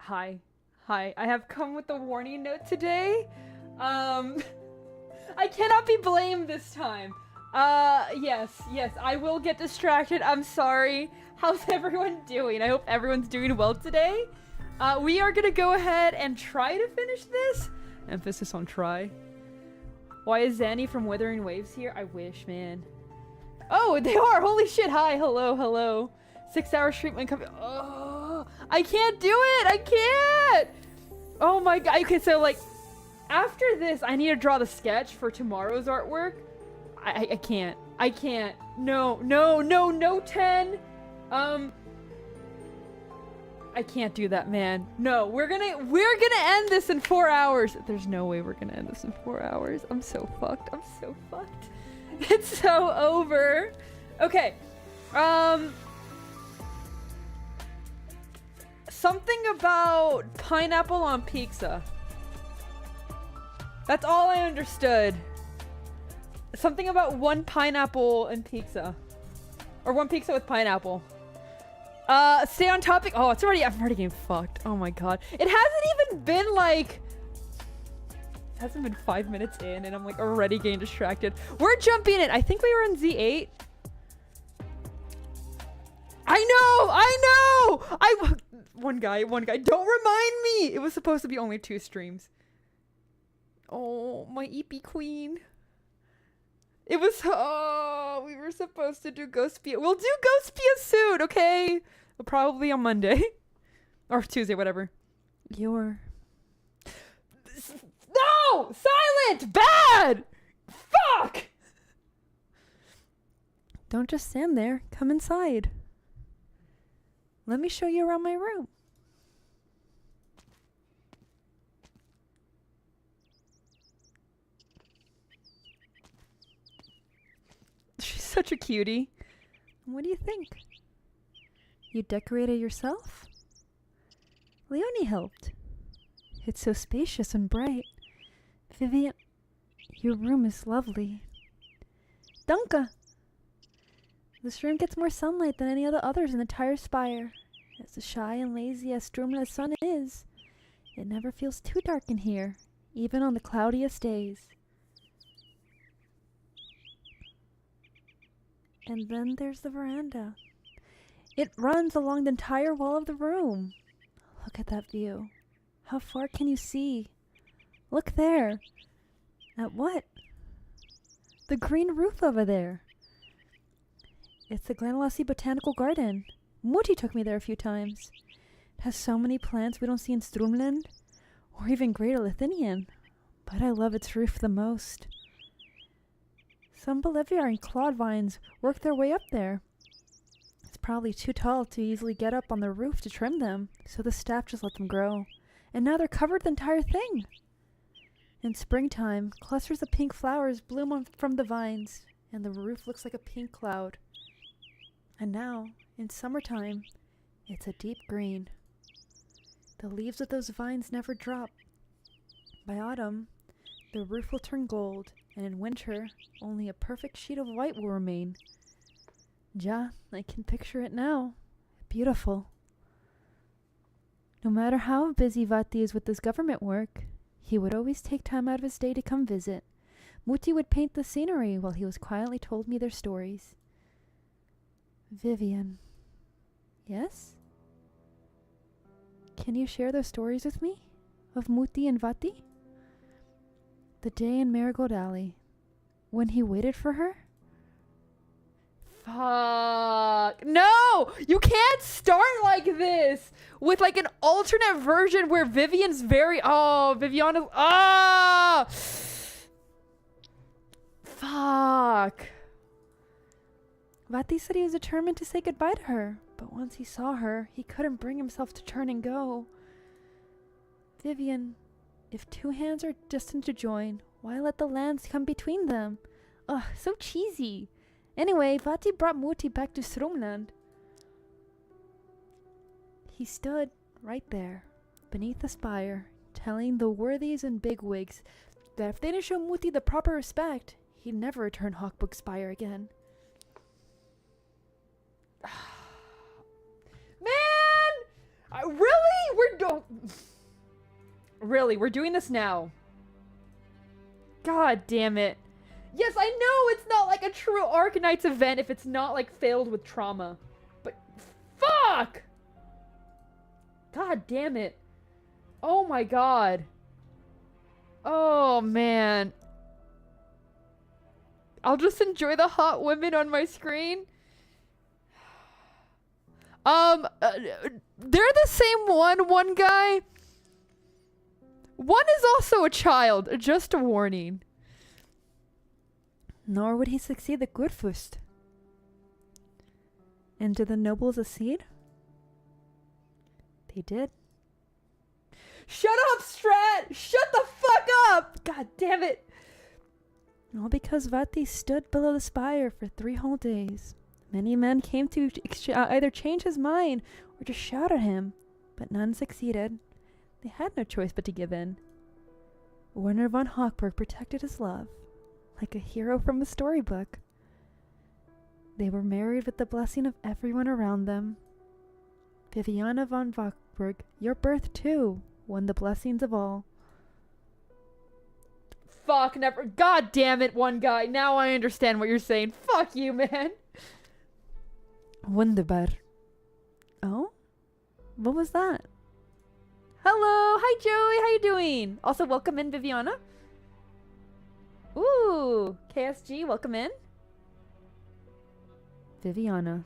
Hi. Hi. I have come with a warning note today. I cannot be blamed this time. Yes, I will get distracted. I'm sorry. How's everyone doing? I hope everyone's doing well today. We are gonna go ahead and try to finish this. Emphasis on try. Why is Zanny from Wuthering Waves here? I wish, man. Oh, they are! Holy shit! Hi, hello. 6 hour treatment coming. Oh, I can't do it! I can't! Oh my god. Okay, so like, after this, I need to draw the sketch for tomorrow's artwork. I can't. I can't. No, 10. I can't do that, man. No, we're gonna end this in 4 hours. There's no way we're gonna end this in 4 hours. I'm so fucked. It's so over. Okay. Something about pineapple on pizza. That's all I understood. Something about one pineapple and pizza. Or one pizza with pineapple. Stay on topic. Oh, I'm already getting fucked. Oh my god. It hasn't even been like... It hasn't been 5 minutes in and I'm like already getting distracted. We're jumping in. I think we were in Z8. I know! One guy. Don't remind me! It was supposed to be only 2 streams. Oh, my EP queen. It was... Oh, we were supposed to do Ghostpia. We'll do Ghostpia soon, okay? Probably on Monday. Or Tuesday, whatever. No! Silent! Bad! Fuck! Don't just stand there. Come inside. Let me show you around my room. She's such a cutie. What do you think? You decorated yourself? Leonie helped. It's so spacious and bright. Vivian, your room is lovely. Danke! This room gets more sunlight than any of the others in the entire spire. As shy and lazy as Stromla's sun is, it never feels too dark in here, even on the cloudiest days. And then there's the veranda. It runs along the entire wall of the room. Look at that view. How far can you see? Look there. At what? The green roof over there. It's the Glenlassie Botanical Garden. Mutti took me there a few times. It has so many plants we don't see in Stromland, or even Greater Lethinian. But I love its roof the most. Some Boliviar and clawed vines work their way up there. It's probably too tall to easily get up on the roof to trim them, so the staff just let them grow. and now they're covered the entire thing. In springtime, clusters of pink flowers bloom from the vines, and the roof looks like a pink cloud. And now, in summertime, it's a deep green. The leaves of those vines never drop. By autumn, the roof will turn gold, and in winter, only a perfect sheet of white will remain. Ja, I can picture it now. Beautiful. No matter how busy Vati is with his government work, he would always take time out of his day to come visit. Muti would paint the scenery while he was quietly told me their stories. Vivian. Yes? Can you share those stories with me? Of Muti and Vati? The day in Marigold Alley. When he waited for her? Fuck. No! You can't start like this! With like an alternate version where Vivian's very... Oh, Vivian is... Ah! Fuck. Vati said he was determined to say goodbye to her, but once he saw her, he couldn't bring himself to turn and go. Vivian, if two hands are destined to join, why let the lands come between them? Ugh, so cheesy. Anyway, Vati brought Muti back to Stromland. He stood right there, beneath the spire, telling the worthies and bigwigs that if they didn't show Muti the proper respect, he'd never return Hawkbook Spire again. Man! Really? Really, we're doing this now. God damn it. Yes, I know it's not like a true Arknights event if it's not like filled with trauma. But fuck! God damn it. Oh my god. Oh man. I'll just enjoy the hot women on my screen. They're the same one guy. One is also a child, just a warning. Nor would he succeed the Gurfust. And did the nobles accede? They did. Shut up, Strat! Shut the fuck up! God damn it! All because Vati stood below the spire for 3 whole days. Many men came to either change his mind or just shout at him, but none succeeded. They had no choice but to give in. Werner von Hochberg protected his love, like a hero from a storybook. They were married with the blessing of everyone around them. Viviana von Hochberg, your birth too won the blessings of all. Fuck, never. God damn it, one guy. Now I understand what you're saying. Fuck you, man. Wunderbar. Oh? What was that? Hello! Hi, Joey! How you doing? Also, welcome in, Viviana. Ooh! KSG, welcome in. Viviana.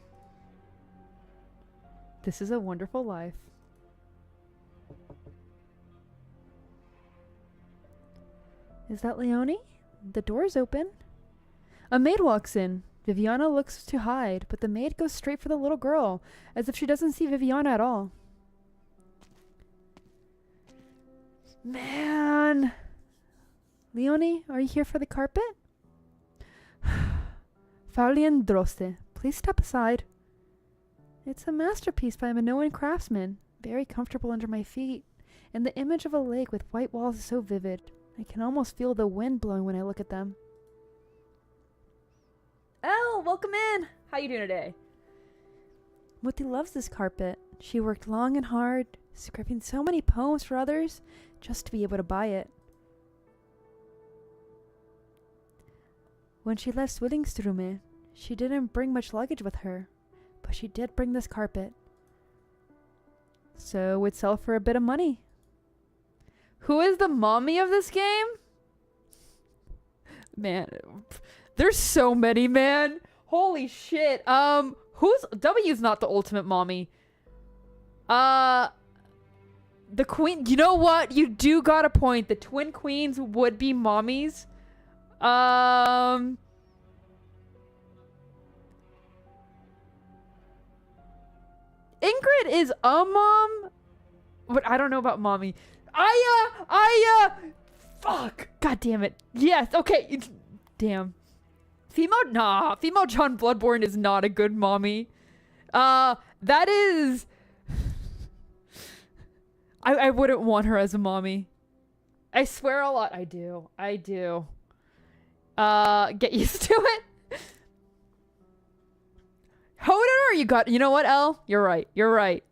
This is a wonderful life. Is that Leonie? The door's open. A maid walks in. Viviana looks to hide, but the maid goes straight for the little girl, as if she doesn't see Viviana at all. Man! Leonie, are you here for the carpet? Faulien Droste, please step aside. It's a masterpiece by a Minoan craftsman, very comfortable under my feet, and the image of a lake with white walls is so vivid. I can almost feel the wind blowing when I look at them. Elle, welcome in! How you doing today? Muti loves this carpet. She worked long and hard, scripting so many poems for others, just to be able to buy it. When she left Zwillingstürme, she didn't bring much luggage with her, but she did bring this carpet. So it would sell for a bit of money. Who is the mommy of this game? Man, there's so many, man. Holy shit. W's not the ultimate mommy. The queen, you know what? You do got a point. The twin queens would be mommies. Ingrid is a mom. But I don't know about mommy. Fuck. God damn it. Yes, okay. Damn. Female John Bloodborne is not a good mommy. That is... I wouldn't want her as a mommy. I swear a lot. I do. Get used to it. Hodor, you know what, Elle? You're right.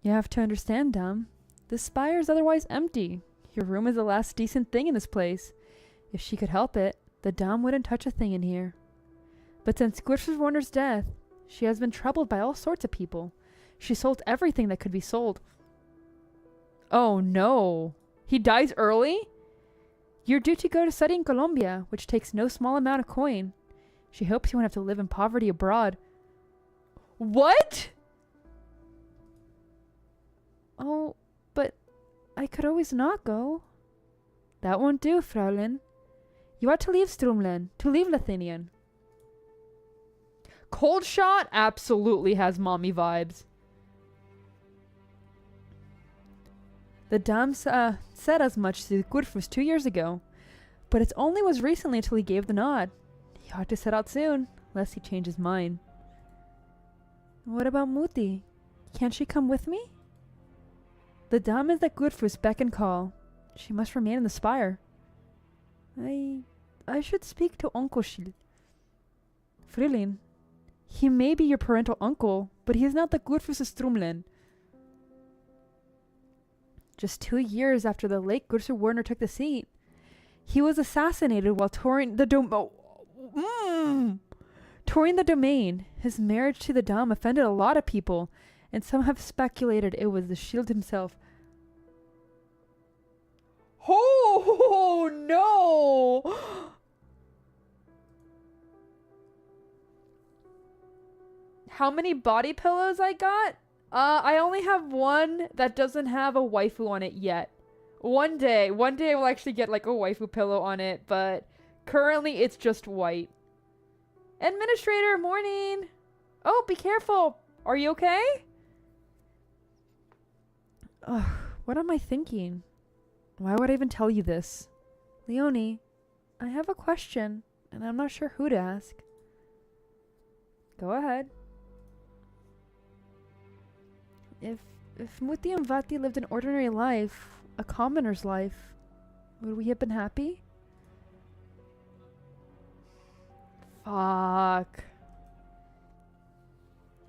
You have to understand, Dom. The spire is otherwise empty. Your room is the last decent thing in this place. If she could help it, the Dom wouldn't touch a thing in here. But since Gwrth's Warner's death, she has been troubled by all sorts of people. She sold everything that could be sold. Oh no. He dies early? You're due to go to study in Colombia, which takes no small amount of coin. She hopes you won't have to live in poverty abroad. What? Oh, but I could always not go. That won't do, Fraulein. You ought to leave Strumlen, to leave Lethinian. Cold Shot absolutely has mommy vibes. The Dom said as much to Gwrthus 2 years ago, but it only was recently until he gave the nod. He ought to set out soon, lest he change his mind. What about Muti? Can't she come with me? The Dom is that Gwrthus beck and call. She must remain in the spire. I should speak to Uncle Schild. Frilin. He may be your parental uncle, but he is not the Gwrthus of Strumlen. Just 2 years after the late Gwrthur Werner took the seat, he was assassinated while touring the domain. His marriage to the Dom offended a lot of people, and some have speculated it was the Shield himself. Oh no! How many body pillows I got? I only have one that doesn't have a waifu on it yet. One day I will actually get like a waifu pillow on it, but currently it's just white. Administrator, morning! Oh, be careful! Are you okay? Ugh, what am I thinking? Why would I even tell you this? Leonie, I have a question, and I'm not sure who to ask. Go ahead. If Muti and Vati lived an ordinary life, a commoner's life, would we have been happy? Fuck.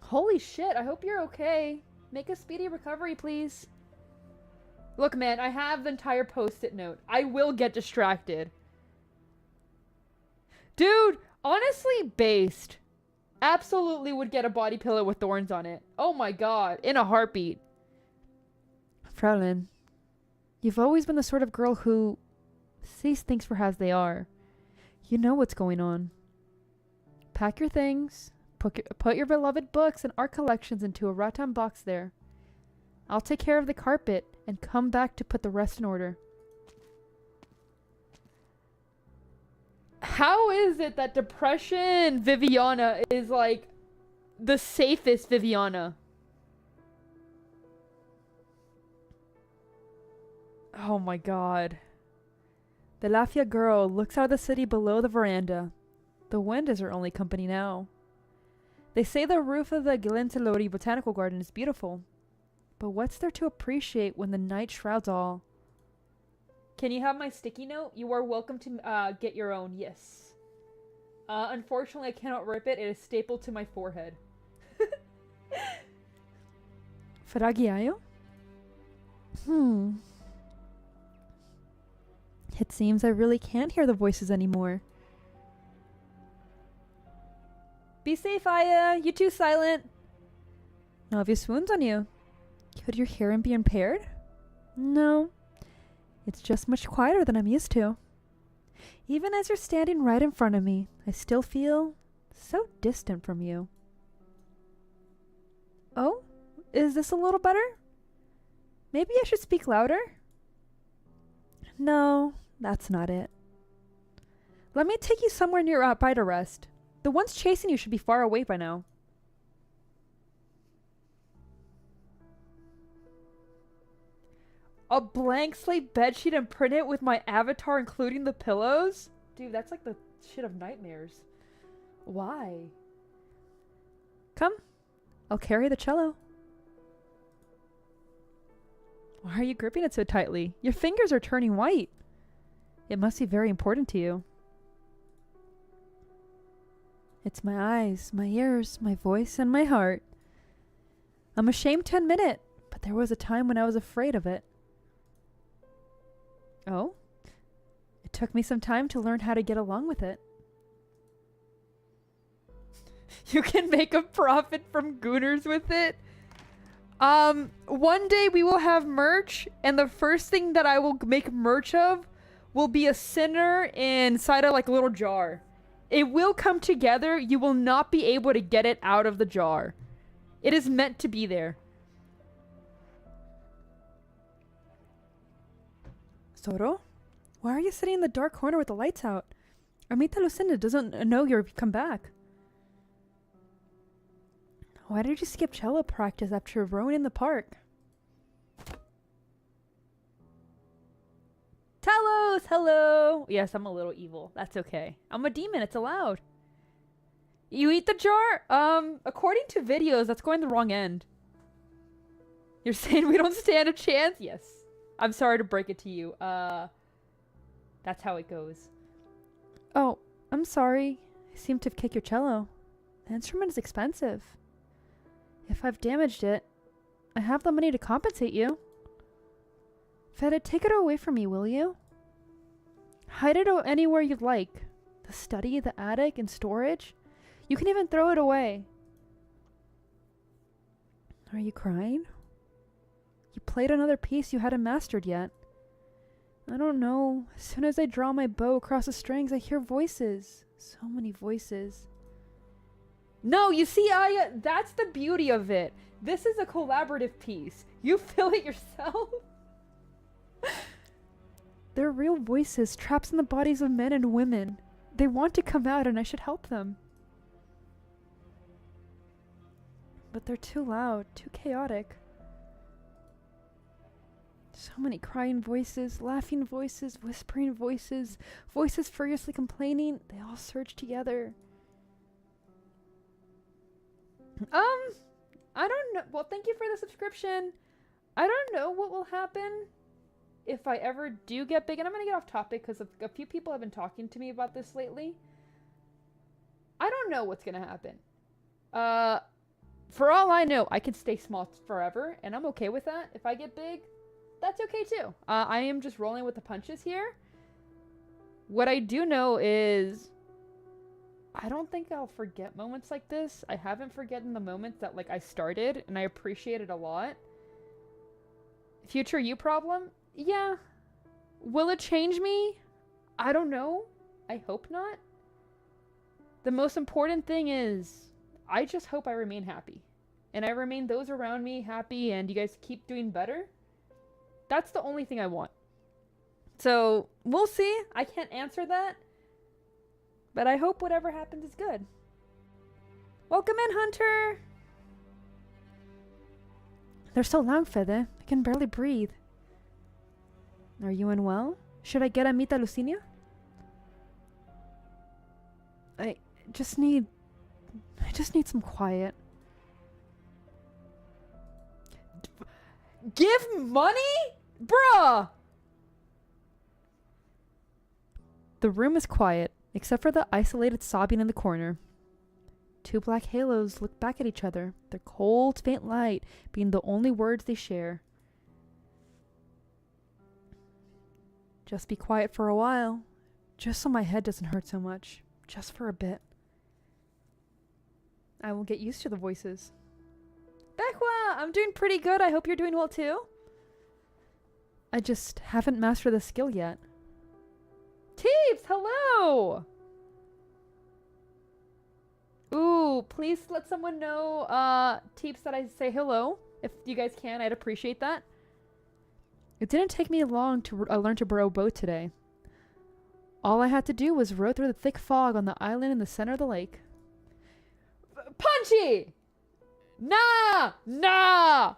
Holy shit, I hope you're okay. Make a speedy recovery, please. Look, man, I have the entire post-it note. I will get distracted. Dude, honestly, based. Absolutely would get a body pillow with thorns on it. Oh my god, in a heartbeat. Fraulein, you've always been the sort of girl who sees things for as they are. You know what's going on. Pack your things, put your beloved books and art collections into a rattan box there. I'll take care of the carpet and come back to put the rest in order. How is it that Depression Viviana is like the safest Viviana? Oh my god. The Lafia girl looks out of the city below the veranda. The wind is her only company now. They say the roof of the Gilentelori Botanical Garden is beautiful. But what's there to appreciate when the night shrouds all? Can you have my sticky note? You are welcome to get your own. Yes. Unfortunately, I cannot rip it. It is stapled to my forehead. Faragiayo? It seems I really can't hear the voices anymore. Be safe, Aya. You too, Silent. No obvious wounds on you. Could your hearing be impaired? No. It's just much quieter than I'm used to. Even as you're standing right in front of me, I still feel so distant from you. Oh? Is this a little better? Maybe I should speak louder? No, that's not it. Let me take you somewhere nearby to rest. The ones chasing you should be far away by now. A blank slate bedsheet and print it with my avatar, including the pillows? Dude, that's like the shit of nightmares. Why? Come. I'll carry the cello. Why are you gripping it so tightly? Your fingers are turning white. It must be very important to you. It's my eyes, my ears, my voice, and my heart. I'm ashamed to admit it, but there was a time when I was afraid of it. Oh? It took me some time to learn how to get along with it. You can make a profit from Gooners with it. One day we will have merch, and the first thing that I will make merch of will be a sinner inside of like a little jar. It will come together. You will not be able to get it out of the jar. It is meant to be there. Soro? Why are you sitting in the dark corner with the lights out? Amita Lucinda doesn't know you've come back. Why did you skip cello practice after rowing in the park? Talos, hello! Yes, I'm a little evil. That's okay. I'm a demon. It's allowed. You eat the jar? According to videos, that's going the wrong end. You're saying we don't stand a chance? Yes. I'm sorry to break it to you. That's how it goes. Oh, I'm sorry. I seem to have kicked your cello. The instrument is expensive. If I've damaged it, I have the money to compensate you. Vati, take it away from me, will you? Hide it anywhere you'd like. The study, the attic, and storage. You can even throw it away. Are you crying? You played another piece you hadn't mastered yet. I don't know. As soon as I draw my bow across the strings, I hear voices. So many voices. No, you see, Aya, that's the beauty of it. This is a collaborative piece. You feel it yourself. They're real voices trapped in the bodies of men and women. They want to come out and I should help them. But they're too loud, too chaotic. So many crying voices, laughing voices, whispering voices, voices furiously complaining. They all surge together. I don't know. Well, thank you for the subscription. I don't know what will happen if I ever do get big. And I'm going to get off topic because a few people have been talking to me about this lately. I don't know what's going to happen. For all I know, I can stay small forever, and I'm okay with that. If I get big, that's okay too. I am just rolling with the punches here. What I do know is I don't think I'll forget moments like this. I haven't forgotten the moments that like I started, and I appreciate it a lot. Future you problem? Yeah. Will it change me? I don't know. I hope not. The most important thing is I just hope I remain happy. And I remain those around me happy, and you guys keep doing better. That's the only thing I want. So, we'll see. I can't answer that. But I hope whatever happens is good. Welcome in, Hunter! They're so loud, Fede. I can barely breathe. Are you unwell? Should I get Amita Lucinia? I just need some quiet. Give money? Bruh! The room is quiet, except for the isolated sobbing in the corner. Two black halos look back at each other, their cold, faint light being the only words they share. Just be quiet for a while, just so my head doesn't hurt so much, just for a bit. I will get used to the voices. Bekwa, I'm doing pretty good. I hope you're doing well too. I just haven't mastered the skill yet. Teeps, hello! Ooh, please let someone know, Teeps, that I say hello. If you guys can, I'd appreciate that. It didn't take me long to learn to row a boat today. All I had to do was row through the thick fog on the island in the center of the lake. Punchy! Nah! Nah!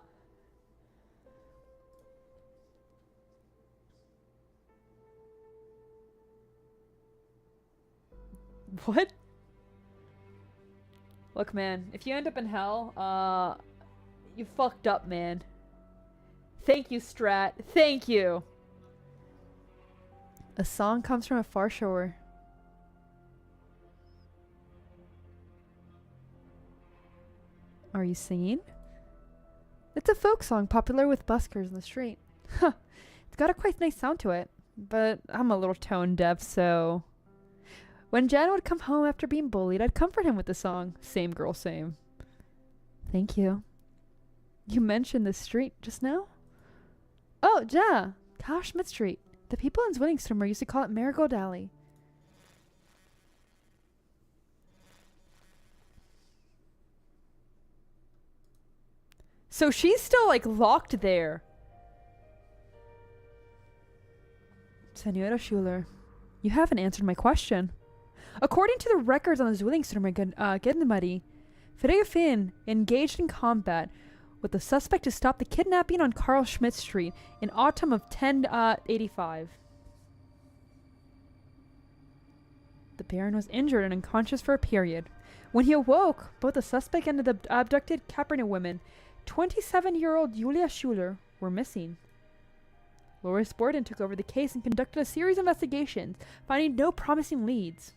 What? Look, man, if you end up in hell, you fucked up, man. Thank you, Strat. Thank you. A song comes from a far shore. Are you singing? It's a folk song popular with buskers in the street. Huh. It's got a quite nice sound to it, but I'm a little tone deaf, so... When Jan would come home after being bullied, I'd comfort him with the song. Same girl, same. Thank you. You mentioned this street just now? Oh, ja! Karl Schmidt Street. The people in Zwillingstürme used to call it Marigold Alley. So she's still, like, locked there. Senora Schuler, you haven't answered my question. According to the records on the Zwillingstürme Gendarmerie, Vivian engaged in combat with the suspect to stop the kidnapping on Karl Schmidt Street in autumn of 1085. The Baron was injured and unconscious for a period. When he awoke, both the suspect and the abducted Capernaum woman, 27-year-old Julia Schuler, were missing. Loris Borden took over the case and conducted a series of investigations, finding no promising leads.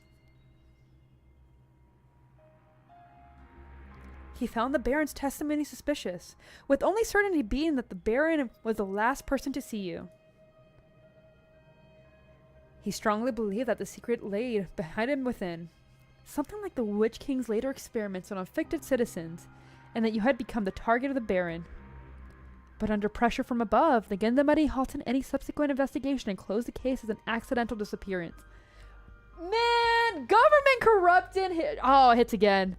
He found the Baron's testimony suspicious, with only certainty being that the Baron was the last person to see you. He strongly believed that the secret lay behind him within, something like the Witch King's later experiments on afflicted citizens, and that you had become the target of the Baron. But under pressure from above, the Gendarmerie halted any subsequent investigation and closed the case as an accidental disappearance. Man! Government corrupted! Hits again.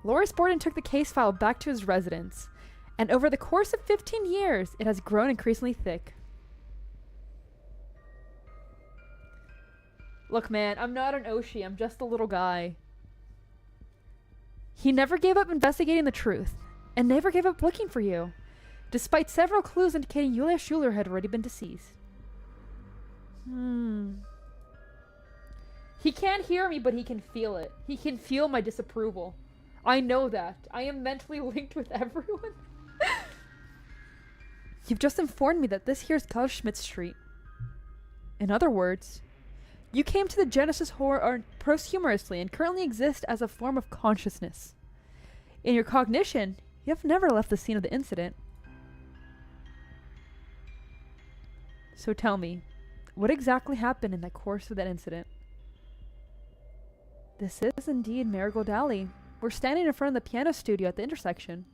Loris Borden took the case file back to his residence, and over the course of 15 years, it has grown increasingly thick. Look, man, I'm not an Oshi, I'm just a little guy. He never gave up investigating the truth, and never gave up looking for you, despite several clues indicating Julia Schuler had already been deceased. He can't hear me, but he can feel it. He can feel my disapproval. I know that. I am mentally linked with everyone. You've just informed me that this here's Karl Schmidt Street. In other words, you came to the Genesis horror posthumously and currently exist as a form of consciousness. In your cognition, you have never left the scene of the incident. So tell me, what exactly happened in the course of that incident? This is indeed Marigold Alley. We're standing in front of the piano studio at the intersection.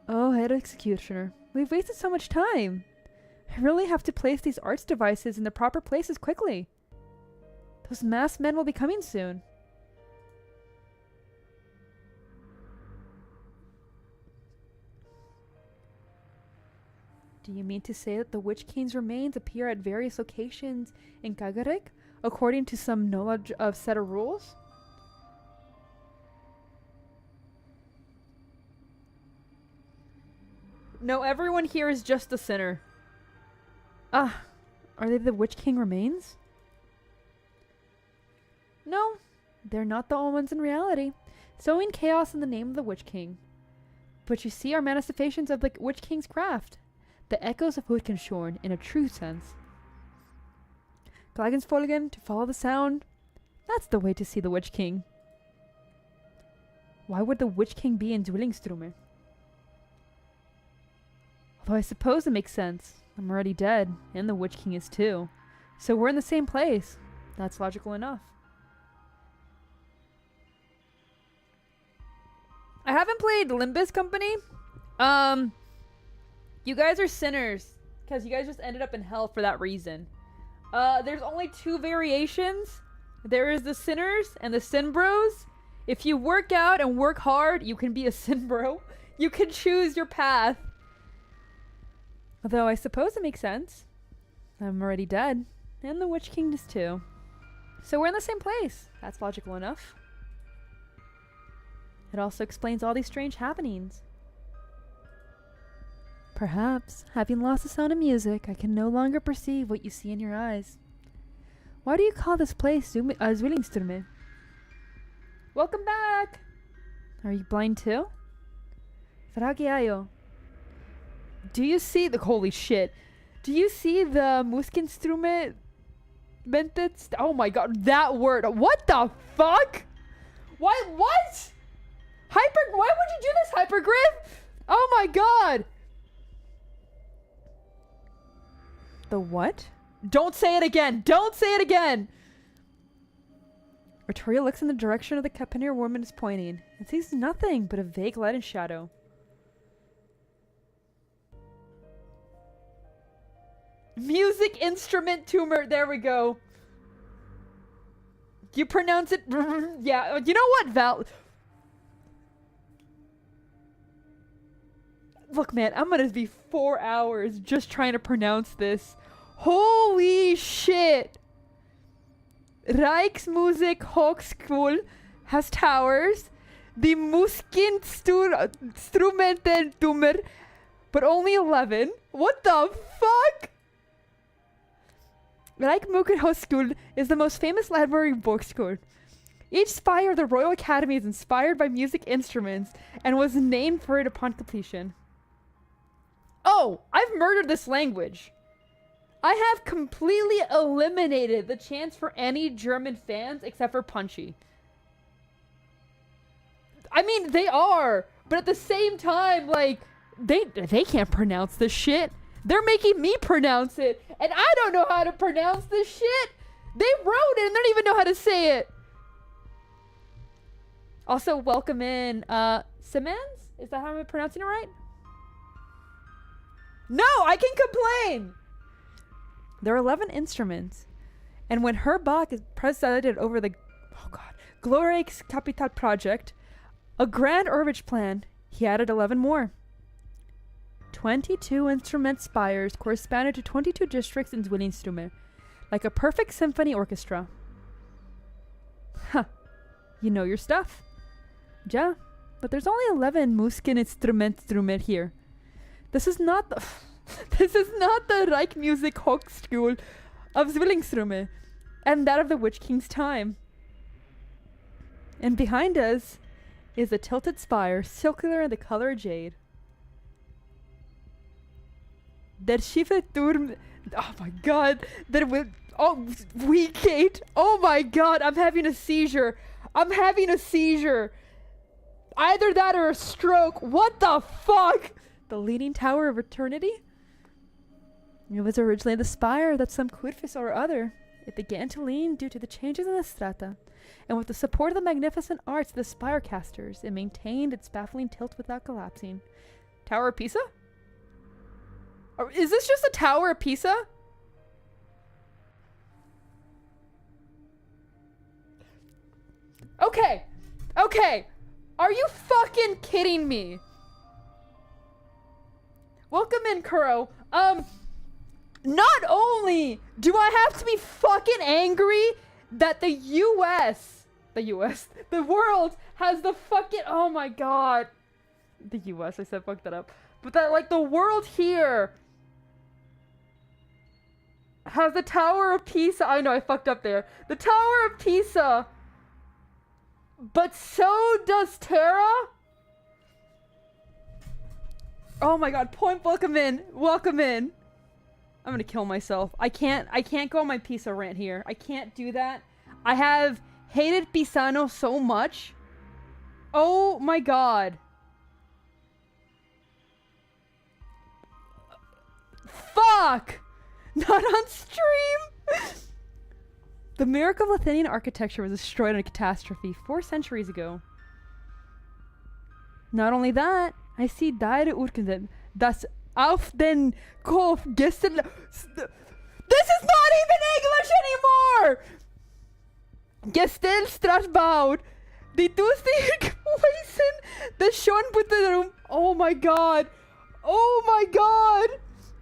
Oh, head executioner, we've wasted so much time. I really have to place these arts devices in the proper places quickly. Those masked men will be coming soon. Do you mean to say that the Witch King's remains appear at various locations in Gagarik, according to some knowledge of set of rules? No, everyone here is just a sinner. Ah, are they the Witch King remains? No, they're not the only ones in reality, sowing chaos in the name of the Witch King. But you see are manifestations of the Witch King's craft, the echoes of Wittgenstein in a true sense. Glagensfolgen, to follow the sound, that's the way to see the Witch King. Why would the Witch King be in Zwillingstürme? Although I suppose it makes sense. I'm already dead, and the Witch King is too. So we're in the same place. That's logical enough. I haven't played Limbus Company. You guys are sinners, because you guys just ended up in hell for that reason. There's only two variations. There is the sinners and the sin bros. If you work out and work hard, you can be a sin bro. You can choose your path. Although I suppose it makes sense. I'm already dead, and the Witch King is too. So we're in the same place. That's logical enough. It also explains all these strange happenings. Perhaps, having lost the sound of music, I can no longer perceive what you see in your eyes. Why do you call this place Zwillingstürme? Welcome back! Are you blind too? Fragiayo. Do you see the holy shit? Do you see the Muskinstrume? Oh my god, that word. What the fuck? Why? What? Why would you do this, Hypergriff? Oh my god. The what? Don't say it again. Don't say it again. Artoria looks in the direction of the Capineer woman is pointing and sees nothing but a vague light and shadow. Music instrument tumor. There we go. You pronounce it. Yeah. You know what, Val? Look, man, I'm gonna be 4 hours just trying to pronounce this. Holy shit! Rijksmusik Hochschule has towers. The Muskinstrumententummer, but only 11. What the fuck? Rijksmusik Hochschule is the most famous library book school. Each spire of the Royal Academy is inspired by music instruments and was named for it upon completion. Oh, I've murdered this language. I have completely eliminated the chance for any German fans except for Punchy. I mean, they are, but at the same time, like, they can't pronounce this shit. They're making me pronounce it, and I don't know how to pronounce this shit. They wrote it and they don't even know how to say it. Also, welcome in, Simmons? Is that how I'm pronouncing it right? No, I can complain! There are 11 instruments, and when Herr Bach presided over the Glorix Kapital project, a grand Urbich plan, he added 11 more. 22 instrument spires corresponded to 22 districts in Zwillingstürme, like a perfect symphony orchestra. Huh. You know your stuff. Yeah, but there's only 11 Muskinstrumentstummer here. This is not the Rijksmusik Hochschule of Zwillingstürme, and that of the Witch King's time. And behind us is a tilted spire, circular in the color jade. Der schiefe Turm. Oh my god. Weak Kate. Oh my god. I'm having a seizure. Either that or a stroke. What the fuck? The Leaning Tower of Eternity? It was originally the spire that some Quidfis or other. It began to lean due to the changes in the strata, and with the support of the magnificent arts of the spire casters, it maintained its baffling tilt without collapsing. Tower of Pisa? Or is this just a Tower of Pisa? Okay. Are you fucking kidding me? Welcome in, Kuro. Not only do I have to be fucking angry that the world has the fucking, oh my god. The US, I said fuck that up. But that, like, the world here has the Tower of Pisa. I know, I fucked up there. The Tower of Pisa. But so does Terra? Oh my god, Point, welcome in. I'm gonna kill myself. I can't go on my Pisa rant here. I can't do that. I have hated Pisano so much. Oh my god. Fuck! Not on stream! The miracle of Lethinian architecture was destroyed in a catastrophe 4 centuries ago. Not only that, I see deine Urkunden, das auf den Kopf gestern. This is not even English anymore! Gestellstraßbaut, die durstig Weisen, the Schönbutterum. Oh my god! Oh my god!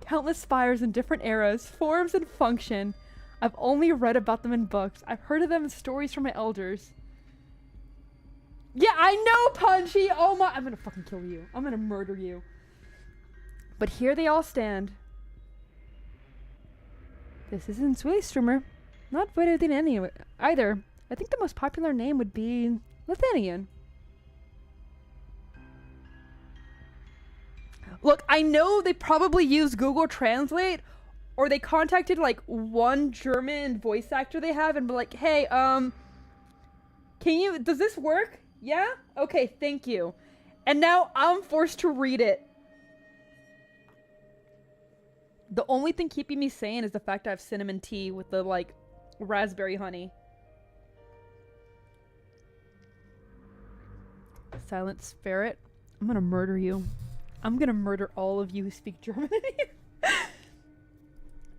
Countless spires in different eras, forms, and function. I've only read about them in books. I've heard of them in stories from my elders. Yeah, I know, Punchy! Oh my— I'm gonna fucking kill you. I'm gonna murder you. But here they all stand. This isn't Zwillingstürme. Not Lethinian either. I think the most popular name would be Lethinian. Look, I know they probably use Google Translate, or they contacted like one German voice actor they have and be like, hey, does this work? Yeah? Okay, thank you. And now I'm forced to read it. The only thing keeping me sane is the fact I have cinnamon tea with the, like, raspberry honey. Silent ferret. I'm gonna murder you. I'm gonna murder all of you who speak German.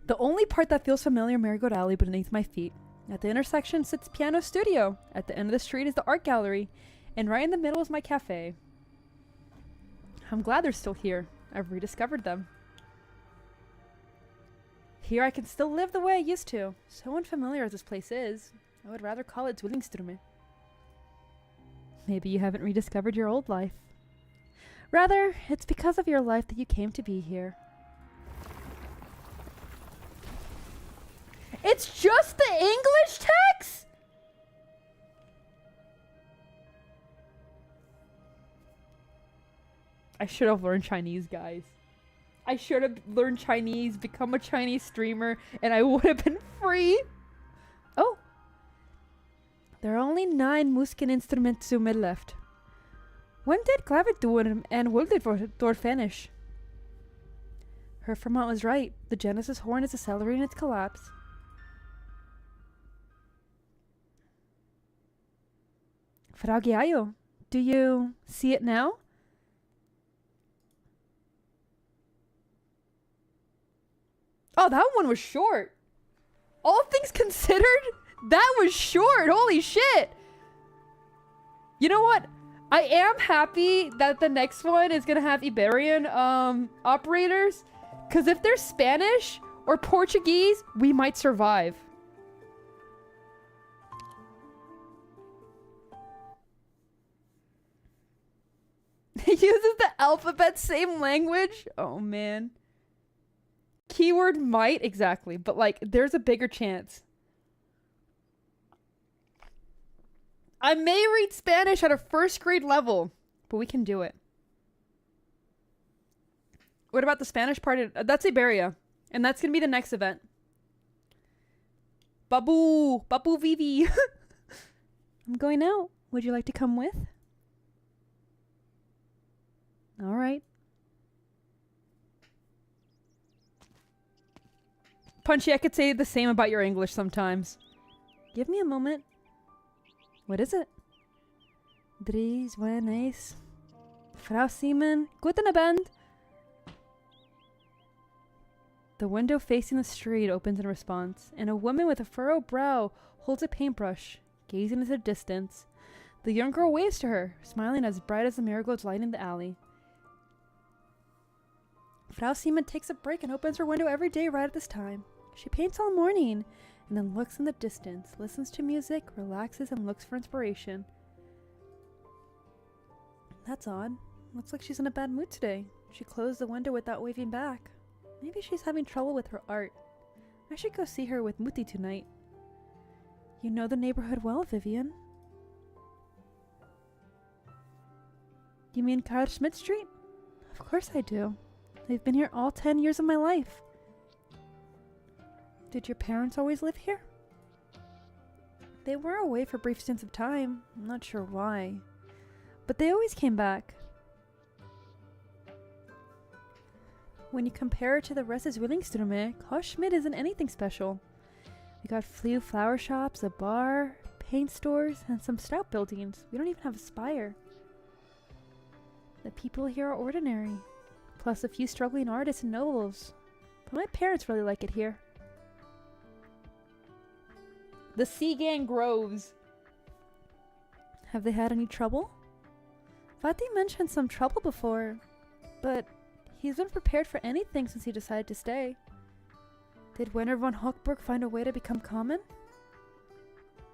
The only part that feels familiar, Marigold Alley beneath my feet. At the intersection sits Piano Studio. At the end of the street is the art gallery. And right in the middle is my cafe. I'm glad they're still here. I've rediscovered them. Here I can still live the way I used to. So unfamiliar as this place is, I would rather call it Zwillingstürme. Maybe you haven't rediscovered your old life. Rather, it's because of your life that you came to be here. It's just the English text?! I should have learned Chinese, guys. I should have learned Chinese, become a Chinese streamer, and I would have been free. Oh. There are only 9 Musikinstrumente left. When did Klaviaturen and Wilderdorf finish? Herfremont was right. The Genesis horn is accelerating its collapse. Frau Giaio, do you see it now? Oh, that one was short. All things considered, that was short. Holy shit. You know what? I am happy that the next one is gonna have Iberian operators. Because if they're Spanish or Portuguese, we might survive. It uses the alphabet, same language. Oh, man. Keyword might, exactly. But, like, there's a bigger chance. I may read Spanish at a first grade level, but we can do it. What about the Spanish part? That's Iberia. And that's going to be the next event. Babu Vivi. I'm going out. Would you like to come with? All right. Punchy, I could say the same about your English sometimes. Give me a moment. What is it? Dries Wenes. Frau Siemen. Guten Abend. The window facing the street opens in response, and a woman with a furrowed brow holds a paintbrush, gazing into the distance. The young girl waves to her, smiling as bright as the marigolds lighting the alley. Frau Siemen takes a break and opens her window every day right at this time. She paints all morning, and then looks in the distance, listens to music, relaxes, and looks for inspiration. That's odd. Looks like she's in a bad mood today. She closed the window without waving back. Maybe she's having trouble with her art. I should go see her with Mutti tonight. You know the neighborhood well, Vivian. You mean Karl Schmidt Street? Of course I do. I've been here all 10 years of my life. Did your parents always live here? They were away for brief stints of time. I'm not sure why. But they always came back. When you compare it to the rest of Zwillingstürme, Karl Schmidt isn't anything special. We got few flower shops, a bar, paint stores, and some stout buildings. We don't even have a spire. The people here are ordinary. Plus a few struggling artists and nobles. But my parents really like it here. The Sea Gang Groves. Have they had any trouble? Vati mentioned some trouble before, but he's been prepared for anything since he decided to stay. Did Werner von Hochburg find a way to become common?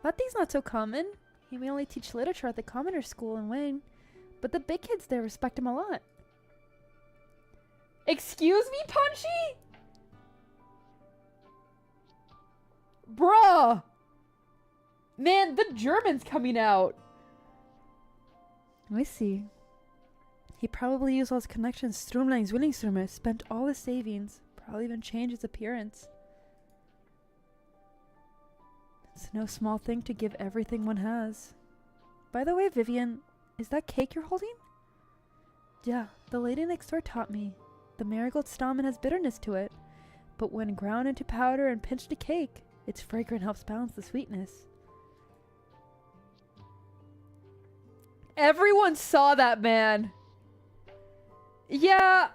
Vati's not so common. He may only teach literature at the commoner school in Wayne, but the big kids there respect him a lot. Excuse me, Punchy? Bruh! Man, the German's coming out. I see. He probably used all his connections, Stromline, Zwillingstürme, spent all his savings, probably even changed his appearance. It's no small thing to give everything one has. By the way, Vivian, is that cake you're holding? Yeah, the lady next door taught me. The marigold stamen has bitterness to it, but when ground into powder and pinched to cake, its fragrance helps balance the sweetness. Everyone saw that, man. Yeah.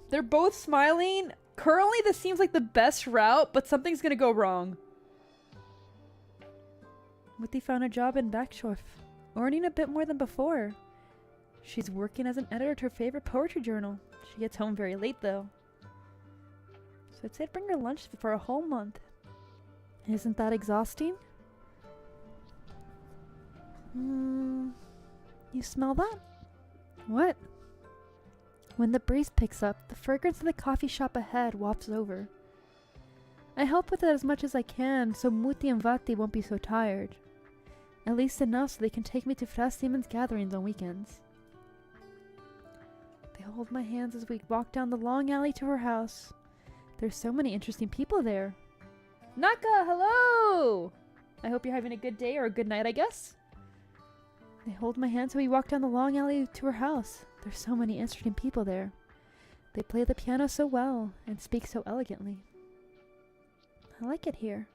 They're both smiling. Currently, this seems like the best route, but something's gonna go wrong. Vati found a job in Backshore, earning a bit more than before. She's working as an editor to her favorite poetry journal. She gets home very late, though. So I'd say I'd bring her lunch for a whole month. Isn't that exhausting? You smell that? What? When the breeze picks up, the fragrance of the coffee shop ahead wafts over. I help with it as much as I can, so Muti and Vati won't be so tired. At least enough so they can take me to Fra Simon's gatherings on weekends. They hold my hands as we walk down the long alley to her house. There's so many interesting people there. Naka, hello! I hope you're having a good day or a good night, I guess. They hold my hand so we walk down the long alley to her house. There's so many interesting people there. They play the piano so well and speak so elegantly. I like it here.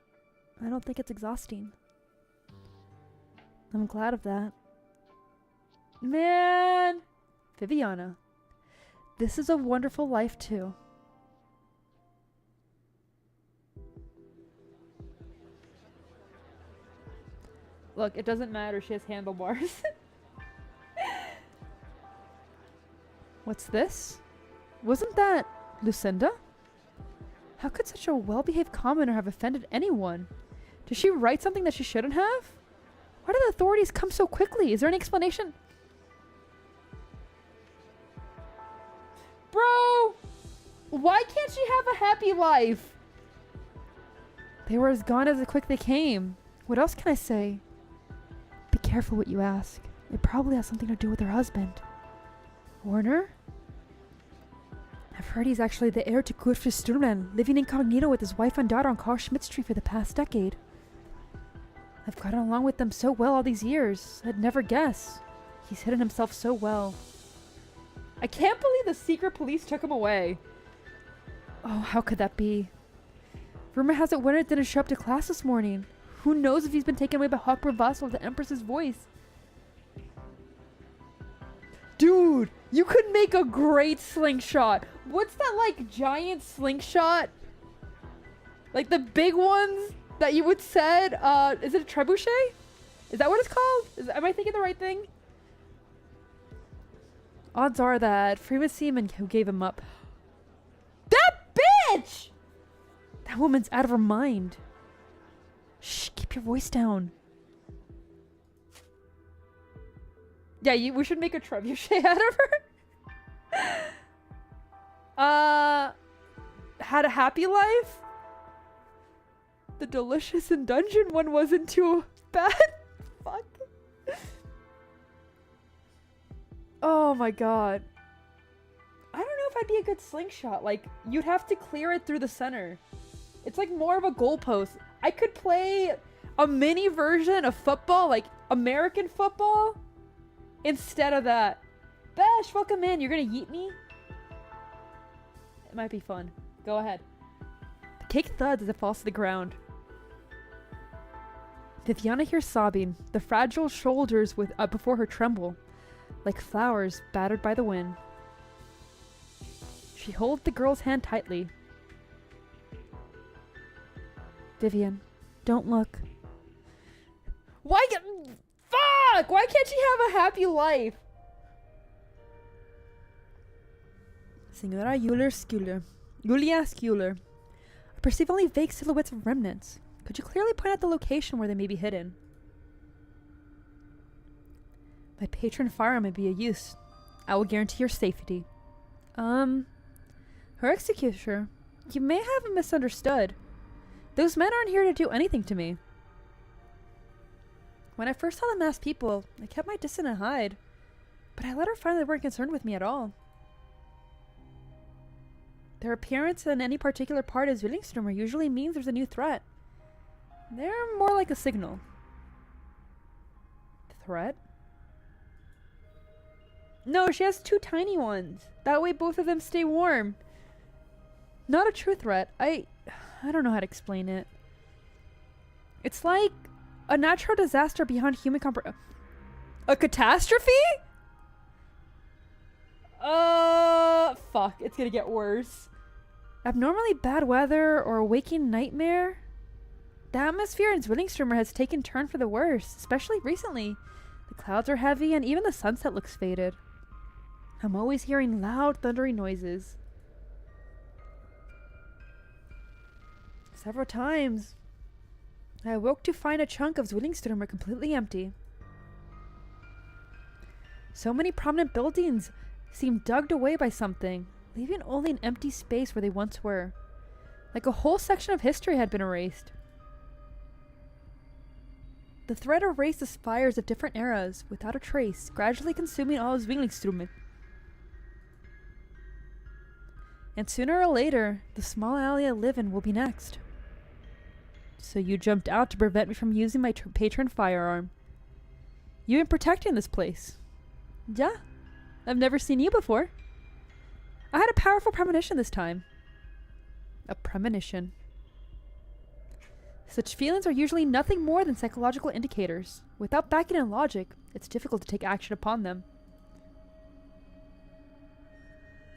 I don't think it's exhausting. I'm glad of that. Man! Viviana, this is a wonderful life too. Look, it doesn't matter. She has handlebars. What's this? Wasn't that Lucinda? How could such a well-behaved commoner have offended anyone? Did she write something that she shouldn't have? Why did the authorities come so quickly? Is there any explanation? Bro! Why can't she have a happy life? They were as gone as quick they came. What else can I say? Be careful what you ask. It probably has something to do with her husband. Warner? I've heard he's actually the heir to Kurfürst Sturmland, living incognito with his wife and daughter on Karl Schmidt's Street for the past decade. I've gotten along with them so well all these years. I'd never guess. He's hidden himself so well. I can't believe the secret police took him away. Oh, how could that be? Rumor has it Werner didn't show up to class this morning. Who knows if he's been taken away by Hawk Bravas or the Empress's voice? Dude, you could make a great slingshot. What's that, like, giant slingshot? Like the big ones that you would said? Is it a trebuchet? Is that what it's called? Am I thinking the right thing? Odds are that Freeman Seaman who gave him up. That bitch! That woman's out of her mind. Shh, keep your voice down. Yeah, we should make a trebuchet out of her. Had a happy life? The delicious and dungeon one wasn't too bad. Fuck. Oh my god. I don't know if I'd be a good slingshot. Like, you'd have to clear it through the center. It's like more of a goalpost. I could play a mini version of football, like American football, instead of that. Bash, welcome in. You're gonna yeet me? It might be fun. Go ahead. The cake thuds as it falls to the ground. Viviana hears sobbing. The fragile shoulders before her tremble, like flowers battered by the wind. She holds the girl's hand tightly. Vivian, don't look. Fuck! Why can't she have a happy life? Signora Julia Schuler. I perceive only vague silhouettes of remnants. Could you clearly point out the location where they may be hidden? My patron fire may be of use. I will guarantee your safety. Her executioner. You may have misunderstood. Those men aren't here to do anything to me. When I first saw the masked people, I kept my distance and hide. But I let her find they weren't concerned with me at all. Their appearance in any particular part of Zwillingstürme usually means there's a new threat. They're more like a signal. Threat? No, she has 2 tiny ones. That way both of them stay warm. Not a true threat. I don't know how to explain it. It's like a natural disaster beyond human A catastrophe? Fuck. It's gonna get worse. Abnormally bad weather or a waking nightmare? The atmosphere in Zwillingstürme has taken turn for the worse, especially recently. The clouds are heavy and even the sunset looks faded. I'm always hearing loud, thundering noises. Several times, I awoke to find a chunk of Zwillingstürme completely empty. So many prominent buildings seemed dug away by something, leaving only an empty space where they once were. Like a whole section of history had been erased. The threat erased the spires of different eras without a trace, gradually consuming all of Zwillingstürme. And sooner or later, the small alley I live in will be next. So you jumped out to prevent me from using my patron firearm. You've been protecting this place. Yeah, I've never seen you before. I had a powerful premonition this time. A premonition. Such feelings are usually nothing more than psychological indicators. Without backing in logic, it's difficult to take action upon them.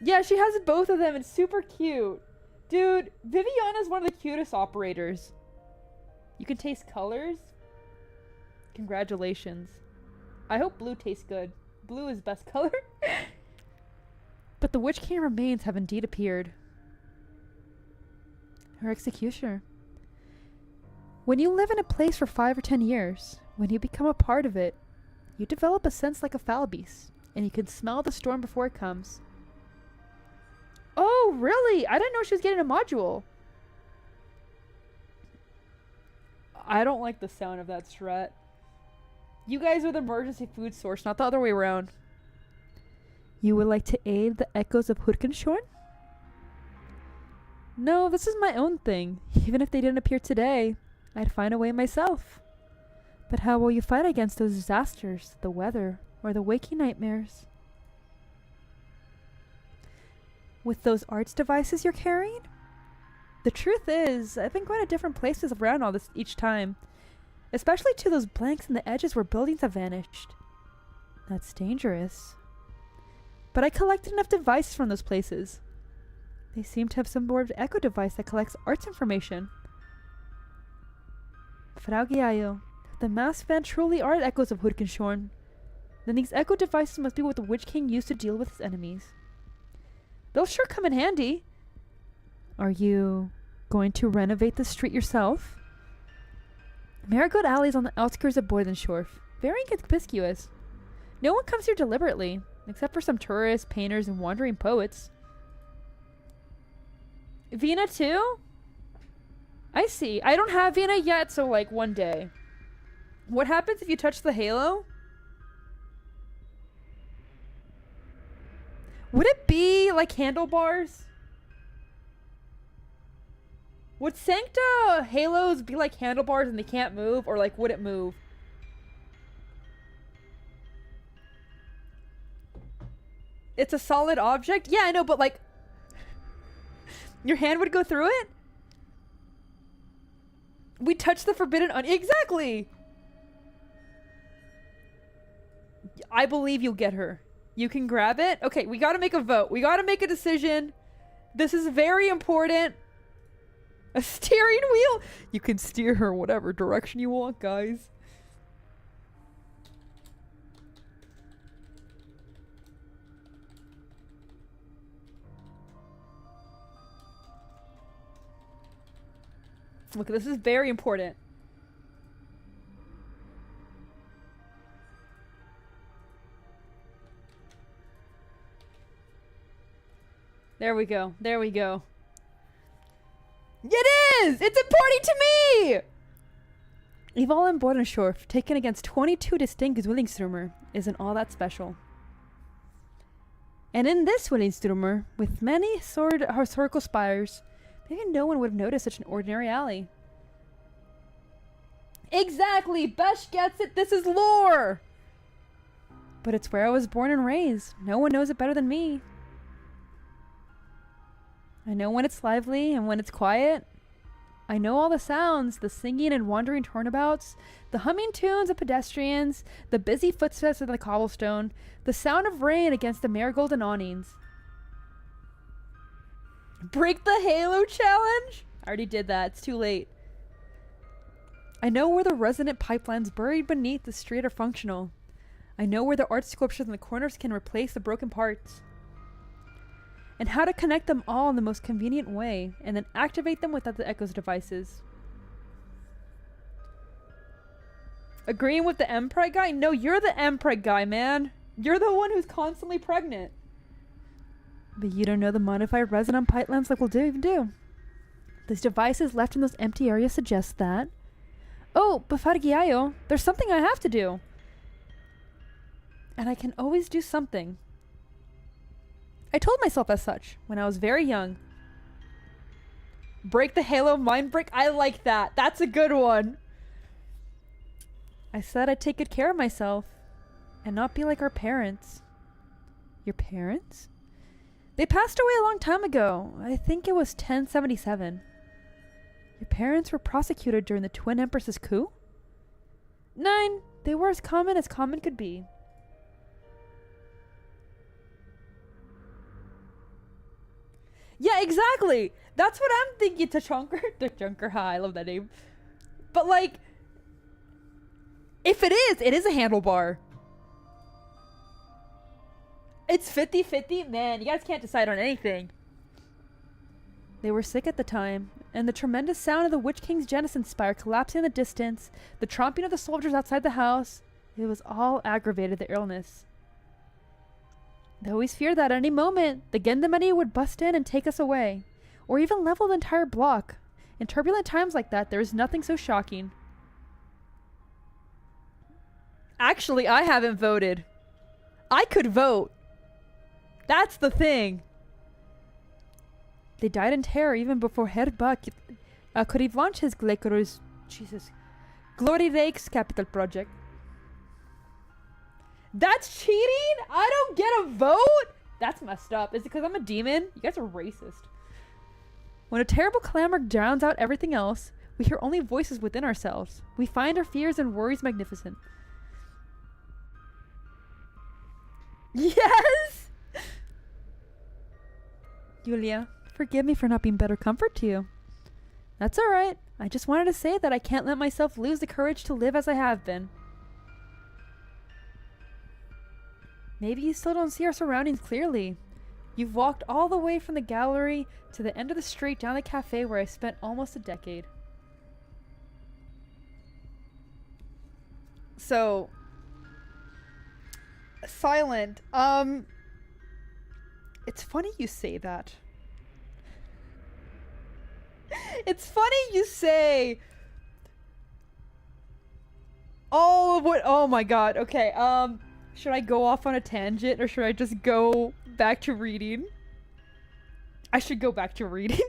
Yeah, she has both of them. It's super cute. Dude, Vivian is one of the cutest operators. You can taste colors? Congratulations. I hope blue tastes good. Blue is best color. But the Witch King remains have indeed appeared. Her executioner. When you live in a place for 5 or 10 years, when you become a part of it, you develop a sense like a foul beast, and you can smell the storm before it comes. Oh, really? I didn't know she was getting a module. I don't like the sound of that strat. You guys are the emergency food source, not the other way around. You would like to aid the echoes of Hurkenshorn? No, this is my own thing. Even if they didn't appear today, I'd find a way myself. But how will you fight against those disasters, the weather, or the waking nightmares? With those arts devices you're carrying? The truth is, I've been going to different places around all this each time. Especially to those blanks in the edges where buildings have vanished. That's dangerous. But I collected enough devices from those places. They seem to have some sort of echo device that collects arts information. Frau Giaio, if the masked men truly are echoes of Hurkenshorn, then these echo devices must be what the Witch King used to deal with his enemies. They'll sure come in handy. Are you going to renovate the street yourself? Marigold Alley is on the outskirts of Boydensdorf, very inconspicuous. No one comes here deliberately, except for some tourists, painters, and wandering poets. Vina too? I see. I don't have Vina yet, so like one day. What happens if you touch the halo? Would it be like handlebars? Would Sancta halos be like handlebars and they can't move? Or like, would it move? It's a solid object? Yeah, I know, but like... your hand would go through it? We touch the forbidden onion. Exactly! I believe you'll get her. You can grab it? Okay, we gotta make a vote. We gotta make a decision. This is very important. A steering wheel? You can steer her whatever direction you want, guys. Look, this is very important. There we go. There we go. It is! It's important to me! Eval Bordenschorf, taken against 22 distinct Zwillingstürme, isn't all that special. And in this Zwillingstürme, with many historical spires, maybe no one would have noticed such an ordinary alley. Exactly! Besh gets it! This is lore! But it's where I was born and raised. No one knows it better than me. I know when it's lively and when it's quiet. I know all the sounds, the singing and wandering turnabouts, the humming tunes of pedestrians, the busy footsteps of the cobblestone, the sound of rain against the marigold and awnings. Break the halo challenge? I already did that. It's too late. I know where the resonant pipelines buried beneath the street are functional. I know where the art sculptures in the corners can replace the broken parts. And how to connect them all in the most convenient way, and then activate them without the echo's devices. Agreeing with the Empreg guy? No, you're the Empreg guy, man. You're the one who's constantly pregnant. But you don't know the modified resonant pipelines like we'll even do. These devices left in those empty areas suggest that. Oh, but Fargiayo, there's something I have to do. And I can always do something. I told myself as such when I was very young. Break the halo mind break. I like that. That's a good one. I said I'd take good care of myself and not be like our parents. Your parents? They passed away a long time ago. I think it was 1077. Your parents were prosecuted during the Twin Empresses coup? 9. They were as common could be. Yeah, exactly. That's what I'm thinking. Tachunker. Ha, I love that name. But like, if it is a handlebar. It's 50-50. Man, you guys can't decide on anything. They were sick at the time, and the tremendous sound of the Witch King's Jenison spire collapsing in the distance, the tromping of the soldiers outside the house, it was all aggravated the illness. They always feared that at any moment, the Gendarmerie would bust in and take us away, or even level the entire block. In turbulent times like that, there is nothing so shocking. Actually, I haven't voted. I could vote. That's the thing. They died in terror even before Herbst could have launched his Glory Rakes capital project. That's cheating? I don't get a vote? That's messed up. Is it because I'm a demon? You guys are racist. When a terrible clamor drowns out everything else, we hear only voices within ourselves. We find our fears and worries magnificent. Yes! Julia, forgive me for not being better comfort to you. That's alright. I just wanted to say that I can't let myself lose the courage to live as I have been. Maybe you still don't see our surroundings clearly. You've walked all the way from the gallery to the end of the street down the cafe where I spent almost a decade. So, silent. It's funny you say that. It's funny you say all of what. Oh my god. Okay. Should I go off on a tangent or should I just go back to reading? I should go back to reading.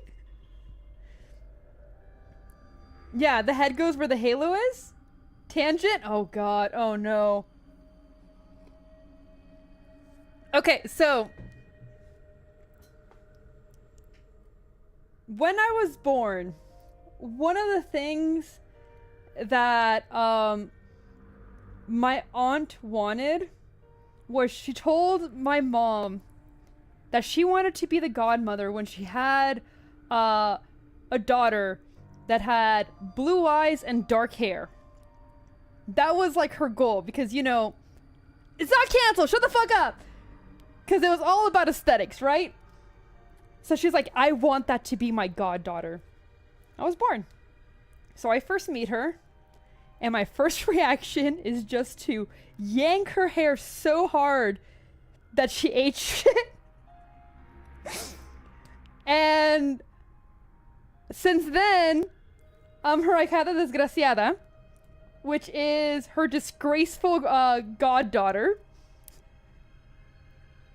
Yeah, the head goes where the halo is. Tangent? Oh god. Oh no. Okay, so when I was born, one of the things that my aunt wanted was she told my mom that she wanted to be the godmother when she had a daughter that had blue eyes and dark hair. That was like her goal because, you know, it's not canceled. Shut the fuck up. Because it was all about aesthetics, right? So she's like, I want that to be my goddaughter. I was born. So I first meet her. And my first reaction is just to yank her hair so hard that she ate shit. And since then, her hijada desgraciada, which is her disgraceful goddaughter.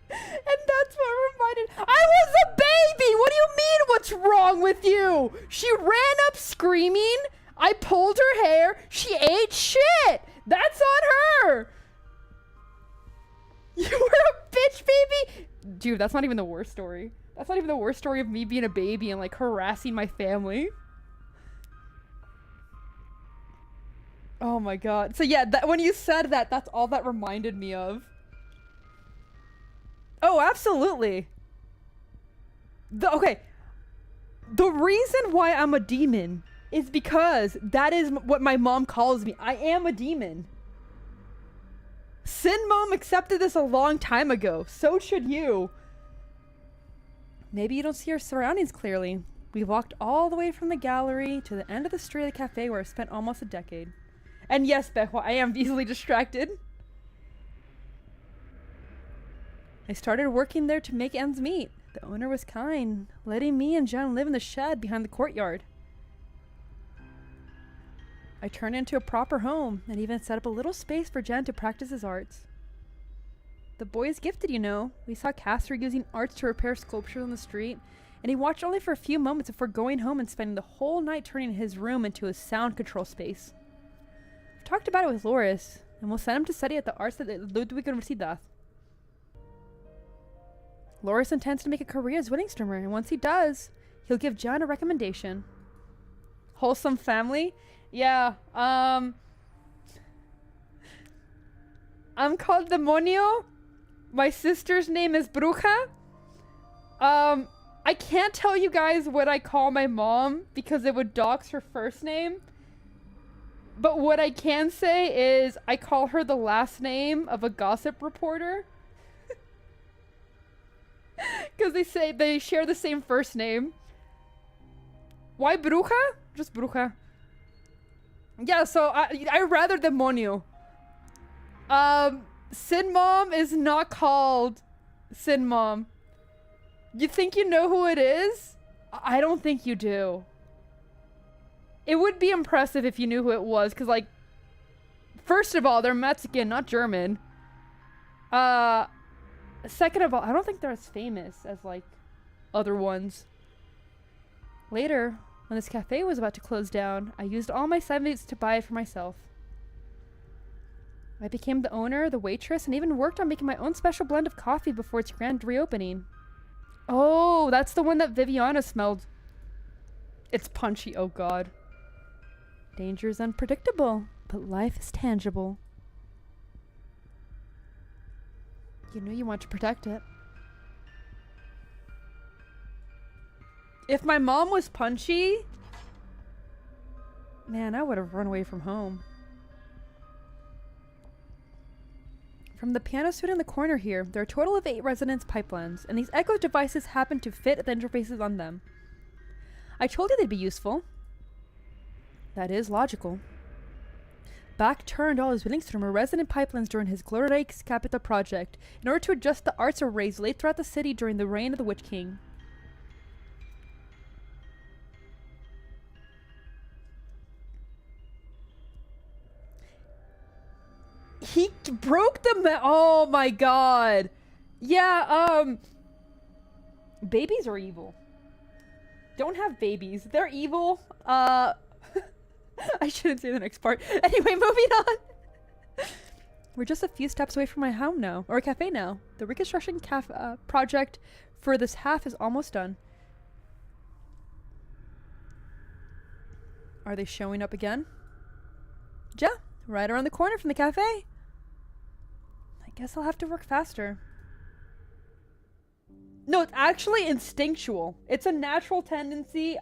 And that's what reminded. I was a baby! What do you mean, what's wrong with you? She ran up screaming. I pulled her hair. She ate shit! That's on her! You were a bitch, baby! Dude, that's not even the worst story. That's not even the worst story of me being a baby and, like, harassing my family. Oh my god. So yeah, when you said that, that's all that reminded me of. Oh, absolutely. Okay. The reason why I'm a demon is because that is what my mom calls me. I am a demon. Sin Mom accepted this a long time ago. So should you. Maybe you don't see your surroundings clearly. We walked all the way from the gallery to the end of the street of the cafe where I spent almost a decade. And yes, Bejo, I am easily distracted. I started working there to make ends meet. The owner was kind, letting me and Jen live in the shed behind the courtyard. I turned it into a proper home and even set up a little space for Jen to practice his arts. The boy is gifted, you know. We saw Castor using arts to repair sculptures on the street, and he watched only for a few moments before going home and spending the whole night turning his room into a sound control space. I've talked about it with Loris, and we'll send him to study at the Arts at the Ludwig Universidad. Loris intends to make a career as Zwillingstürmer, and once he does, he'll give Jen a recommendation. Wholesome family? Yeah, I'm called Demonio. My sister's name is Bruja. I can't tell you guys what I call my mom because it would dox her first name. But what I can say is I call her the last name of a gossip reporter. Because they say they share the same first name. Why Bruja? Just Bruja. Yeah, so I rather Demonio. Sin Mom is not called Sin Mom. You think you know who it is? I don't think you do. It would be impressive if you knew who it was, because, like, first of all, they're Mexican, not German. Second of all, I don't think they're as famous as, like, other ones. Later, when this cafe was about to close down, I used all my savings to buy it for myself. I became the owner, the waitress, and even worked on making my own special blend of coffee before its grand reopening. Oh, that's the one that Vivian smelled. It's punchy, oh god. Danger is unpredictable, but life is tangible. You knew you want to protect it. If my mom was punchy, man, I would have run away from home. From the piano studio in the corner here, there are a total of 8 resonance pipelines, and these echo devices happen to fit the interfaces on them. I told you they'd be useful. That is logical. Bach turned all his Zwillingstürme resonant pipelines during his Glorreichs Capita project in order to adjust the arts arrays laid throughout the city during the reign of the Witch King. He broke the oh my god. Yeah, babies are evil. Don't have babies. They're evil. I shouldn't say the next part. Anyway, moving on. We're just a few steps away from my home now, or cafe now. The reconstruction project for this half is almost done. Are they showing up again? Yeah, right around the corner from the cafe. I guess I'll have to work faster. No, it's actually instinctual. It's a natural tendency.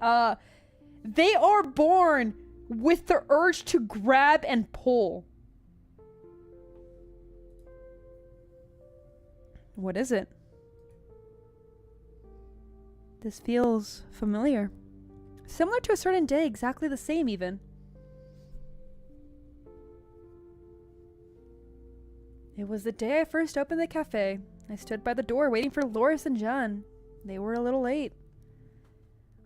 They are born with the urge to grab and pull. What is it? This feels familiar. Similar to a certain day, exactly the same even. It was the day I first opened the cafe. I stood by the door waiting for Loris and John. They were a little late.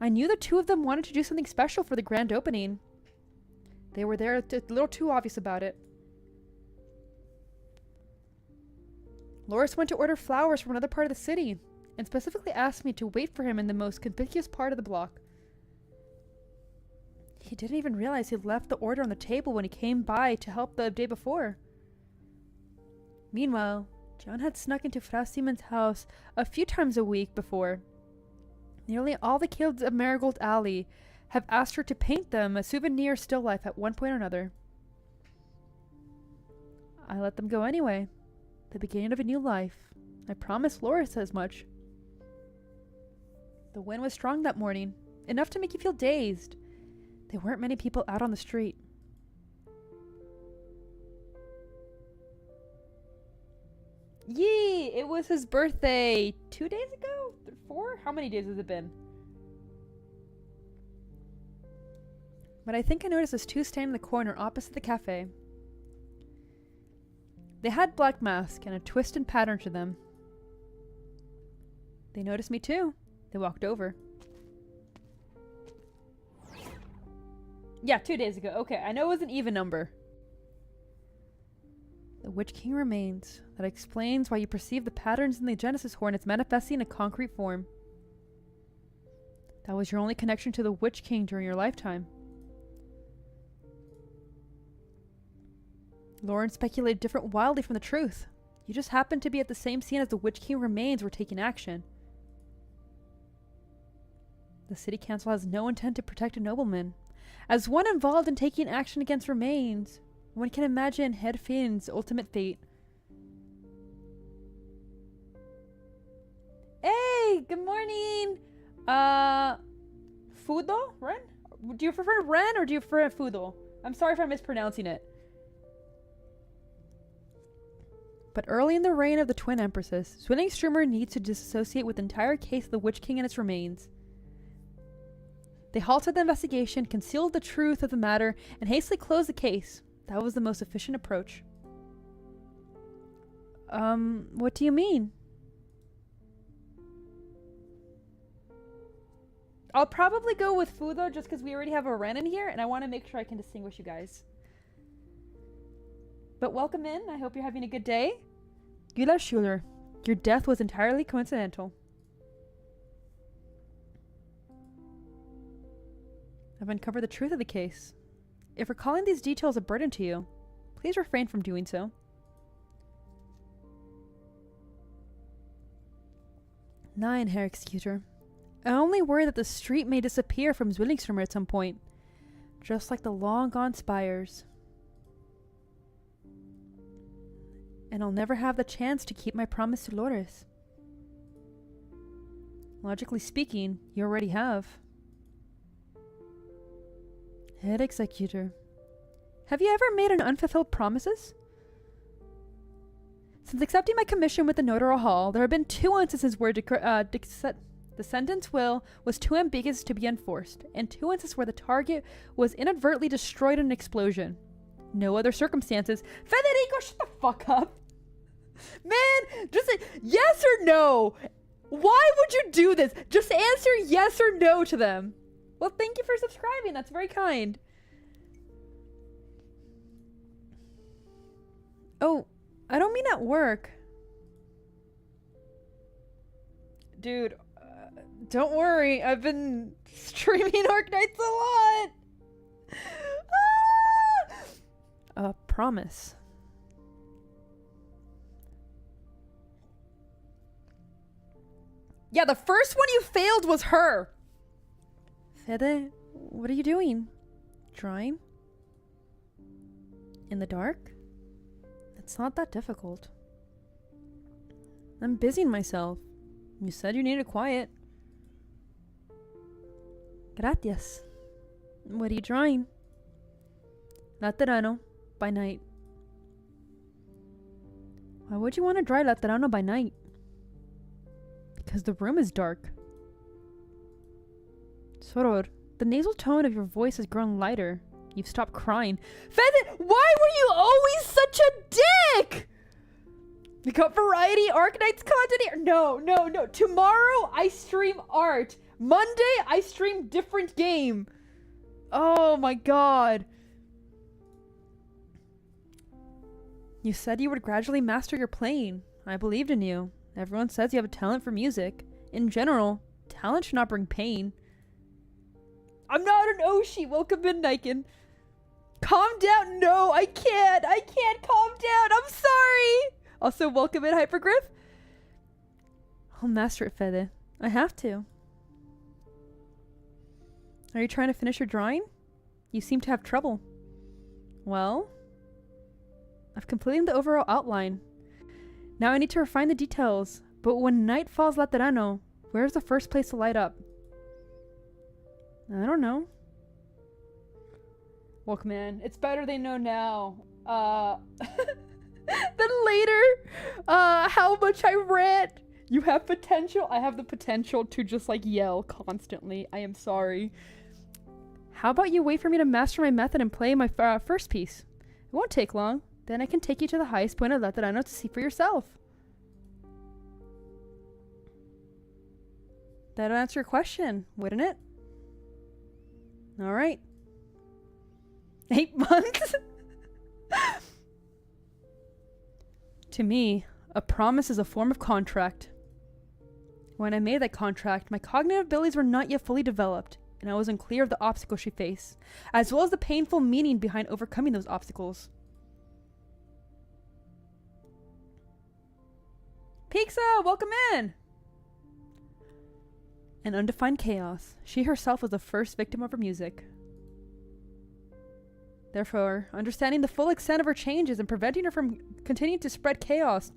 I knew the two of them wanted to do something special for the grand opening. They were there a little too obvious about it. Loris went to order flowers from another part of the city, and specifically asked me to wait for him in the most conspicuous part of the block. He didn't even realize he'd left the order on the table when he came by to help the day before. Meanwhile, John had snuck into Frau Siemens' house a few times a week before. Nearly all the kids of Marigold Alley have asked her to paint them a souvenir still life at one point or another. I let them go anyway. The beginning of a new life. I promised Loris as much. The wind was strong that morning, enough to make you feel dazed. There weren't many people out on the street. Yee! It was his birthday 2 days ago? 4? How many days has it been? But I think I noticed those two standing in the corner opposite the cafe. They had black masks and a twisted pattern to them. They noticed me too. They walked over. Yeah, 2 days ago. Okay, I know it was an even number. The Witch King remains. That explains why you perceive the patterns in the Genesis Hornets manifesting in a concrete form. That was your only connection to the Witch King during your lifetime. Lauren speculated different wildly from the truth. You just happened to be at the same scene as the Witch King remains were taking action. The city council has no intent to protect a nobleman. As one involved in taking action against remains, one can imagine Head Finn's ultimate fate. Hey, good morning! Fudo? Ren? Do you prefer Ren or do you prefer Fudo? I'm sorry if I'm mispronouncing it. But early in the reign of the Twin Empresses, Zwillingstürme needs to disassociate with the entire case of the Witch King and its remains. They halted the investigation, concealed the truth of the matter, and hastily closed the case. That was the most efficient approach. What do you mean? I'll probably go with Fudo just because we already have a Ren in here, and I want to make sure I can distinguish you guys. But welcome in. I hope you're having a good day. Gula Schuler, your death was entirely coincidental. I've uncovered the truth of the case. If recalling these details a burden to you, please refrain from doing so. Nine, Herr Executor. I only worry that the street may disappear from Zwillingstürme at some point, just like the long-gone Spires. And I'll never have the chance to keep my promise to Loris. Logically speaking, you already have. Head Executor. Have you ever made an unfulfilled promises? Since accepting my commission with the notarial hall, there have been 2 instances where the sentence will was too ambiguous to be enforced, and 2 instances where the target was inadvertently destroyed in an explosion. No other circumstances. Federico, shut the fuck up! Man, just say yes or no! Why would you do this? Just answer yes or no to them. Well, thank you for subscribing. That's very kind. Oh, I don't mean at work. Dude, don't worry. I've been streaming Arknights a lot. Promise. Yeah, the first one you failed was her. Fede, what are you doing? Drawing? In the dark? It's not that difficult. I'm busying myself. You said you needed quiet. Gracias. What are you drawing? Laterano, by night. Why would you want to draw Laterano by night? Because the room is dark. Soror, the nasal tone of your voice has grown lighter. You've stopped crying. Fezit, why were you always such a dick? We got variety Arknights content here. No. Tomorrow I stream art. Monday, I stream different game. Oh my god. You said you would gradually master your playing. I believed in you. Everyone says you have a talent for music. In general, talent should not bring pain. I'm not an Oshi. Welcome in, Niken. Calm down. No, I can't. I can't calm down. I'm sorry. Also, welcome in, Hypergriff. I'll master it, Fede. I have to. Are you trying to finish your drawing? You seem to have trouble. Well, I've completed the overall outline. Now I need to refine the details. But when night falls laterano, where's the first place to light up? I don't know. Welcome in. It's better they know now. Then later, how much I read. You have potential. I have the potential to just like yell constantly. I am sorry. How about you wait for me to master my method and play my first piece? It won't take long. Then I can take you to the highest point of Lethinian to see for yourself. That'll answer your question, wouldn't it? Alright. 8 months? To me, a promise is a form of contract. When I made that contract, my cognitive abilities were not yet fully developed, and I was unclear of the obstacles she faced, as well as the painful meaning behind overcoming those obstacles. Pixa, welcome in! An undefined chaos. She herself was the first victim of her music. Therefore, understanding the full extent of her changes and preventing her from continuing to spread chaos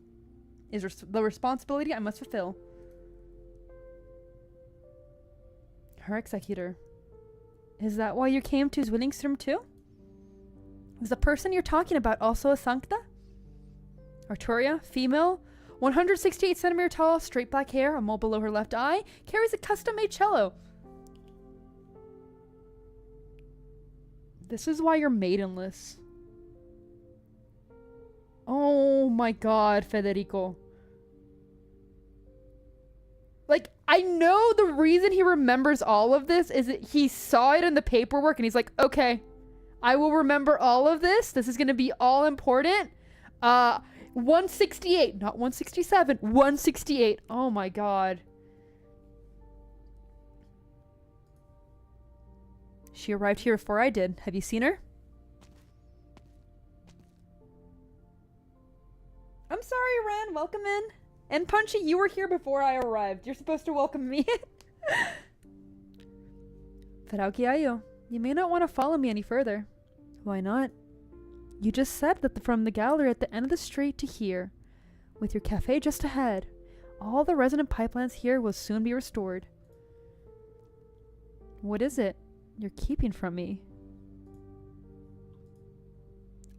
is the responsibility I must fulfill. Her executor. Is that why you came to Zwillingstürme too? Is the person you're talking about also a Sancta? Arturia, female, 168 centimeter tall, straight black hair, a mole below her left eye, carries a custom-made cello. This is why you're maidenless. Oh my god, Federico. Like, I know the reason he remembers all of this is that he saw it in the paperwork and he's like, okay, I will remember all of this. This is going to be all important. 168, not 167, 168. Oh my god. She arrived here before I did. Have you seen her? I'm sorry, Ren. Welcome in. And Punchy, you were here before I arrived. You're supposed to welcome me in. Feraukiayo, you may not want to follow me any further. Why not? You just said that from the gallery at the end of the street to here, with your cafe just ahead, all the resonant pipelines here will soon be restored. What is it you're keeping from me?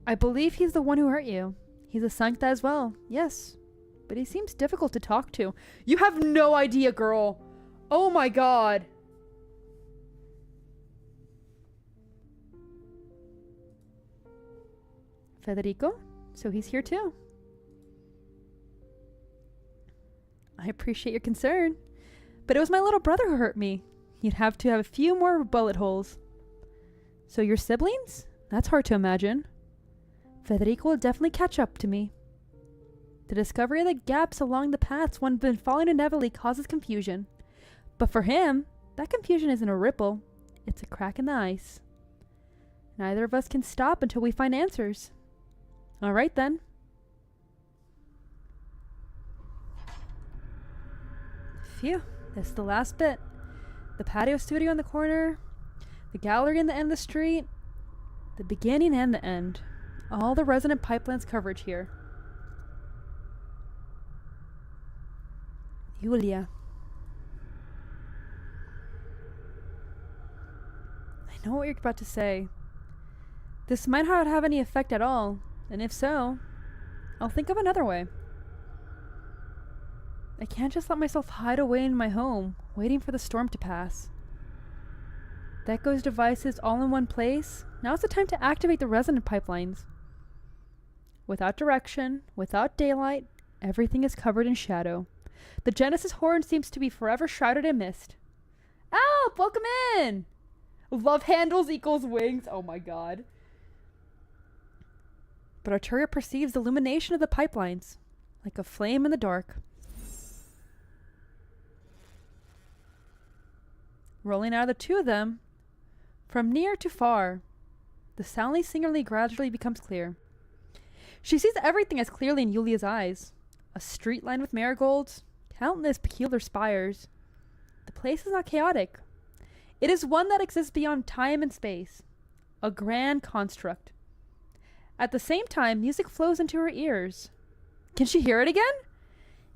I believe he's the one who hurt you. He's a Sancta as well, yes. But he seems difficult to talk to. You have no idea, girl. Oh my god. Federico? So he's here too. I appreciate your concern. But it was my little brother who hurt me. You'd have to have a few more bullet holes. So your siblings? That's hard to imagine. Federico will definitely catch up to me. The discovery of the gaps along the paths one been following inevitably causes confusion. But for him, that confusion isn't a ripple. It's a crack in the ice. Neither of us can stop until we find answers. All right then. Phew, this is the last bit. The patio studio in the corner, the gallery in the end of the street, the beginning and the end. All the resonant pipelines coverage here. Julia. I know what you're about to say. This might not have any effect at all, and if so, I'll think of another way. I can't just let myself hide away in my home, waiting for the storm to pass. That goes devices all in one place. Now's the time to activate the resonant pipelines. Without direction, without daylight, everything is covered in shadow. The Genesis horn seems to be forever shrouded in mist. up? Welcome in. Love handles equals wings. Oh my god. But Arturia perceives the illumination of the pipelines, like a flame in the dark. Rolling out of the two of them, from near to far, the soundly singerly gradually becomes clear. She sees everything as clearly in Yulia's eyes. A street lined with marigolds, countless peculiar spires. The place is not chaotic. It is one that exists beyond time and space. A grand construct. At the same time, music flows into her ears. Can she hear it again?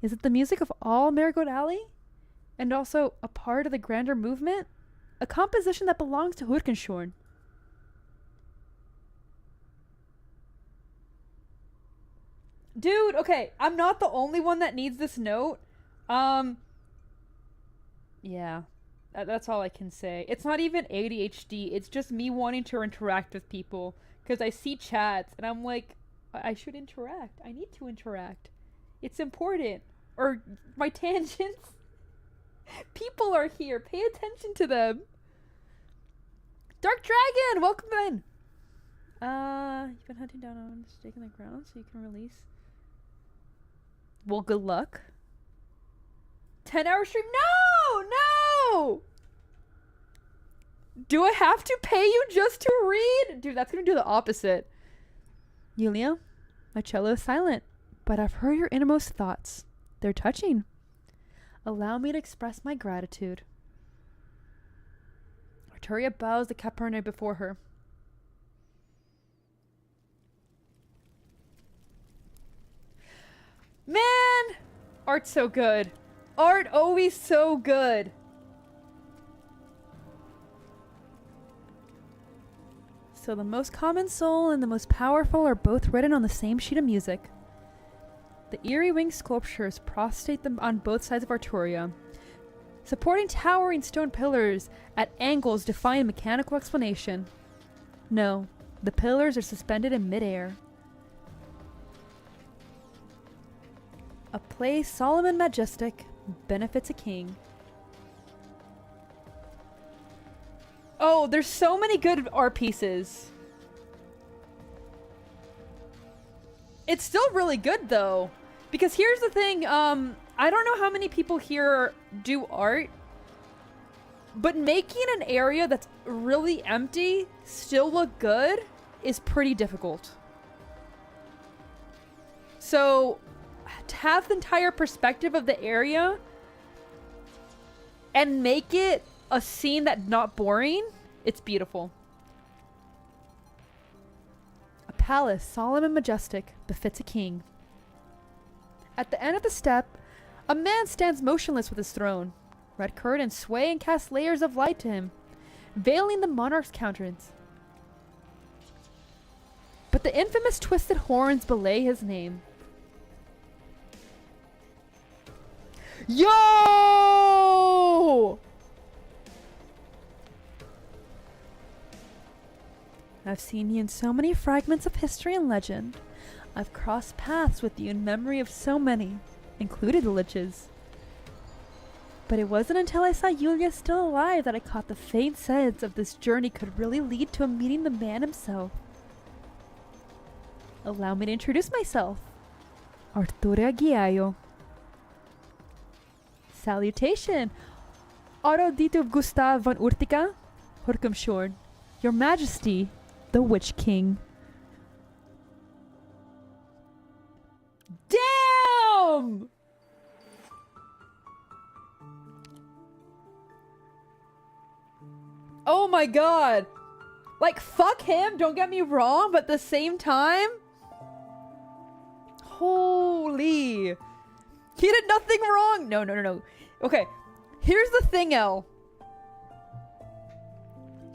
Is it the music of all Marigold Alley? And also a part of the grander movement? A composition that belongs to Hurkenshorn. Dude, okay, I'm not the only one that needs this note. Yeah, that's all I can say. It's not even ADHD, it's just me wanting to interact with people. Because I see chats, and I'm like, I should interact. I need to interact. It's important. Or my tangents. People are here. Pay attention to them. Dark Dragon, welcome in. You've been hunting down on a stake in the ground so you can release. Well, good luck. 10-hour stream? No! No! Do I have to pay you just to read? Dude, that's gonna do the opposite. Yulia, my cello is silent, but I've heard your innermost thoughts. They're touching. Allow me to express my gratitude. Arturia bows the Caperne before her. Man! Art's so good. Art always so good. So the most common soul and the most powerful are both written on the same sheet of music. The eerie winged sculptures prostrate them on both sides of Arturia, supporting towering stone pillars at angles defying mechanical explanation. No, the pillars are suspended in midair. A place solemn and majestic benefits a king. Oh, there's so many good art pieces. It's still really good though. Because here's the thing, I don't know how many people here do art, but making an area that's really empty still look good is pretty difficult. So, to have the entire perspective of the area and make it a scene that's not boring, it's beautiful. A palace, solemn and majestic, befits a king. At the end of the step, a man stands motionless with his throne. Red curtains sway and cast layers of light to him, veiling the monarch's countenance. But the infamous twisted horns belay his name. Yo! I've seen you in so many fragments of history and legend. I've crossed paths with you in memory of so many, including the liches. But it wasn't until I saw Yulia still alive that I caught the faint sense of this journey could really lead to a meeting the man himself. Allow me to introduce myself. Arturia Giaio. Salutation! Audito Gustav von Urtica, Hurkenshorn, Your Majesty, the Witch King. Damn! Oh my god! Like, fuck him, don't get me wrong, but at the same time... Holy... He did nothing wrong! No. Okay, here's the thing, El.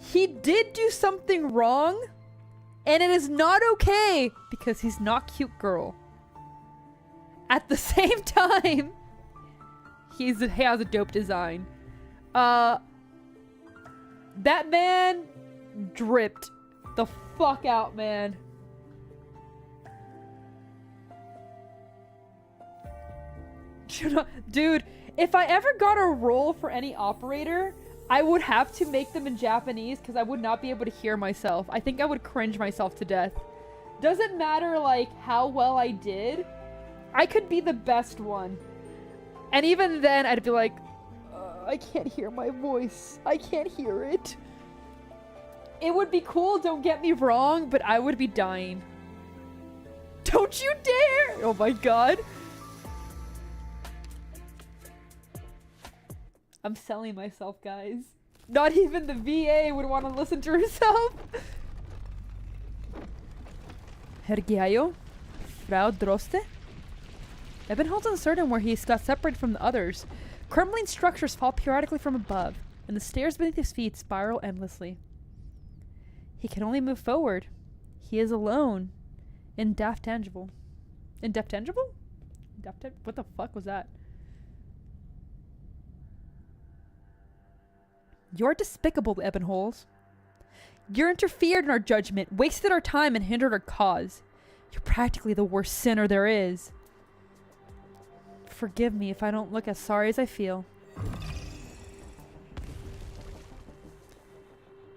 He did do something wrong, and it is not okay, because he's not cute girl. At the same time, he has a dope design. That man dripped the fuck out, man. Dude, if I ever got a role for any operator, I would have to make them in Japanese because I would not be able to hear myself. I think I would cringe myself to death. Doesn't matter like how well I did. I could be the best one. And even then I'd be like, I can't hear my voice. I can't hear it. It would be cool, don't get me wrong, but I would be dying. Don't you dare! Oh my god. I'm selling myself, guys. Not even the VA would want to listen to herself. Hergiayo? Frau Droste? Ebenholt's uncertain where he's got separated from the others. Crumbling structures fall periodically from above, and the stairs beneath his feet spiral endlessly. He can only move forward. He is alone. In Daft Tangible. In Daft Tangible? What the fuck was that? You're despicable, Ebenholz. You interfered in our judgment, wasted our time, and hindered our cause. You're practically the worst sinner there is. Forgive me if I don't look as sorry as I feel.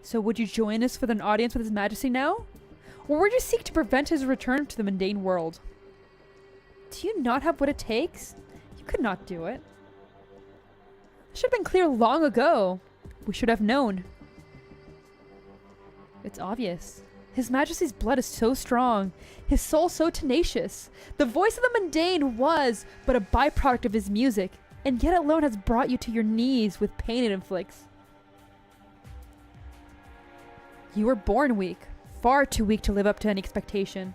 So would you join us for an audience with His Majesty now? Or would you seek to prevent his return to the mundane world? Do you not have what it takes? You could not do it. It should have been clear long ago. We should have known. It's obvious. His Majesty's blood is so strong, his soul so tenacious. The voice of the mundane was but a byproduct of his music, and yet alone has brought you to your knees with pain it inflicts. You were born weak, far too weak to live up to any expectation.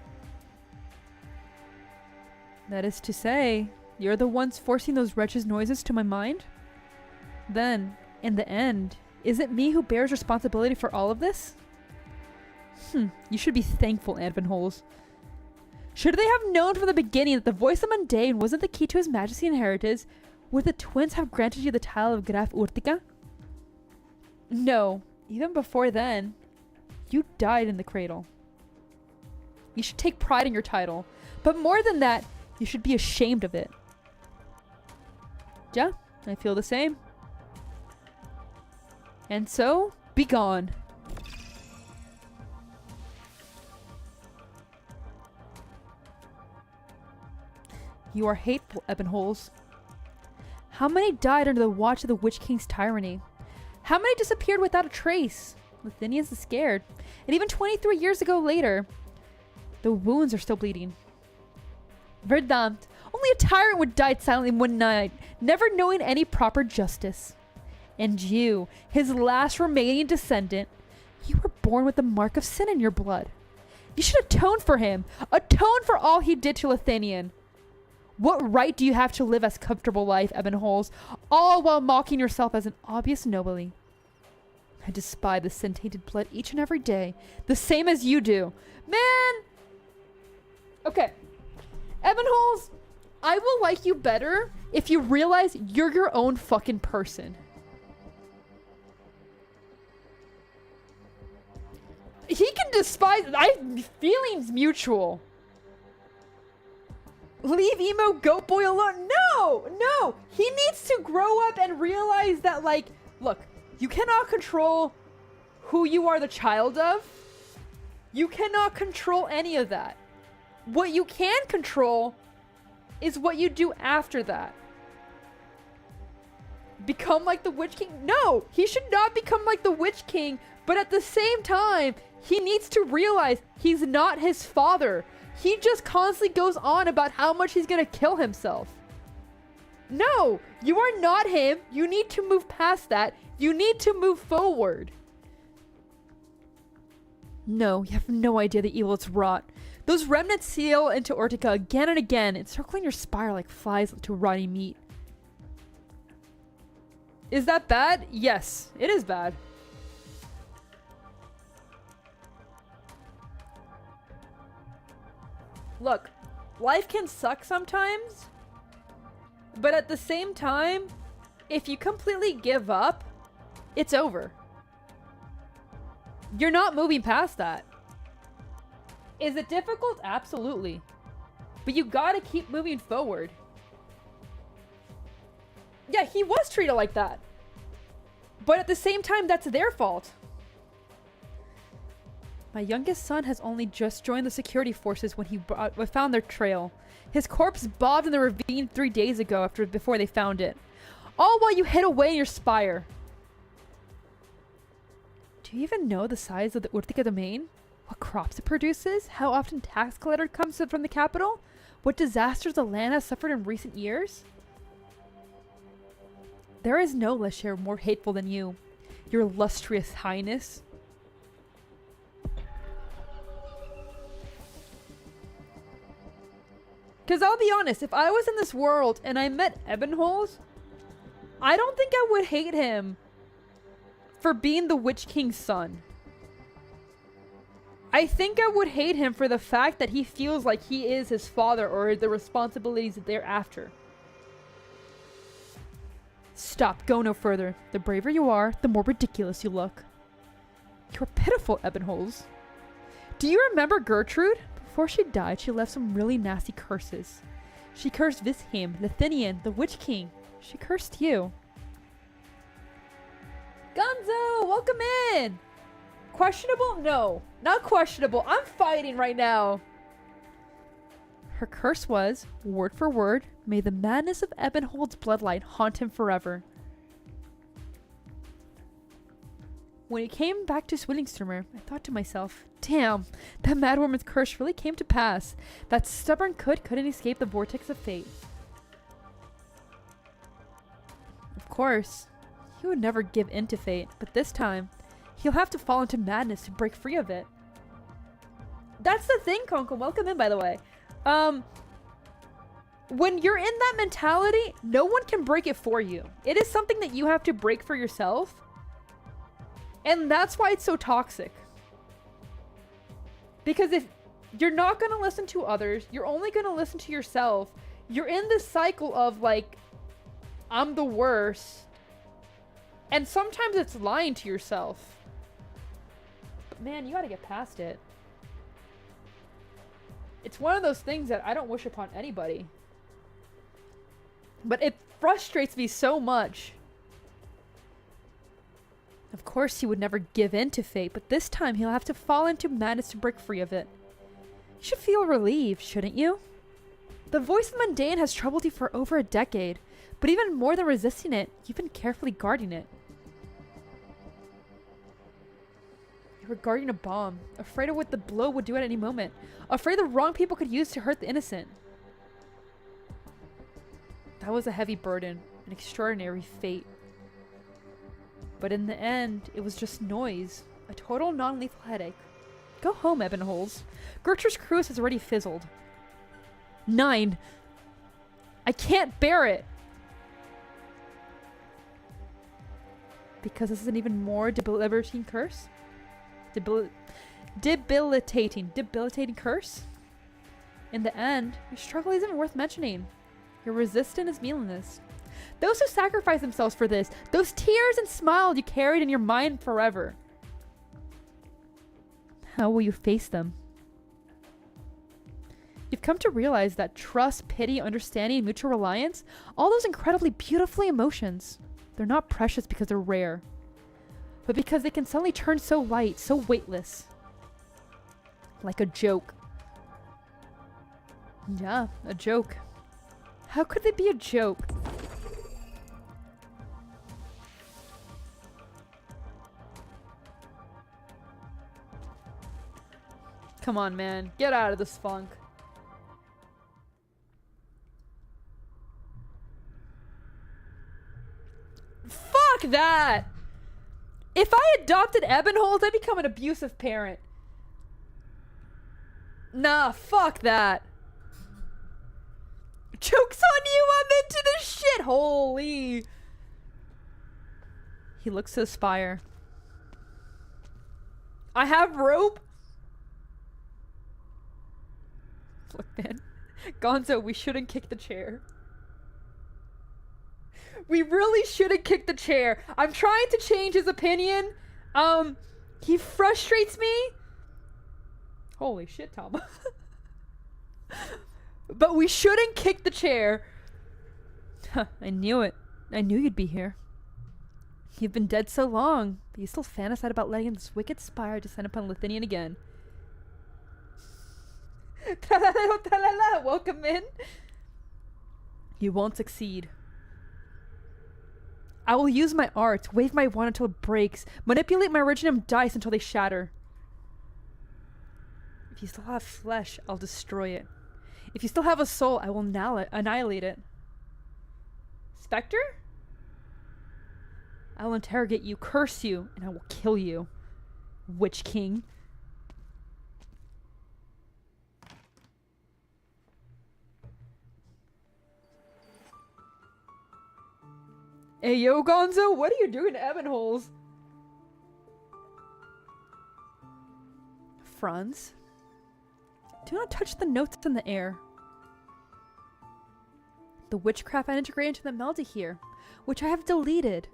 That is to say, you're the ones forcing those wretched noises to my mind? Then, in the end, is it me who bears responsibility for all of this? You should be thankful, Ebenholz. Should they have known from the beginning that the voice of mundane wasn't the key to His Majesty inheritance, would the twins have granted you the title of Graf Urtica? No, even before then, you died in the cradle. You should take pride in your title, but more than that, you should be ashamed of it. Yeah, I feel the same. And so, be gone. You are hateful, Ebenholz. How many died under the watch of the Witch King's tyranny? How many disappeared without a trace? Lethinians is scared. And even 23 years ago later, the wounds are still bleeding. Verdammt. Only a tyrant would die silently one night, never knowing any proper justice. And you, his last remaining descendant, you were born with the mark of sin in your blood. You should atone for him. Atone for all he did to Lethinian. What right do you have to live as comfortable life, Ebenholz, all while mocking yourself as an obvious nobody? I despise the sin-tainted blood each and every day, the same as you do. Man! Okay. Ebenholz, I will like you better if you realize you're your own fucking person. He can despise... feelings mutual. Leave emo goat boy alone. No! He needs to grow up and realize that, like, look, you cannot control who you are the child of. You cannot control any of that. What you can control is what you do after that. Become like the Witch King? No! He should not become like the Witch King, but at the same time, he needs to realize he's not his father. He just constantly goes on about how much he's gonna kill himself. No! You are not him. You need to move past that. You need to move forward. No, you have no idea the evil it's wrought. Those remnants seal into Urtica again and again, encircling your spire like flies to rotting meat. Is that bad? Yes, it is bad. Look, life can suck sometimes, but at the same time, if you completely give up, it's over. You're not moving past that. Is it difficult? Absolutely. But you gotta keep moving forward. Yeah, he was treated like that. But at the same time, that's their fault. My youngest son has only just joined the security forces when he found their trail. His corpse bobbed in the ravine 3 days ago before they found it. All while you hid away in your spire. Do you even know the size of the Urtica domain? What crops it produces? How often tax collector comes from the capital? What disasters the land has suffered in recent years? There is no Lesher more hateful than you, your illustrious highness. Because I'll be honest, if I was in this world and I met Ebonholes, I don't think I would hate him for being the Witch King's son. I think I would hate him for the fact that he feels like he is his father or the responsibilities thereafter. Stop, go no further. The braver you are, the more ridiculous you look. You're pitiful, Ebonholes. Do you remember Gertrude? Before she died, she left some really nasty curses. She cursed Vishim, Lethinian, the Witch King. She cursed you. Gonzo, welcome in! Questionable? No, not questionable. I'm fighting right now. Her curse was, word for word, may the madness of Ebonhold's bloodline haunt him forever. When he came back to Zwillingstürme, I thought to myself, damn, that mad woman's curse really came to pass. That stubborn couldn't escape the vortex of fate. Of course, he would never give in to fate, but this time, he'll have to fall into madness to break free of it. That's the thing, Konko. Welcome in, by the way. When you're in that mentality, no one can break it for you. It is something that you have to break for yourself. And that's why it's so toxic. Because if you're not going to listen to others, you're only going to listen to yourself. You're in this cycle of like, I'm the worst. And sometimes it's lying to yourself. But man, you got to get past it. It's one of those things that I don't wish upon anybody. But it frustrates me so much. Of course he would never give in to fate, but this time he'll have to fall into madness to break free of it. You should feel relieved, shouldn't you? The voice of mundane has troubled you for over a decade, but even more than resisting it, you've been carefully guarding it. You were guarding a bomb, afraid of what the blow would do at any moment, afraid the wrong people could use to hurt the innocent. That was a heavy burden, an extraordinary fate. But in the end, it was just noise, a total non-lethal headache. Go home, Ebonholes. Gertrude's cruise has already fizzled. 9. I can't bear it! Because this is an even more debilitating curse? Debilitating curse? In the end, your struggle isn't worth mentioning. Your resistance is meaningless. Those who sacrificed themselves for this, those tears and smiles you carried in your mind forever. How will you face them? You've come to realize that trust, pity, understanding, mutual reliance, all those incredibly beautiful emotions, they're not precious because they're rare, but because they can suddenly turn so light, so weightless. Like a joke. Yeah, a joke. How could they be a joke? Come on, man. Get out of this funk. Fuck that! If I adopted Ebonholes, I'd become an abusive parent. Nah, fuck that. Joke's on you, I'm into this shit! Holy. He looks to the spire. I have rope? Look, man. Gonzo, we shouldn't kick the chair. We really shouldn't kick the chair. I'm trying to change his opinion. He frustrates me. Holy shit, Tom. But we shouldn't kick the chair. Huh, I knew it. I knew you'd be here. You've been dead so long, but you still fantasize about letting this wicked spire descend upon Lethinian again. Welcome in. You won't succeed. I will use my art, wave my wand until it breaks, manipulate my originum dice until they shatter. If you still have flesh, I'll destroy it. If you still have a soul, I will annihilate it. Spectre? I will interrogate you, curse you, and I will kill you. Witch King. Hey yo, Gonzo, what are you doing to Ebonholes? Franz? Do not touch the notes in the air. The witchcraft I integrate into the melody here, which I have deleted,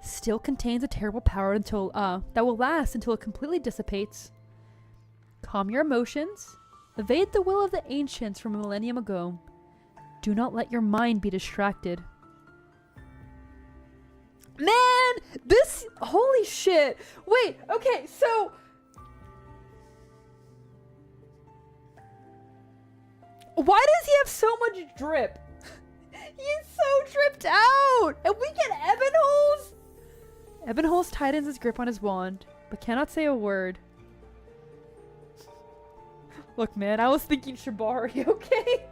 still contains a terrible power until that will last until it completely dissipates. Calm your emotions. Evade the will of the ancients from a millennium ago. Do not let your mind be distracted. Man, this, holy shit. Wait, okay, so why does he have so much drip? He's so dripped out. And we get Ebonholes? Ebonholes tightens his grip on his wand, but cannot say a word. Look, man, I was thinking Shibari, okay?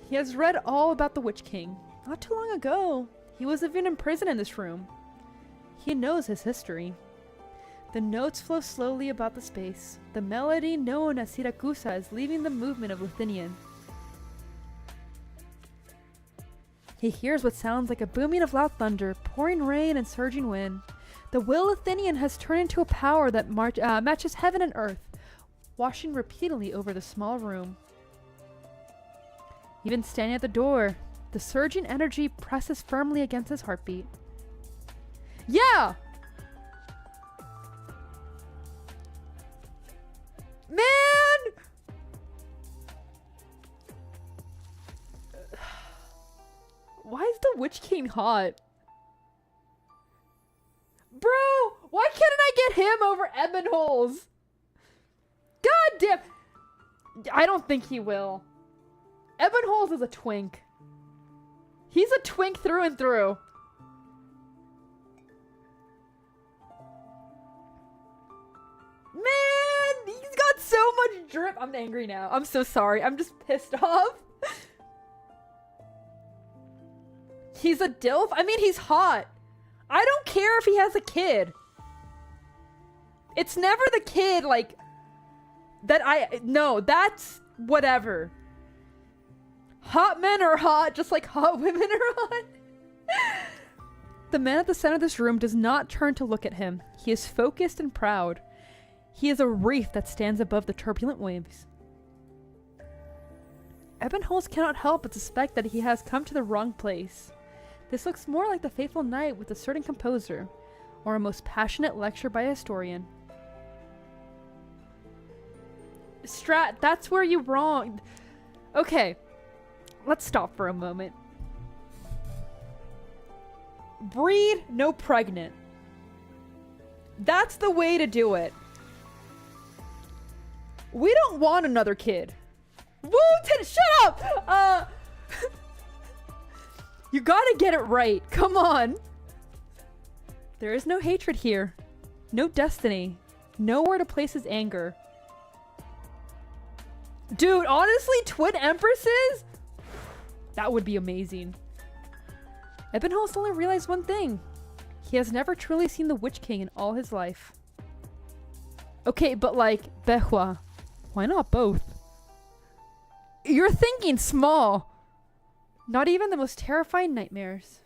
He has read all about the Witch King. Not too long ago, he was even in prison in this room. He knows his history. The notes flow slowly about the space. The melody known as Siracusa is leaving the movement of Lethinian. He hears what sounds like a booming of loud thunder, pouring rain and surging wind. The will Lethinian has turned into a power that matches heaven and earth, washing repeatedly over the small room. Even standing at the door, the surging energy presses firmly against his heartbeat. Yeah! Man! Why is the Witch King hot? Bro, why couldn't I get him over Ebonholes? God damn. I don't think he will. Ebonholes is a twink. He's a twink through and through. Man, he's got so much drip. I'm angry now. I'm so sorry. I'm just pissed off. He's a dilf? I mean, he's hot. I don't care if he has a kid. It's never the kid, like, no, that's whatever. Hot men are hot, just like hot women are hot. The man at the center of this room does not turn to look at him. He is focused and proud. He is a reef that stands above the turbulent waves. Ebonholes cannot help but suspect that he has come to the wrong place. This looks more like the fateful night with a certain composer, or a most passionate lecture by a historian. Strat, that's where you wrong. Okay, let's stop for a moment. Breed, no pregnant. That's the way to do it. We don't want another kid. Woo! Shut up! You gotta get it right. Come on. There is no hatred here. No destiny. Nowhere to place his anger. Dude, honestly, twin empresses? That would be amazing. Ebonholes only realized one thing. He has never truly seen the Witch King in all his life. Okay, but like, Behua, why not both? You're thinking small. Not even the most terrifying nightmares.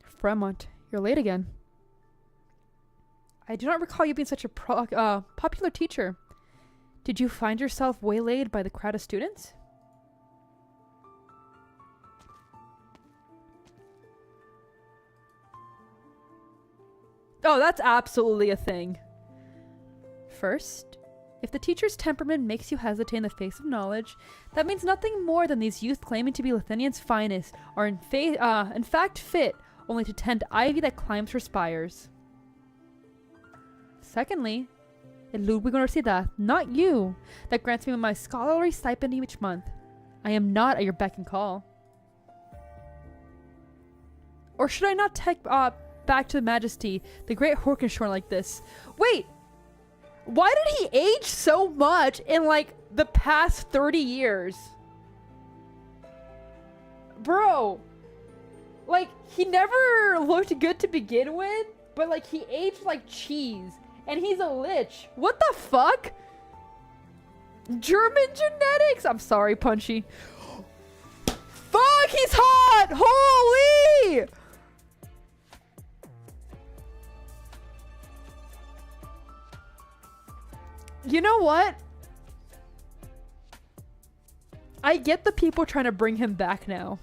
Fremont, you're late again. I do not recall you being such a popular teacher. Did you find yourself waylaid by the crowd of students? Oh, that's absolutely a thing. First, If the teacher's temperament makes you hesitate in the face of knowledge, that means nothing more than these youth claiming to be Lethinian's finest are in fact fit only to tend ivy that climbs for spires. Secondly, at Ludwig Universidad, not you, that grants me my scholarly stipend each month. I am not at your beck and call. Or should I not take back to the Majesty, the great Horkenshorn like this? Wait! Why did he age so much in, like, the past 30 years? Bro! Like, he never looked good to begin with, but, like, he aged like cheese. And he's a lich. What the fuck? German genetics! I'm sorry, Punchy. Fuck, he's hot! Holy! You know what? I get the people trying to bring him back now.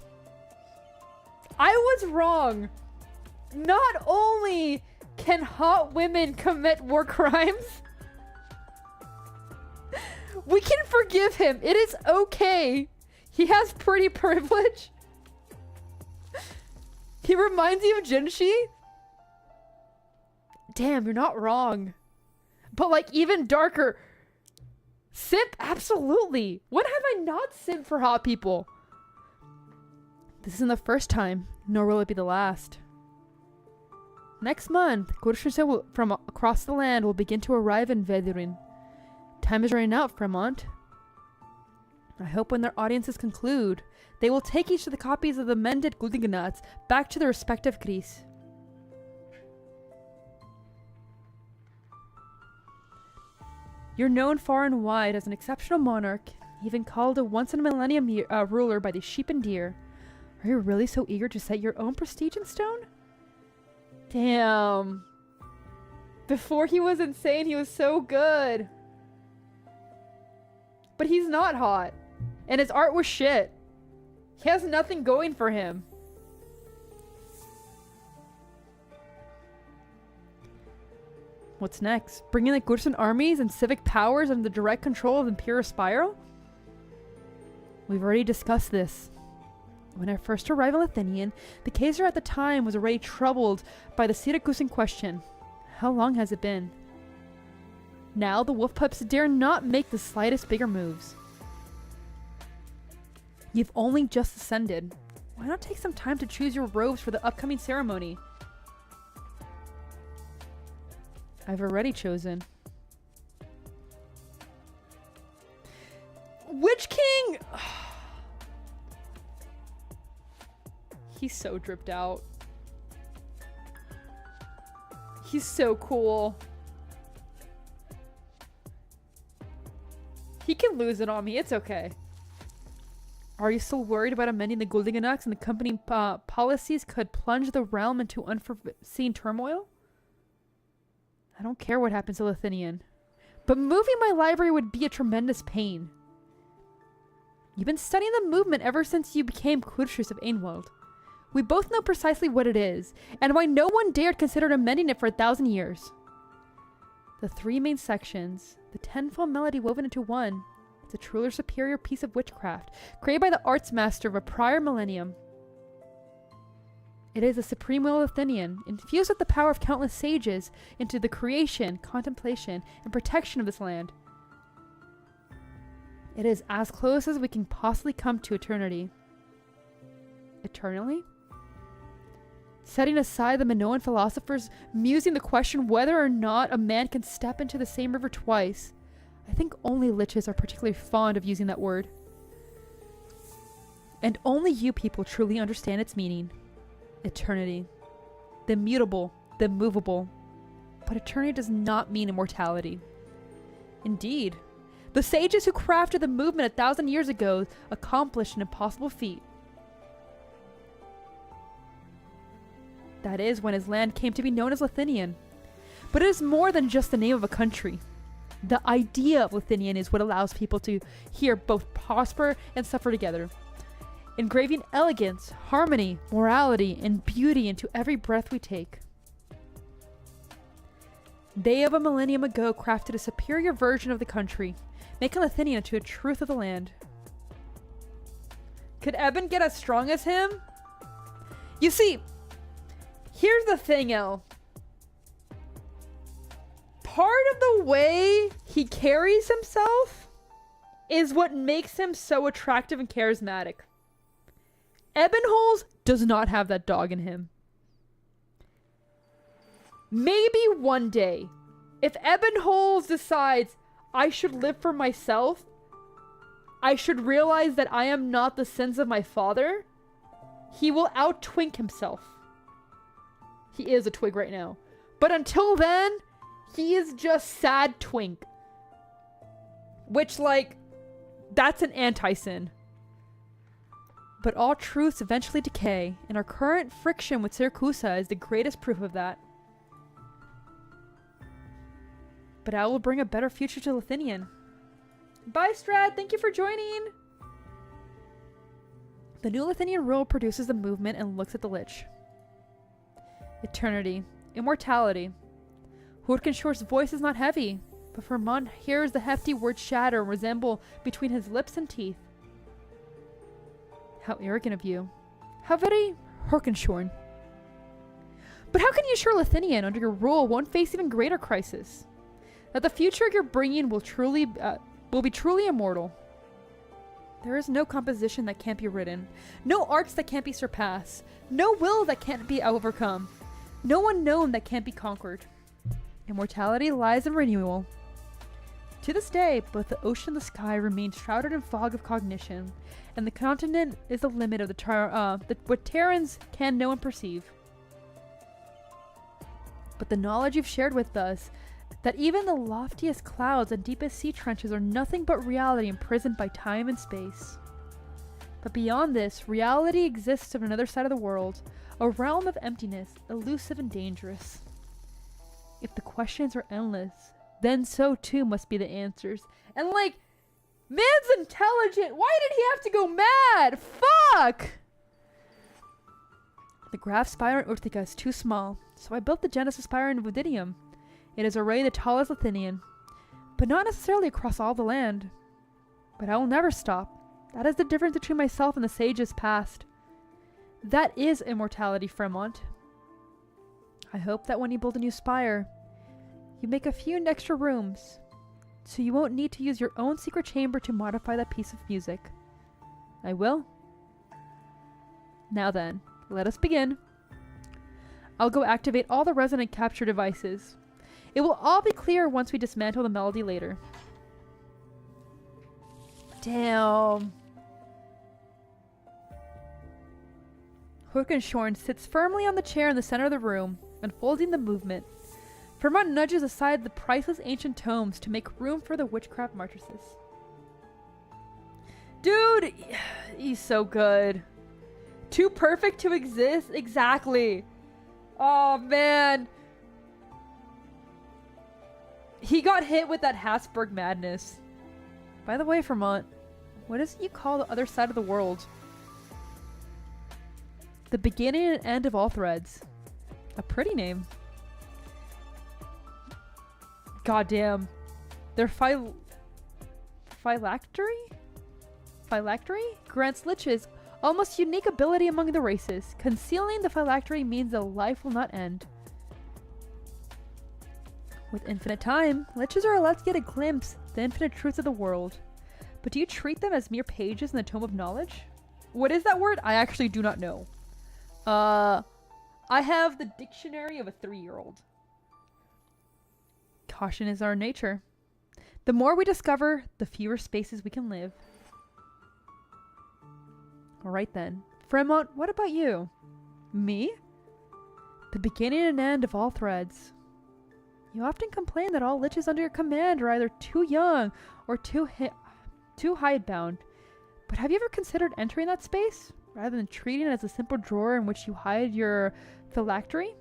I was wrong. Not only can hot women commit war crimes, we can forgive him. It is okay. He has pretty privilege. He reminds you of Jinshi. Damn, you're not wrong. But, like, even darker. Simp? Absolutely. When have I not simped for hot people? This isn't the first time, nor will it be the last. Next month, Kurshuse from across the land will begin to arrive in Vedurin. Time is running out, Fremont. I hope when their audiences conclude, they will take each of the copies of the mended Guldignats back to their respective Gris. You're known far and wide as an exceptional monarch, even called a once-in-a-millennium ruler by the sheep and deer. Are you really so eager to set your own prestige in stone? Damn. Before he was insane, he was so good. But he's not hot. And his art was shit. He has nothing going for him. What's next? Bringing the Gursan armies and civic powers under the direct control of Imperial Spiral? We've already discussed this. When I first arrived in Lethinian, the Kaiser at the time was already troubled by the Syracuse question. How long has it been? Now the wolf pups dare not make the slightest bigger moves. You've only just ascended. Why not take some time to choose your robes for the upcoming ceremony? I've already chosen. Witch King! He's so dripped out. He's so cool. He can lose it on me. It's okay. Are you still worried about amending the Guldignats and the company policies could plunge the realm into unforeseen turmoil? I don't care what happens to Lethinian, but moving my library would be a tremendous pain. You've been studying the movement ever since you became Kurshus of Ainwald. We both know precisely what it is, and why no one dared consider amending it for 1,000 years. The three main sections, the tenfold melody woven into one, it's a truly superior piece of witchcraft, created by the arts master of a prior millennium. It is the supreme will of Lethinian, infused with the power of countless sages into the creation, contemplation, and protection of this land. It is as close as we can possibly come to eternity. Eternally? Setting aside the Minoan philosophers musing the question whether or not a man can step into the same river twice, I think only liches are particularly fond of using that word. And only you people truly understand its meaning. Eternity. The immutable, the immovable. But eternity does not mean immortality. Indeed, the sages who crafted the movement 1,000 years ago accomplished an impossible feat. That is when his land came to be known as Lethinian. But it is more than just the name of a country. The idea of Lethinian is what allows people to here both prosper and suffer together, engraving elegance, harmony, morality, and beauty into every breath we take. They of a millennium ago crafted a superior version of the country, making Lethinian into a truth of the land. Could Eben get as strong as him? You see, here's the thing, El. Part of the way he carries himself is what makes him so attractive and charismatic. Ebenholz does not have that dog in him. Maybe one day, if Ebenholz decides I should live for myself, I should realize that I am not the sins of my father, he will out-twink himself. He is a twig right now. But until then, he is just sad twink. Which, like, that's an anti-sin. But all truths eventually decay, and our current friction with Siracusa is the greatest proof of that. But I will bring a better future to Lethinian. Bye, Strad. Thank you for joining. The new Lethinian rule produces the movement and looks at the lich. Eternity. Immortality. Hurkenshor's voice is not heavy, but Vermont hears the hefty words shatter and resemble between his lips and teeth. How arrogant of you. How very Hurkenshorn. But how can you assure Lethinian under your rule won't face even greater crisis? That the future you're bringing will be truly immortal. There is no composition that can't be written, no arts that can't be surpassed, no will that can't be overcome, no unknown that can't be conquered. Immortality lies in renewal. To this day, both the ocean and the sky remain shrouded in fog of cognition, and the continent is the limit of what Terrans can know and perceive. But the knowledge you've shared with us, that even the loftiest clouds and deepest sea trenches are nothing but reality imprisoned by time and space. But beyond this, reality exists on another side of the world, a realm of emptiness, elusive and dangerous. If the questions are endless, then so too must be the answers. And like, man's intelligent! Why did he have to go mad? Fuck! The Graf Spire in Urtica is too small, so I built the Genesis Spire in Vivian. It is already the tallest Lethinian, but not necessarily across all the land. But I will never stop. That is the difference between myself and the sages past. That is immortality, Fremont. I hope that when you build a new spire, you make a few extra rooms, so you won't need to use your own secret chamber to modify that piece of music. I will. Now then, let us begin. I'll go activate all the resonant capture devices. It will all be clear once we dismantle the melody later. Damn. Hurkenshorn sits firmly on the chair in the center of the room, unfolding the movement. Vermont nudges aside the priceless ancient tomes to make room for the witchcraft matrices. Dude, he's so good. Too perfect to exist? Exactly. Oh, man. He got hit with that Habsburg madness. By the way, Vermont, what is it you call the other side of the world? The beginning and end of all threads. A pretty name. Goddamn. Their phylactery grants liches almost unique ability among the races. Concealing the phylactery means the life will not end. With infinite time, liches are allowed to get a glimpse of the infinite truths of the world. But do you treat them as mere pages in the Tome of Knowledge? What is that word? I actually do not know. I have the dictionary of a 3-year-old. Caution is our nature. The more we discover, the fewer spaces we can live. Alright then. Fremont, what about you? Me? The beginning and end of all threads. You often complain that all liches under your command are either too young or too hidebound. But have you ever considered entering that space, rather than treating it as a simple drawer in which you hide your phylactery?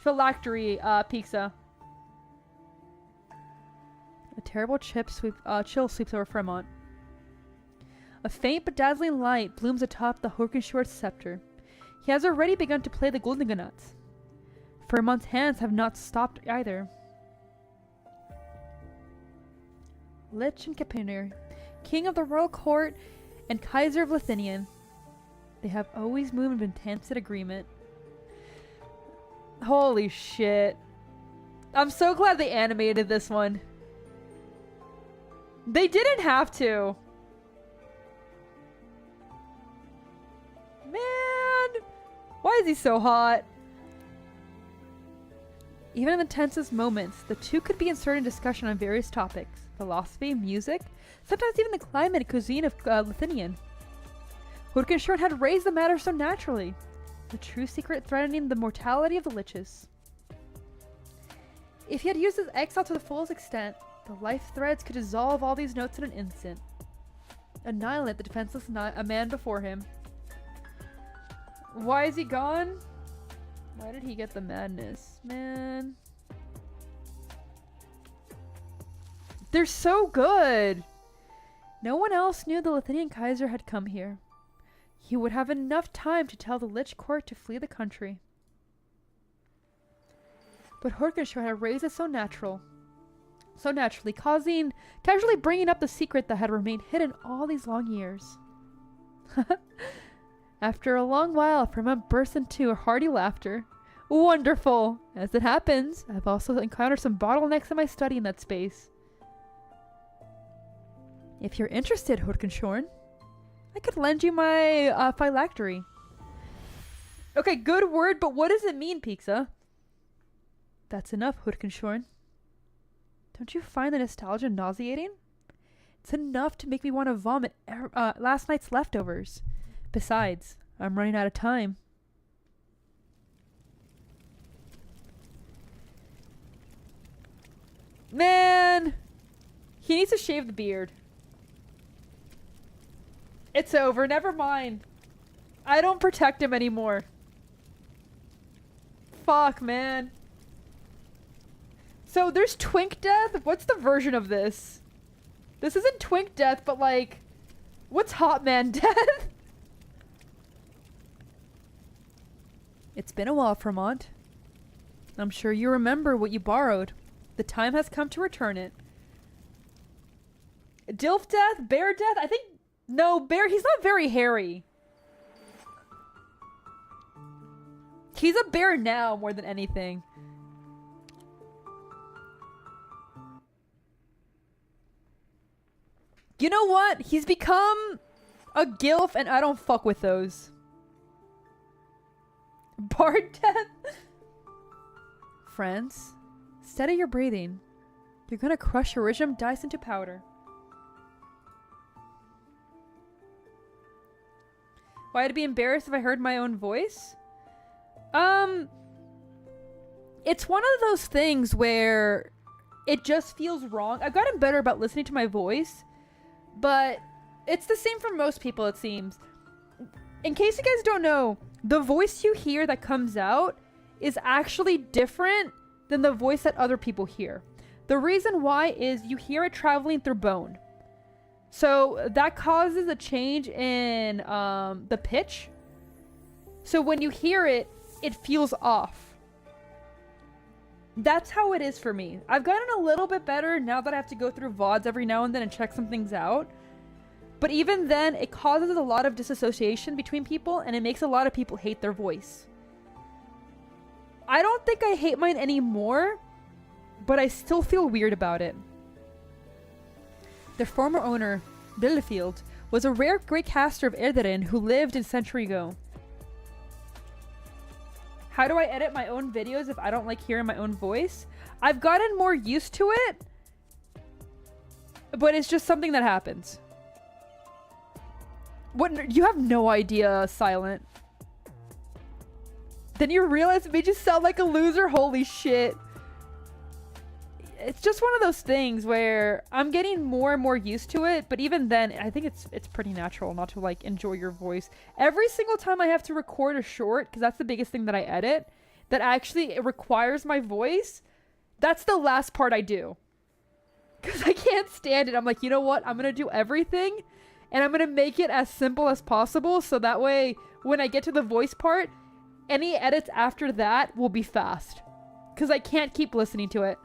Phylactery, pizza. A terrible chill sweeps over Fremont. A faint but dazzling light blooms atop the Hurkenshort scepter. He has already begun to play the Guldengenats. Fremont's hands have not stopped either. Lich and Capinir, king of the royal court and Kaiser of Lethinian. They have always moved in tacit agreement. Holy shit. I'm so glad they animated this one. They didn't have to. Man, why is he so hot? Even in the tensest moments, the two could be inserted in discussion on various topics. Philosophy, music, sometimes even the climate and cuisine of Lethinian. Hurkenshorn had raised the matter so naturally, the true secret threatening the mortality of the liches. If he had used his exile to the fullest extent, the life threads could dissolve all these notes in an instant. Annihilate the defenseless man before him. Why is he gone? Why did he get the madness? Man. They're so good! No one else knew the Lethinian Kaiser had come here. He would have enough time to tell the Lich Court to flee the country. But Hurkenshorn had raised it so naturally, casually bringing up the secret that had remained hidden all these long years. After a long while, Fremont burst into a hearty laughter. Wonderful! As it happens, I've also encountered some bottlenecks in my study in that space. If you're interested, Hurkenshorn, I could lend you my phylactery. Okay, good word, but what does it mean, Pixa? That's enough, Hurkenshorn. Don't you find the nostalgia nauseating? It's enough to make me want to vomit last night's leftovers. Besides, I'm running out of time. Man! He needs to shave the beard. It's over. Never mind. I don't protect him anymore. Fuck, man. So there's Twink Death? What's the version of this? This isn't Twink Death, but like... What's Hot Man Death? It's been a while, Fremont. I'm sure you remember what you borrowed. The time has come to return it. Dilf Death? Bear Death? I think... No, Bear, he's not very hairy. He's a bear now more than anything. You know what? He's become a gilf and I don't fuck with those. Bard Death? Friends, steady your breathing. You're gonna crush your Iridium dice into powder. Why I'd be embarrassed if I heard my own voice? It's one of those things where it just feels wrong. I've gotten better about listening to my voice, but it's the same for most people, it seems. In case you guys don't know, the voice you hear that comes out is actually different than the voice that other people hear. The reason why is you hear it traveling through bone. So that causes a change in the pitch. So when you hear it, it feels off. That's how it is for me. I've gotten a little bit better now that I have to go through VODs every now and then and check some things out. But even then, it causes a lot of disassociation between people and it makes a lot of people hate their voice. I don't think I hate mine anymore, but I still feel weird about it. Their former owner, Bielefeld, was a rare great caster of Erderin who lived in century ago. How do I edit my own videos if I don't like hearing my own voice? I've gotten more used to it, but it's just something that happens. What? You have no idea, Silent. Then you realize it made you sound like a loser? Holy shit. It's just one of those things where I'm getting more and more used to it, but even then, I think it's pretty natural not to like enjoy your voice. Every single time I have to record a short, because that's the biggest thing that I edit, that actually it requires my voice, that's the last part I do. Because I can't stand it. I'm like, you know what? I'm going to do everything, and I'm going to make it as simple as possible, so that way, when I get to the voice part, any edits after that will be fast. Because I can't keep listening to it.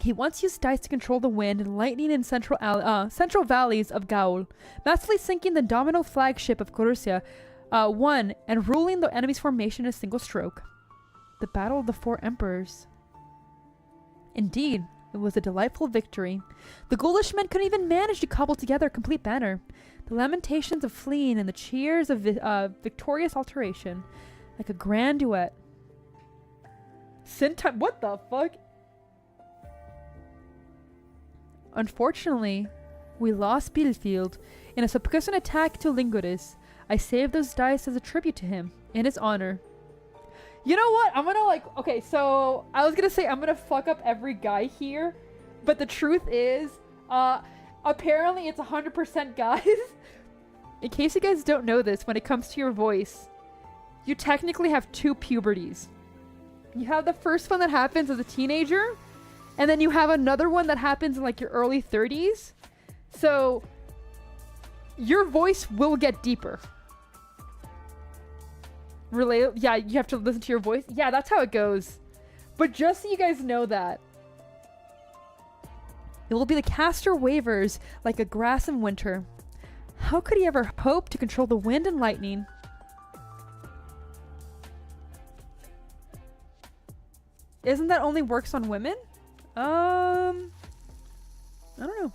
He once used dice to control the wind and lightning in central valleys of Gaul, masterfully sinking the dominant flagship of Coruscant one and ruling the enemy's formation in a single stroke. The Battle of the Four Emperors. Indeed, it was a delightful victory. The ghoulish men couldn't even manage to cobble together a complete banner. The lamentations of fleeing and the cheers of victorious alteration, like a grand duet. What the fuck? Unfortunately, we lost Bielefeld in a subsequent attack to Lingoris. I saved those dice as a tribute to him, in his honor. You know what? I'm gonna like... Okay, so... I was gonna say I'm gonna fuck up every guy here. But the truth is... apparently it's 100% guys. In case you guys don't know this, when it comes to your voice, you technically have two puberties. You have the first one that happens as a teenager, and then you have another one that happens in like your early 30s. So your voice will get deeper. Yeah, you have to listen to your voice. Yeah, that's how it goes. But just so you guys know that. It will be the caster wavers like a grass in winter. How could he ever hope to control the wind and lightning? Isn't that only works on women? I don't know.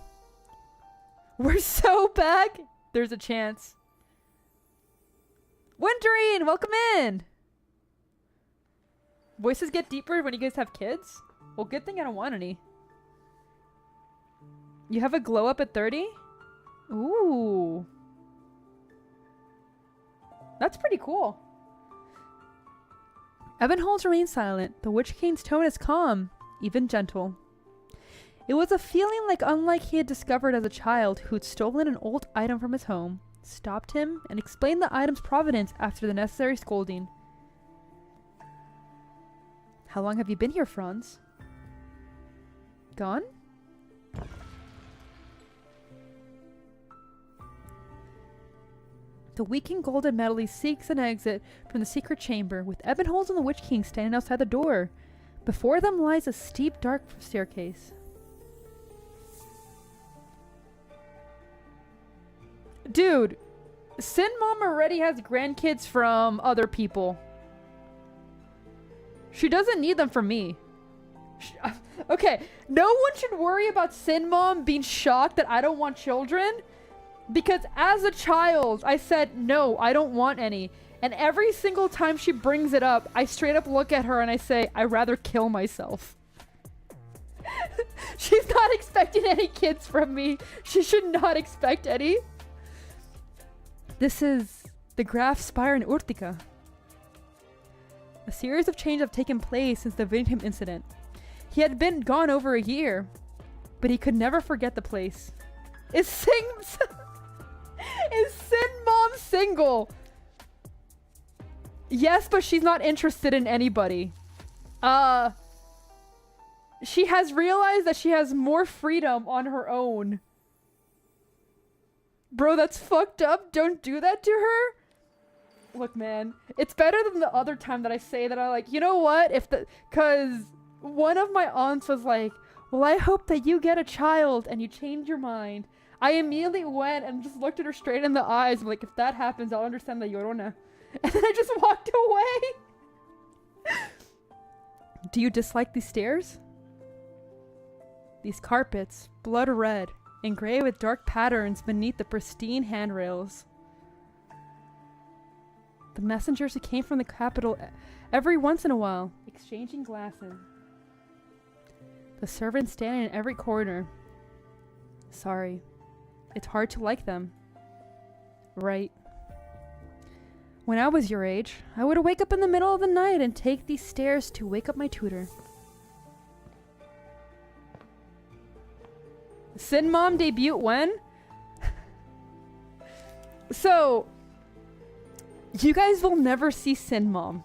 We're so back. There's a chance. Wintering, welcome in. Voices get deeper when you guys have kids? Well, good thing I don't want any. You have a glow up at 30? Ooh. That's pretty cool. Ebenholz remained silent. The Witch King's tone is calm, even gentle. It was a feeling unlike he had discovered as a child who'd stolen an old item from his home, stopped him, and explained the item's provenance after the necessary scolding. How long have you been here, Franz? Gone? The weakened golden medley seeks an exit from the secret chamber, with Ebenholz and the Witch King standing outside the door. Before them lies a steep, dark staircase. Dude, Sin Mom already has grandkids from other people. She doesn't need them from me. Okay, no one should worry about Sin Mom being shocked that I don't want children. Because as a child, I said, no, I don't want any. And every single time she brings it up, I straight up look at her and I say, I'd rather kill myself. She's not expecting any kids from me. She should not expect any. This is the Graf Spire in Urtica. A series of changes have taken place since the Vivian incident. He had been gone over a year, but he could never forget the place. Is Sin Mom single? Yes, but she's not interested in anybody. She has realized that she has more freedom on her own. Bro, that's fucked up. Don't do that to her. Look, man, it's better than the other time that I say that I like, you know what? Cause one of my aunts was like, well, I hope that you get a child and you change your mind. I immediately went and just looked at her straight in the eyes. I'm like, if that happens, I'll understand the Yorona. And then I just walked away. Do you dislike these stairs? These carpets, blood red, engraved with dark patterns beneath the pristine handrails. The messengers who came from the capital every once in a while, exchanging glasses. The servants standing in every corner. Sorry. It's hard to like them. Right. When I was your age, I would wake up in the middle of the night and take these stairs to wake up my tutor. Sin Mom debut when? So, you guys will never see Sin Mom.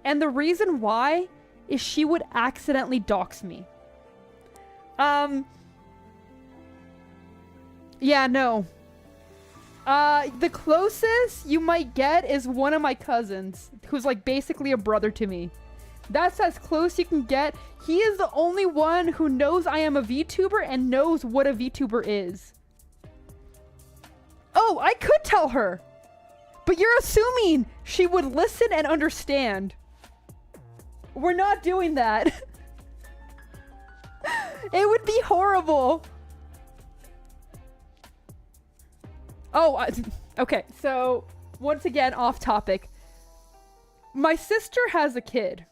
And the reason why is she would accidentally dox me. Yeah, no. The closest you might get is one of my cousins, who's like basically a brother to me. That's as close you can get. He is the only one who knows I am a VTuber and knows what a VTuber is. Oh, I could tell her. But you're assuming she would listen and understand. We're not doing that. It would be horrible. Oh, okay. So, once again, off topic. My sister has a kid.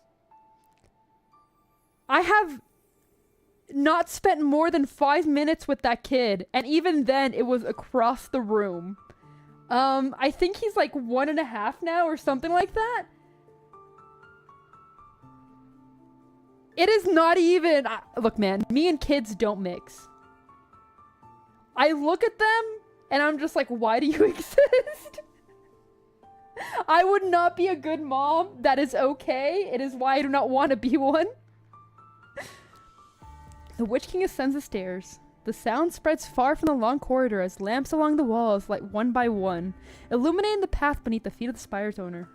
I have not spent more than 5 minutes with that kid, and even then, it was across the room. I think he's like 1.5 now or something like that. It is not even... look, man, me and kids don't mix. I look at them, and I'm just like, why do you exist? I would not be a good mom. That is okay. It is why I do not want to be one. The Witch King ascends the stairs. The sound spreads far from the long corridor as lamps along the walls light one by one, illuminating the path beneath the feet of the Spire's owner.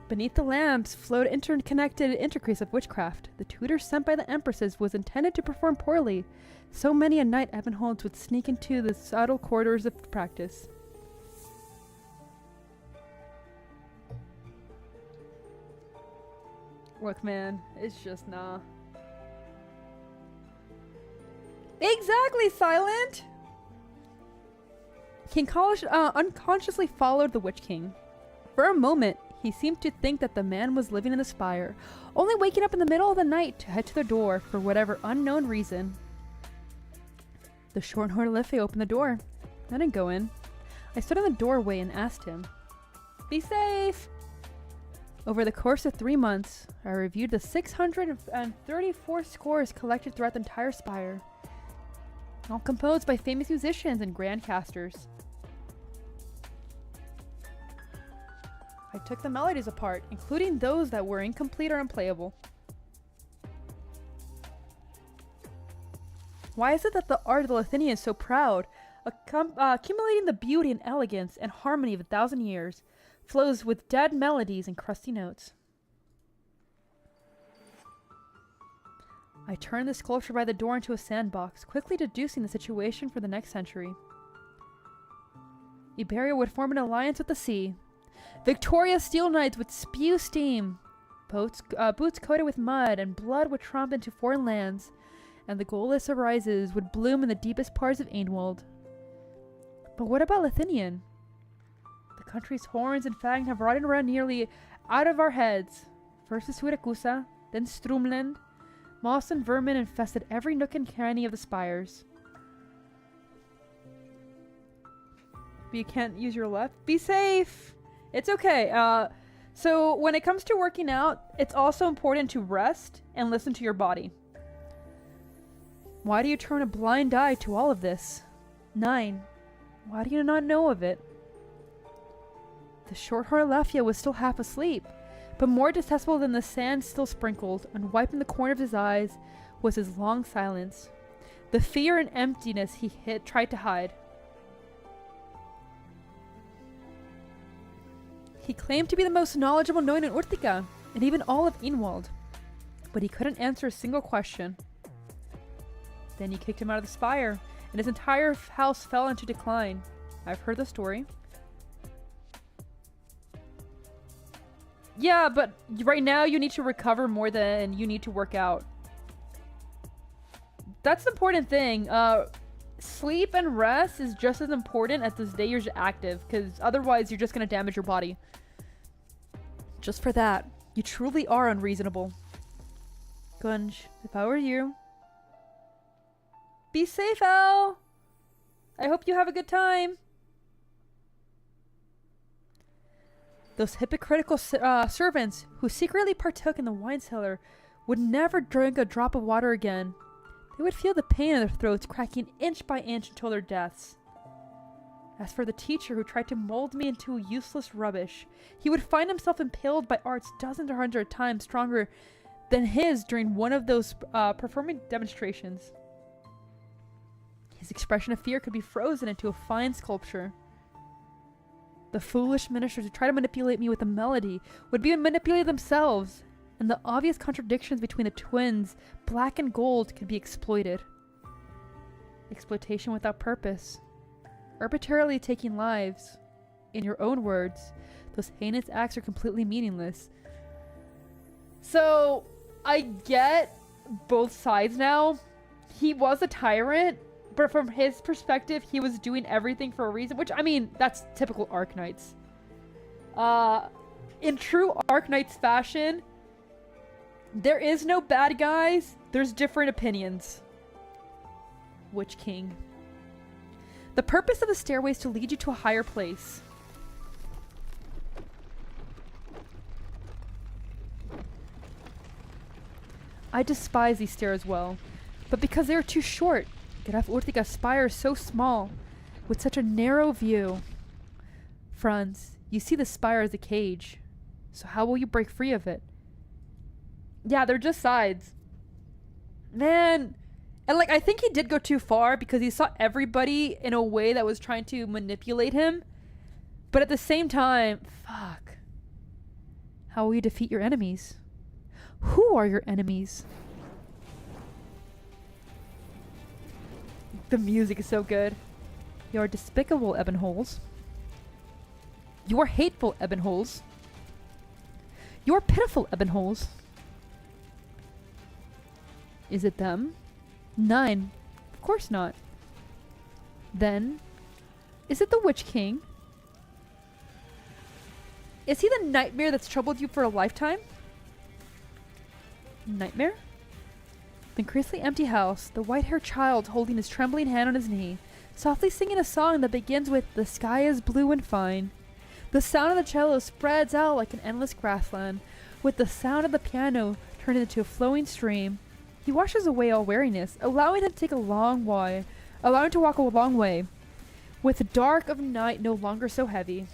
Beneath the lamps flowed interconnected intricacies of witchcraft. The tutor sent by the empresses was intended to perform poorly. So many a night Evanholds would sneak into the subtle corridors of practice. Look, man, it's just nah. Exactly, Silent! King Karl unconsciously followed the Witch King. For a moment, he seemed to think that the man was living in the spire, only waking up in the middle of the night to head to their door for whatever unknown reason. The short-haired Liffey opened the door. I didn't go in. I stood in the doorway and asked him, "Be safe!" Over the course of 3 months, I reviewed the 634 scores collected throughout the entire spire, all composed by famous musicians and grand casters. I took the melodies apart, including those that were incomplete or unplayable. Why is it that the art of the Lethinian is so proud, accumulating the beauty and elegance and harmony of 1,000 years, flows with dead melodies and crusty notes? I turned the sculpture by the door into a sandbox, quickly deducing the situation for the next century. Iberia would form an alliance with the sea. Victoria's steel knights would spew steam. Boots coated with mud and blood would tromp into foreign lands, and the goalless horizons would bloom in the deepest parts of Ainwald. But what about Lethinian? The country's horns and fang have rotted around nearly out of our heads. First the Suiracusa, then Strumland. Moss and vermin infested every nook and cranny of the spires. But you can't use your left? Be safe! It's okay. So when it comes to working out, it's also important to rest and listen to your body. Why do you turn a blind eye to all of this? 9. Why do you not know of it? The short-haired Lefia was still half asleep, but more detestable than the sand still sprinkled and wiped in the corner of his eyes was his long silence. The fear and emptiness he tried to hide. He claimed to be the most knowledgeable known in Urtica, and even all of Ainwald, but he couldn't answer a single question. Then you kicked him out of the spire, and his entire house fell into decline. I've heard the story. Yeah, but right now you need to recover more than you need to work out. That's the important thing. Sleep and rest is just as important as this day you're active, because otherwise you're just going to damage your body. Just for that, you truly are unreasonable. Gunj, if I were you... Be safe, Al! I hope you have a good time. Those hypocritical servants who secretly partook in the wine cellar would never drink a drop of water again. They would feel the pain in their throats cracking inch by inch until their deaths. As for the teacher who tried to mold me into useless rubbish, he would find himself impaled by arts dozens or hundred times stronger than his during one of those performing demonstrations. His expression of fear could be frozen into a fine sculpture. The foolish ministers who try to manipulate me with a melody would be manipulated themselves, and the obvious contradictions between the twins, black and gold, could be exploited. Exploitation without purpose. Arbitrarily taking lives. In your own words, those heinous acts are completely meaningless. So, I get both sides now. He was a tyrant, but from his perspective, he was doing everything for a reason, which, I mean, that's typical Arknights. In true Arknights fashion, there is no bad guys, there's different opinions. Witch King. The purpose of the stairway is to lead you to a higher place. I despise these stairs well, but because they are too short, Graf Urtiga's spire is so small, with such a narrow view. Franz, you see the spire as a cage, so how will you break free of it? Yeah, they're just sides. Man, and like, I think he did go too far because he saw everybody in a way that was trying to manipulate him, but at the same time, fuck. How will you defeat your enemies? Who are your enemies? The music is so good. You are despicable, Ebonholes. You are hateful, Ebonholes. You are pitiful, Ebonholes. Is it them? 9. Of course not. Then, is it the Witch King? Is he the nightmare that's troubled you for a lifetime? Nightmare? The increasingly empty house, the white-haired child holding his trembling hand on his knee, softly singing a song that begins with "The sky is blue and fine." The sound of the cello spreads out like an endless grassland, with the sound of the piano turned into a flowing stream. He washes away all weariness, allowing him to take a long way, allowing him to walk a long way, with the dark of night no longer so heavy.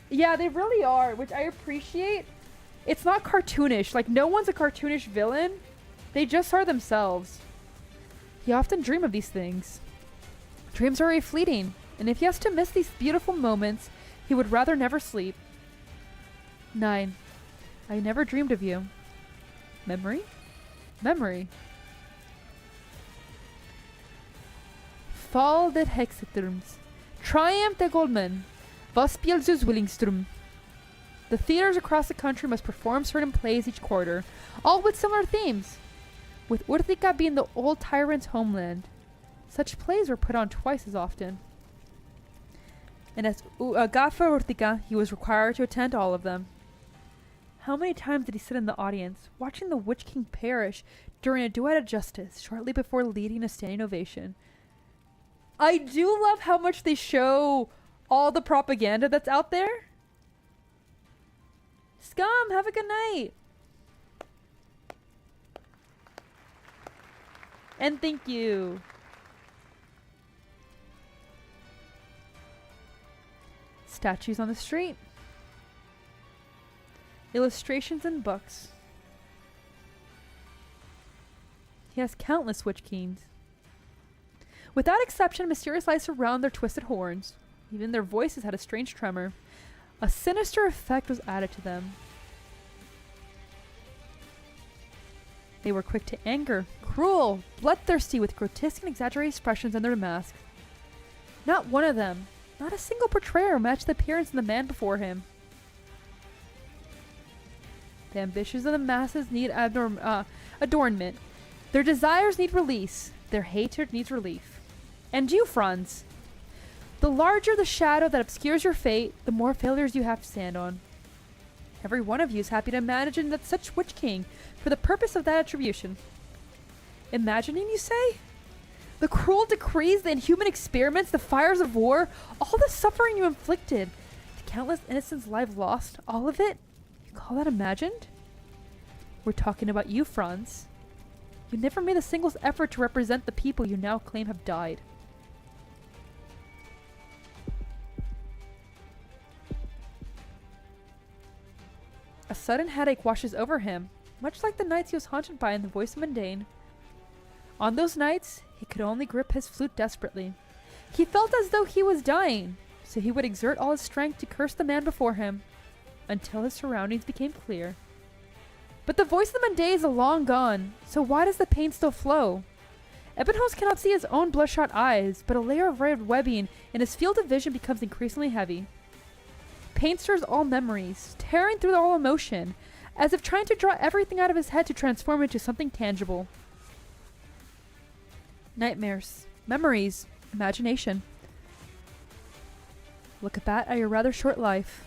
Yeah, they really are, which I appreciate. It's not cartoonish. Like, no one's a cartoonish villain. They just are themselves. He often dreams of these things. Dreams are very fleeting, and if he has to miss these beautiful moments, he would rather never sleep. 9. I never dreamed of you. Memory? Memory. Fall der Hexeturms. Triumph der Goldman. Was spielt zu Zwillingstürme? The theaters across the country must perform certain plays each quarter, all with similar themes, with Urtica being the old tyrant's homeland. Such plays were put on twice as often. And as Gaffer Urtica, he was required to attend all of them. How many times did he sit in the audience, watching the Witch King perish during a duet of justice, shortly before leading a standing ovation? I do love how much they show all the propaganda that's out there. Scum, have a good night. And thank you. Statues on the street. Illustrations and books. He has countless Witch Kings. Without exception, mysterious lights surround their twisted horns. Even their voices had a strange tremor. A sinister effect was added to them. They were quick to anger, cruel, bloodthirsty, with grotesque and exaggerated expressions under their masks. Not one of them, not a single portrayer matched the appearance of the man before him. The ambitions of the masses need adornment. Their desires need release. Their hatred needs relief. And you, Franz. The larger the shadow that obscures your fate, the more failures you have to stand on. Every one of you is happy to imagine that such Witch King for the purpose of that attribution. Imagining, you say? The cruel decrees, the inhuman experiments, the fires of war, all the suffering you inflicted, the countless innocents' lives lost, all of it? You call that imagined? We're talking about you, Franz. You never made the single effort to represent the people you now claim have died. A sudden headache washes over him, much like the nights he was haunted by in the voice of Mundane. On those nights, he could only grip his flute desperately. He felt as though he was dying, so he would exert all his strength to curse the man before him, until his surroundings became clear. But the voice of the Monday is long gone, so why does the pain still flow? Ebenholz cannot see his own bloodshot eyes, but a layer of red webbing in his field of vision becomes increasingly heavy. Pain stirs all memories, tearing through all emotion, as if trying to draw everything out of his head to transform it into something tangible. Nightmares, memories, imagination. Look back at your rather short life.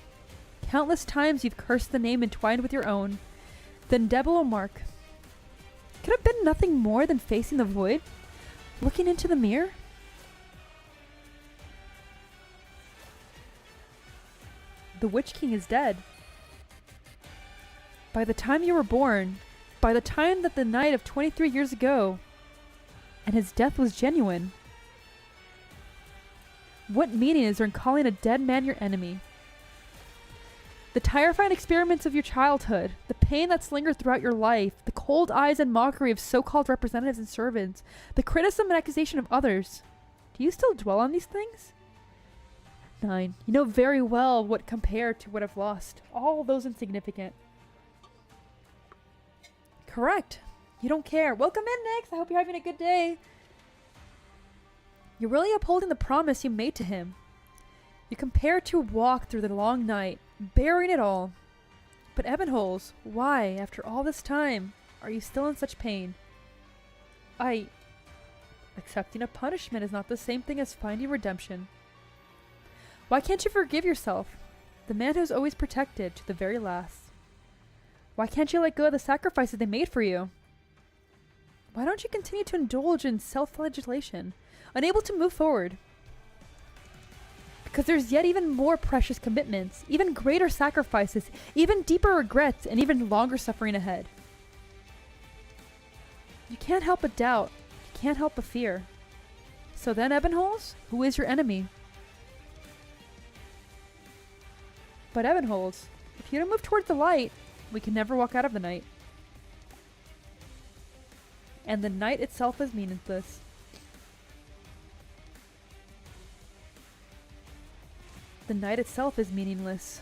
Countless times you've cursed the name entwined with your own. Then Debel Mark. Could have been nothing more than facing the void, looking into the mirror. The Witch King is dead. By the time you were born, by the time that the night of 23 years ago, and his death was genuine. What meaning is there in calling a dead man your enemy? The terrifying experiments of your childhood, the pain that's lingered throughout your life, the cold eyes and mockery of so-called representatives and servants, the criticism and accusation of others. Do you still dwell on these things? 9. You know very well what compared to what I've lost. All those insignificant. Correct. You don't care. Welcome in, Nix. I hope you're having a good day. You're really upholding the promise you made to him. You compare to a walk through the long night, bearing it all. But Ebenholz, why, after all this time, are you still in such pain? Accepting a punishment is not the same thing as finding redemption. Why can't you forgive yourself, the man who's always protected to the very last? Why can't you let go of the sacrifices they made for you? Why don't you continue to indulge in self-flagellation, unable to move forward? Because there's yet even more precious commitments, even greater sacrifices, even deeper regrets, and even longer suffering ahead. You can't help but doubt. You can't help but fear. So then, Ebenholz, who is your enemy? But Ebenholz, if you don't move towards the light, we can never walk out of the night. And the night itself is meaningless. The night itself is meaningless.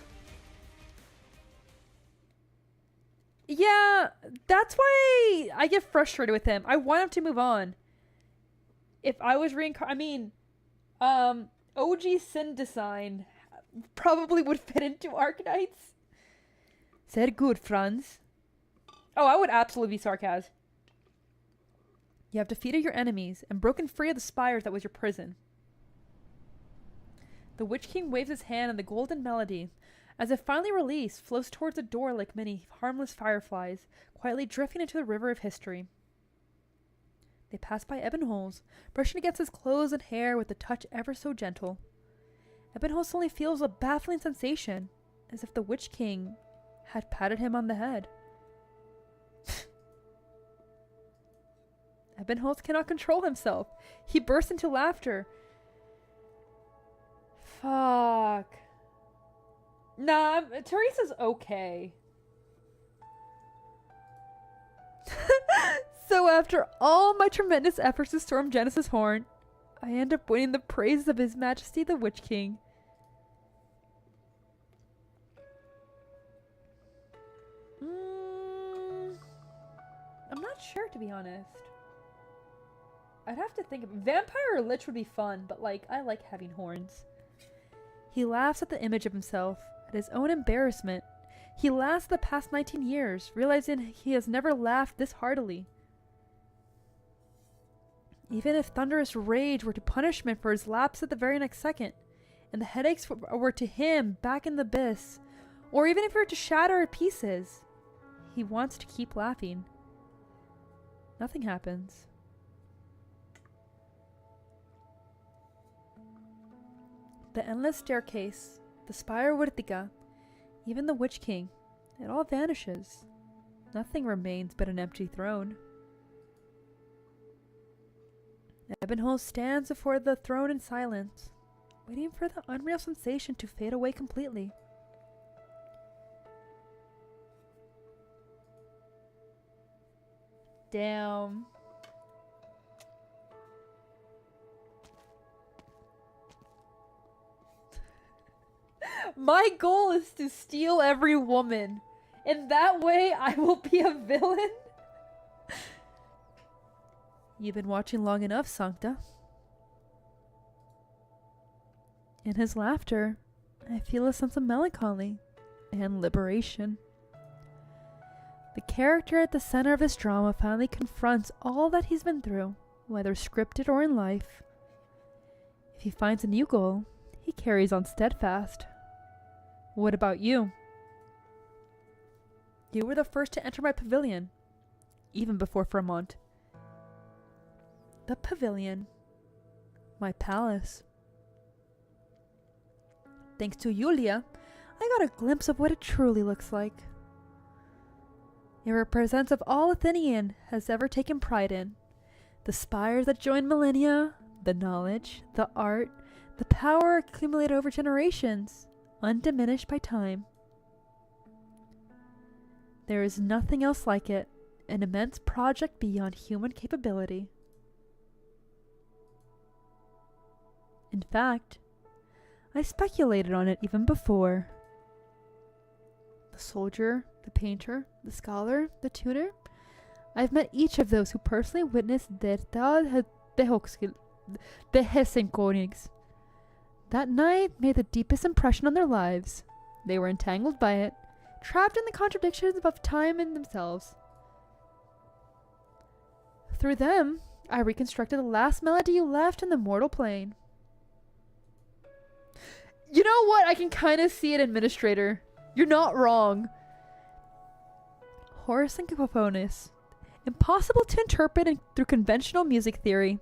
Yeah, that's why I get frustrated with him. I want him to move on. If I was OG Sin Design probably would fit into Arknights. Sehr good, Franz. Oh, I would absolutely be sarcasm. You have defeated your enemies and broken free of the spires that was your prison. The Witch King waves his hand and the golden melody, as if finally released, flows towards the door like many harmless fireflies, quietly drifting into the river of history. They pass by Ebenholz, brushing against his clothes and hair with a touch ever so gentle. Ebenholz suddenly feels a baffling sensation, as if the Witch King had patted him on the head. Ebenholz cannot control himself. He bursts into laughter. Fuck. Nah, Teresa's okay. So after all my tremendous efforts to storm Genesis Horn, I end up winning the praises of His Majesty the Witch King. I'm not sure, to be honest. I'd have to think of vampire or lich would be fun, but like, I like having horns. He laughs at the image of himself, at his own embarrassment. He laughs at the past 19 years, realizing he has never laughed this heartily. Even if thunderous rage were to punishment for his lapse at the very next second, and the headaches were to him back in the abyss, or even if it were to shatter to pieces, he wants to keep laughing. Nothing happens. The endless staircase, the spire Wurtiga, even the Witch King, it all vanishes. Nothing remains but an empty throne. Ebenholz stands before the throne in silence, waiting for the unreal sensation to fade away completely. Damn. My goal is to steal every woman. In that way, I will be a villain. You've been watching long enough, Sancta. In his laughter, I feel a sense of melancholy and liberation. The character at the center of this drama finally confronts all that he's been through, whether scripted or in life. If he finds a new goal, he carries on steadfast. What about you? You were the first to enter my pavilion, even before Fremont. The pavilion. My palace. Thanks to Yulia, I got a glimpse of what it truly looks like. It represents of all Lethinian has ever taken pride in. The spires that join millennia, the knowledge, the art, the power accumulated over generations, undiminished by time. There is nothing else like it, an immense project beyond human capability. In fact, I speculated on it even before. The soldier, the painter, the scholar, the tutor. I've met each of those who personally witnessed the Hesenkonings. That night made the deepest impression on their lives. They were entangled by it, trapped in the contradictions of time and themselves. Through them, I reconstructed the last melody you left in the mortal plane. You know what? I can kind of see it, Administrator. You're not wrong. Horace and Cacophonous. Impossible to interpret through conventional music theory.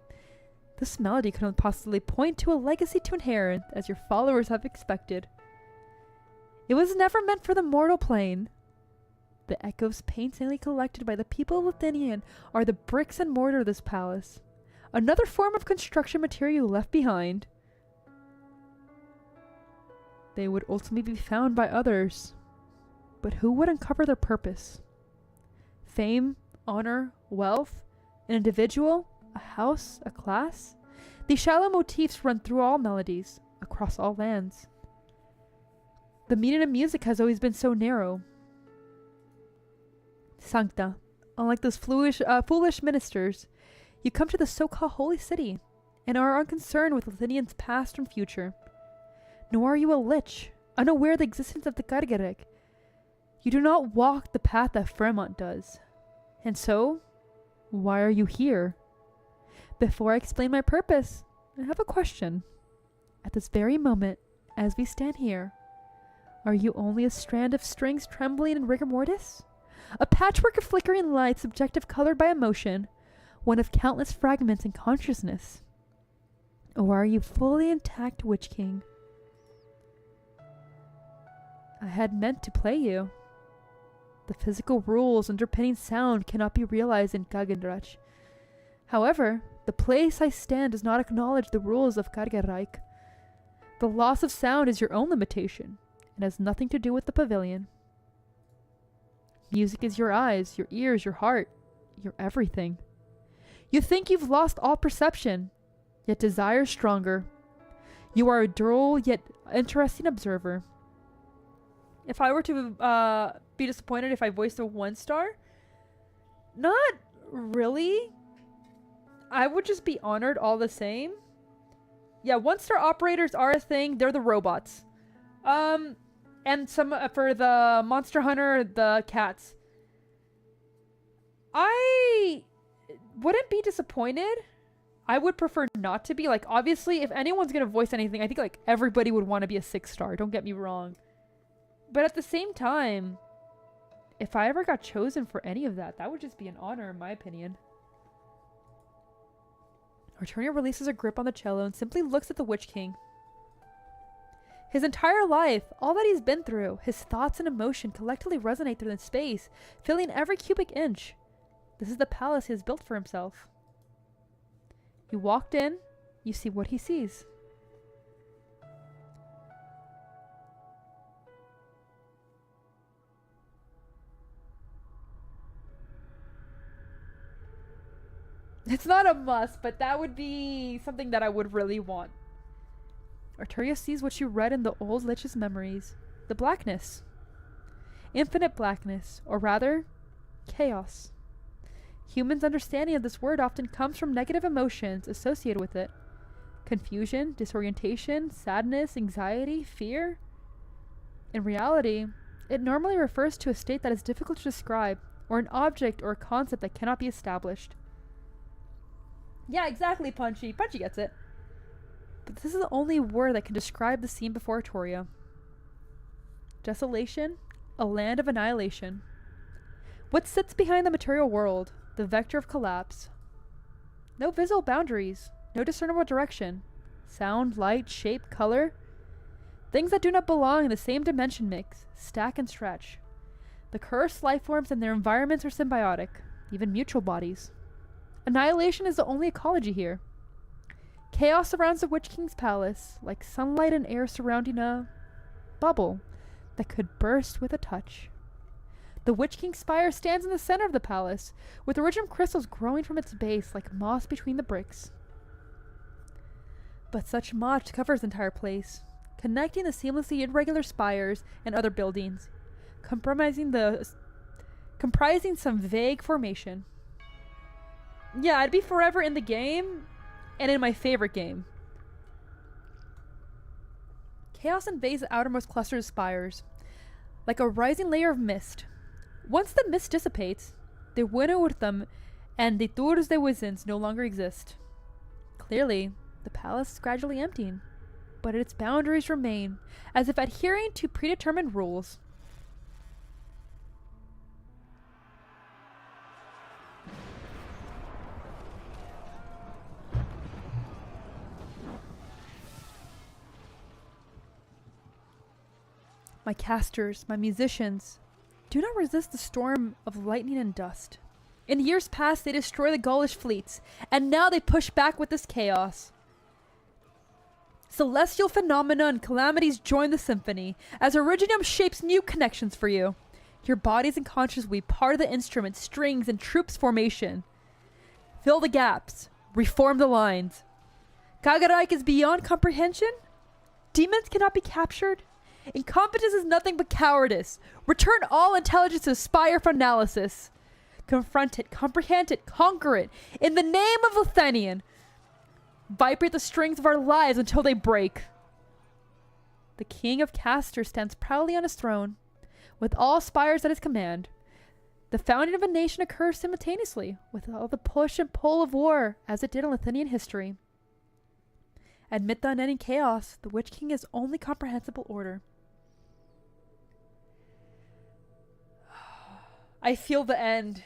This melody couldn't possibly point to a legacy to inherit, as your followers have expected. It was never meant for the mortal plane. The echoes painstakingly collected by the people of Lethinian are the bricks and mortar of this palace. Another form of construction material left behind. They would ultimately be found by others. But who would uncover their purpose? Fame, honor, wealth, an individual, a house, a class? These shallow motifs run through all melodies, across all lands. The meaning of music has always been so narrow. Sancta, unlike those foolish ministers, you come to the so-called holy city and are unconcerned with Lethinian's past and future. Nor are you a lich, unaware of the existence of the Gargarek. You do not walk the path that Fremont does. And so, why are you here? Before I explain my purpose, I have a question. At this very moment, as we stand here, are you only a strand of strings trembling in rigor mortis? A patchwork of flickering light, subjective colored by emotion, one of countless fragments in consciousness? Or are you fully intact Witch King? I had meant to play you. The physical rules underpinning sound cannot be realized in Gagendrach. However, the place I stand does not acknowledge the rules of Gargarreich. The loss of sound is your own limitation, and has nothing to do with the pavilion. Music is your eyes, your ears, your heart, your everything. You think you've lost all perception, yet desire stronger. You are a dull yet interesting observer. If I were to be disappointed if I voiced a 1-star, not really. I would just be honored all the same. Yeah, 1-star operators are a thing. They're the robots. And some for the Monster Hunter, the cats. I wouldn't be disappointed. I would prefer not to be. Like, obviously, if anyone's gonna voice anything, I think like everybody would want to be a 6-star. Don't get me wrong. But at the same time, if I ever got chosen for any of that, that would just be an honor, in my opinion. Arturnia releases a grip on the cello and simply looks at the Witch King. His entire life, all that he's been through, his thoughts and emotion collectively resonate through the space, filling every cubic inch. This is the palace he has built for himself. You walked in, you see what he sees. It's not a must, but that would be something that I would really want. Arturia sees what she read in the old lich's memories. The blackness. Infinite blackness, or rather, chaos. Humans' understanding of this word often comes from negative emotions associated with it. Confusion, disorientation, sadness, anxiety, fear. In reality, it normally refers to a state that is difficult to describe, or an object or a concept that cannot be established. Yeah, exactly, Punchy. Punchy gets it. But this is the only word that can describe the scene before Arturia. Desolation, a land of annihilation. What sits behind the material world? The vector of collapse. No visible boundaries, no discernible direction. Sound, light, shape, color. Things that do not belong in the same dimension mix, stack and stretch. The cursed life forms and their environments are symbiotic, even mutual bodies. Annihilation is the only ecology here. Chaos surrounds the Witch King's palace, like sunlight and air surrounding a bubble that could burst with a touch. The Witch King's spire stands in the center of the palace, with iridium crystals growing from its base like moss between the bricks. But such moss covers the entire place, connecting the seamlessly irregular spires and other buildings, comprising some vague formation. Yeah, I'd be forever in the game, and in my favorite game. Chaos invades the outermost cluster of spires, like a rising layer of mist. Once the mist dissipates, they winnow with them, and the tours de Wizens no longer exist. Clearly, the palace is gradually emptying, but its boundaries remain, as if adhering to predetermined rules. My casters, my musicians, do not resist the storm of lightning and dust. In years past, they destroyed the Gaulish fleets, and now they push back with this chaos. Celestial phenomena and calamities join the symphony, as Iridium shapes new connections for you. Your bodies and conscience will be part of the instruments, strings, and troops formation. Fill the gaps. Reform the lines. Kagareich is beyond comprehension? Demons cannot be captured? Incompetence is nothing but cowardice. Return all intelligence to Spire for analysis. Confront it, comprehend it, conquer it. In the name of Lethinian. Vibrate the strings of our lives until they break. The king of casters stands proudly on his throne, with all spires at his command. The founding of a nation occurs simultaneously, with all the push and pull of war, as it did in Lethinian history. Amid the unending chaos, the Witch King is only comprehensible order. I feel the end.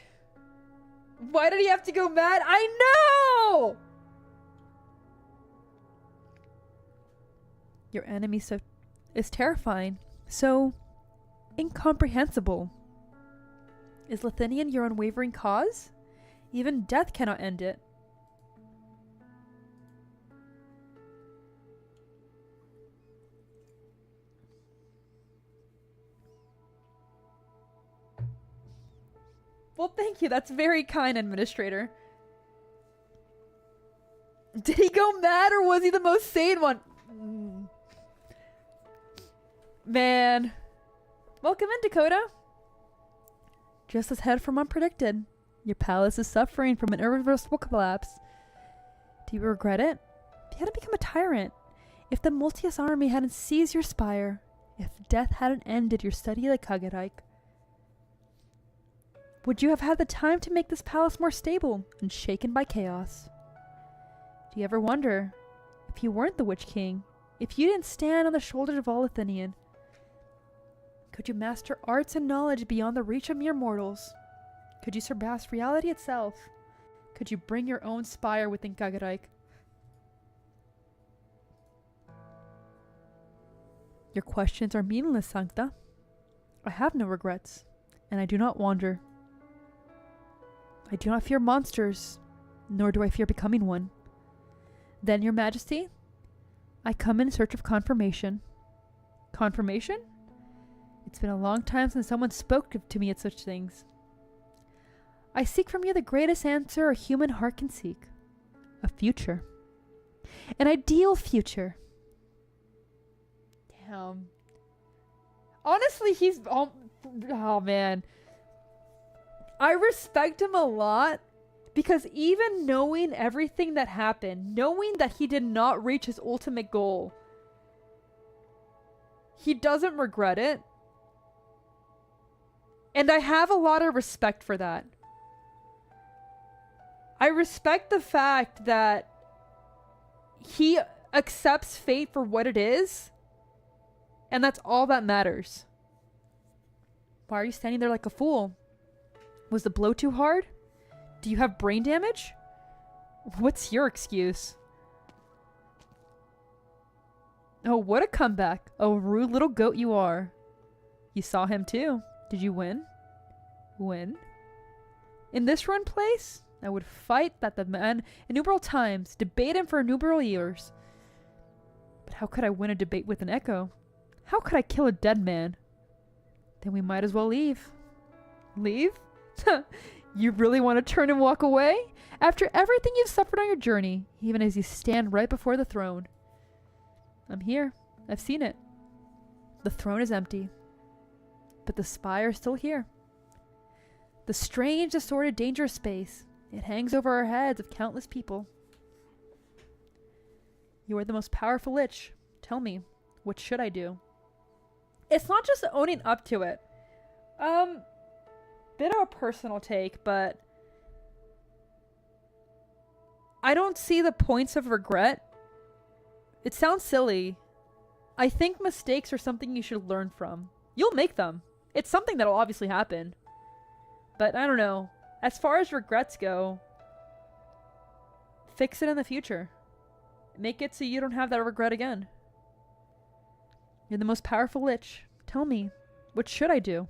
Why did he have to go mad? I know! Your enemy is terrifying, so incomprehensible. Is Lethinian your unwavering cause? Even death cannot end it. Well, thank you. That's very kind, Administrator. Did he go mad or was he the most sane one? Man. Welcome in, Dakota. Just as head from unpredicted. Your palace is suffering from an irreversible collapse. Do you regret it? If you hadn't become a tyrant, if the Multius army hadn't seized your spire, if death hadn't ended your study like Kagareich, would you have had the time to make this palace more stable and shaken by chaos? Do you ever wonder, if you weren't the Witch King, if you didn't stand on the shoulders of all Lethinian, could you master arts and knowledge beyond the reach of mere mortals? Could you surpass reality itself? Could you bring your own spire within Kagareich? Your questions are meaningless, Sancta. I have no regrets, and I do not wander. I do not fear monsters, nor do I fear becoming one. Then, Your Majesty, I come in search of confirmation. Confirmation? It's been a long time since someone spoke to me at such things. I seek from you the greatest answer a human heart can seek. A future. An ideal future. Damn. Honestly, he's... Oh, man. I respect him a lot because even knowing everything that happened, knowing that he did not reach his ultimate goal, he doesn't regret it. And I have a lot of respect for that. I respect the fact that he accepts fate for what it is, and that's all that matters. Why are you standing there like a fool? Was the blow too hard? Do you have brain damage? What's your excuse? Oh, what a comeback. Oh, rude little goat you are. You saw him too. Did you win? Win? In this run place, I would fight that the man innumerable times, debate him for innumerable years. But how could I win a debate with an echo? How could I kill a dead man? Then we might as well leave. Leave? You really want to turn and walk away? After everything you've suffered on your journey, even as you stand right before the throne. I'm here. I've seen it. The throne is empty. But the spire is still here. The strange, assorted, dangerous space. It hangs over our heads of countless people. You are the most powerful lich. Tell me, what should I do? It's not just owning up to it. Bit of a personal take, but I don't see the points of regret. It sounds silly. I think mistakes are something you should learn from. You'll make them. It's something that'll obviously happen. But I don't know. As far as regrets go, fix it in the future. Make it so you don't have that regret again. You're the most powerful lich. Tell me, what should I do?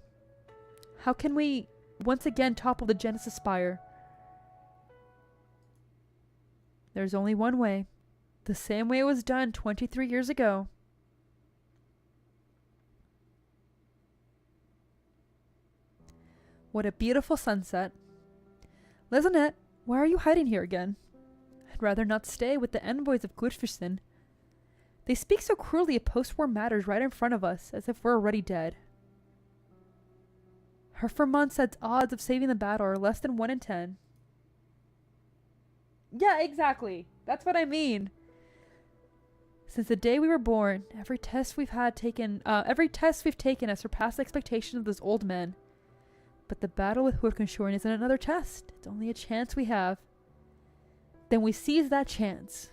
How can we once again topple the Genesis Spire? There's only one way. The same way it was done 23 years ago. What a beautiful sunset. Lizenette, why are you hiding here again? I'd rather not stay with the envoys of Glutferson. They speak so cruelly of post-war matters right in front of us, as if we're already dead. Herfermont said odds of saving the battle are less than 1 in 10. Yeah, exactly. That's what I mean. Since the day we were born, every test we've taken has surpassed the expectations of those old men. But the battle with Hurkenshorn isn't another test. It's only a chance we have. Then we seize that chance.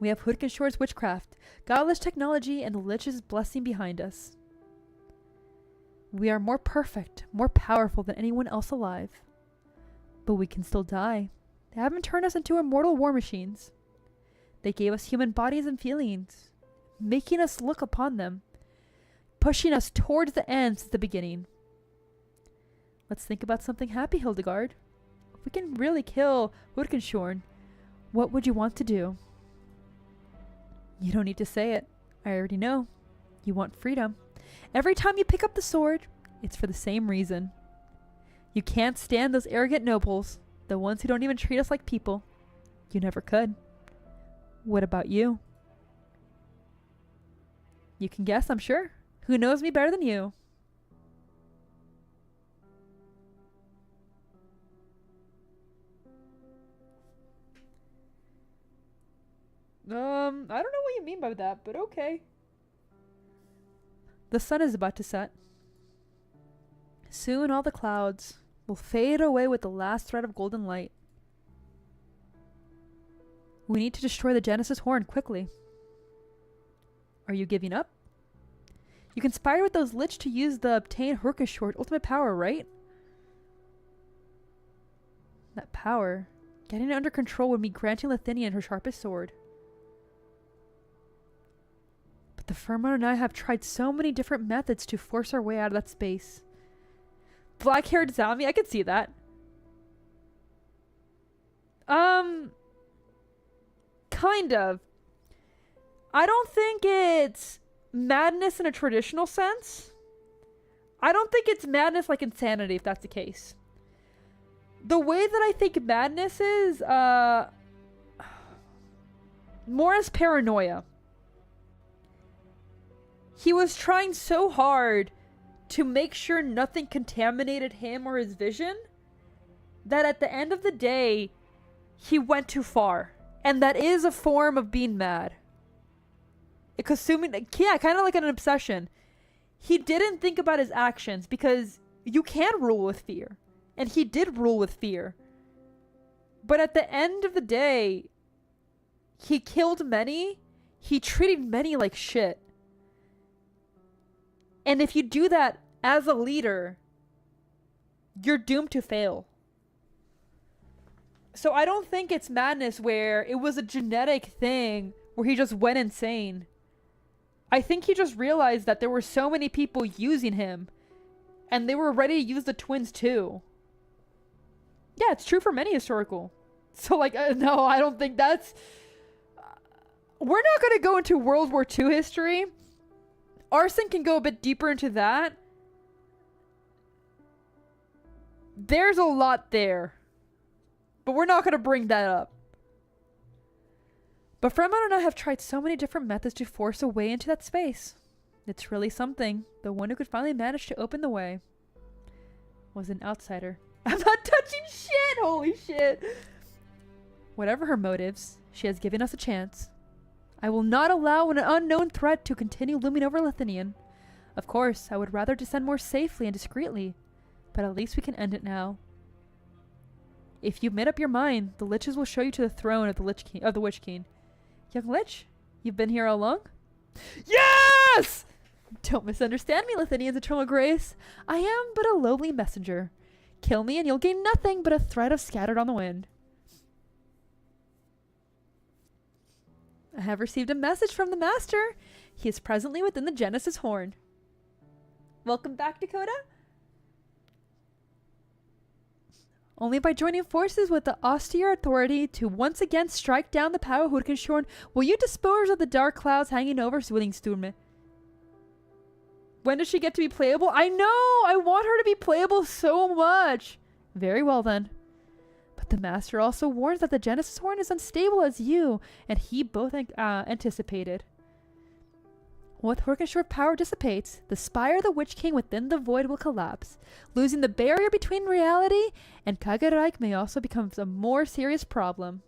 We have Hurkenshorn's witchcraft, godless technology, and the Lich's blessing behind us. We are more perfect, more powerful than anyone else alive. But we can still die. They haven't turned us into immortal war machines. They gave us human bodies and feelings, making us look upon them, pushing us towards the end since the beginning. Let's think about something happy, Hildegard. If we can really kill Hurkenshorn, what would you want to do? You don't need to say it. I already know. You want freedom. Every time you pick up the sword, it's for the same reason. You can't stand those arrogant nobles, the ones who don't even treat us like people. You never could. What about you? You can guess, I'm sure. Who knows me better than you? I don't know what you mean by that, but okay. The sun is about to set. Soon all the clouds will fade away with the last thread of golden light. We need to destroy the Genesis horn quickly. Are you giving up? You conspired with those lich to use the obtained Hurkenshorn ultimate power, right? That power, getting it under control would mean granting Lethinian her sharpest sword. But the Firmament and I have tried so many different methods to force our way out of that space. Black-haired zombie, I could see that. Kind of. I don't think it's madness in a traditional sense. I don't think it's madness like insanity, if that's the case. The way that I think madness is, more as paranoia. he was trying so hard to make sure nothing contaminated him or his vision that at the end of the day, he went too far. And that is a form of being mad. Consuming, yeah, kind of like an obsession. He didn't think about his actions because you can rule with fear. And he did rule with fear. But at the end of the day, he killed many. He treated many like shit. And if you do that as a leader, you're doomed to fail. So I don't think it's madness where it was a genetic thing where he just went insane. I think he just realized that there were so many people using him and they were ready to use the twins too. Yeah, it's true for many historical. So like, no, I don't think that's... We're not going to go into World War II history. Arson can go a bit deeper into that. There's a lot there. But we're not going to bring that up. But Fremont and I have tried so many different methods to force a way into that space. It's really something. The one who could finally manage to open the way was an outsider. I'm not touching shit! Holy shit! Whatever her motives, she has given us a chance. I will not allow an unknown threat to continue looming over Lethinian. Of course, I would rather descend more safely and discreetly, but at least we can end it now. If you've made up your mind, the liches will show you to the throne of the Witch King. Young lich, you've been here all along? Yes! Don't misunderstand me, Lethinian's eternal grace. I am but a lowly messenger. Kill me and you'll gain nothing but a thread of scattered on the wind. I have received a message from the master. He is presently within the Genesis horn. Welcome back, Dakota. Only by joining forces with the austere authority to once again strike down the power of Hurkenshorn will you dispose of the dark clouds hanging over Zwillingstürme. When does she get to be playable? I know! I want her to be playable so much! Very well then. But the master also warns that the Genesis horn is unstable as you and he both anticipated. With Hurkenshorn power dissipates, the spire of the Witch King within the void will collapse. Losing the barrier between reality and Kagareich may also become a more serious problem.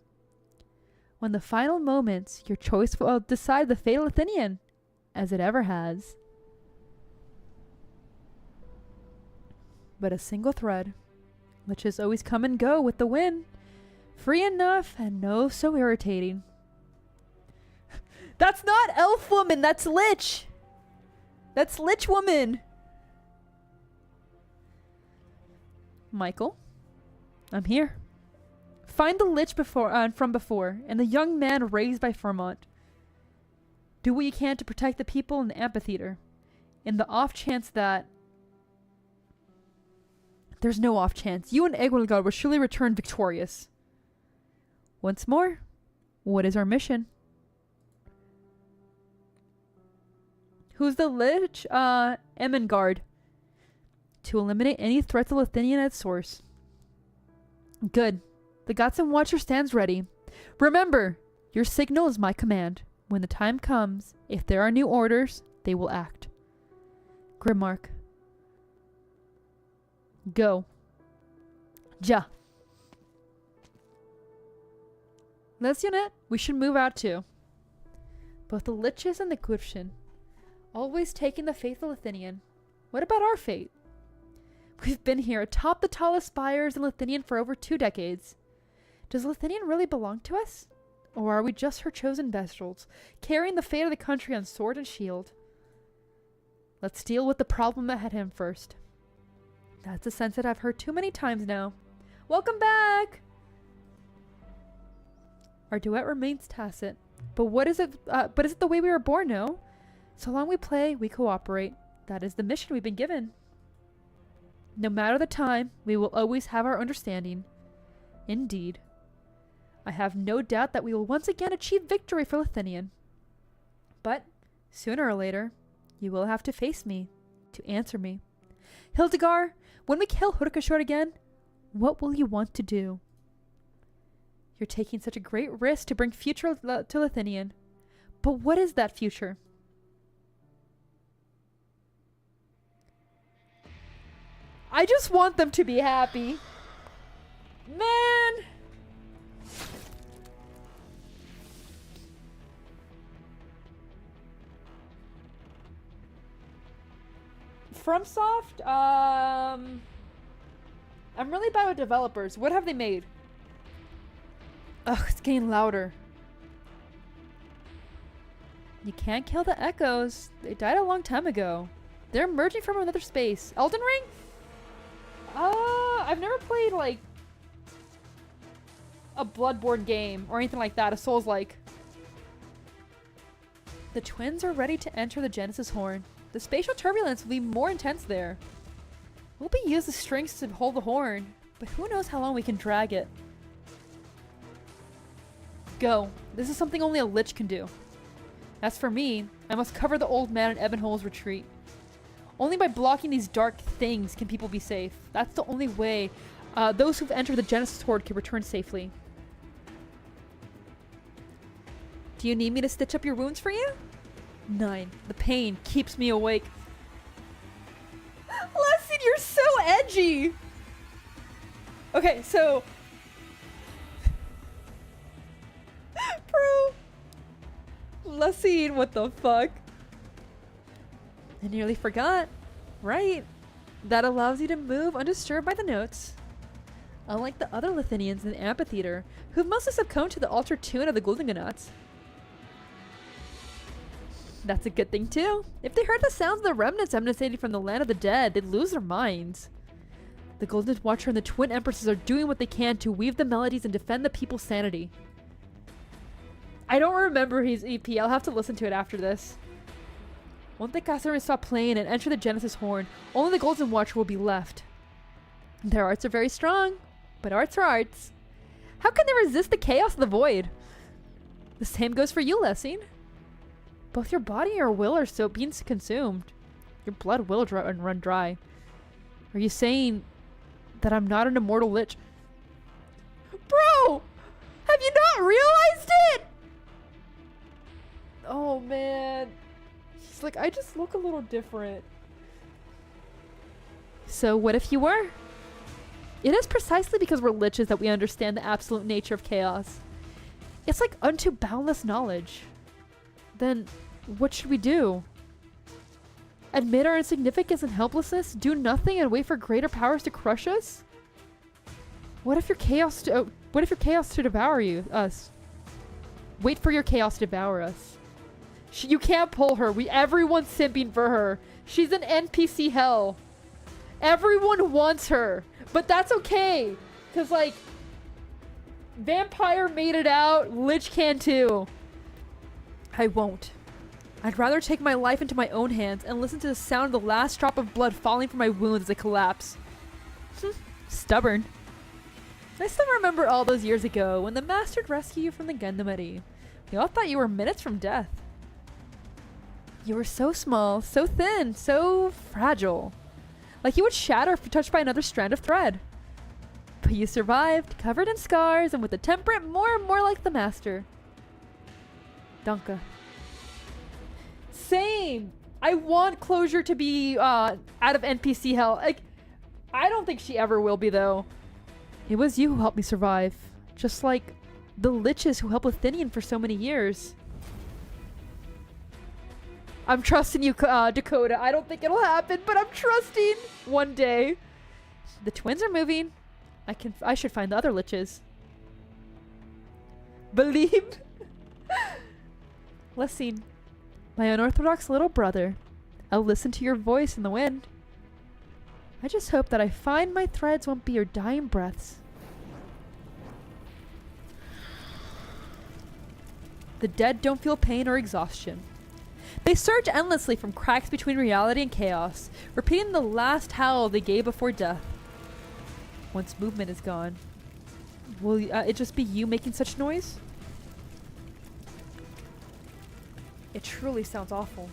When the final moments, your choice will decide the fate of Lethinian, as it ever has. But a single thread, liches always come and go with the wind, free enough and no so irritating. That's not elf woman, that's lich. That's lich woman. Michael, I'm here. Find the lich from before, and the young man raised by Fremont. Do what you can to protect the people in the amphitheater. In the off chance that... There's no off chance. You and Egwilgard will surely return victorious. Once more, what is our mission? Who's the lich? Emmengard. To eliminate any threat to Lethinian at source. Good. The Godson Watcher stands ready. Remember, your signal is my command. When the time comes, if there are new orders, they will act. Grimmark. Go. Ja. Lesionet, we should move out too. Both the liches and the Gwyfshin. Always taking the faith of Lethinian. What about our fate? We've been here atop the tallest spires in Lethinian for over 2 decades. Does Lethinian really belong to us? Or are we just her chosen vestals, carrying the fate of the country on sword and shield? Let's deal with the problem at hand first. That's a sense that I've heard too many times now. Welcome back! Our duet remains tacit. But what is it? But is it the way we were born? No. So long we play, we cooperate. That is the mission we've been given. No matter the time, we will always have our understanding. Indeed. I have no doubt that we will once again achieve victory for Lethinian. But, sooner or later, you will have to face me, to answer me. Hildegard, when we kill Hurkenshorn again, what will you want to do? You're taking such a great risk to bring future to Lethinian. But what is that future? I just want them to be happy. Man. FromSoft, I'm really bad with developers. What have they made? Ugh, it's getting louder. You can't kill the echoes. They died a long time ago. They're emerging from another space. Elden Ring? I've never played, like, a Bloodborne game or anything like that. A Souls-like. The twins are ready to enter the Genesis Horn. The spatial turbulence will be more intense there. We'll be used as strings to hold the horn, but who knows how long we can drag it. Go. This is something only a lich can do. As for me, I must cover the old man in Ebenhol's retreat. Only by blocking these dark things can people be safe. That's the only way those who've entered the Genesis Horde can return safely. Do you need me to stitch up your wounds for you? 9. The pain keeps me awake. Lesson, you're so edgy! Okay, so... Bro. Lesson, what the fuck? I nearly forgot. Right. That allows you to move undisturbed by the notes. Unlike the other Lethinians in the amphitheater, who've mostly succumbed to the altered tune of the Zwillingstürme. That's a good thing too. If they heard the sounds of the remnants emanating from the land of the dead, they'd lose their minds. The Golden Watcher and the Twin Empresses are doing what they can to weave the melodies and defend the people's sanity. I don't remember his EP. I'll have to listen to it after this. Once the customers stop playing and enter the Genesis Horn, only the Golden Watcher will be left. Their arts are very strong, but arts are arts. How can they resist the chaos of the void? The same goes for you, Lessing. Both your body and your will are so being consumed. Your blood will run dry. Are you saying that I'm not an immortal lich? Bro! Have you not realized it? Oh, man. He's like, I just look a little different. So what if you were? It is precisely because we're liches that we understand the absolute nature of chaos. It's like unto boundless knowledge. Then what should we do? Admit our insignificance and helplessness? Do nothing and wait for greater powers to crush us? What if your chaos to devour us? Wait for your chaos to devour us. You can't pull her. Everyone's simping for her. She's an NPC hell. Everyone wants her. But that's okay. Because, like, Vampire made it out. Lich can too. I won't. I'd rather take my life into my own hands and listen to the sound of the last drop of blood falling from my wounds as they collapse. Stubborn. I still remember all those years ago when the Master rescued you from the Gundamari. We all thought you were minutes from death. You were so small, so thin, so fragile. Like you would shatter if touched by another strand of thread. But you survived, covered in scars, and with a temperament more and more like the Master. Danke. Same! I want Closure to be out of NPC hell. Like, I don't think she ever will be, though. It was you who helped me survive. Just like the liches who helped Lethinian for so many years. I'm trusting you, Dakota. I don't think it'll happen, but I'm trusting one day. The twins are moving. I should find the other liches. Believe? Lessing, my unorthodox little brother. I'll listen to your voice in the wind. I just hope that I find my threads won't be your dying breaths. The dead don't feel pain or exhaustion. They search endlessly from cracks between reality and chaos, repeating the last howl they gave before death. Once movement is gone, will it just be you making such noise? It truly sounds awful.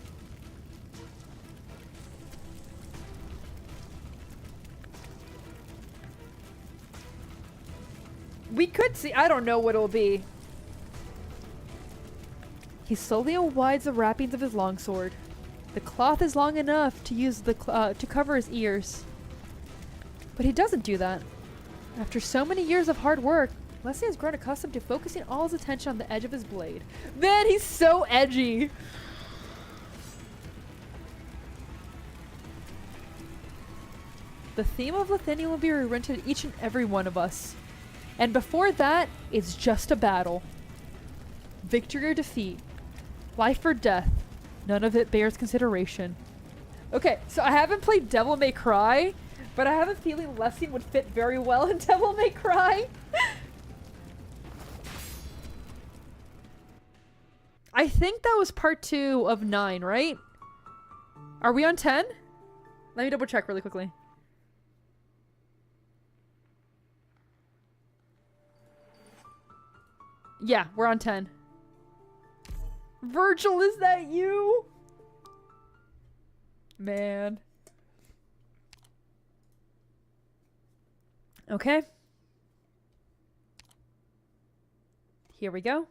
We could see. I don't know what it'll be. He slowly unwinds the wrappings of his longsword. The cloth is long enough to use to cover his ears. But he doesn't do that. After so many years of hard work, Leslie has grown accustomed to focusing all his attention on the edge of his blade. Man, he's so edgy! The theme of Lethinian will be rewritten to each and every one of us. And before that, it's just a battle. Victory or defeat. Life or death. None of it bears consideration. Okay, so I haven't played Devil May Cry, but I have a feeling Leslie would fit very well in Devil May Cry. I think that was part 2 of 9, right? Are we on 10? Let me double check really quickly. Yeah, we're on 10. Virgil, is that you? Man. Okay. Here we go.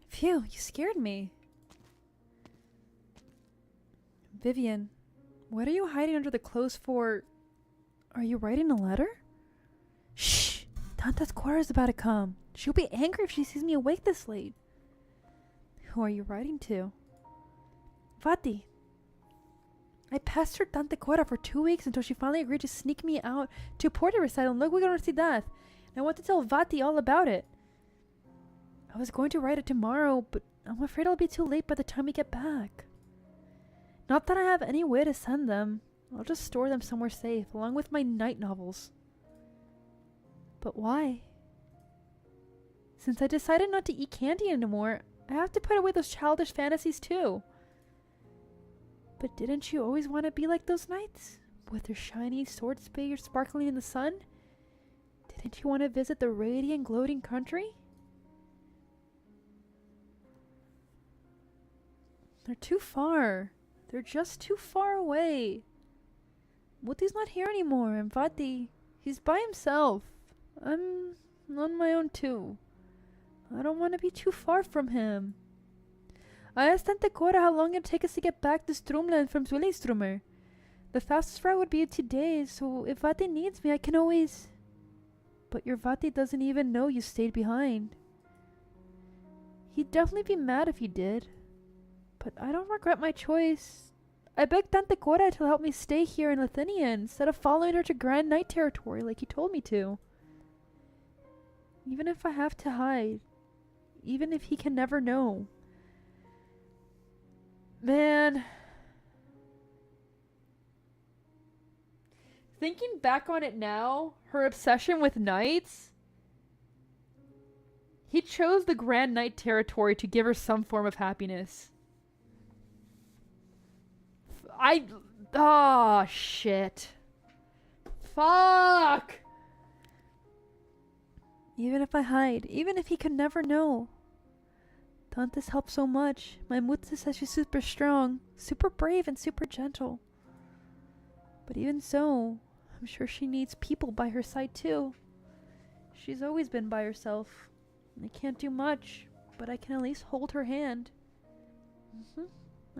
Phew, you scared me. Vivian, what are you hiding under the clothes for? Are you writing a letter? Shh! Tanta's quarter is about to come. She'll be angry if she sees me awake this late. Who are you writing to? Vati. I pestered Tante Cora for 2 weeks until she finally agreed to sneak me out to a Porter recital in La Universidad. And I want to tell Vati all about it. I was going to write it tomorrow, but I'm afraid I'll be too late by the time we get back. Not that I have any way to send them. I'll just store them somewhere safe, along with my night novels. But why? Since I decided not to eat candy anymore, I have to put away those childish fantasies too. But didn't you always want to be like those knights? With their shiny sword spears sparkling in the sun? Didn't you want to visit the radiant, gloating country? They're too far. They're just too far away. Muti's not here anymore, and Vati, he's by himself. I'm on my own too. I don't want to be too far from him. I asked Tante Cora how long it'd take us to get back to Stromland from Zwillingstürme. The fastest route would be 2 days, so if Vati needs me, I can always... But your Vati doesn't even know you stayed behind. He'd definitely be mad if you did. But I don't regret my choice. I begged Tante Cora to help me stay here in Lethinian instead of following her to Grand Knight territory like he told me to. Even if I have to hide. Even if he can never know. Man. Thinking back on it now, her obsession with knights, he chose the Grand Knight territory to give her some form of happiness. Oh, shit. Fuck! Even if I hide, even if he could never know. Tante's helped so much. My Mutsu says she's super strong, super brave, and super gentle. But even so, I'm sure she needs people by her side too. She's always been by herself. I can't do much, but I can at least hold her hand.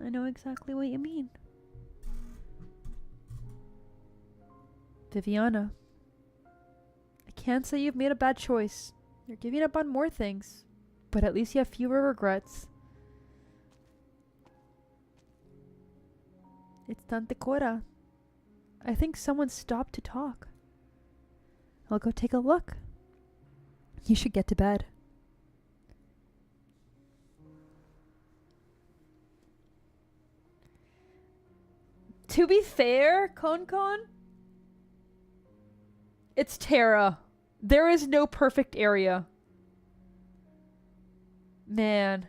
I know exactly what you mean. Viviana. I can't say you've made a bad choice. You're giving up on more things, but at least you have fewer regrets. It's Tante Cora. I think someone stopped to talk. I'll go take a look. You should get to bed. To be fair, Con, it's Terra. There is no perfect area. Man.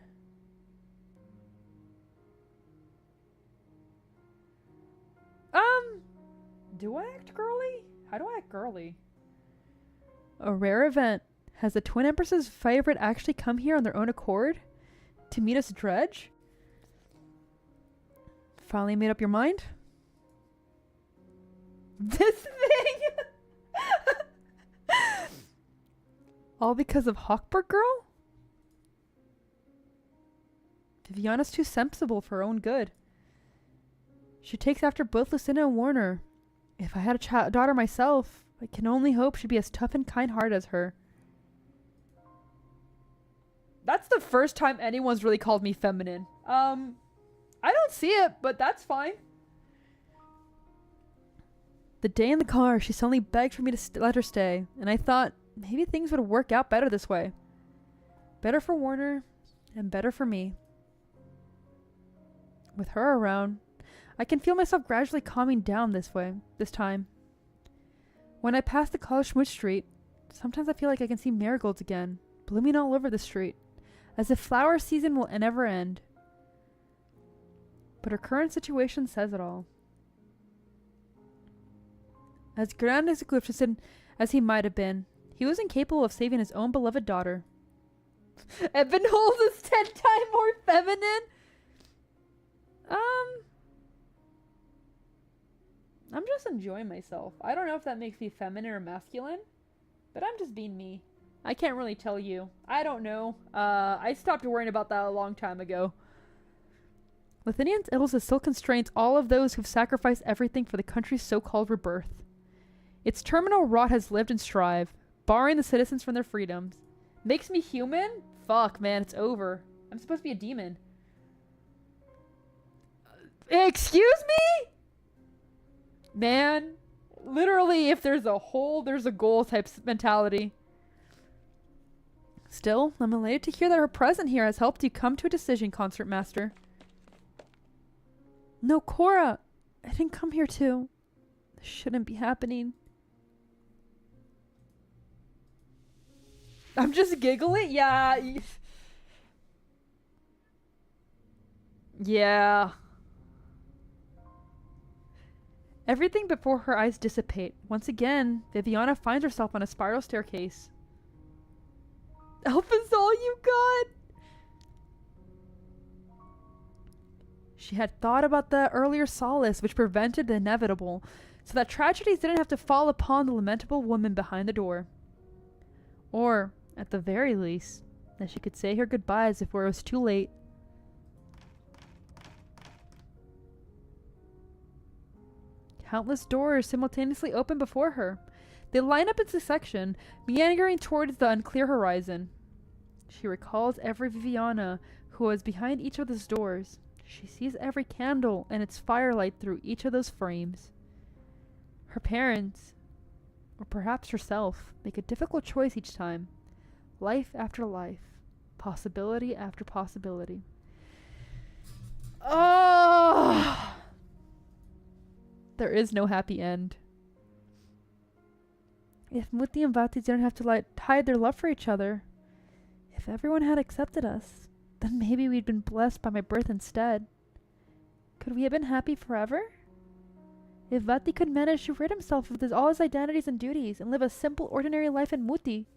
Do I act girly? How do I act girly? A rare event. Has the Twin Empress's favorite actually come here on their own accord? To meet us Dredge? Finally made up your mind? This thing? All because of Hawkberg Girl? Viviana's too sensible for her own good. She takes after both Lucinda and Warner. If I had a daughter myself, I can only hope she'd be as tough and kind-hearted as her. That's the first time anyone's really called me feminine. I don't see it, but that's fine. The day in the car, she suddenly begged for me to let her stay, and I thought maybe things would work out better this way. Better for Warner, and better for me. With her around, I can feel myself gradually calming down this time. When I pass the college Schmidt Street, sometimes I feel like I can see marigolds again, blooming all over the street, as if flower season will never end. But her current situation says it all. As grand as Glypticid as he might have been, he was incapable of saving his own beloved daughter. Ebenholz is 10 times more feminine? I'm just enjoying myself. I don't know if that makes me feminine or masculine, but I'm just being me. I can't really tell you. I don't know. I stopped worrying about that a long time ago. Lethinian's illness still constrains all of those who've sacrificed everything for the country's so-called rebirth. Its terminal rot has lived and strived, barring the citizens from their freedoms. Makes me human? Fuck, man, it's over. I'm supposed to be a demon. Excuse me? Man, literally, if there's a hole, there's a goal type mentality. Still, I'm elated to hear that her presence here has helped you come to a decision, Concertmaster. No, Cora! I didn't come here to. This shouldn't be happening. I'm just giggling? Yeah. Yeah. Everything before her eyes dissipate. Once again, Viviana finds herself on a spiral staircase. Help is all you got? She had thought about the earlier solace which prevented the inevitable, so that tragedies didn't have to fall upon the lamentable woman behind the door. Or, at the very least, that she could say her goodbyes before it was too late. Countless doors simultaneously open before her. They line up in succession, meandering towards the unclear horizon. She recalls every Viviana who was behind each of those doors. She sees every candle and its firelight through each of those frames. Her parents, or perhaps herself, make a difficult choice each time. Life after life. Possibility after possibility. Oh! There is no happy end. If Muti and Vati didn't have to hide their love for each other, if everyone had accepted us, then maybe we'd been blessed by my birth instead. Could we have been happy forever? If Vati could manage to rid himself of all his identities and duties and live a simple, ordinary life in Muti,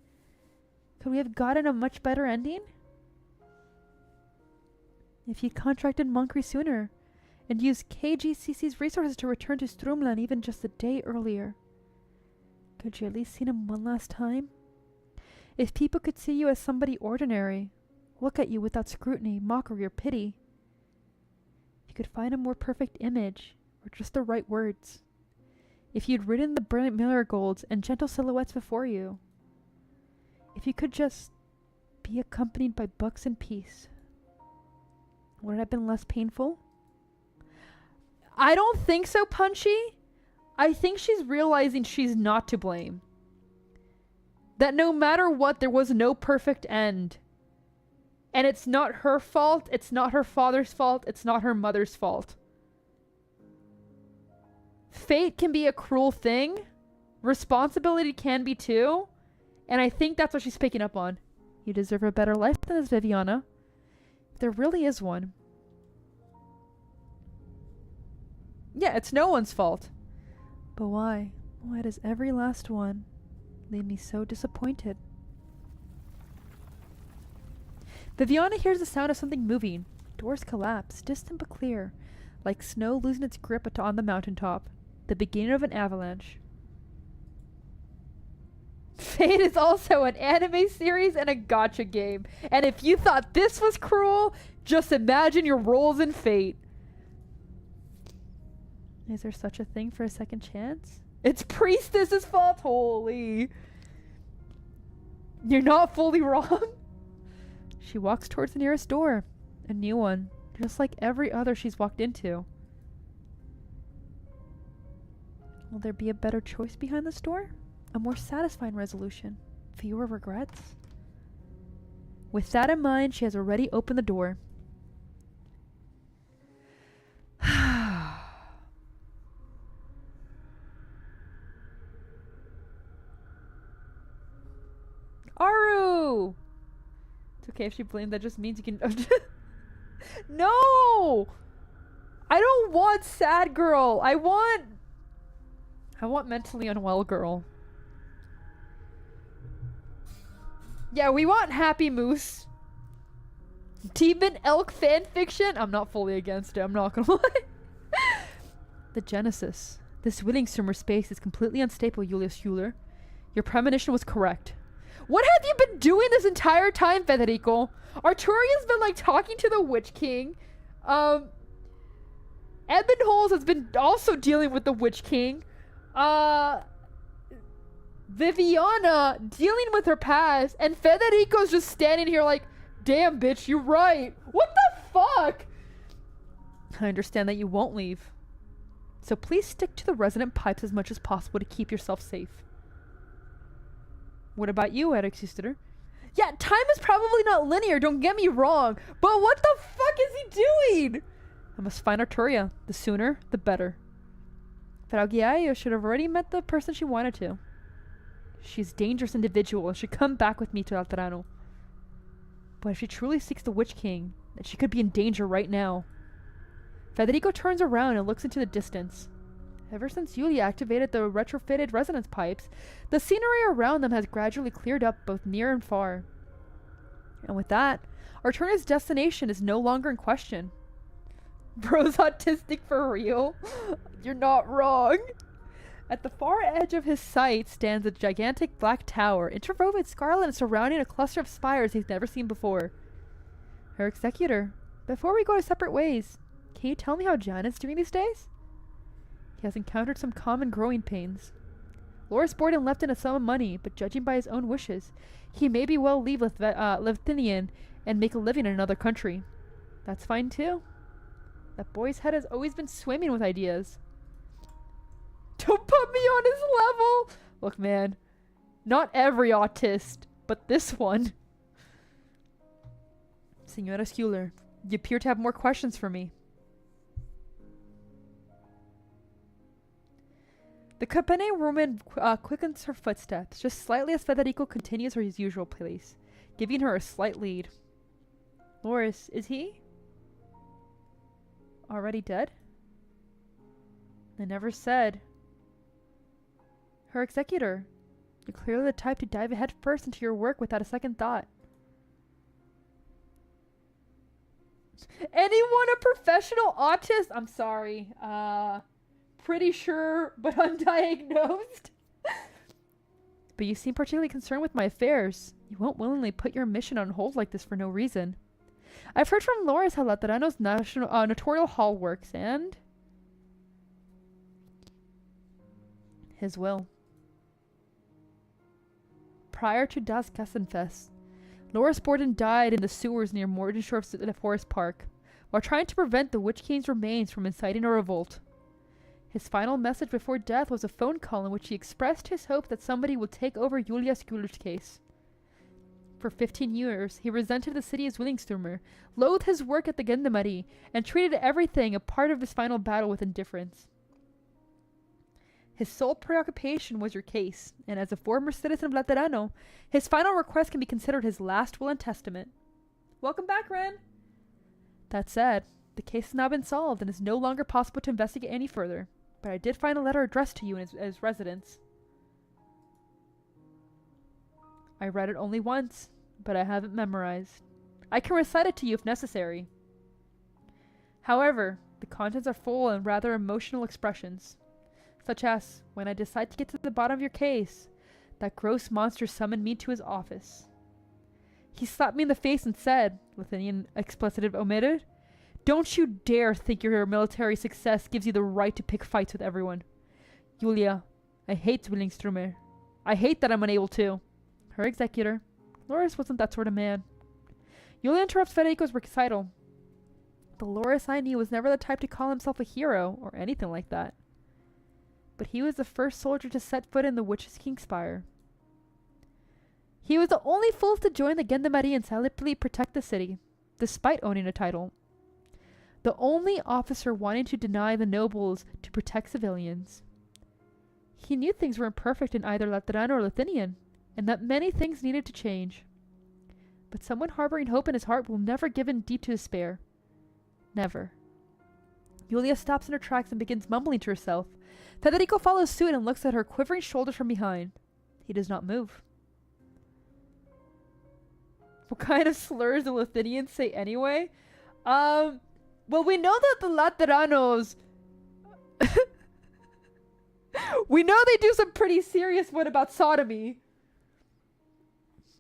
could we have gotten a much better ending? If he'd contracted monkery sooner, and used KGCC's resources to return to Strumland even just a day earlier, could you at least seen him one last time? If people could see you as somebody ordinary, look at you without scrutiny, mockery, or pity, if you could find a more perfect image, or just the right words, if you'd ridden the brilliant marigolds and gentle silhouettes before you, if you could just be accompanied by books and peace, would it have been less painful? I don't think so, Punchy. I think she's realizing she's not to blame. That no matter what, there was no perfect end. And it's not her fault, it's not her father's fault, it's not her mother's fault. Fate can be a cruel thing. Responsibility can be too. And I think that's what she's picking up on. You deserve a better life than this, Viviana. There really is one. Yeah, it's no one's fault. But why? Why does every last one leave me so disappointed? Viviana hears the sound of something moving. Doors collapse, distant but clear, like snow losing its grip on the mountaintop. The beginning of an avalanche. Fate is also an anime series and a gacha game. And if you thought this was cruel, just imagine your roles in Fate. Is there such a thing for a second chance? It's priestess's fault. Holy. You're not fully wrong. She walks towards the nearest door. A new one. Just like every other she's walked into. Will there be a better choice behind this door? A more satisfying resolution? Fewer regrets? With that in mind, she has already opened the door. Aru! It's okay if she blamed. That just means you can... No! I don't want sad girl. I want mentally unwell girl. Yeah, we want happy moose. Demon elk fanfiction? I'm not fully against it. I'm not gonna lie. The Genesis. This Zwillingstürmer space is completely unstable, Julius Euler. Your premonition was correct. What have you been doing this entire time, Federico? Arturia's been like talking to the Witch King. Edmund Holes has been also dealing with the Witch King. Viviana dealing with her past, and Federico's just standing here like, damn bitch, you're right. What the fuck? I understand that you won't leave. So please stick to the resonant pipes as much as possible to keep yourself safe. What about you, Erikssister? Yeah, time is probably not linear, don't get me wrong, but what the fuck is he doing? I must find Arturia. The sooner, the better. Frau should have already met the person she wanted to. She's a dangerous individual and should come back with me to Alterano. But if she truly seeks the Witch King, then she could be in danger right now. Federico turns around and looks into the distance. Ever since Yulia activated the retrofitted resonance pipes, the scenery around them has gradually cleared up both near and far. And with that, Arturia's destination is no longer in question. Bro's autistic for real? You're not wrong. At the far edge of his sight stands a gigantic black tower, interwoven scarlet and surrounding a cluster of spires he's never seen before. Her executor, before we go our separate ways, can you tell me how Janet's doing these days? He has encountered some common growing pains. Loris Borden left in a sum of money, but judging by his own wishes, he may be well leave Lethinian and make a living in another country. That's fine too. That boy's head has always been swimming with ideas. Don't put me on his level! Look, man. Not every autist, but this one. Senora Schuler, you appear to have more questions for me. The company woman quickens her footsteps, just slightly as Federico continues his usual pace, giving her a slight lead. Loris, is he already dead? They never said. Her executor, you're clearly the type to dive head first into your work without a second thought. Anyone a professional autist? I'm sorry. Pretty sure, but undiagnosed. But you seem particularly concerned with my affairs. You won't willingly put your mission on hold like this for no reason. I've heard from Loris how Laterano's notarial hall works, and his will. Prior to Das Kassenfest, Loris Borden died in the sewers near Mordensdorf Forest Park, while trying to prevent the Witch King's remains from inciting a revolt. His final message before death was a phone call in which he expressed his hope that somebody would take over Julia Schuler's case. For 15 years, he resented the city as Zwillingstürmer, loathed his work at the Gendarmerie, and treated everything a part of his final battle with indifference. His sole preoccupation was your case, and as a former citizen of Laterano, his final request can be considered his last will and testament. Welcome back, Ren! That said, the case has now been solved and is no longer possible to investigate any further, but I did find a letter addressed to you in his residence. I read it only once, but I haven't memorized. I can recite it to you if necessary. However, the contents are full and rather emotional expressions, such as, when I decide to get to the bottom of your case, that gross monster summoned me to his office. He slapped me in the face and said, Lethinian expletive omitted, Don't you dare think your military success gives you the right to pick fights with everyone. Julia, I hate Zwillingstürme. I hate that I'm unable to. Her executor. Loris wasn't that sort of man. Julia interrupts Federico's recital. The Loris I knew was never the type to call himself a hero or anything like that. But he was the first soldier to set foot in the Witch's King Spire. He was the only fool to join the Gendarmerie and silently protect the city, despite owning a title. The only officer wanting to deny the nobles to protect civilians. He knew things were imperfect in either Lateran or Lethinian, and that many things needed to change. But someone harboring hope in his heart will never give in deep to despair. Never. Julia stops in her tracks and begins mumbling to herself. Federico follows suit and looks at her quivering shoulders from behind. He does not move. What kind of slurs do Lethinians say anyway? Well, we know that the Lateranos... we know they do some pretty serious one about sodomy.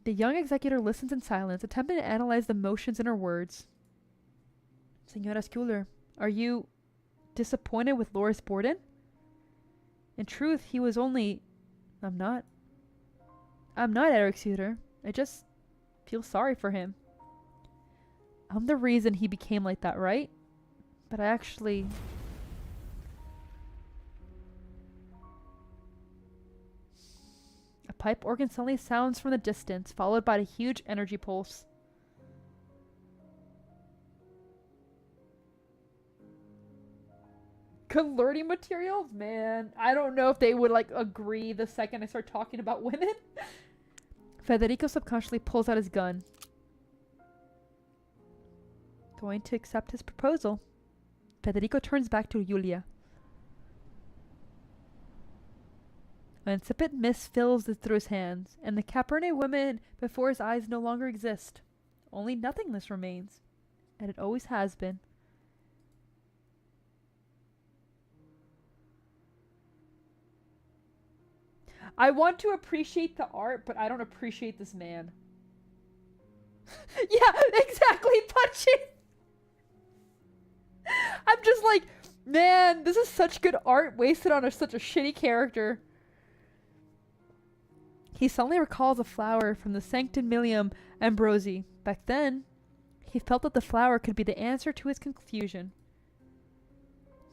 The young executor listens in silence, attempting to analyze the motions in her words. Senora Schuler, are you disappointed with Loris Borden? In truth, he was only... I'm not Eric Suter. I just feel sorry for him. I'm the reason he became like that, right? But I actually... A pipe organ suddenly sounds from the distance, followed by a huge energy pulse. Good learning materials? Man, I don't know if they would like agree the second I start talking about women. Federico subconsciously pulls out his gun. Going to accept his proposal. Federico turns back to Julia. An incipient mist fills through his hands, and the Capernaum woman before his eyes no longer exist. Only nothingness remains, and it always has been. I want to appreciate the art, but I don't appreciate this man. Yeah, exactly, punching! I'm just like, man, this is such good art wasted on such a shitty character. He suddenly recalls a flower from the Sanctimonium Ambrosi. Back then, he felt that the flower could be the answer to his confusion.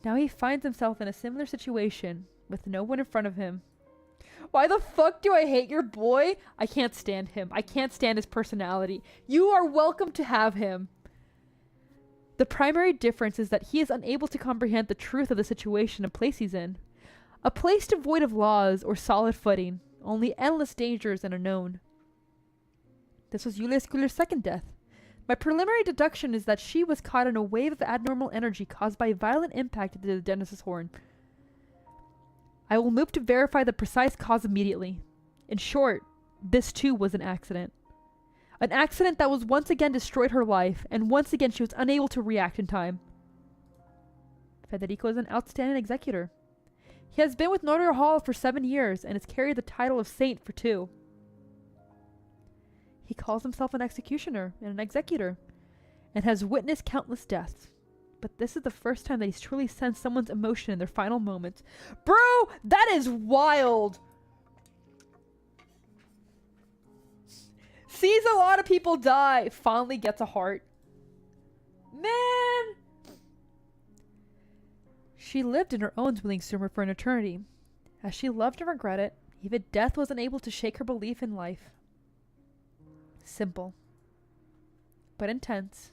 Now he finds himself in a similar situation, with no one in front of him. Why the fuck do I hate your boy? I can't stand him. I can't stand his personality. You are welcome to have him. The primary difference is that he is unable to comprehend the truth of the situation and place he's in. A place devoid of laws or solid footing. Only endless dangers and unknown. This was Julia Schuyler's second death. My preliminary deduction is that she was caught in a wave of abnormal energy caused by a violent impact into the Genesis horn. I will move to verify the precise cause immediately. In short, this too was an accident. An accident that was once again destroyed her life, and once again she was unable to react in time. Federico is an outstanding executor. He has been with Notary Hall for 7 years and has carried the title of saint for 2. He calls himself an executioner and an executor, and has witnessed countless deaths. But this is the first time that he's truly sensed someone's emotion in their final moments. Bro, that is wild! Sees a lot of people die, finally gets a heart. Man! She lived in her own Zwillingstürme for an eternity. As she loved and regretted, even death was unable to shake her belief in life. Simple. But intense.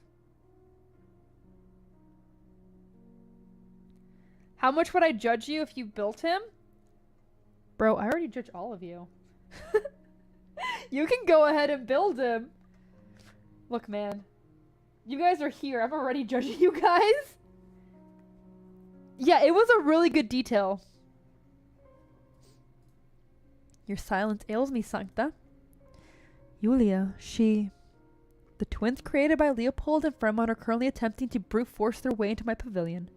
How much would I judge you if you built him? Bro, I already judge all of you. You can go ahead and build him. Look, man. You guys are here. I'm already judging you guys. Yeah, it was a really good detail. Your silence ails me, Sancta. Julia, the twins created by Leopold and Fremont are currently attempting to brute force their way into my pavilion.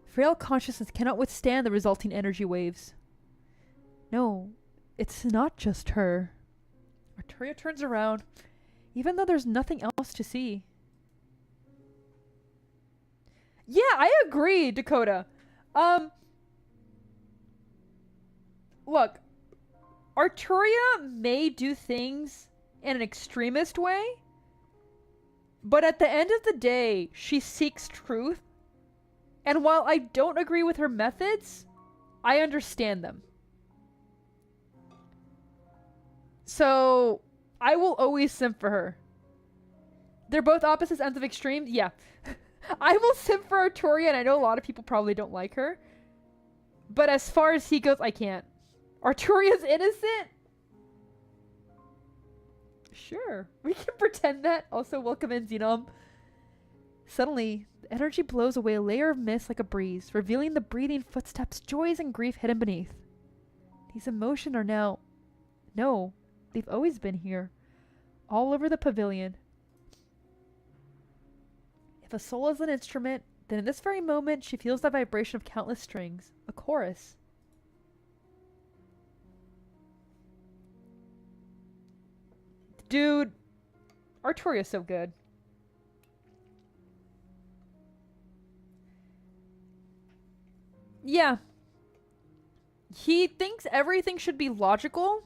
Frail consciousness cannot withstand the resulting energy waves. No, it's not just her. Arturia turns around, even though there's nothing else to see. Yeah, I agree, Dakota. Look, Arturia may do things in an extremist way, but at the end of the day, she seeks truth. And while I don't agree with her methods, I understand them. So, I will always simp for her. They're both opposite ends of extremes? Yeah. I will simp for Arturia, and I know a lot of people probably don't like her. But as far as he goes, I can't. Arturia's innocent? Sure. We can pretend that. Also, welcome in, Xenom. Suddenly, the energy blows away a layer of mist like a breeze, revealing the breathing footsteps, joys, and grief hidden beneath. These emotions are now... No, they've always been here. All over the pavilion. If a soul is an instrument, then in this very moment, she feels the vibration of countless strings. A chorus. Dude, Arturia's so good. Yeah. He thinks everything should be logical.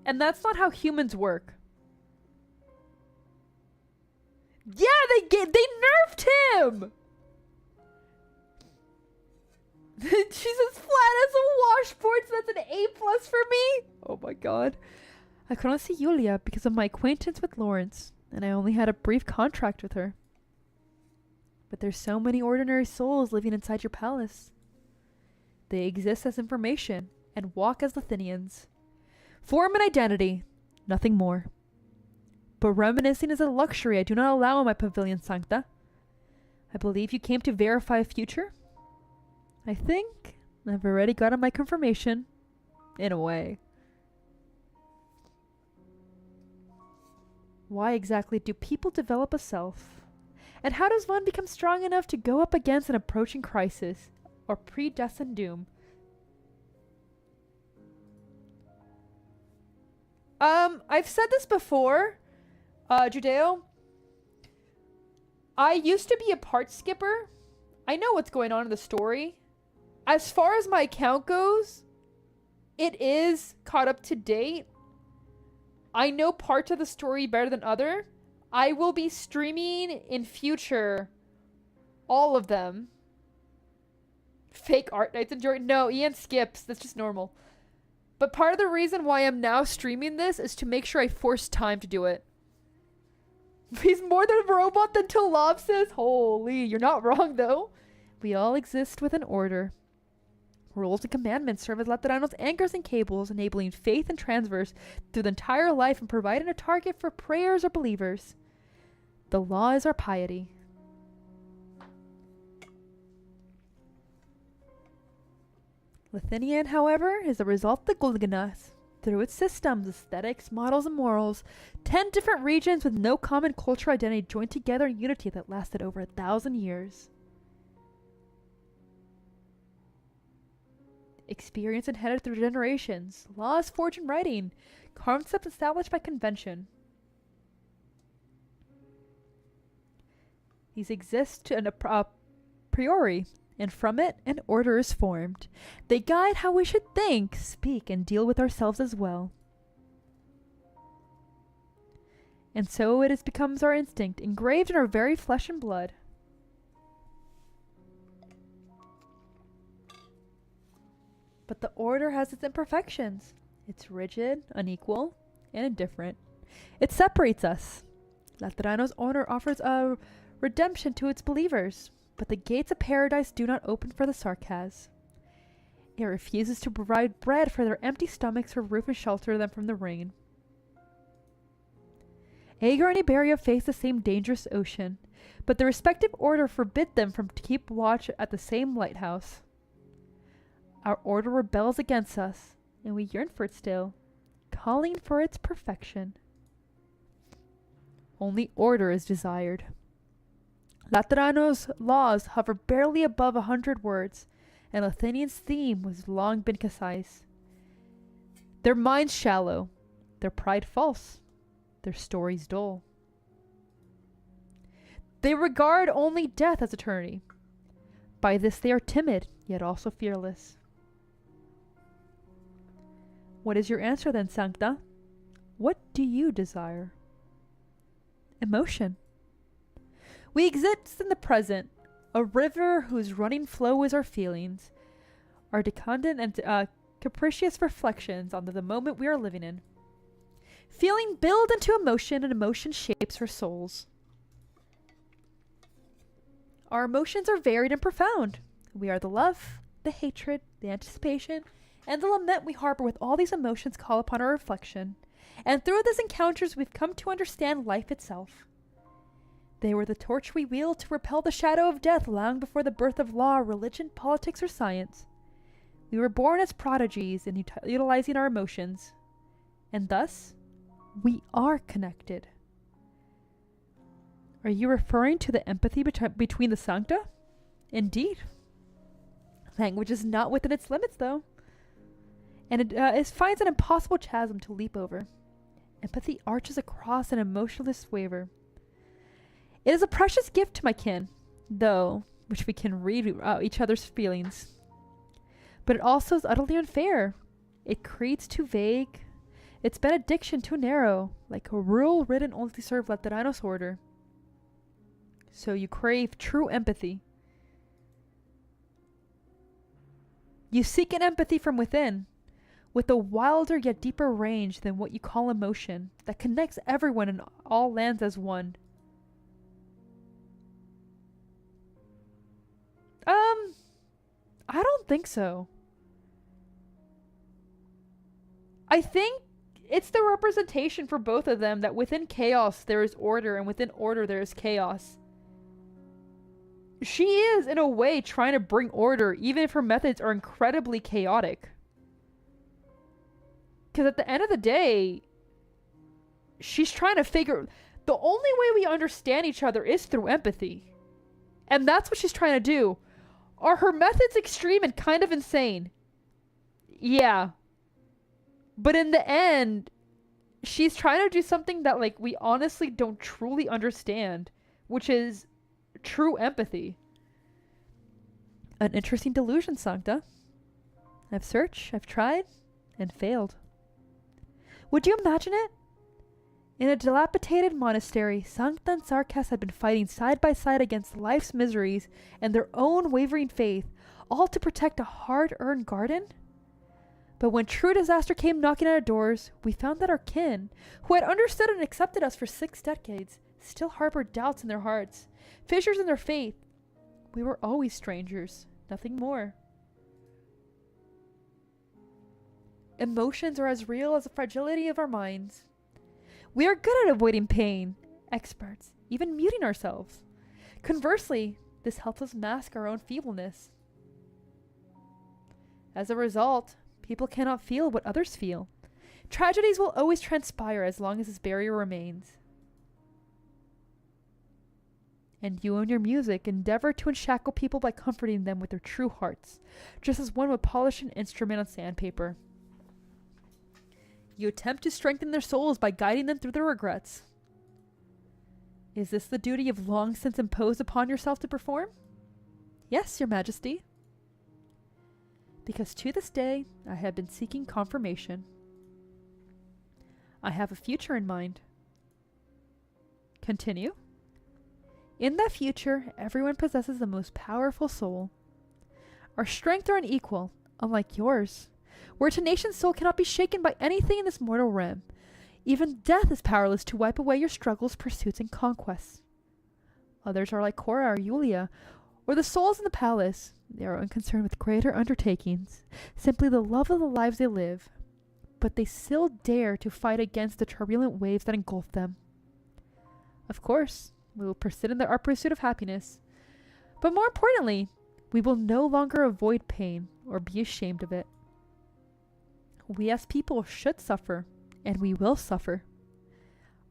And that's not how humans work. Yeah, they nerfed him! She's as flat as a washboard, so that's an A+ for me? Oh my god. I could not see Yulia because of my acquaintance with Lawrence, and I only had a brief contract with her. But there's so many ordinary souls living inside your palace. They exist as information and walk as Lethinians. Form and identity, nothing more. But reminiscing is a luxury I do not allow in my pavilion, Sancta. I believe you came to verify a future? I think I've already gotten my confirmation, in a way. Why exactly do people develop a self? And how does one become strong enough to go up against an approaching crisis or predestined doom? I've said this before, Judeo. I used to be a part skipper. I know what's going on in the story. As far as my account goes, it is caught up to date. I know parts of the story better than other. I will be streaming in future all of them. Fake Arknights enjoy. No, Ian skips. That's just normal. But part of the reason why I'm now streaming this is to make sure I force time to do it. He's more than a robot than Talab says. Holy, you're not wrong though. We all exist with an order. Rules and commandments serve as Letterano's anchors and cables, enabling faith and transverse through the entire life and providing a target for prayers or believers. The law is our piety. Lethinian, however, is the result of the Gulganas. Through its systems, aesthetics, models, and morals, 10 different regions with no common cultural identity joined together in unity that lasted over 1,000 years. Experience inherited through generations, laws forged in writing, concepts established by convention. These exist to a priori, and from it, an order is formed. They guide how we should think, speak, and deal with ourselves as well. And so it becomes our instinct, engraved in our very flesh and blood. But the order has its imperfections. It's rigid, unequal, and indifferent. It separates us. Laterano's order offers a redemption to its believers, but the gates of paradise do not open for the sarcas. It refuses to provide bread for their empty stomachs or roof and shelter them from the rain. Agar and Iberia face the same dangerous ocean, but the respective order forbid them from to keep watch at the same lighthouse. Our order rebels against us, and we yearn for it still, calling for its perfection. Only order is desired. Laterano's laws hover barely above 100 words, and Lethinian's theme has long been concise. Their minds shallow, their pride false, their stories dull. They regard only death as eternity. By this they are timid, yet also fearless. What is your answer then, Sancta? What do you desire? Emotion. We exist in the present, a river whose running flow is our feelings, our decadent and capricious reflections on the moment we are living in. Feeling build into emotion, and emotion shapes our souls. Our emotions are varied and profound. We are the love, the hatred, the anticipation, and the lament we harbor. With all these emotions call upon our reflection, and through these encounters we've come to understand life itself. They were the torch we wield to repel the shadow of death long before the birth of law, religion, politics, or science. We were born as prodigies in utilizing our emotions, and thus we are connected. Are you referring to the empathy between the Sancta? Indeed. Language is not within its limits, though, and it finds an impossible chasm to leap over. Empathy arches across an emotionless waver. It is a precious gift to my kin, though, which we can read each other's feelings. But it also is utterly unfair. It creates too vague. Its benediction too narrow, like a rule written only to serve Lethinian's order. So you crave true empathy. You seek an empathy from within, with a wilder yet deeper range than what you call emotion, that connects everyone in all lands as one. I don't think so. I think it's the representation for both of them that within chaos there is order, and within order there is chaos. She is, in a way, trying to bring order, even if her methods are incredibly chaotic. Because at the end of the day, she's trying to figure... The only way we understand each other is through empathy. And that's what she's trying to do. Are her methods extreme and kind of insane? Yeah. But in the end, she's trying to do something that, like, we honestly don't truly understand, which is true empathy. An interesting delusion, Sancta. I've searched, I've tried, and failed. Would you imagine it? In a dilapidated monastery, Sancta and Sarkas had been fighting side by side against life's miseries and their own wavering faith, all to protect a hard-earned garden? But when true disaster came knocking at our doors, we found that our kin, who had understood and accepted us for 6 decades, still harbored doubts in their hearts, fissures in their faith. We were always strangers, nothing more. Emotions are as real as the fragility of our minds. We are good at avoiding pain, experts, even muting ourselves. Conversely, this helps us mask our own feebleness. As a result, people cannot feel what others feel. Tragedies will always transpire as long as this barrier remains. And you and your music endeavor to unshackle people by comforting them with their true hearts, just as one would polish an instrument on sandpaper. You attempt to strengthen their souls by guiding them through their regrets. Is this the duty you've long since imposed upon yourself to perform? Yes, Your Majesty. Because to this day, I have been seeking confirmation. I have a future in mind. Continue. In that future, everyone possesses the most powerful soul. Our strength are unequal, unlike yours, where a tenacious soul cannot be shaken by anything in this mortal realm. Even death is powerless to wipe away your struggles, pursuits, and conquests. Others are like Cora or Yulia, or the souls in the palace. They are unconcerned with greater undertakings, simply the love of the lives they live. But they still dare to fight against the turbulent waves that engulf them. Of course, we will persist in our pursuit of happiness. But more importantly, we will no longer avoid pain or be ashamed of it. We as people should suffer, and we will suffer.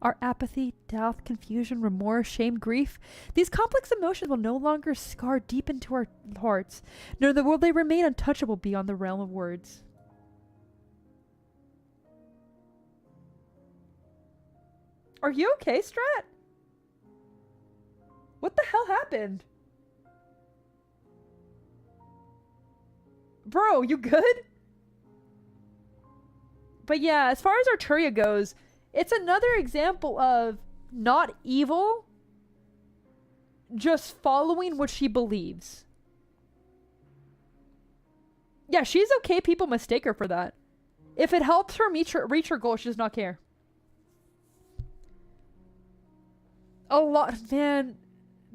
Our apathy, doubt, confusion, remorse, shame, grief, these complex emotions will no longer scar deep into our hearts, nor will they remain untouchable beyond the realm of words. Are you okay, Strat? What the hell happened? Bro, you good? But yeah, as far as Arturia goes, it's another example of not evil, just following what she believes. Yeah, she's okay. People mistake her for that. If it helps her reach her goal, she does not care. A lot, man,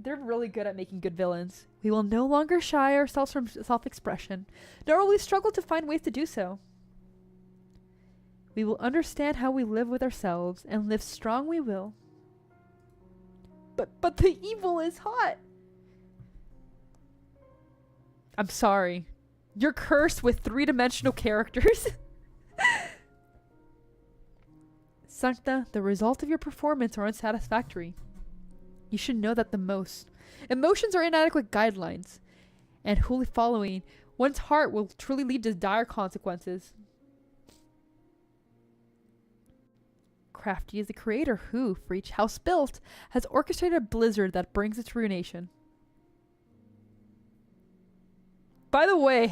they're really good at making good villains. We will no longer shy ourselves from self-expression, nor will we struggle to find ways to do so. We will understand how we live with ourselves, and live strong we will. But the evil is hot. I'm sorry. You're cursed with 3-dimensional characters. Sancta, the result of your performance are unsatisfactory. You should know that the most. Emotions are inadequate guidelines, and wholly following one's heart will truly lead to dire consequences. Crafty is the creator who, for each house built, has orchestrated a blizzard that brings its ruination. By the way,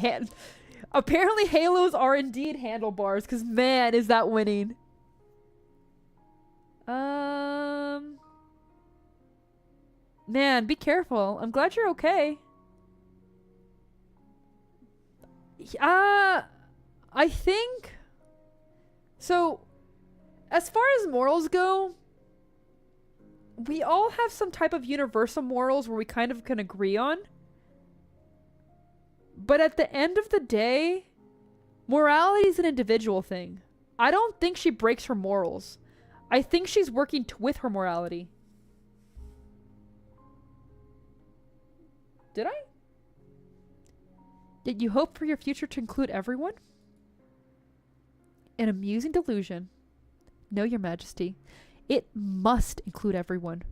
apparently halos are indeed handlebars, because man, is that winning. Man, be careful. I'm glad you're okay. I think... So, as far as morals go, we all have some type of universal morals where we kind of can agree on. But at the end of the day, morality is an individual thing. I don't think she breaks her morals. I think she's working with her morality. Did I? Did you hope for your future to include everyone? An amusing delusion. No, Your Majesty. It must include everyone.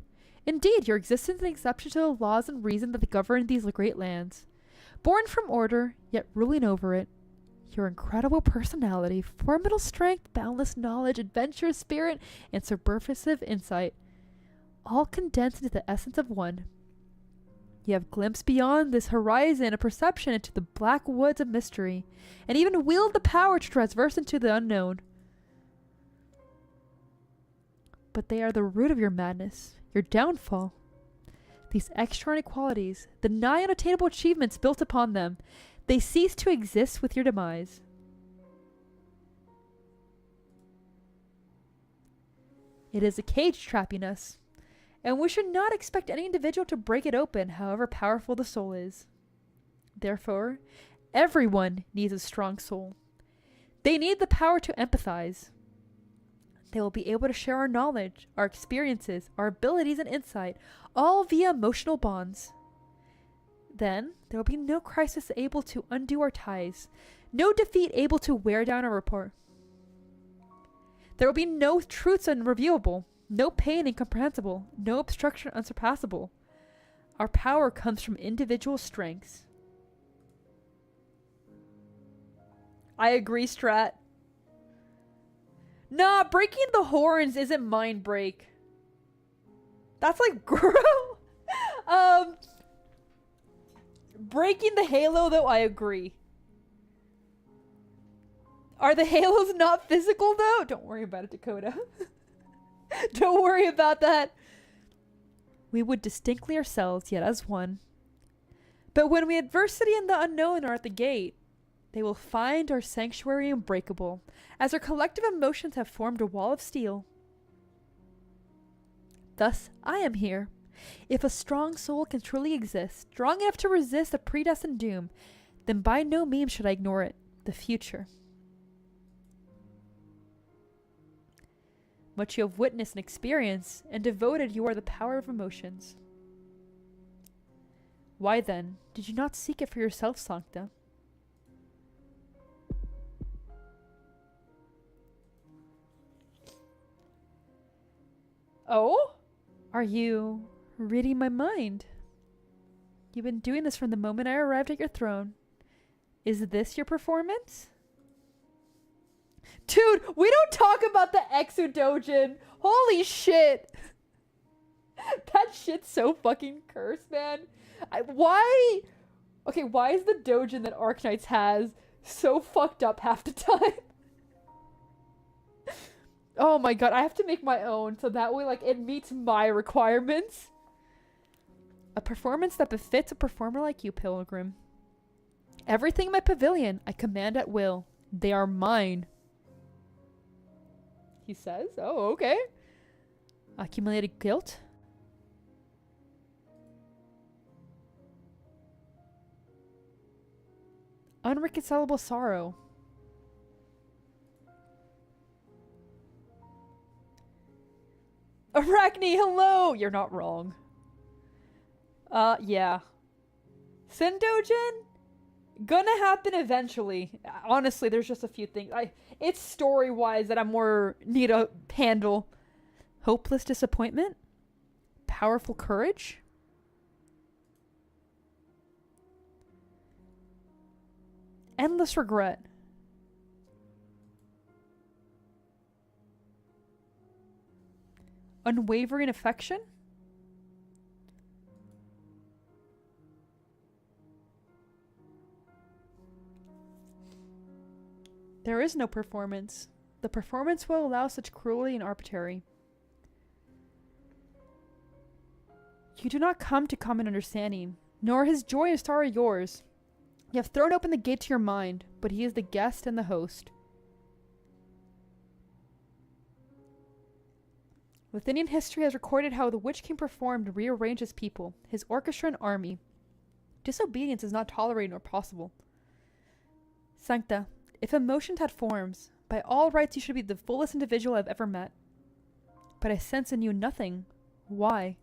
Indeed, your existence is an exception to the laws and reason that govern these great lands. Born from order, yet ruling over it, your incredible personality, formidable strength, boundless knowledge, adventurous spirit, and subversive insight, all condensed into the essence of one. You have glimpsed beyond this horizon a perception into the black woods of mystery, and even wield the power to traverse into the unknown. But they are the root of your madness, your downfall. These extraordinary qualities, the nigh unattainable achievements built upon them, they cease to exist with your demise. It is a cage trapping us, and we should not expect any individual to break it open, however powerful the soul is. Therefore, everyone needs a strong soul. They need the power to empathize. They will be able to share our knowledge, our experiences, our abilities and insight, all via emotional bonds. Then, there will be no crisis able to undo our ties, no defeat able to wear down our rapport. There will be no truths unreviewable, no pain incomprehensible, no obstruction unsurpassable. Our power comes from individual strengths. I agree, Strat. Nah, breaking the horns isn't mind break. That's like, girl. Breaking the halo, though, I agree. Are the halos not physical, though? Don't worry about it, Dakota. Don't worry about that. We would distinctly ourselves, yet as one. But when we adversity and the unknown are at the gate, they will find our sanctuary unbreakable, as our collective emotions have formed a wall of steel. Thus, I am here. If a strong soul can truly exist, strong enough to resist a predestined doom, then by no means should I ignore it, the future. Much you have witnessed and experienced, and devoted you are the power of emotions. Why then, did you not seek it for yourself, Sancta? Oh? Are you reading my mind? You've been doing this from the moment I arrived at your throne. Is this your performance? Dude, we don't talk about the Exudojin. Holy shit. That shit's so fucking cursed, man. Why? Okay, why is the doujin that Arknights has so fucked up half the time? Oh my god, I have to make my own so that way, like, it meets my requirements. A performance that befits a performer like you, Pilgrim. Everything in my pavilion I command at will. They are mine. He says, oh, okay. Accumulated guilt? Unreconcilable sorrow. Arachne, hello! You're not wrong. Yeah. Sindojin? Gonna happen eventually. Honestly, there's just a few things. It's story-wise that I'm more need to handle. Hopeless disappointment? Powerful courage? Endless regret. Unwavering affection? There is no performance. The performance will allow such cruelty and arbitrary. You do not come to common understanding, nor his joy and sorrow yours. You have thrown open the gate to your mind, but he is the guest and the host. Lethinian history has recorded how the Witch King performed to rearrange his people, his orchestra and army. Disobedience is not tolerated nor possible. Sancta, if emotions had forms, by all rights you should be the fullest individual I've ever met. But I sense in you nothing. Why?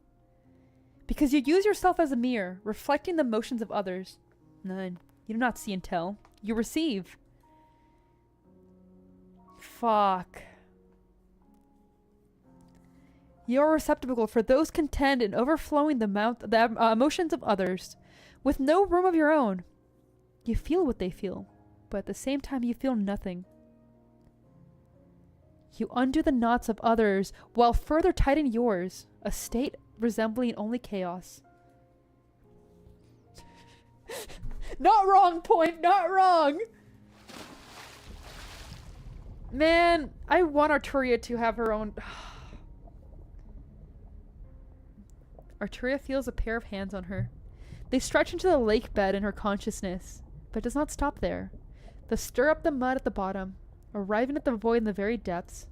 Because you use yourself as a mirror, reflecting the emotions of others. None. You do not see and tell. You receive. Fuck. You are a receptacle for those content in overflowing the emotions of others, with no room of your own. You feel what they feel, but at the same time you feel nothing. You undo the knots of others while further tightening yours, a state resembling only chaos. Not wrong, Point, not wrong! Man, I want Arturia to have her own... Arturia feels a pair of hands on her. They stretch into the lake bed in her consciousness, but it does not stop there. They stir up the mud at the bottom, arriving at the void in the very depths.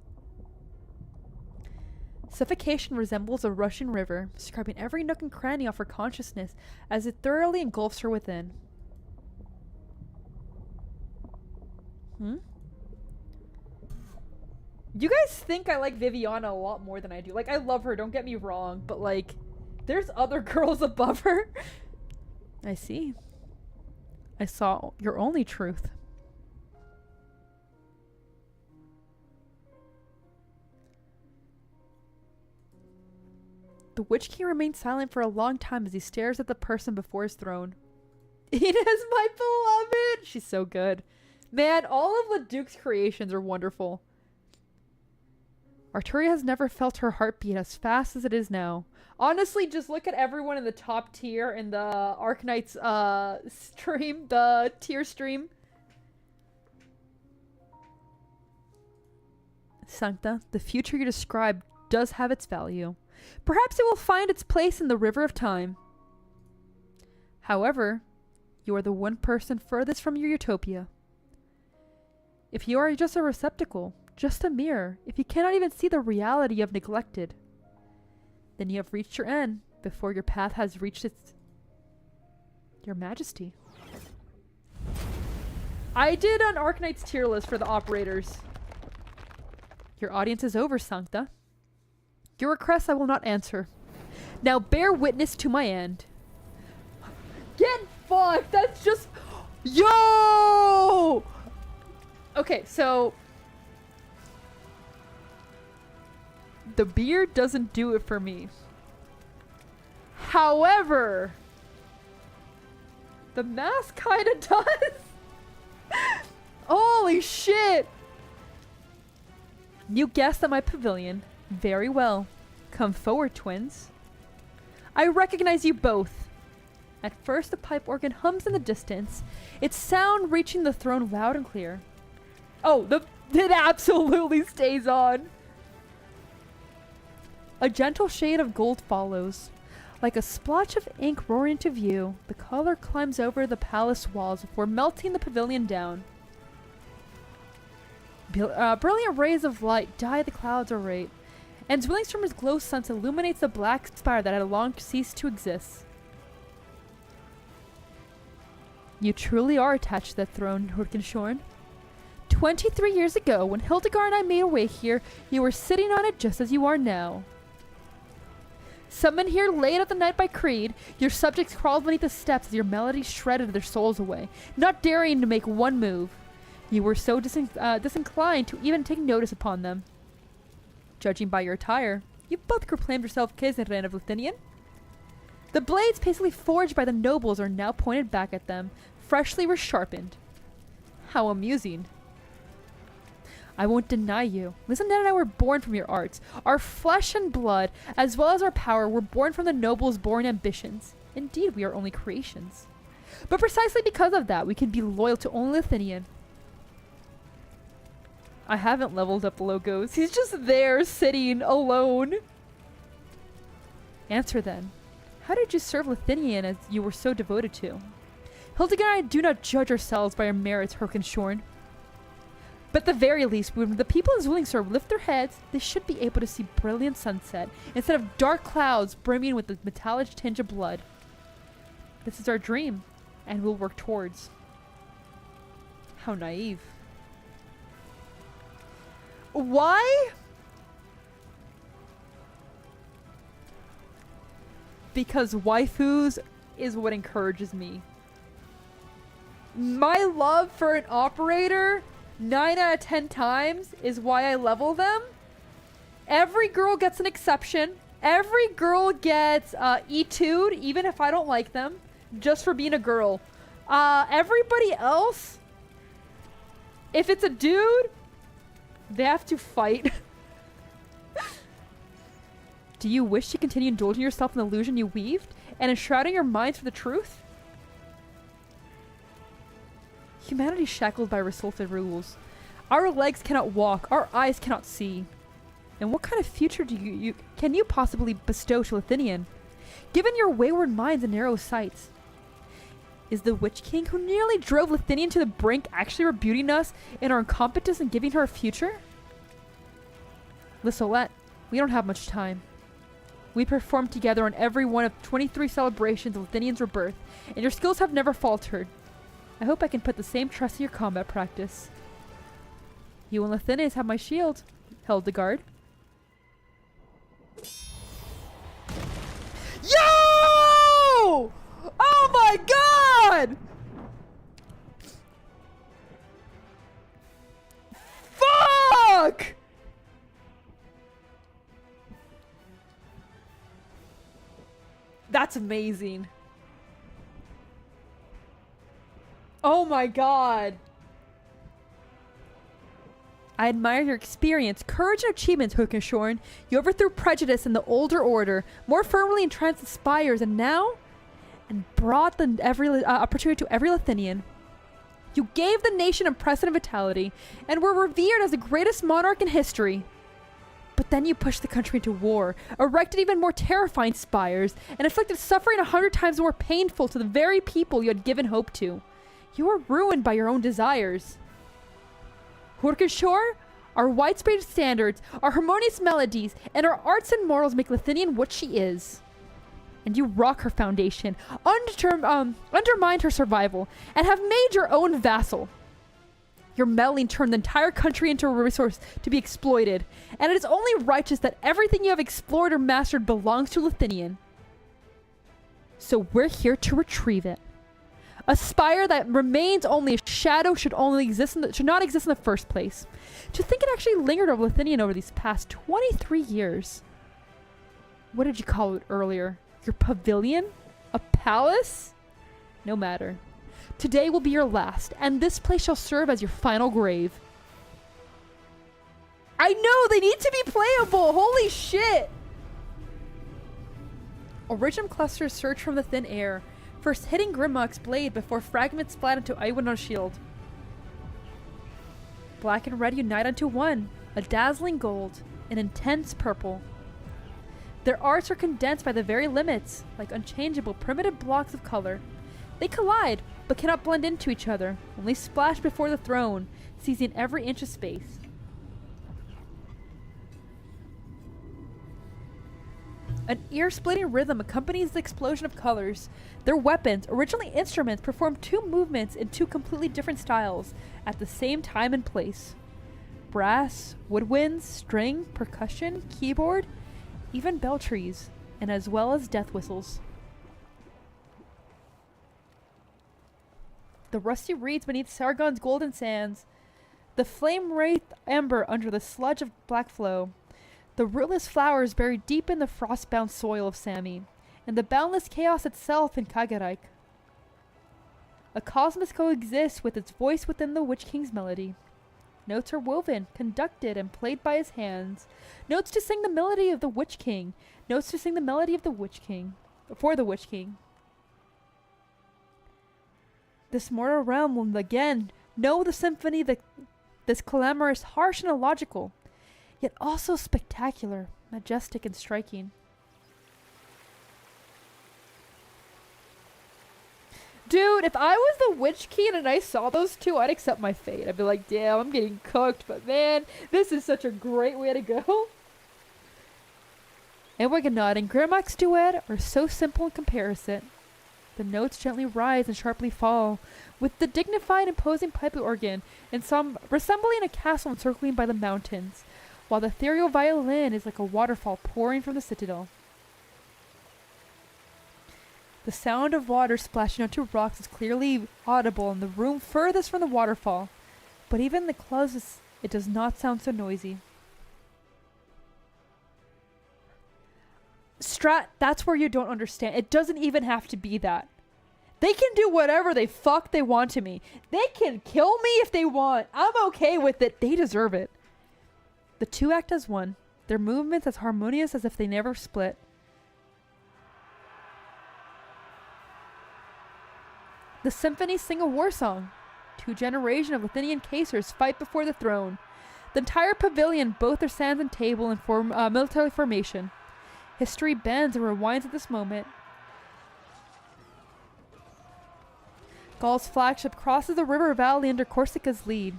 Suffocation resembles a rushing river, scrubbing every nook and cranny off her consciousness as it thoroughly engulfs her within. You guys think I like Vivian a lot more than I do. Like, I love her, don't get me wrong, but like, there's other girls above her. I see. I saw your only truth. The Witch King remains silent for a long time as he stares at the person before his throne. It is my beloved! She's so good. Man, all of Leduc's creations are wonderful. Arturia has never felt her heartbeat as fast as it is now. Honestly, just look at everyone in the top tier in the Arknights stream, the tier stream. Sancta, the future you described does have its value. Perhaps it will find its place in the river of time. However, you are the one person furthest from your utopia. If you are just a receptacle, just a mirror, if you cannot even see the reality you have neglected, then you have reached your end before your path has reached your majesty. I did an Arknights tier list for the operators. Your audience is over, Sancta. Your request I will not answer. Now bear witness to my end. Get fucked! That's just... Yo! Okay, so... the beard doesn't do it for me. However... the mask kinda does! Holy shit! You guessed at my pavilion. Very well. Come forward, twins. I recognize you both. At first, the pipe organ hums in the distance, its sound reaching the throne loud and clear. Oh, it absolutely stays on. A gentle shade of gold follows. Like a splotch of ink roaring into view, the color climbs over the palace walls before melting the pavilion down. Brilliant rays of light dye the clouds array, and Zwillingstürme's glow sunset illuminates the black spire that had long ceased to exist. You truly are attached to that throne, Horkenshorn. 23 years ago, when Hildegard and I made our way here, you were sitting on it just as you are now. Summoned here late at the night by Creed, your subjects crawled beneath the steps as your melody shredded their souls away, not daring to make one move. You were so disinclined to even take notice upon them. Judging by your attire, you both proclaimed yourself Kaiserin of Lethinian. The blades paisley forged by the nobles are now pointed back at them, freshly resharpened. How amusing. I won't deny you. Listen, and I were born from your arts. Our flesh and blood, as well as our power, were born from the nobles' born ambitions. Indeed, we are only creations. But precisely because of that, we can be loyal to only Lethinian. I haven't leveled up Logos. He's just there, sitting alone. Answer then. How did you serve Lethinian as you were so devoted to? Hildegard and I do not judge ourselves by our merits, Horkenshorn. But at the very least, when the people in Zwillingstürme lift their heads, they should be able to see brilliant sunset instead of dark clouds brimming with the metallic tinge of blood. This is our dream, and we'll work towards. How naive. Why? Because waifus is what encourages me. My love for an operator 9 out of 10 times is why I level them. Every girl gets an exception. Every girl gets E2'd, even if I don't like them, just for being a girl. Everybody else, if it's a dude, they have to fight. Do you wish to continue indulging yourself in the illusion you weaved and enshrouding your minds for the truth? Humanity shackled by resulted rules. Our legs cannot walk, our eyes cannot see. And what kind of future can you possibly bestow to Lethinian, given your wayward minds and narrow sights? Is the Witch King who nearly drove Lethinian to the brink actually rebuting us in our incompetence and giving her a future? Lissolette, we don't have much time. We performed together on every one of 23 celebrations of Lethinian's rebirth, and your skills have never faltered. I hope I can put the same trust in your combat practice. You and Lethinian have my shield, Hildegard. Yo! Oh my god! Fuck! That's amazing. Oh my god. I admire your experience, courage, and achievements, Horkenshorn. You overthrew prejudice in the older order, more firmly entrenched the Spires, and now... and brought the opportunity to every Lethinian. You gave the nation impressive vitality, and were revered as the greatest monarch in history. But then you pushed the country into war, erected even more terrifying spires, and inflicted suffering 100 times more painful to the very people you had given hope to. You were ruined by your own desires. Horkenshorn, our widespread standards, our harmonious melodies, and our arts and morals make Lethinian what she is. And you rock her foundation, undermined her survival, and have made your own vassal. Your meddling turned the entire country into a resource to be exploited, and it is only righteous that everything you have explored or mastered belongs to Lethinian. So we're here to retrieve it. A spire that remains only a shadow should not exist in the first place. To think it actually lingered over Lethinian over these past 23 years. What did you call it earlier? Your pavilion? A palace? No matter. Today will be your last, and this place shall serve as your final grave. I know, they need to be playable! Holy shit! Origin clusters surge from the thin air, first hitting Grimlock's blade before fragments splat into Iwinar's shield. Black and red unite onto one, a dazzling gold, an intense purple. Their arts are condensed by the very limits, like unchangeable primitive blocks of color. They collide, but cannot blend into each other, only splash before the throne, seizing every inch of space. An ear-splitting rhythm accompanies the explosion of colors. Their weapons, originally instruments, perform two movements in two completely different styles at the same time and place. Brass, woodwinds, string, percussion, keyboard, even bell trees, and as well as death whistles. The rusty reeds beneath Sargon's golden sands, the flame-wraithed ember under the sludge of black flow, the rootless flowers buried deep in the frost-bound soil of Sami, and the boundless chaos itself in Kagareich. A cosmos coexists with its voice within the Witch King's melody. Notes are woven, conducted, and played by his hands. Notes to sing the melody of the Witch King. Notes to sing the melody of the Witch King. For the Witch King. This mortal realm will again know the symphony that this clamorous, harsh, and illogical, yet also spectacular, majestic, and striking. Dude, if I was the Witch King and I saw those two, I'd accept my fate. I'd be like, damn, I'm getting cooked, but man, this is such a great way to go. Ewiganod and Grimlock's duet are so simple in comparison. The notes gently rise and sharply fall, with the dignified, imposing pipe organ and some resembling a castle encircling by the mountains, while the ethereal violin is like a waterfall pouring from the citadel. The sound of water splashing onto rocks is clearly audible in the room furthest from the waterfall, but even in the closest, it does not sound so noisy. Strat, that's where you don't understand. It doesn't even have to be that. They can do whatever they want to me. They can kill me if they want. I'm okay with it. They deserve it. The two act as one, their movements as harmonious as if they never split. The symphonies sing a war song. Two generations of Lethinian Caesars fight before the throne. The entire pavilion, both their sands and table, in military formation. History bends and rewinds at this moment. Gaul's flagship crosses the river valley under Corsica's lead.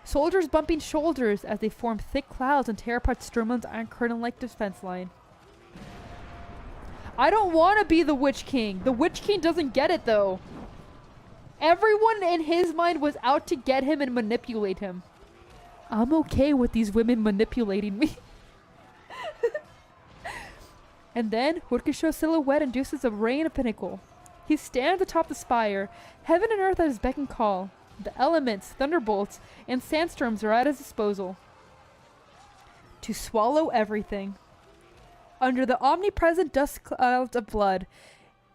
Soldiers bumping shoulders as they form thick clouds and tear apart Sturmland's iron curtain-like defense line. I don't want to be the Witch King. The Witch King doesn't get it, though. Everyone in his mind was out to get him and manipulate him. I'm okay with these women manipulating me. And then, Hurkisho's silhouette induces a rain of pinnacle. He stands atop the spire, heaven and earth at his beck and call. The elements, thunderbolts, and sandstorms are at his disposal. To swallow everything. Under the omnipresent dust clouds of blood,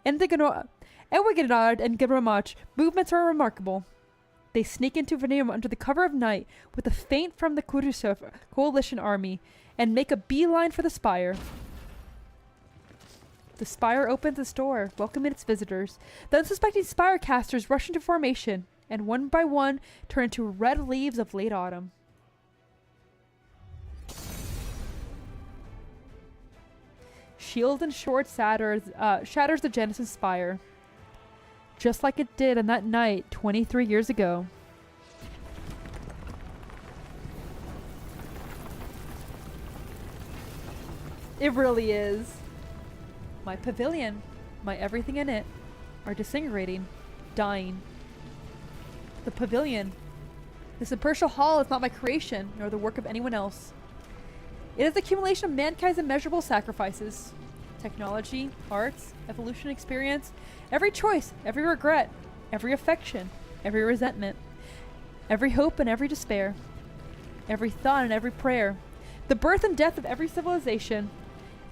Ewiganod and Grimlock movements are remarkable. They sneak into Vanium under the cover of night with a feint from the Kurusov coalition army and make a beeline for the spire. The spire opens its door, welcoming its visitors. The unsuspecting spire casters rush into formation, and one by one turn into red leaves of late autumn. Shield and sword shatters the Genesis spire, just like it did on that night 23 years ago. It really is. My pavilion, my everything in it, are disintegrating, dying. The pavilion. This impartial hall is not my creation, nor the work of anyone else. It is the accumulation of mankind's immeasurable sacrifices. Technology, arts, evolution, experience, every choice, every regret, every affection, every resentment, every hope and every despair, every thought and every prayer, the birth and death of every civilization,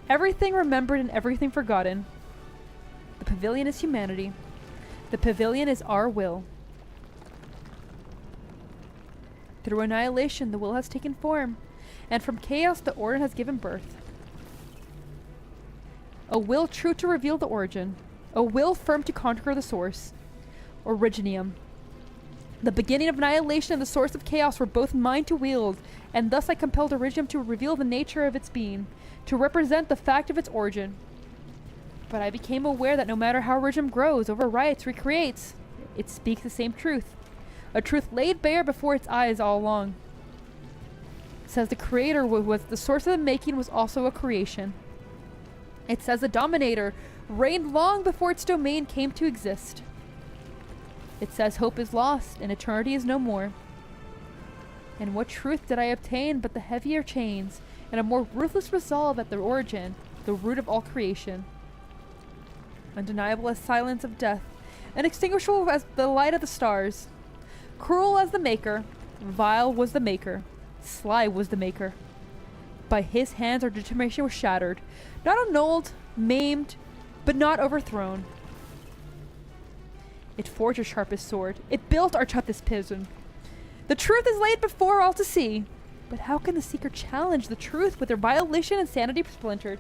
everything remembered and everything forgotten. The pavilion is humanity. The pavilion is our will. Through annihilation, the will has taken form, and from chaos, the order has given birth. A will true to reveal the origin. A will firm to conquer the source. Originium. The beginning of annihilation and the source of chaos were both mine to wield, and thus I compelled Originium to reveal the nature of its being, to represent the fact of its origin. But I became aware that no matter how Originium grows, overwrites, recreates, it speaks the same truth. A truth laid bare before its eyes all along. It says the creator was the source of the making was also a creation. It says the dominator reigned long before its domain came to exist. It says hope is lost and eternity is no more. And what truth did I obtain but the heavier chains and a more ruthless resolve at the origin, the root of all creation? Undeniable as silence of death, inextinguishable as the light of the stars. Cruel as the maker, vile was the maker, sly was the maker. By his hands our determination was shattered, not annulled, maimed, but not overthrown. It forged our sharpest sword. It built our toughest prison. The truth is laid before all to see. But how can the seeker challenge the truth with their violation and sanity splintered?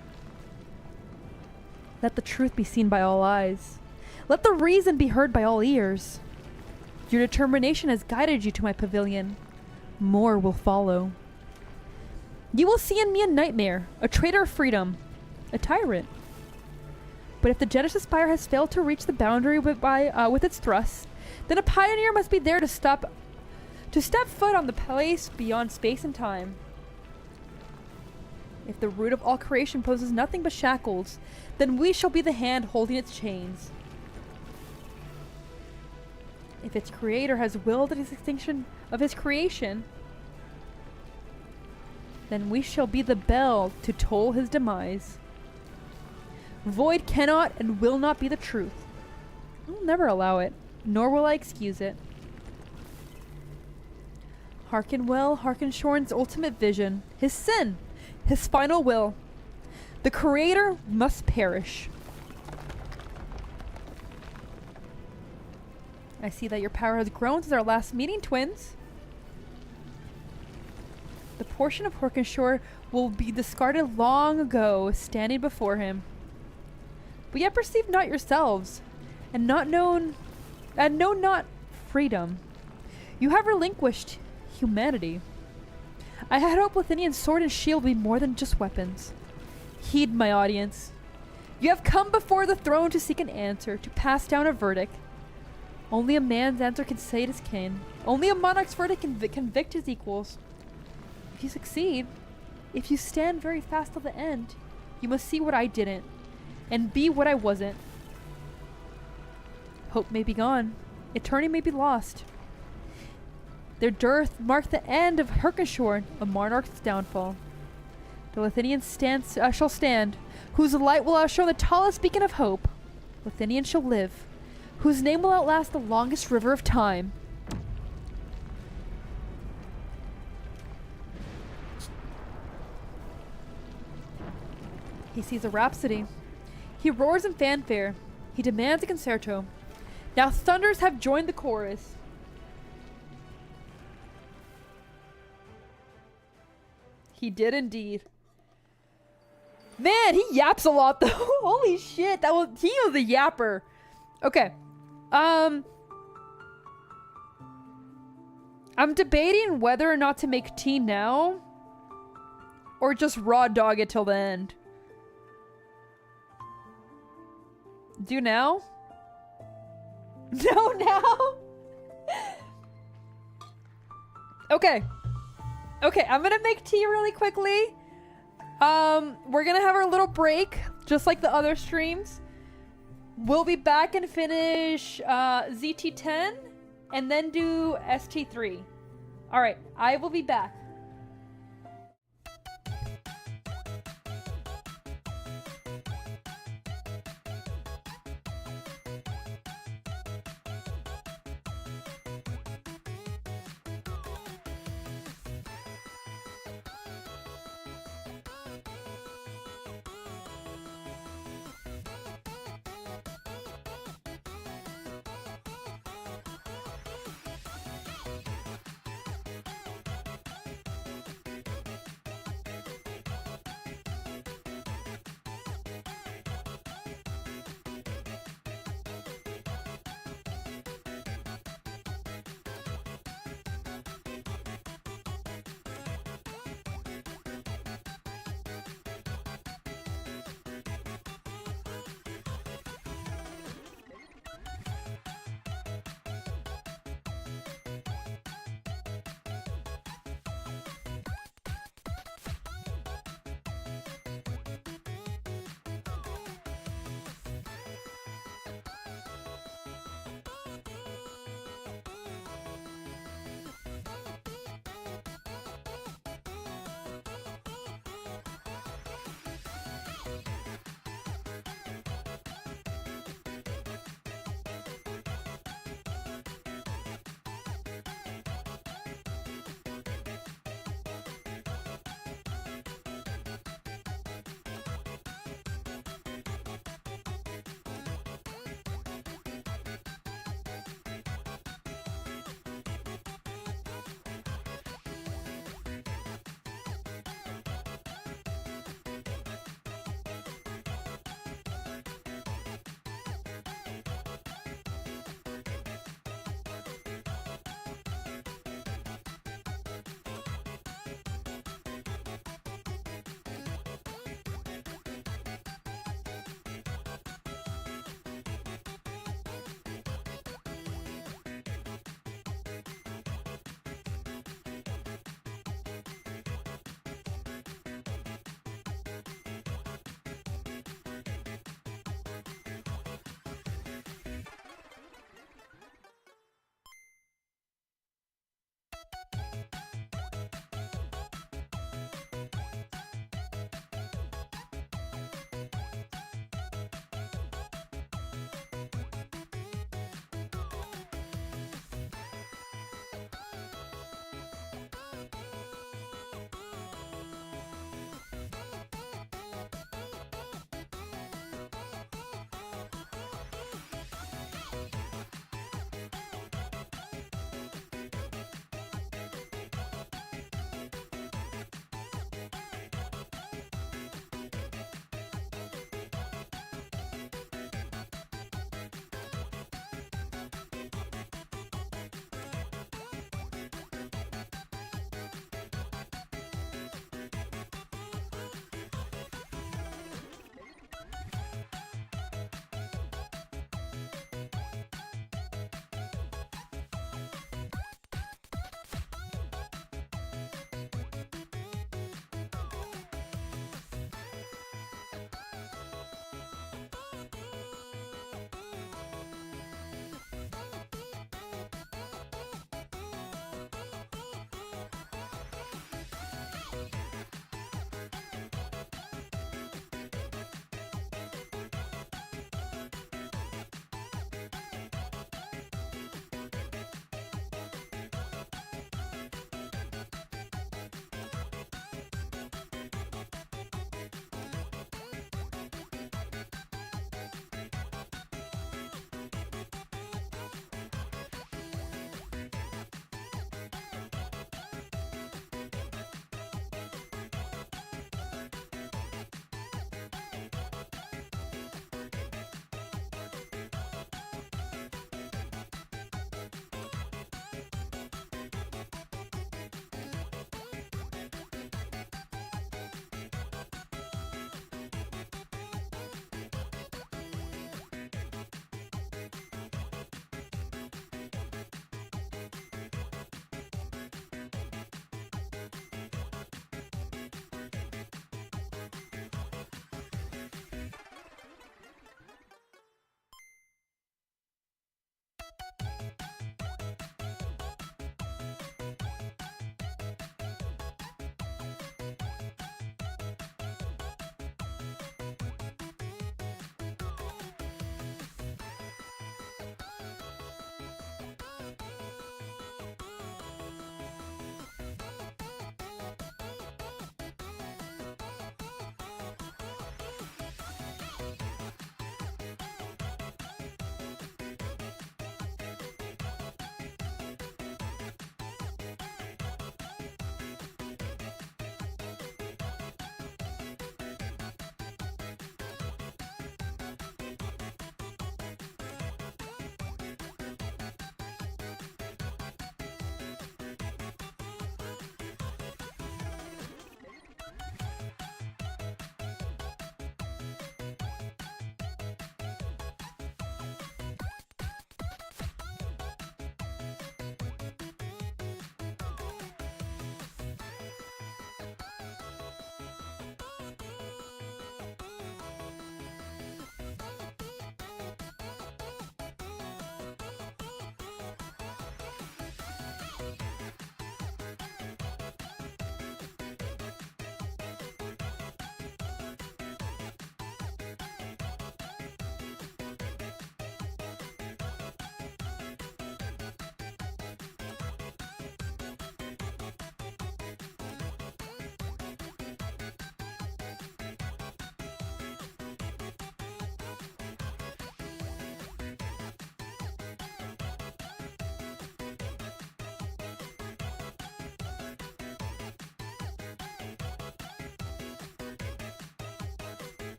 Let the truth be seen by all eyes. Let the reason be heard by all ears. Your determination has guided you to my pavilion. More will follow. You will see in me a nightmare, a traitor of freedom, a tyrant. But if the Genesis Spire has failed to reach the boundary with its thrust, then a pioneer must be there to step foot on the place beyond space and time. If the root of all creation poses nothing but shackles, then we shall be the hand holding its chains. If its creator has willed the extinction of his creation, then we shall be the bell to toll his demise. Void cannot and will not be the truth. I will never allow it, nor will I excuse it. Hearken well, hearken Shorn's ultimate vision, his sin, his final will. The creator must perish. I see that your power has grown since our last meeting, twins. The portion of Horkenshore will be discarded long ago, standing before him. But yet perceive not yourselves, and know not freedom. You have relinquished humanity. I had hoped Lethinian's sword and shield would be more than just weapons. Heed my audience. You have come before the throne to seek an answer, to pass down a verdict. Only a man's answer can save his kin. Only a monarch's verdict can convict his equals. If you succeed, if you stand very fast till the end, you must see what I didn't, and be what I wasn't. Hope may be gone. Eternity may be lost. Their dearth marked the end of Herkenshorn, a monarch's downfall. The Lethinian shall stand, whose light will outshine the tallest beacon of hope. Lethinian shall live, whose name will outlast the longest river of time. He sees a rhapsody. He roars in fanfare. He demands a concerto. Now thunders have joined the chorus. He did indeed. Man, he yaps a lot though. Holy shit, he was a yapper. Okay. I'm debating whether or not to make tea now or just raw dog it till the end. Do now? No, now? Okay. Okay, I'm gonna make tea really quickly. We're gonna have our little break, just like the other streams. We'll be back and finish ZT10 and then do ST3. Alright, I will be back.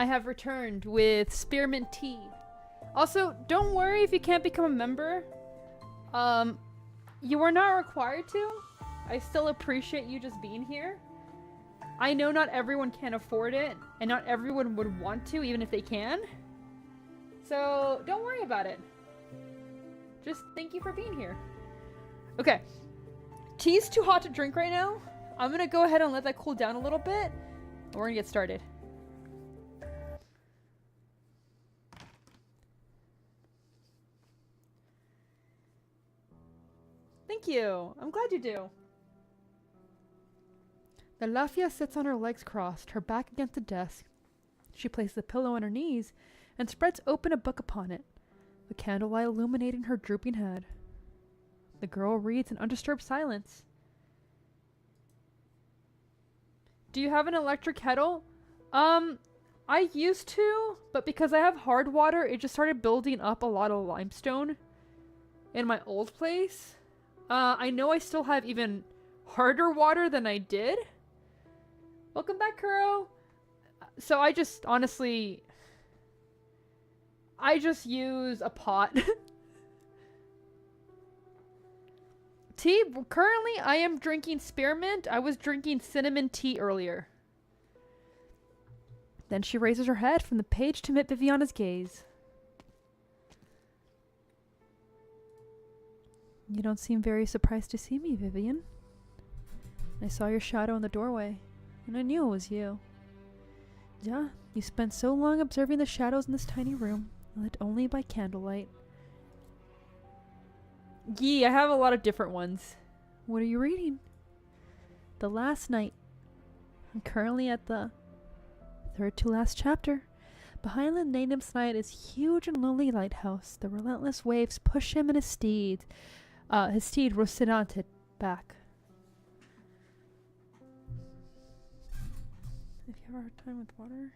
I have returned with spearmint tea. Also, don't worry if you can't become a member. You are not required to. I still appreciate you just being here. I know not everyone can afford it, and not everyone would want to, even if they can. So, don't worry about it. Just thank you for being here. Okay. Tea's too hot to drink right now. I'm gonna go ahead and let that cool down a little bit, and we're gonna get started. Thank you. I'm glad you do. The Lafia sits on her legs crossed, her back against the desk. She places the pillow on her knees and spreads open a book upon it, the candlelight illuminating her drooping head. The girl reads in undisturbed silence. Do you have an electric kettle? I used to, but because I have hard water, it just started building up a lot of limestone in my old place. I know I still have even harder water than I did. Welcome back, Kuro. So I just, honestly, I just use a pot. Tea, currently I am drinking spearmint. I was drinking cinnamon tea earlier. Then she raises her head from the page to meet Viviana's gaze. You don't seem very surprised to see me, Vivian. I saw your shadow in the doorway, and I knew it was you. Yeah, you spent so long observing the shadows in this tiny room, lit only by candlelight. Yee, I have a lot of different ones. What are you reading? The Last Night. I'm currently at the third to last chapter. Behind the native's night is huge and lonely lighthouse. The relentless waves push him and his steed Rocinante back. If you have a hard time with water.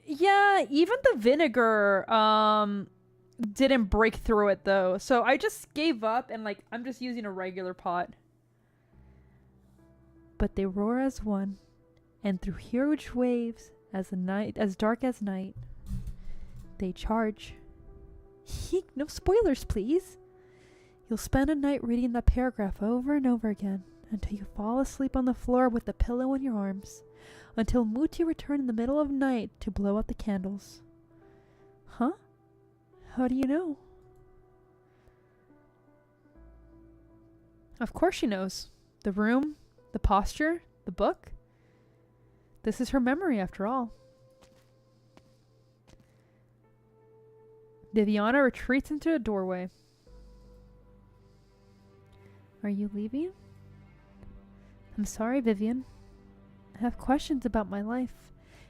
Yeah, even the vinegar didn't break through it though. So I just gave up and like I'm just using a regular pot. But they roar as one, and through huge waves as dark as night, they charge. Eek, no spoilers, please. You'll spend a night reading that paragraph over and over again until you fall asleep on the floor with the pillow in your arms, until Muti return in the middle of night to blow out the candles. Huh? How do you know? Of course she knows. The room, the posture, the book. This is her memory after all. Viviana retreats into a doorway. Are you leaving? I'm sorry, Vivian. I have questions about my life,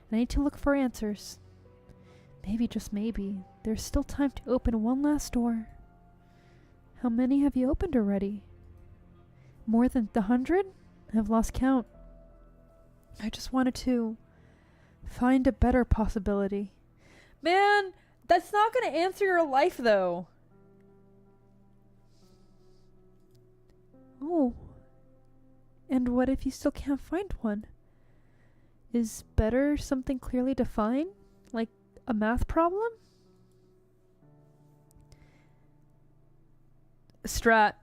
and I need to look for answers. Maybe, just maybe, there's still time to open one last door. How many have you opened already? More than 100? I've lost count. I just wanted to find a better possibility. Man, that's not going to answer your life though. Oh. And what if you still can't find one? Is better something clearly defined? Like a math problem? Strat.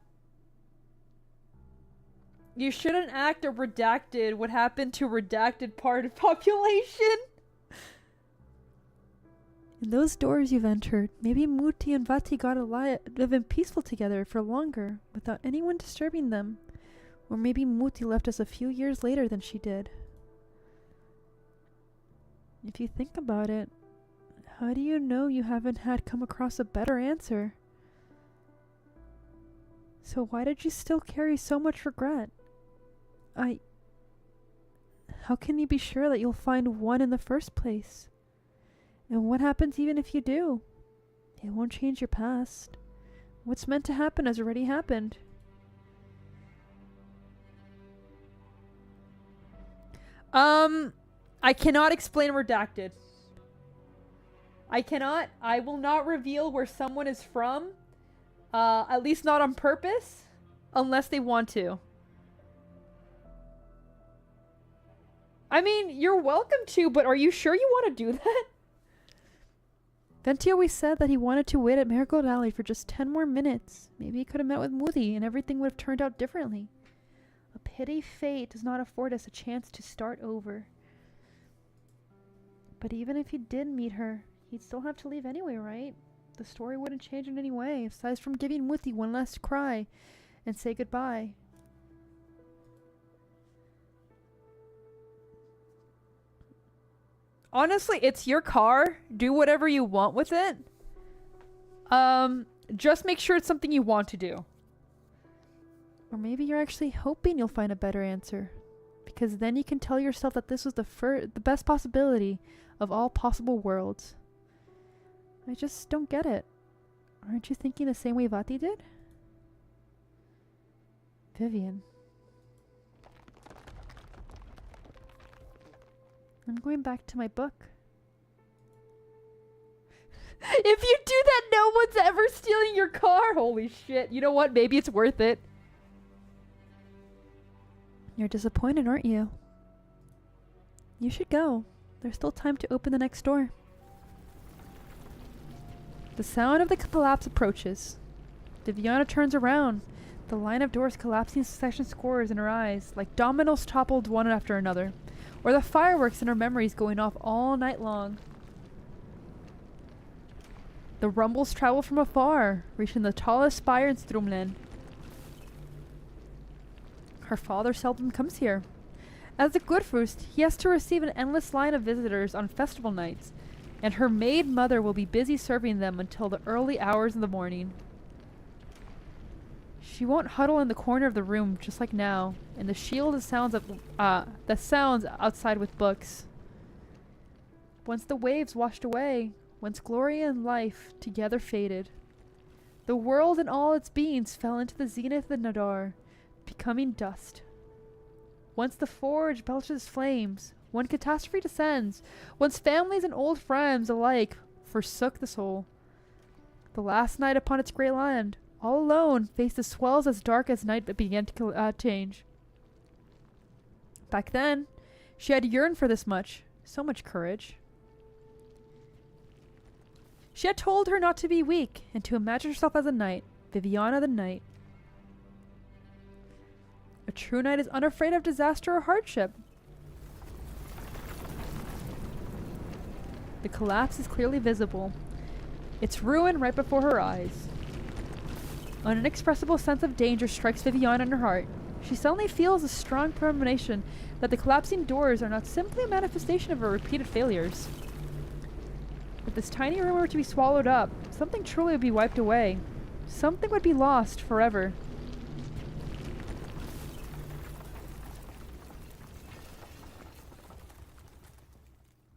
You shouldn't act a redacted what happened to redacted part of population. In those doors you've entered, maybe Muti and Vati got living peaceful together for longer without anyone disturbing them. Or maybe Muti left us a few years later than she did. If you think about it, how do you know you haven't come across a better answer? So why did you still carry so much regret? How can you be sure that you'll find one in the first place? And what happens even if you do? It won't change your past. What's meant to happen has already happened. I cannot explain redacted. I will not reveal where someone is from. At least not on purpose. Unless they want to. I mean, you're welcome to, but are you sure you want to do that? Venti always said that he wanted to wait at Marigold Alley for just 10 more minutes. Maybe he could have met with Moody and everything would have turned out differently. A pity fate does not afford us a chance to start over. But even if he did meet her, he'd still have to leave anyway, right? The story wouldn't change in any way, aside from giving Moody one last cry and say goodbye. Honestly, it's your car. Do whatever you want with it. Just make sure it's something you want to do. Or maybe you're actually hoping you'll find a better answer. Because then you can tell yourself that this was the best possibility of all possible worlds. I just don't get it. Aren't you thinking the same way Vati did? Vivian. I'm going back to my book. If you do that, no one's ever stealing your car. Holy shit. You know what? Maybe it's worth it. You're disappointed, aren't you? You should go. There's still time to open the next door. The sound of the collapse approaches. Viviana turns around. The line of doors collapsing in succession scores in her eyes, like dominoes toppled one after another. Or the fireworks in her memories going off all night long. The rumbles travel from afar, reaching the tallest spire in Strumland. Her father seldom comes here. As a Gudfrust, he has to receive an endless line of visitors on festival nights, and her maid mother will be busy serving them until the early hours of the morning. She won't huddle in the corner of the room just like now, and the shield that sounds outside with books. Once the waves washed away, once glory and life together faded, the world and all its beings fell into the zenith of Nadar, becoming dust. Once the forge belches flames, when catastrophe descends, once families and old friends alike forsook the soul. The last night upon its grey land, all alone, faced the swells as dark as night began to change. Back then, she had yearned for this much, so much courage. She had told her not to be weak, and to imagine herself as a knight, Viviana the knight. A true knight is unafraid of disaster or hardship. The collapse is clearly visible, its ruin right before her eyes. An inexpressible sense of danger strikes Vivian in her heart. She suddenly feels a strong premonition that the collapsing doors are not simply a manifestation of her repeated failures. If this tiny room were to be swallowed up, something truly would be wiped away. Something would be lost forever.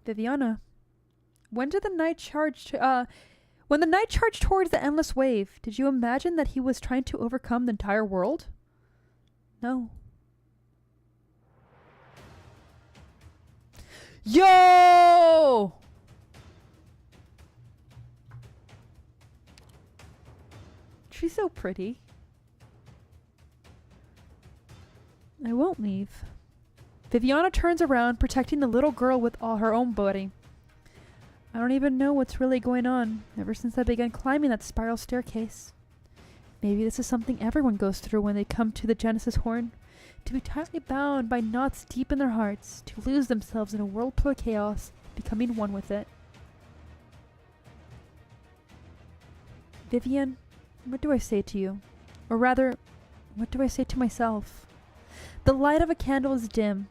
Viviana, when the knight charged towards the endless wave, did you imagine that he was trying to overcome the entire world? No. Yo! She's so pretty. I won't leave. Viviana turns around, protecting the little girl with all her own body. I don't even know what's really going on ever since I began climbing that spiral staircase. Maybe this is something everyone goes through when they come to the Genesis Horn. To be tightly bound by knots deep in their hearts, to lose themselves in a whirlpool of chaos, becoming one with it. Vivian, what do I say to you? Or rather, what do I say to myself? The light of a candle is dim,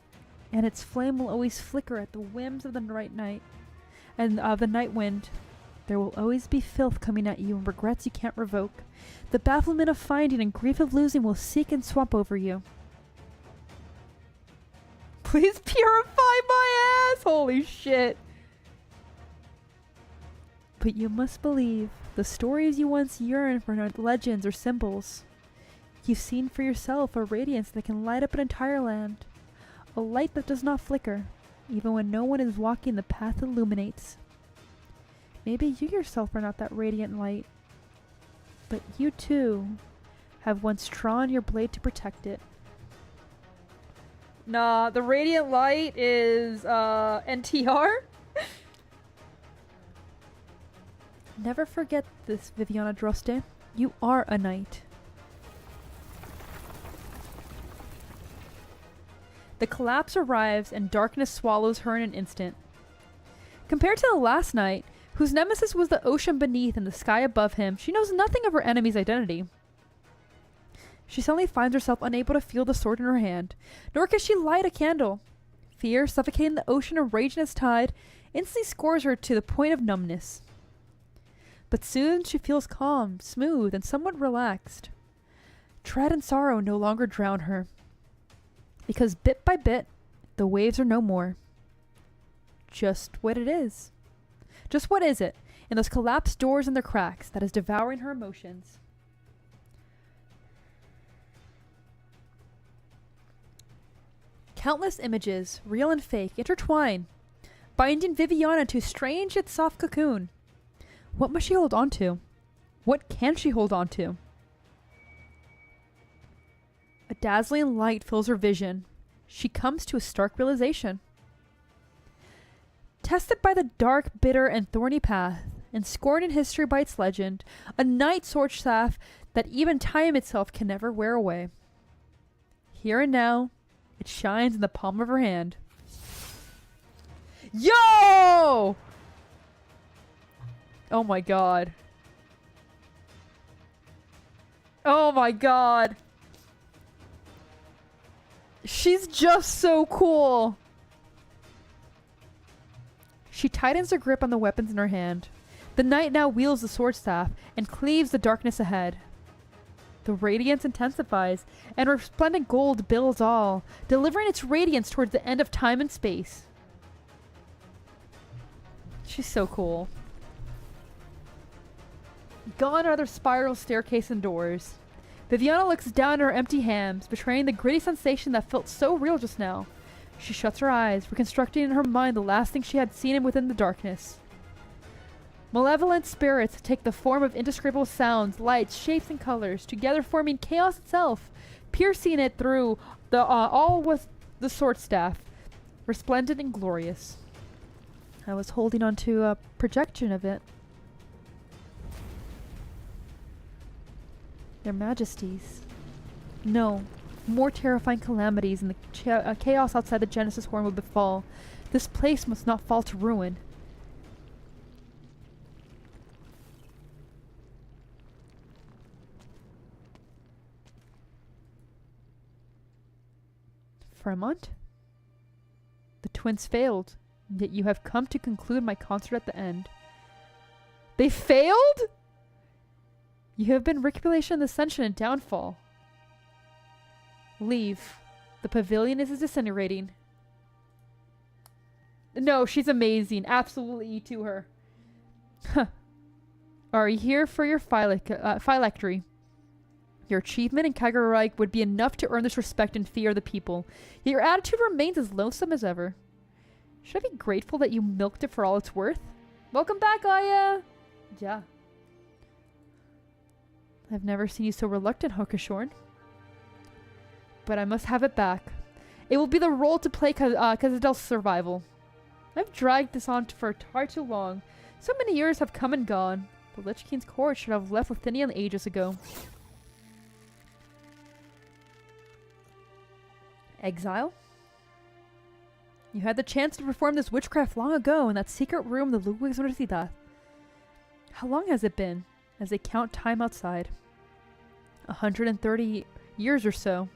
and its flame will always flicker at the whims of the bright night. And of the night wind. There will always be filth coming at you and regrets you can't revoke. The bafflement of finding and grief of losing will seek and swamp over you. Please purify my ass! Holy shit. But you must believe the stories you once yearned for, not legends or symbols. You've seen for yourself a radiance that can light up an entire land. A light that does not flicker, even when no one is walking the path that illuminates. Maybe you yourself are not that radiant light, but you too have once drawn your blade to protect it. Nah, the radiant light is, NTR? Never forget this, Viviana Droste. You are a knight. The collapse arrives and darkness swallows her in an instant. Compared to the last knight, whose nemesis was the ocean beneath and the sky above him, she knows nothing of her enemy's identity. She suddenly finds herself unable to feel the sword in her hand, nor can she light a candle. Fear, suffocating the ocean of rage in its tide, instantly scores her to the point of numbness. But soon she feels calm, smooth, and somewhat relaxed. Dread and sorrow no longer drown her, because bit by bit, the waves are no more. Just what it is. Just what is it, in those collapsed doors and their cracks, that is devouring her emotions? Countless images, real and fake, intertwine, binding Viviana to a strange yet soft cocoon. What must she hold on to? What can she hold on to? A dazzling light fills her vision. She comes to a stark realization. Tested by the dark, bitter, and thorny path, and scorned in history by its legend, a knight sword staff that even time itself can never wear away. Here and now, it shines in the palm of her hand. Yo! Oh my god. Oh my god. She's just so cool. She tightens her grip on the weapons in her hand. The knight now wields the sword staff and cleaves the darkness ahead. The radiance intensifies, and resplendent gold builds all, delivering its radiance towards the end of time and space. She's so cool. Gone are their spiral staircase and doors. Viviana looks down at her empty hands, betraying the gritty sensation that felt so real just now. She shuts her eyes, reconstructing in her mind the last thing she had seen within the darkness. Malevolent spirits take the form of indescribable sounds, lights, shapes, and colors, together forming chaos itself, piercing it through the all with the sword staff, resplendent and glorious. I was holding onto a projection of it. Their majesties. No, more terrifying calamities and the chaos outside the Genesis horn will befall. This place must not fall to ruin. Fremont? The twins failed, yet you have come to conclude my concert at the end. They failed? You have been recapitulation, ascension, and downfall. Leave. The pavilion is disintegrating. No, she's amazing. Absolutely eat to her. Huh. Are you here for your phylactery? Your achievement in Kaguraik would be enough to earn this respect and fear of the people, yet your attitude remains as loathsome as ever. Should I be grateful that you milked it for all it's worth? Welcome back, Aya! Yeah. I've never seen you so reluctant, Hokushorn. But I must have it back. It will be the role to play Kazadel's survival. I've dragged this on for far too long. So many years have come and gone. The Lich King's court should have left Lethinian ages ago. Exile? You had the chance to perform this witchcraft long ago in that secret room of the Ludwig's Universidad. How long has it been, as they count time outside? 130 years or so.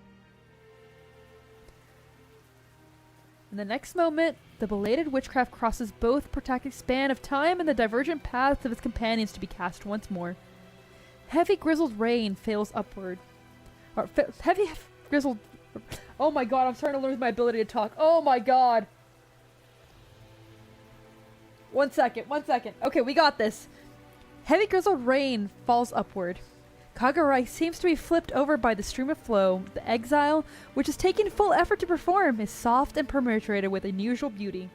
In the next moment, the belated witchcraft crosses both protected span of time and the divergent paths of its companions to be cast once more. Heavy grizzled rain fails upward. Heavy grizzled... Oh my god, I'm starting to lose my ability to talk. Oh my god. 1 second. Okay, we got this. Heavy grizzled rain falls upward. Kaguraik seems to be flipped over by the stream of flow. The exile, which is taking full effort to perform, is soft and penetrated with unusual beauty.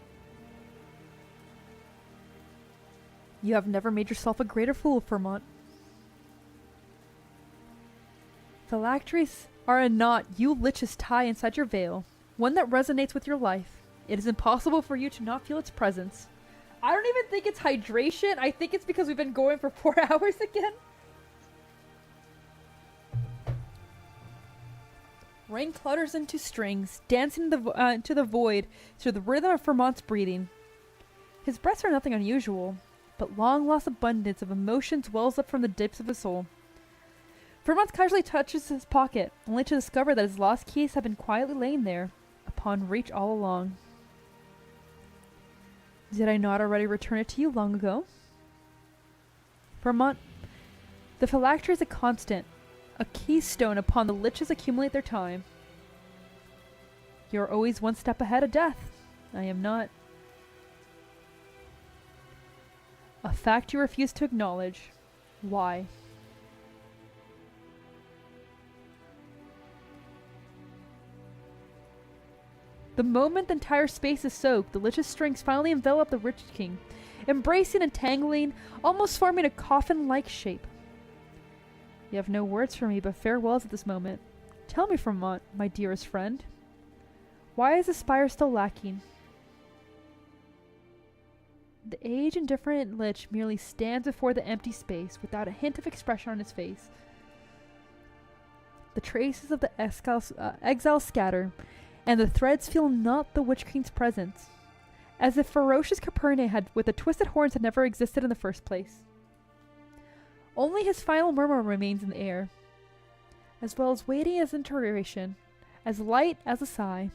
You have never made yourself a greater fool, Fremont. Phylacteries are a knot you liches tie inside your veil. One that resonates with your life. It is impossible for you to not feel its presence. I don't even think it's hydration. I think it's because we've been going for 4 hours again. Rain clutters into strings, dancing into the void to the rhythm of Vermont's breathing. His breaths are nothing unusual, but long-lost abundance of emotions wells up from the depths of his soul. Vermont casually touches his pocket, only to discover that his lost keys have been quietly laying there, upon reach all along. Did I not already return it to you long ago? Vermont, the phylactery is a constant, a keystone upon the liches accumulate their time. You're always one step ahead of death. I am not. A fact you refuse to acknowledge. Why? The moment the entire space is soaked, the lich's strings finally envelop the Witch King, embracing and tangling, almost forming a coffin-like shape. You have no words for me but farewells at this moment. Tell me, Vermont, my dearest friend. Why is the spire still lacking? The age-indifferent lich merely stands before the empty space without a hint of expression on his face. The traces of the exile scatter, and the threads feel not the Witch King's presence, as if ferocious Capernaum with the twisted horns had never existed in the first place. Only his final murmur remains in the air, as well as waiting as interrogation, as light as a sigh.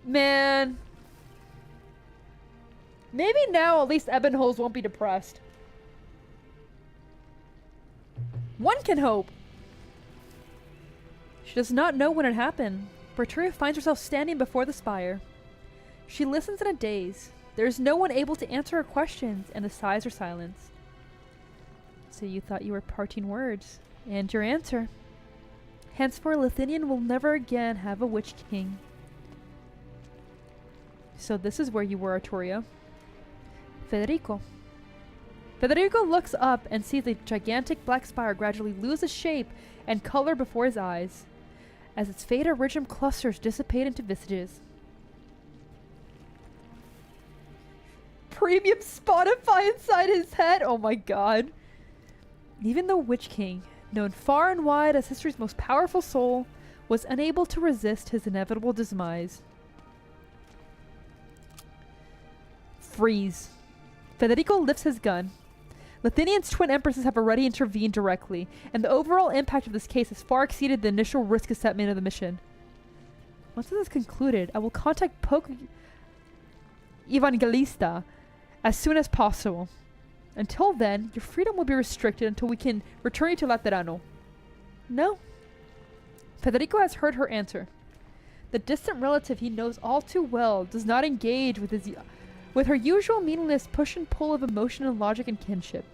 Man. Maybe now at least Ebenholz won't be depressed. One can hope. She does not know when it happened. Berturia finds herself standing before the spire. She listens in a daze. There is no one able to answer her questions, and the sighs are silenced. So you thought you were parting words, and your answer. Henceforth, Lethinian will never again have a Witch King. So this is where you were, Arturia. Federico. Federico looks up and sees a gigantic black spire gradually lose its shape and color before his eyes, as its fade origin clusters dissipate into visages. Premium Spotify inside his head? Oh my god. Even the Witch King, known far and wide as history's most powerful soul, was unable to resist his inevitable demise. Freeze. Federico lifts his gun. Lethinian's twin empresses have already intervened directly, and the overall impact of this case has far exceeded the initial risk assessment of the mission. Once this is concluded, I will contact Pope Evangelista as soon as possible. Until then, your freedom will be restricted until we can return you to Laterano. No. Federico has heard her answer. The distant relative he knows all too well does not engage with her usual meaningless push and pull of emotion and logic and kinship.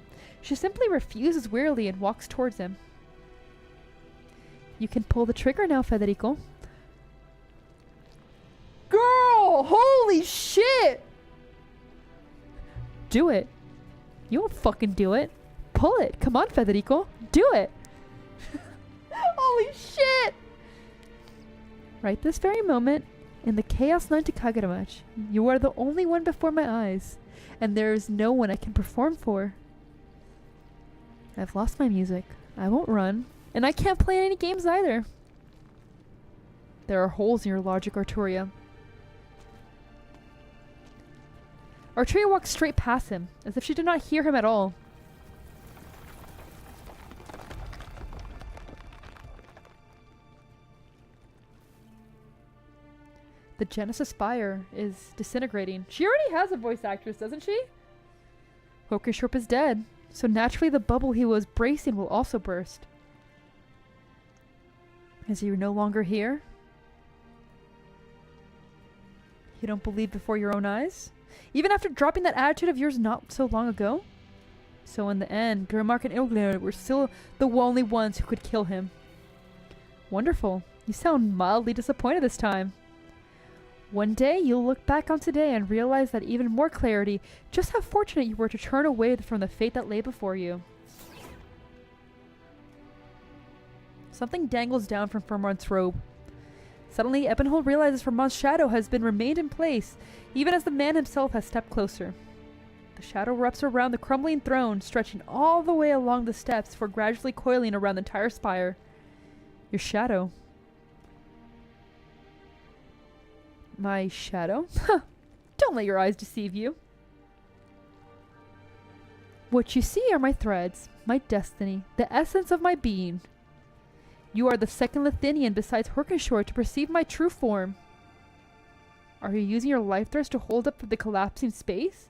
She simply refuses wearily and walks towards him. You can pull the trigger now, Federico. Girl! Holy shit! Do it. You won't fucking do it. Pull it. Come on, Federico. Do it. Holy shit! Right this very moment, in the chaos known to Kaguramatch, you are the only one before my eyes, and there is no one I can perform for. I've lost my music. I won't run, and I can't play any games either. There are holes in your logic, Arturia. Arturia walks straight past him, as if she did not hear him at all. The Genesis Spire is disintegrating. She already has a voice actress, doesn't she? Hokushrop is dead, so naturally the bubble he was bracing will also burst. Is he no longer here? You don't believe before your own eyes? Even after dropping that attitude of yours not so long ago? So in the end, Grimark and Ilgner were still the only ones who could kill him. Wonderful. You sound mildly disappointed this time. One day, you'll look back on today and realize that even more clarity just how fortunate you were to turn away from the fate that lay before you. Something dangles down from Fermont's robe. Suddenly, Ebenhold realizes Fermont's shadow has been remained in place, even as the man himself has stepped closer. The shadow wraps around the crumbling throne, stretching all the way along the steps before gradually coiling around the entire spire. Your shadow. My shadow? Don't let your eyes deceive you. What you see are my threads, my destiny, the essence of my being. You are the second Lethinian besides Horkenshore to perceive my true form. Are you using your life threads to hold up the collapsing space?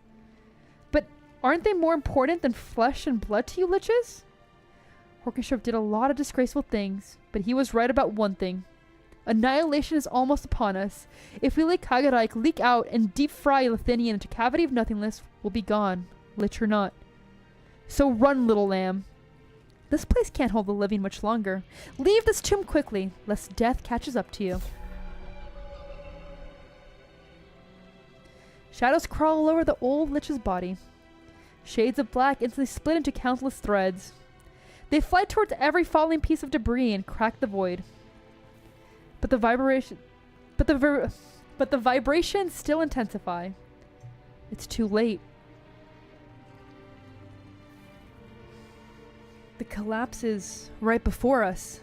But aren't they more important than flesh and blood to you liches? Horkenshore did a lot of disgraceful things, but he was right about one thing. Annihilation is almost upon us. If we let Kagareich leak out and deep fry Lethinian into cavity of nothingness, we'll be gone, lich or not. So run, little lamb. This place can't hold the living much longer. Leave this tomb quickly, lest death catches up to you. Shadows crawl all over the old lich's body. Shades of black instantly split into countless threads. They fly towards every falling piece of debris and crack the void. But the vibrations still intensify. It's too late. The collapse is right before us.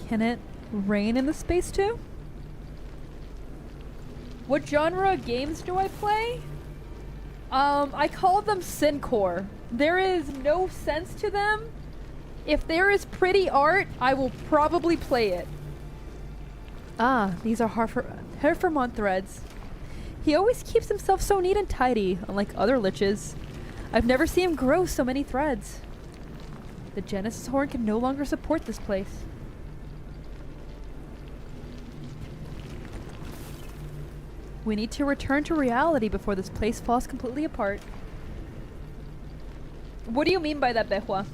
Can it rain in the space too? What genre of games do I play? I call them syncore. There is no sense to them. If there is pretty art, I will probably play it. Ah, these are Herfermont threads. He always keeps himself so neat and tidy, unlike other liches. I've never seen him grow so many threads. The Genesis horn can no longer support this place. We need to return to reality before this place falls completely apart. What do you mean by that, Behua?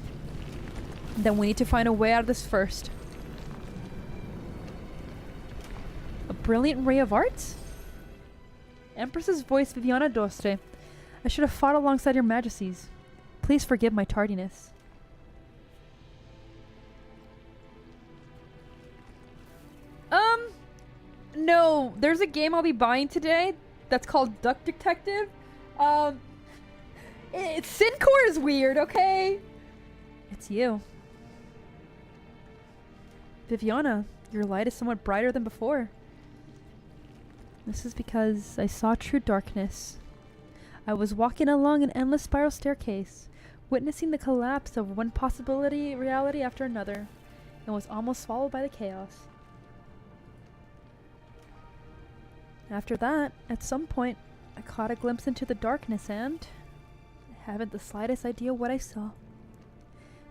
Then we need to find a way out of this first. A brilliant ray of art? Empress's voice, Viviana Dostre. I should have fought alongside your majesties. Please forgive my tardiness. No, there's a game I'll be buying today that's called Duck Detective. Syncore is weird, okay? It's you. Viviana, your light is somewhat brighter than before. This is because I saw true darkness. I was walking along an endless spiral staircase, witnessing the collapse of one possibility reality after another, and was almost swallowed by the chaos. After that, at some point, I caught a glimpse into the darkness and I haven't the slightest idea what I saw.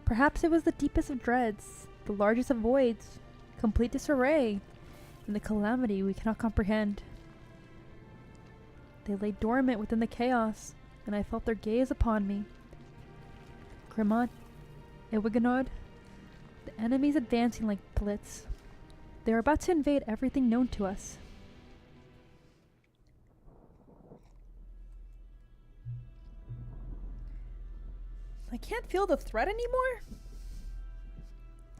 Perhaps it was the deepest of dreads, the largest of voids, complete disarray, and the calamity we cannot comprehend. They lay dormant within the chaos, and I felt their gaze upon me. Grimont, Iwiganod, the enemies advancing like blitz. They are about to invade everything known to us. I can't feel the thread anymore?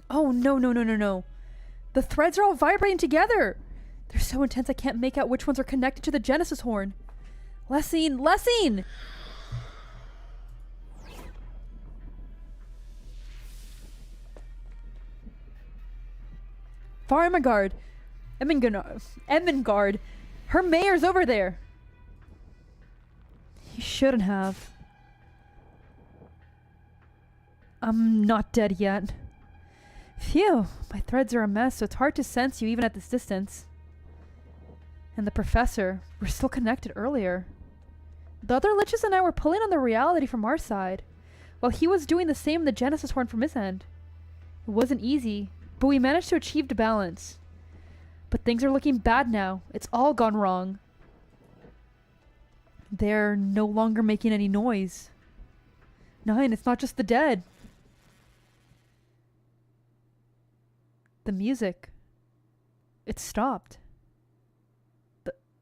Oh, no. The threads are all vibrating together. They're so intense I can't make out which ones are connected to the Genesis horn. Lessing! Farmagard! Emmengard! Her mayor's over there! You shouldn't have. I'm not dead yet. Phew, my threads are a mess, so it's hard to sense you even at this distance. And the professor, we're still connected earlier. The other liches and I were pulling on the reality from our side, while he was doing the same in the Genesis horn from his end. It wasn't easy, but we managed to achieve the balance. But things are looking bad now. It's all gone wrong. They're no longer making any noise. Nine, it's not just the dead. The music. It stopped.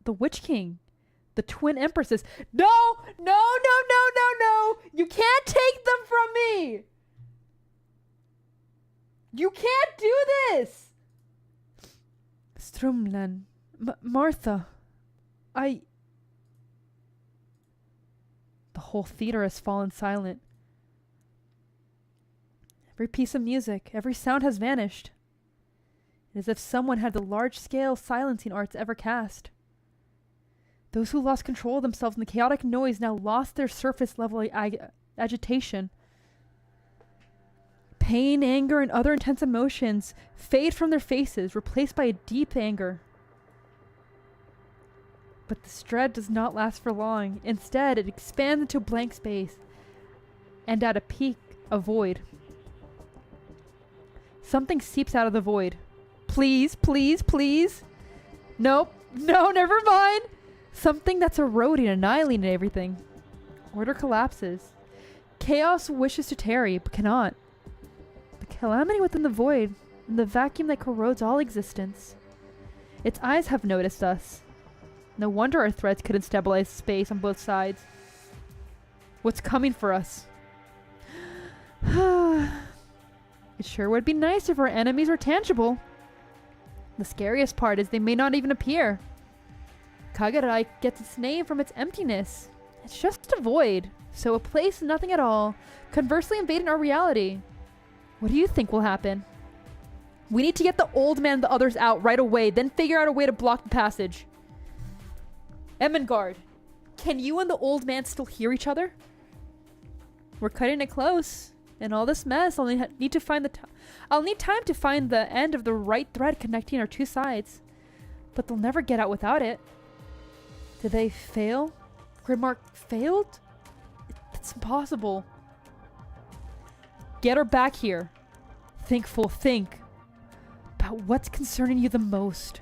The Witch King. The twin empresses. No! No, no, no, no, no! You can't take them from me! You can't do this! Strumlen. Martha. The whole theater has fallen silent. Every piece of music, every sound has vanished. It is as if someone had the large-scale silencing arts ever cast. Those who lost control of themselves in the chaotic noise now lost their surface-level agitation. Pain, anger, and other intense emotions fade from their faces, replaced by a deep anger. But this dread does not last for long. Instead, it expands into blank space, and at a peak, a void. Something seeps out of the void. Please, please, please. Nope. No, never mind. Something that's eroding, annihilating everything. Order collapses. Chaos wishes to tarry, but cannot. The calamity within the void, and the vacuum that corrodes all existence. Its eyes have noticed us. No wonder our threads couldn't stabilize space on both sides. What's coming for us? It sure would be nice if our enemies were tangible. The scariest part is they may not even appear. Kagarai gets its name from its emptiness. It's just a void, so a place nothing at all, conversely invading our reality. What do you think will happen? We need to get the old man and the others out right away, then figure out a way to block the passage. Ermengarde, can you and the old man still hear each other? We're cutting it close. In all this mess, I'll need time to find the end of the right thread connecting our two sides. But they'll never get out without it. Did they fail? Grimmark failed? It's impossible. Get her back here. Think about what's concerning you the most.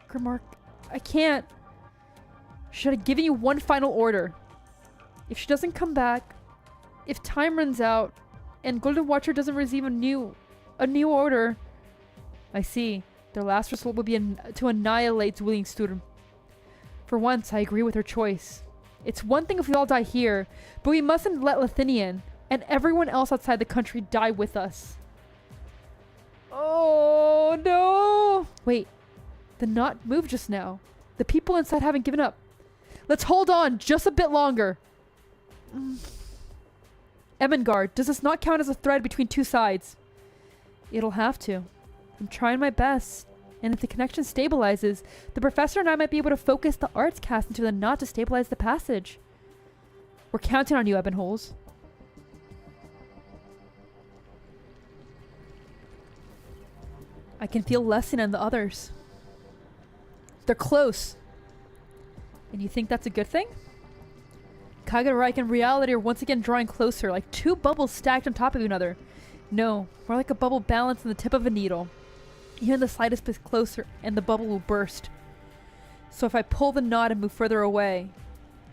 Grimmark, I can't. Should I give you one final order? If she doesn't come back, if time runs out, and Golden Watcher doesn't receive a new order, I see. Their last result will be to annihilate Zwillingstürme. For once, I agree with her choice. It's one thing if we all die here, but we mustn't let Lethinian and everyone else outside the country die with us. Oh no! Wait, the knot moved just now. The people inside haven't given up. Let's hold on just a bit longer. Ermengarde, does this not count as a thread between two sides? It'll have to. I'm trying my best. And if the connection stabilizes, the professor and I might be able to focus the arts cast into the knot to stabilize the passage. We're counting on you, Ebenholz. I can feel Lesson and the others. They're close. And you think that's a good thing? Kagarai and reality are once again drawing closer, like two bubbles stacked on top of another. No, more like a bubble balanced on the tip of a needle. Even the slightest bit closer, and the bubble will burst. So if I pull the knot and move further away,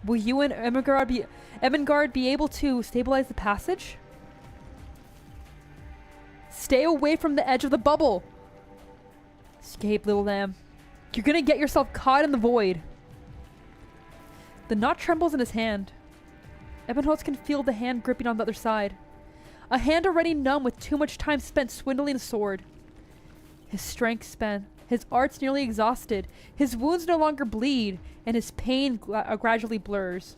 will you and Ermengarde be able to stabilize the passage? Stay away from the edge of the bubble! Escape, little lamb. You're gonna get yourself caught in the void. The knot trembles in his hand. Ebenholz can feel the hand gripping on the other side. A hand already numb with too much time spent swindling a sword. His strength spent, his arts nearly exhausted, his wounds no longer bleed, and his pain gradually blurs.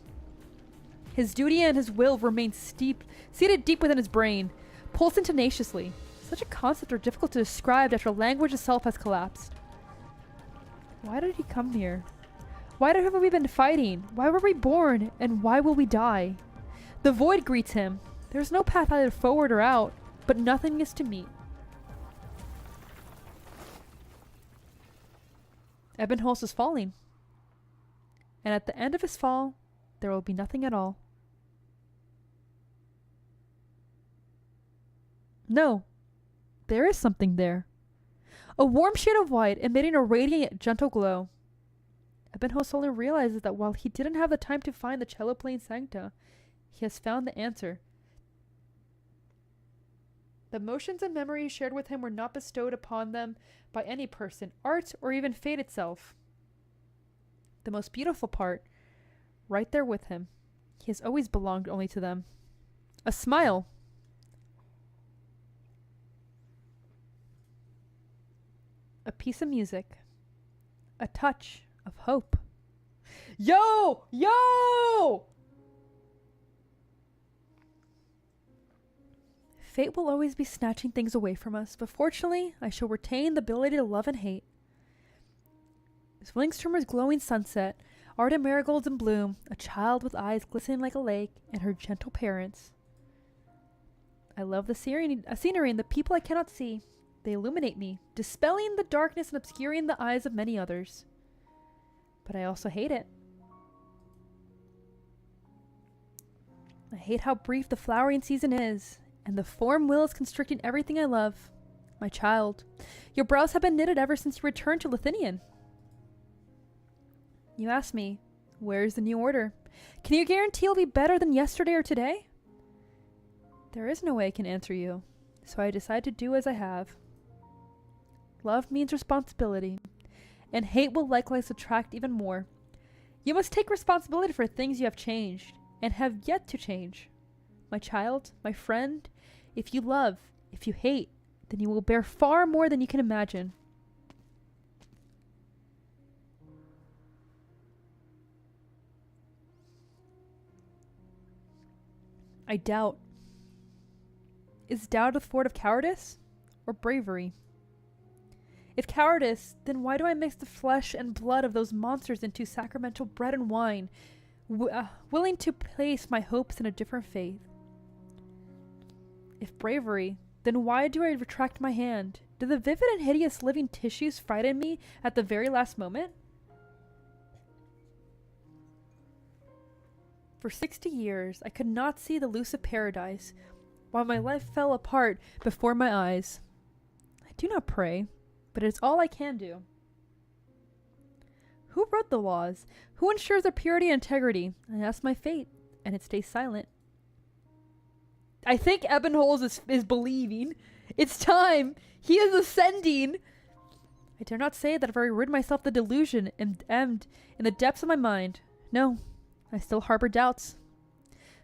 His duty and his will remain seated deep within his brain, pulsing tenaciously. Such a concept are difficult to describe after language itself has collapsed. Why did he come here? Why have we been fighting? Why were we born? And why will we die? The void greets him. There's no path either forward or out, but nothing is to meet. Ebenholz is falling. And at the end of his fall, there will be nothing at all. No, there is something there. A warm shade of white emitting a radiant yet gentle glow. Ebenholz only realizes that while he didn't have the time to find the cello playing sancta, he has found the answer. The emotions and memories shared with him were not bestowed upon them by any person, art, or even fate itself. The most beautiful part right there with him. He has always belonged only to them. A smile. A piece of music. A touch of hope. Yo! Yo! Fate will always be snatching things away from us, but fortunately, I shall retain the ability to love and hate. Zwillingstürme's glowing sunset, ardent marigolds in bloom, a child with eyes glistening like a lake, and her gentle parents. I love the scenery and the people I cannot see. They illuminate me, dispelling the darkness and obscuring the eyes of many others. But I also hate it. I hate how brief the flowering season is, and the form will is constricting everything I love. My child, your brows have been knitted ever since you returned to Lethinian. You ask me, where is the new order? Can you guarantee it'll be better than yesterday or today? There is no way I can answer you, so I decide to do as I have. Love means responsibility, and hate will likewise attract even more. You must take responsibility for things you have changed, and have yet to change. My child, my friend, if you love, if you hate, then you will bear far more than you can imagine. I doubt. Is doubt a thwart of cowardice or bravery? If cowardice, then why do I mix the flesh and blood of those monsters into sacramental bread and wine, willing to place my hopes in a different faith? If bravery, then why do I retract my hand? Do the vivid and hideous living tissues frighten me at the very last moment? For 60 years, I could not see the lucid paradise, while my life fell apart before my eyes. I do not pray, but it is all I can do. Who wrote the laws? Who ensures their purity and integrity? I ask my fate, and it stays silent. I think Ebenholz is believing. It's time. He is ascending. I dare not say that I've already rid myself of the delusion and in the depths of my mind. No, I still harbor doubts.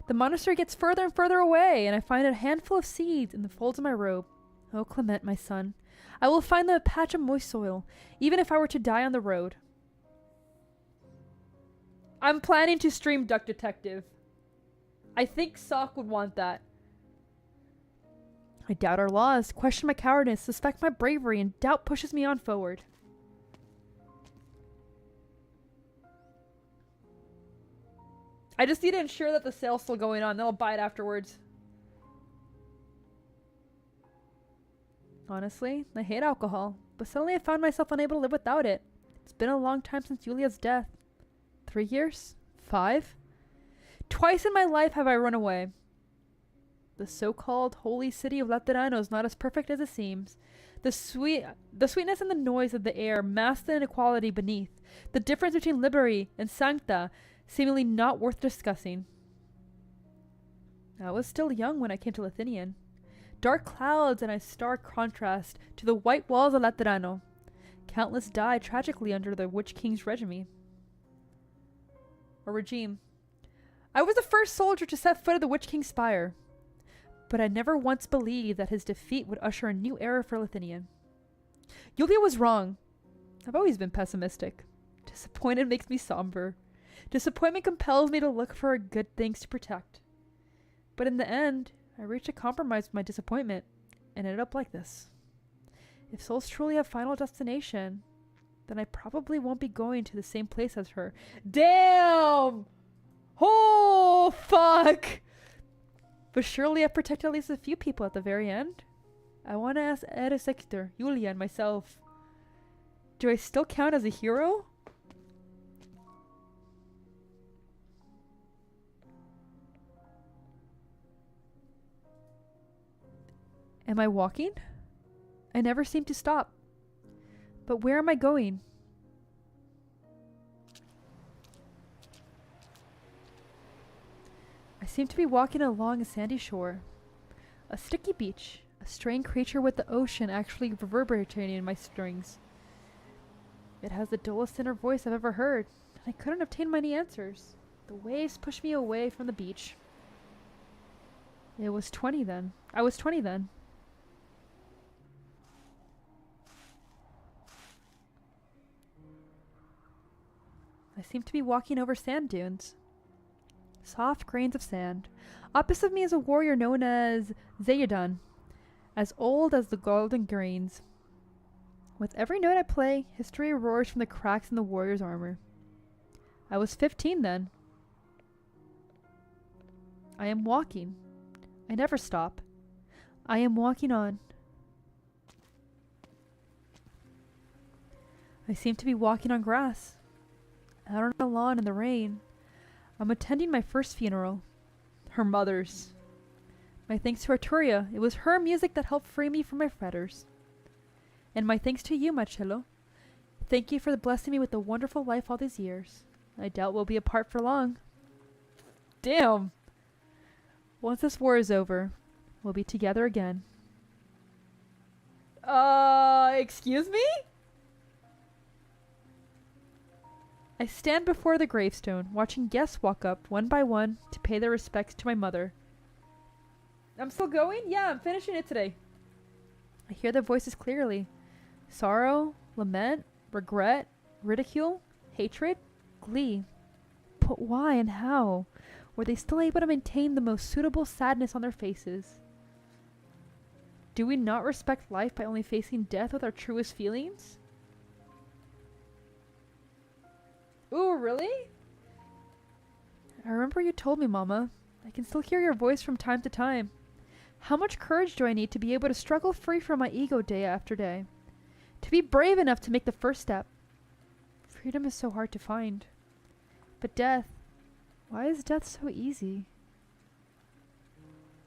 The monastery gets further and further away, and I find a handful of seeds in the folds of my robe. Oh, Clement, my son, I will find them a patch of moist soil, even if I were to die on the road. I'm planning to stream Duck Detective. I think Sock would want that. I doubt our laws, question my cowardice, suspect my bravery, and doubt pushes me on forward. I just need to ensure that the sale's still going on, then I'll buy it afterwards. Honestly, I hate alcohol, but suddenly I found myself unable to live without it. It's been a long time since Julia's death. 3 years? 5? Twice in my life have I run away. The so-called holy city of Lethinian is not as perfect as it seems. The sweetness and the noise of the air mask the inequality beneath. The difference between liberty and sancta seemingly not worth discussing. I was still young when I came to Lethinian. Dark clouds and a stark contrast to the white walls of Lethinian. Countless died tragically under the Witch King's regime. I was the first soldier to set foot at the Witch King's spire, but I never once believed that his defeat would usher a new era for Lethinian. Julia was wrong. I've always been pessimistic. Disappointed makes me somber. Disappointment compels me to look for good things to protect. But in the end, I reached a compromise with my disappointment, and ended up like this. If souls truly have final destination, then I probably won't be going to the same place as her. Damn! Oh, fuck! But surely I've protected at least a few people at the very end. I want to ask Rediscovering, Julia, and myself. Do I still count as a hero? Am I walking? I never seem to stop. But where am I going? I seem to be walking along a sandy shore. A sticky beach. A strange creature with the ocean actually reverberating in my strings. It has the dullest inner voice I've ever heard, and I couldn't obtain many answers. The waves pushed me away from the beach. It was 20 then. I was 20 then. I seemed to be walking over sand dunes. Soft grains of sand. Opposite of me is a warrior known as Zayudan, as old as the golden grains. With every note I play, history roars from the cracks in the warrior's armor. I was 15 then. I am walking. I never stop. I am walking on. I seem to be walking on grass. Out on the lawn in the rain. I'm attending my first funeral. Her mother's. My thanks to Arturia. It was her music that helped free me from my fetters. And my thanks to you, my cello. Thank you for blessing me with a wonderful life all these years. I doubt we'll be apart for long. Damn! Once this war is over, we'll be together again. Excuse me? I stand before the gravestone, watching guests walk up one by one to pay their respects to my mother. I'm still going? Yeah, I'm finishing it today. I hear their voices clearly. Sorrow, lament, regret, ridicule, hatred, glee. But why and how were they still able to maintain the most suitable sadness on their faces? Do we not respect life by only facing death with our truest feelings? Ooh, really? I remember you told me, Mama. I can still hear your voice from time to time. How much courage do I need to be able to struggle free from my ego day after day? To be brave enough to make the first step. Freedom is so hard to find. But death, why is death so easy?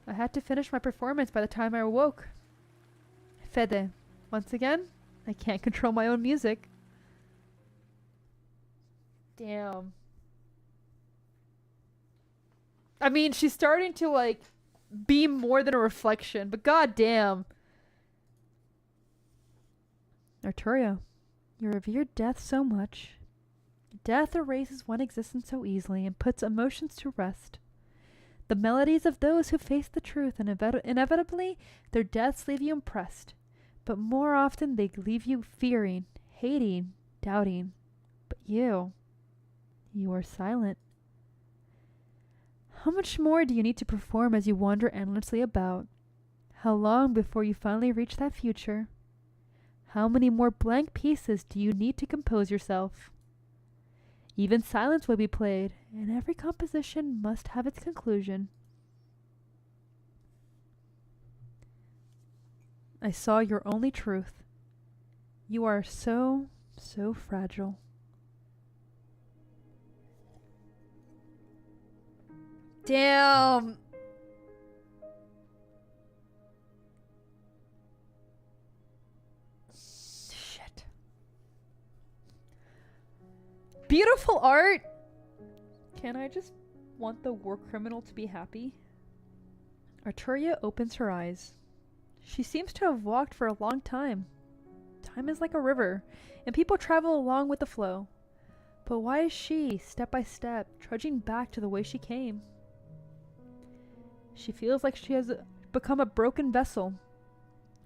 I had to finish my performance by the time I awoke. Fede, once again, I can't control my own music. Damn. I mean, she's starting to, like, be more than a reflection, but goddamn. Arturia, you revered death so much. Death erases one existence so easily and puts emotions to rest. The melodies of those who face the truth, and inevitably their deaths leave you impressed. But more often they leave you fearing, hating, doubting. But you are silent. How much more do you need to perform as you wander endlessly about? How long before you finally reach that future? How many more blank pieces do you need to compose yourself? Even silence will be played, and every composition must have its conclusion. I saw your only truth. You are so, so fragile. Damn. Shit. Beautiful art. Can I just want the war criminal to be happy? Arturia opens her eyes. She seems to have walked for a long time. Time is like a river, and people travel along with the flow. But why is she, step by step, trudging back to the way she came? She feels like she has become a broken vessel.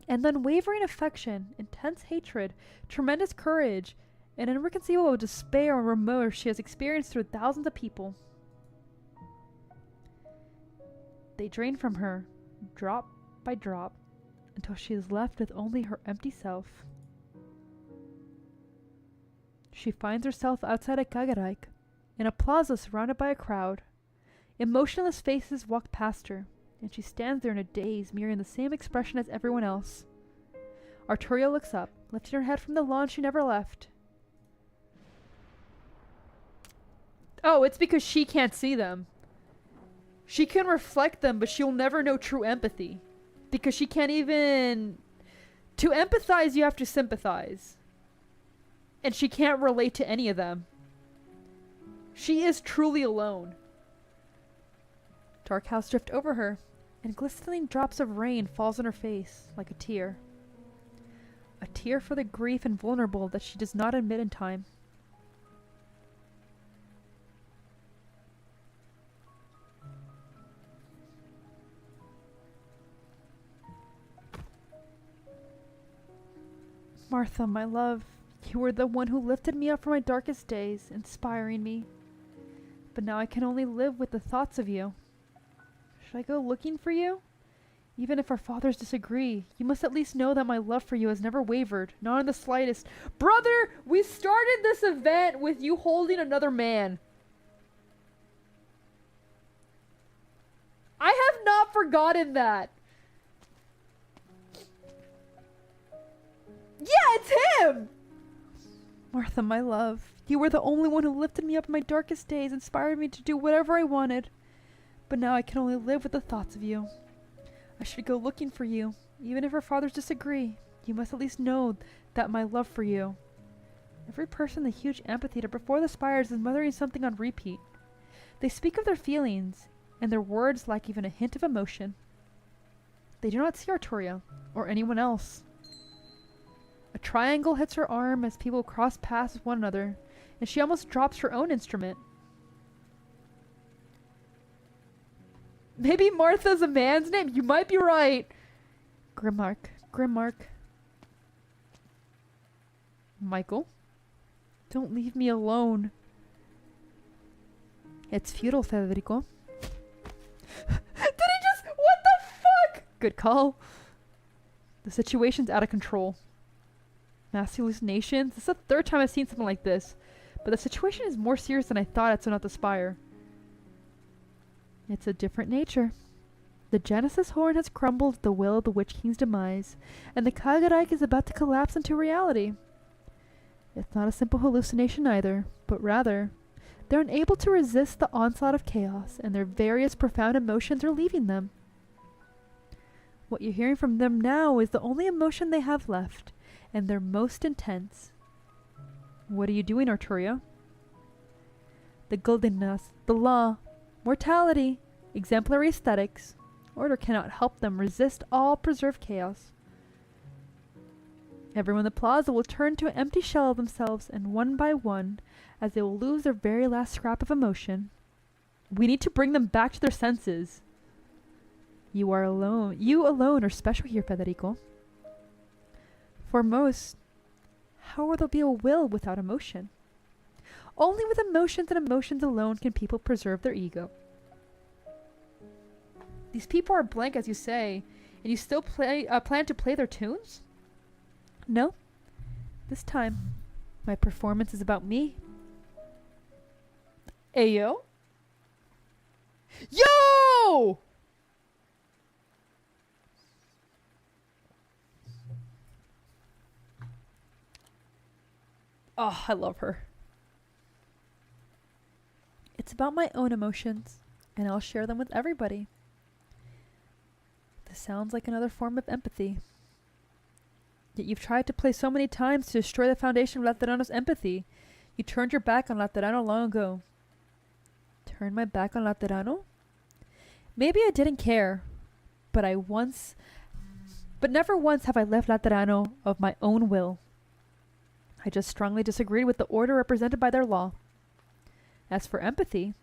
And unwavering affection, intense hatred, tremendous courage, and inconceivable despair and remorse she has experienced through thousands of people. They drain from her, drop by drop, until she is left with only her empty self. She finds herself outside a Kagareik, in a plaza surrounded by a crowd. Emotionless faces walk past her, and she stands there in a daze, mirroring the same expression as everyone else. Arturia looks up, lifting her head from the lawn she never left. Oh, it's because she can't see them. She can reflect them, but she'll never know true empathy. Because she can't even... To empathize, you have to sympathize. And she can't relate to any of them. She is truly alone. Dark clouds drift over her, and glistening drops of rain falls on her face like a tear. A tear for the grief and vulnerable that she does not admit in time. Martha, my love, you were the one who lifted me up from my darkest days, inspiring me. But now I can only live with the thoughts of you. Should I go looking for you? Even if our fathers disagree, you must at least know that my love for you has never wavered, not in the slightest. Brother, we started this event with you holding another man. I have not forgotten that. Yeah, it's him! Martha, my love, you were the only one who lifted me up in my darkest days, inspired me to do whatever I wanted. But now I can only live with the thoughts of you. I should go looking for you. Even if our fathers disagree, you must at least know that my love for you. Every person in the huge amphitheater before the spires is muttering something on repeat. They speak of their feelings, and their words lack even a hint of emotion. They do not see Arturia, or anyone else. A triangle hits her arm as people cross paths with one another, and she almost drops her own instrument. Maybe Martha's a man's name? You might be right. Grimmark. Grimmark. Michael? Don't leave me alone. It's futile, Federico. Did he just... What the fuck? Good call. The situation's out of control. Mass hallucinations? This is the third time I've seen something like this. But the situation is more serious than I thought at Sonata Spire. It's a different nature. The Genesis horn has crumbled at the will of the Witch King's demise, and the Kagaraik is about to collapse into reality. It's not a simple hallucination either, but rather, they're unable to resist the onslaught of chaos, and their various profound emotions are leaving them. What you're hearing from them now is the only emotion they have left, and they're most intense. What are you doing, Arturia? The Guldinnas, the law, mortality, exemplary aesthetics. Order cannot help them resist all preserved chaos. Everyone in the plaza will turn to an empty shell of themselves, and one by one, as they will lose their very last scrap of emotion. We need to bring them back to their senses. You are alone. You alone are special here, Federico. For most, how will there be a will without emotion? Only with emotions and emotions alone can people preserve their ego. These people are blank, as you say, and you still plan to play their tunes? No. This time, my performance is about me. Ayo? Yo! Oh, I love her. It's about my own emotions, and I'll share them with everybody. This sounds like another form of empathy. Yet you've tried to play so many times to destroy the foundation of Laterano's empathy. You turned your back on Laterano long ago. Turn my back on Laterano? Maybe I didn't care, but never once have I left Laterano of my own will. I just strongly disagreed with the order represented by their law. As for empathy,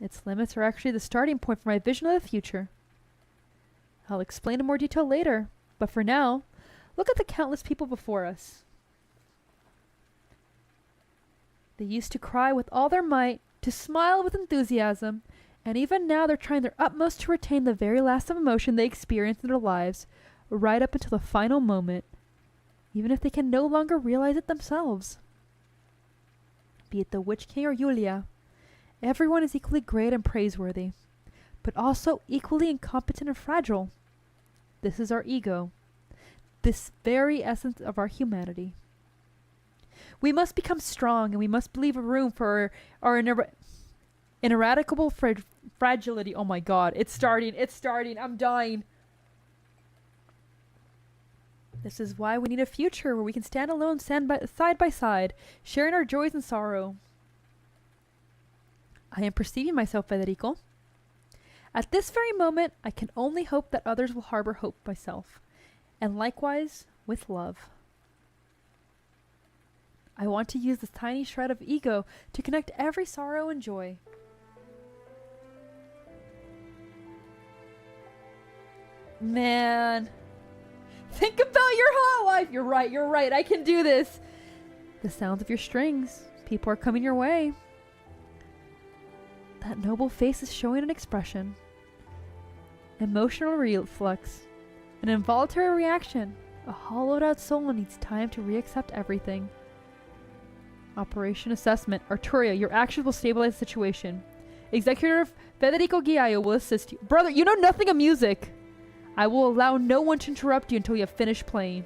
its limits are actually the starting point for my vision of the future. I'll explain in more detail later, but for now, look at the countless people before us. They used to cry with all their might, to smile with enthusiasm, and even now they're trying their utmost to retain the very last of emotion they experienced in their lives, right up until the final moment, even if they can no longer realize it themselves. Be it the Witch King or Yulia, everyone is equally great and praiseworthy, but also equally incompetent and fragile. This is our ego, this very essence of our humanity. We must become strong, and we must leave a room for our ineradicable fragility. Oh my god, it's starting, I'm dying. This is why we need a future where we can stand alone, side by side, sharing our joys and sorrow. I am perceiving myself, Federico. At this very moment, I can only hope that others will harbor hope myself, and likewise with love. I want to use this tiny shred of ego to connect every sorrow and joy. Man. Think about your hot wife. You're right. I can do this. The sounds of your strings. People are coming your way. That noble face is showing an expression. Emotional reflex. An involuntary reaction. A hollowed out soul needs time to reaccept everything. Operation assessment. Arturia, your actions will stabilize the situation. Executive Federico Giaio will assist you. Brother, you know nothing of music. I will allow no one to interrupt you until you have finished playing.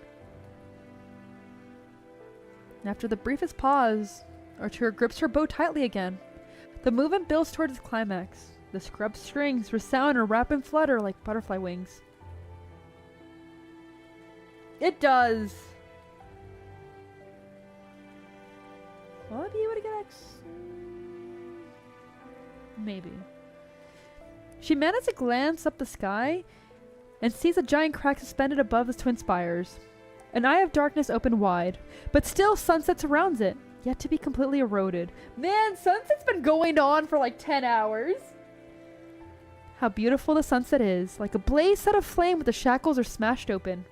After the briefest pause, Arturia grips her bow tightly again. The movement builds towards its climax. The scrubbed strings resound and wrap and flutter like butterfly wings. It does. Will I be able to get X? Maybe. She manages to glance up the sky and sees a giant crack suspended above the twin spires. An eye of darkness opened wide, but still sunset surrounds it, yet to be completely eroded. Man, sunset's been going on for like 10 hours. How beautiful the sunset is, like a blaze set aflame with the shackles are smashed open.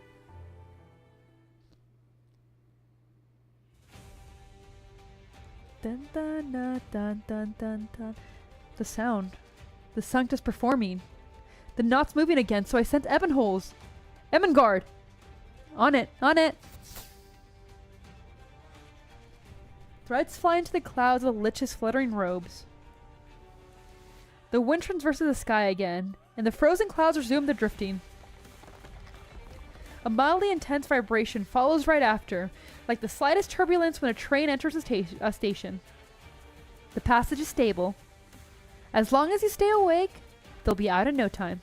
Dun, dun, dun, dun, dun, dun, dun. The sound. The Sanctus performing. The knot's moving again, so I sent Ebenholz. Emengard! On it, on it! Threads fly into the clouds of the lich's fluttering robes. The wind turns versus the sky again, and the frozen clouds resume their drifting. A mildly intense vibration follows right after, like the slightest turbulence when a train enters a station. The passage is stable. As long as you stay awake, they'll be out in no time.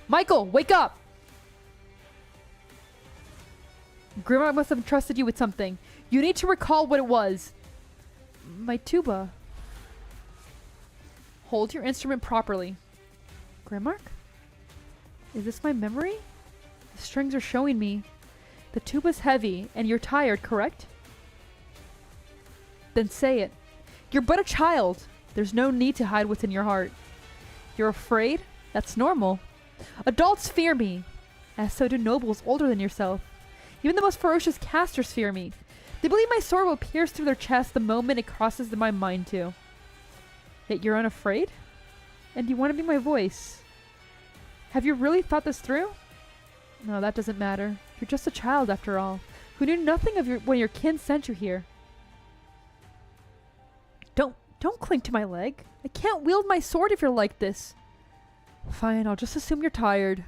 Michael, wake up! Grimmark must have entrusted you with something. You need to recall what it was. My tuba. Hold your instrument properly. Grimmark? Is this my memory? The strings are showing me. The tuba's heavy, and you're tired, correct? Then say it. You're but a child. There's no need to hide what's in your heart. You're afraid? That's normal. Adults fear me, as so do nobles older than yourself. Even the most ferocious casters fear me. They believe my sword will pierce through their chest the moment it crosses my mind to. Yet you're unafraid? And you want to be my voice. Have you really thought this through? No, that doesn't matter. You're just a child after all, who knew nothing of when your kin sent you here. Don't cling to my leg. I can't wield my sword if you're like this. Fine, I'll just assume you're tired.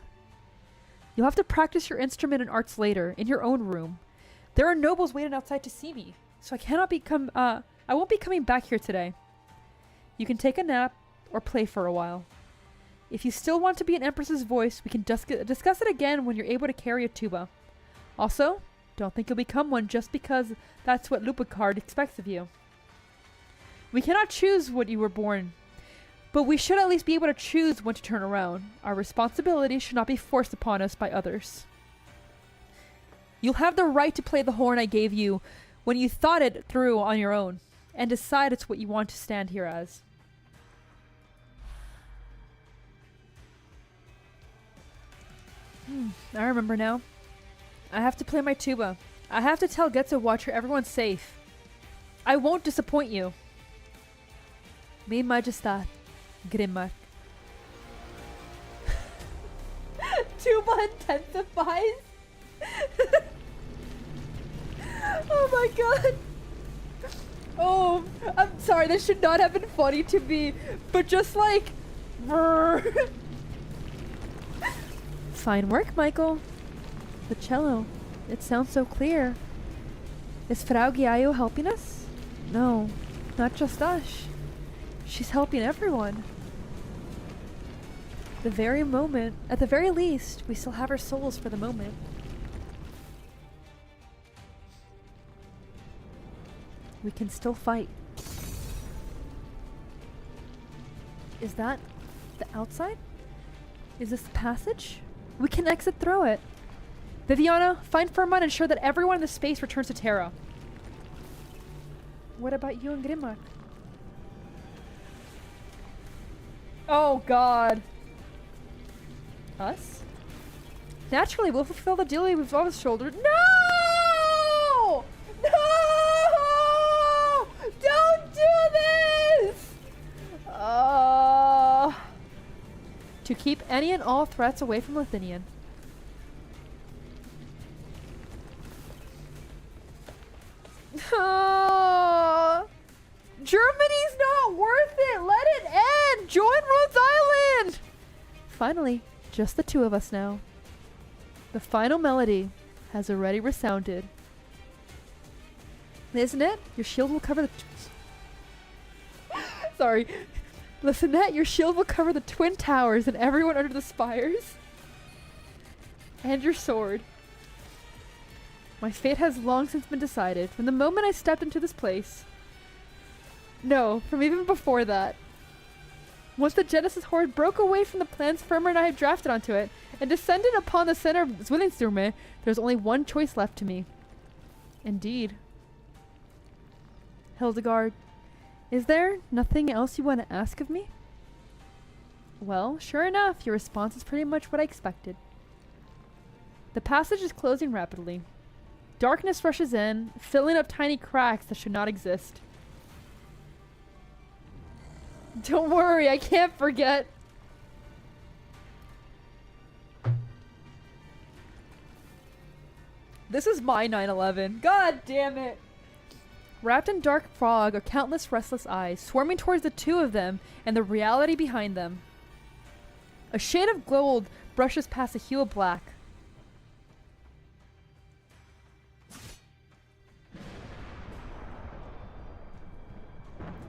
You'll have to practice your instrument and arts later, in your own room. There are nobles waiting outside to see me, so I won't be coming back here today. You can take a nap, or play for a while. If you still want to be an empress's voice, we can discuss it again when you're able to carry a tuba. Also, don't think you'll become one just because that's what Lupicard expects of you. We cannot choose what you were born, but we should at least be able to choose when to turn around. Our responsibility should not be forced upon us by others. You'll have the right to play the horn I gave you when you thought it through on your own, and decide it's what you want to stand here as. I remember now. I have to play my tuba. I have to tell Getzo Watcher everyone's safe. I won't disappoint you. Mi Majestat, Grimmark. Tuba intensifies? Oh my god. Oh, I'm sorry, this should not have been funny to me, but just like... Fine work, Michael. The cello. It sounds so clear. Is Frau Giaio helping us? No, not just us. She's helping everyone. At the very least, we still have our souls for the moment. We can still fight. Is that the outside? Is this the passage? We can exit through it. Viviana, find Firma and ensure that everyone in the space returns to Terra. What about you and Grimmark? Oh god. Us? Naturally, we'll fulfill the deal we've on his shoulder. No! No! Don't do this! To keep any and all threats away from Lethinian. Germany's not worth it! Let it end! Join Rhodes Island! Finally, just the two of us now. The final melody has already resounded. Isn't it? Your shield will cover the... Sorry. Listenette, your shield will cover the twin towers and everyone under the spires. And your sword. My fate has long since been decided. From the moment I stepped into this place. No, from even before that. Once the Genesis Horde broke away from the plans Firmer and I had drafted onto it, and descended upon the center of Zwillingstürme, there's only one choice left to me. Indeed. Hildegard, is there nothing else you want to ask of me? Well, sure enough, your response is pretty much what I expected. The passage is closing rapidly. Darkness rushes in, filling up tiny cracks that should not exist. Don't worry, I can't forget. This is my 9/11. God damn it. Wrapped in dark fog are countless restless eyes, swarming towards the two of them and the reality behind them. A shade of gold brushes past a hue of black.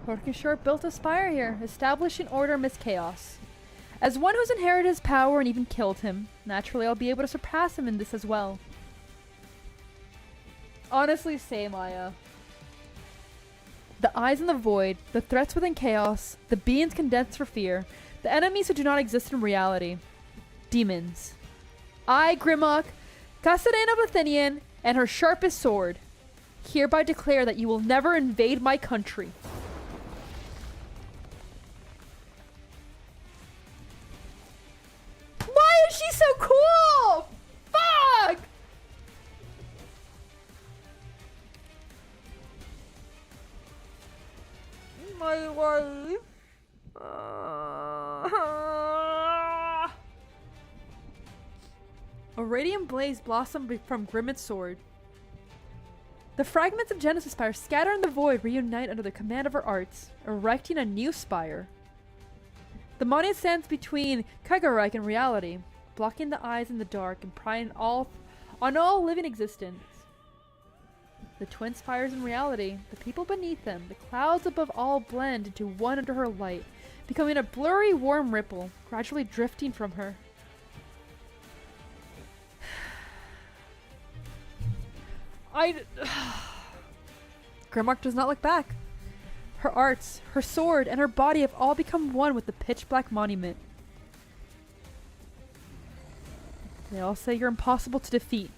Arknights built a spire here, establishing order amidst chaos. As one who's inherited his power and even killed him, naturally I'll be able to surpass him in this as well. Honestly, same, Aya. The eyes in the void, the threats within chaos, the beings condensed for fear, the enemies who do not exist in reality. Demons. I, Grimlock, Castellan of Lethinian, and her sharpest sword, hereby declare that you will never invade my country. Why is she so cool? Fuck! My wife. A radiant blaze blossomed from Grimmit's sword. The fragments of Genesis Spire scatter in the void reunite under the command of her arts, erecting a new spire. The monument stands between Kaigarreich and reality, blocking the eyes in the dark and prying on all living existence. The twin spires in reality, the people beneath them, the clouds above all blend into one under her light, becoming a blurry, warm ripple, gradually drifting from her. Grimlock does not look back. Her arts, her sword, and her body have all become one with the pitch-black monument. They all say you're impossible to defeat.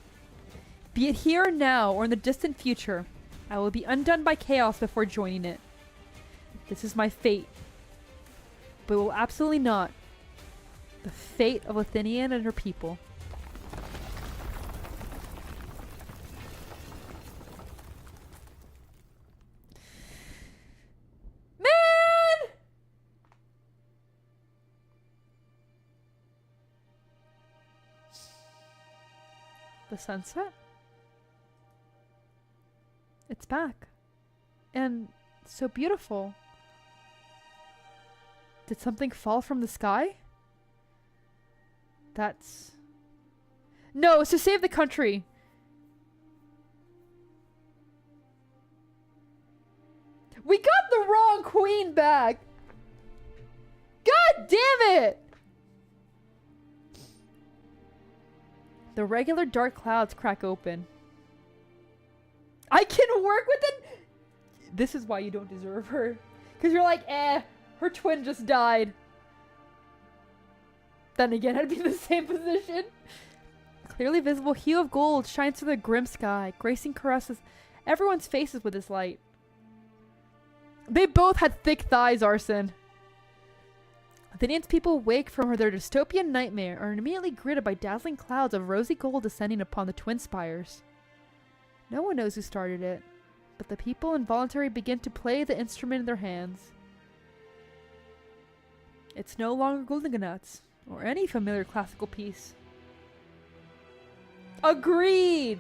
Be it here and now, or in the distant future, I will be undone by chaos before joining it. This is my fate. But it will absolutely not. The fate of Lethinian and her people. The sunset? It's back. And so beautiful. Did something fall from the sky? That's... No, it's to save the country. We got the wrong queen back. God damn it! The regular dark clouds crack open. I can work with it! This is why you don't deserve her. Because you're like, her twin just died. Then again, I'd be in the same position. A clearly visible hue of gold shines through the grim sky, gracing caresses everyone's faces with its light. They both had thick thighs, Arson. Lethinian's people wake from their dystopian nightmare and are immediately greeted by dazzling clouds of rosy gold descending upon the twin spires. No one knows who started it, but the people involuntarily begin to play the instrument in their hands. It's no longer Zwillingstürme or any familiar classical piece. Agreed!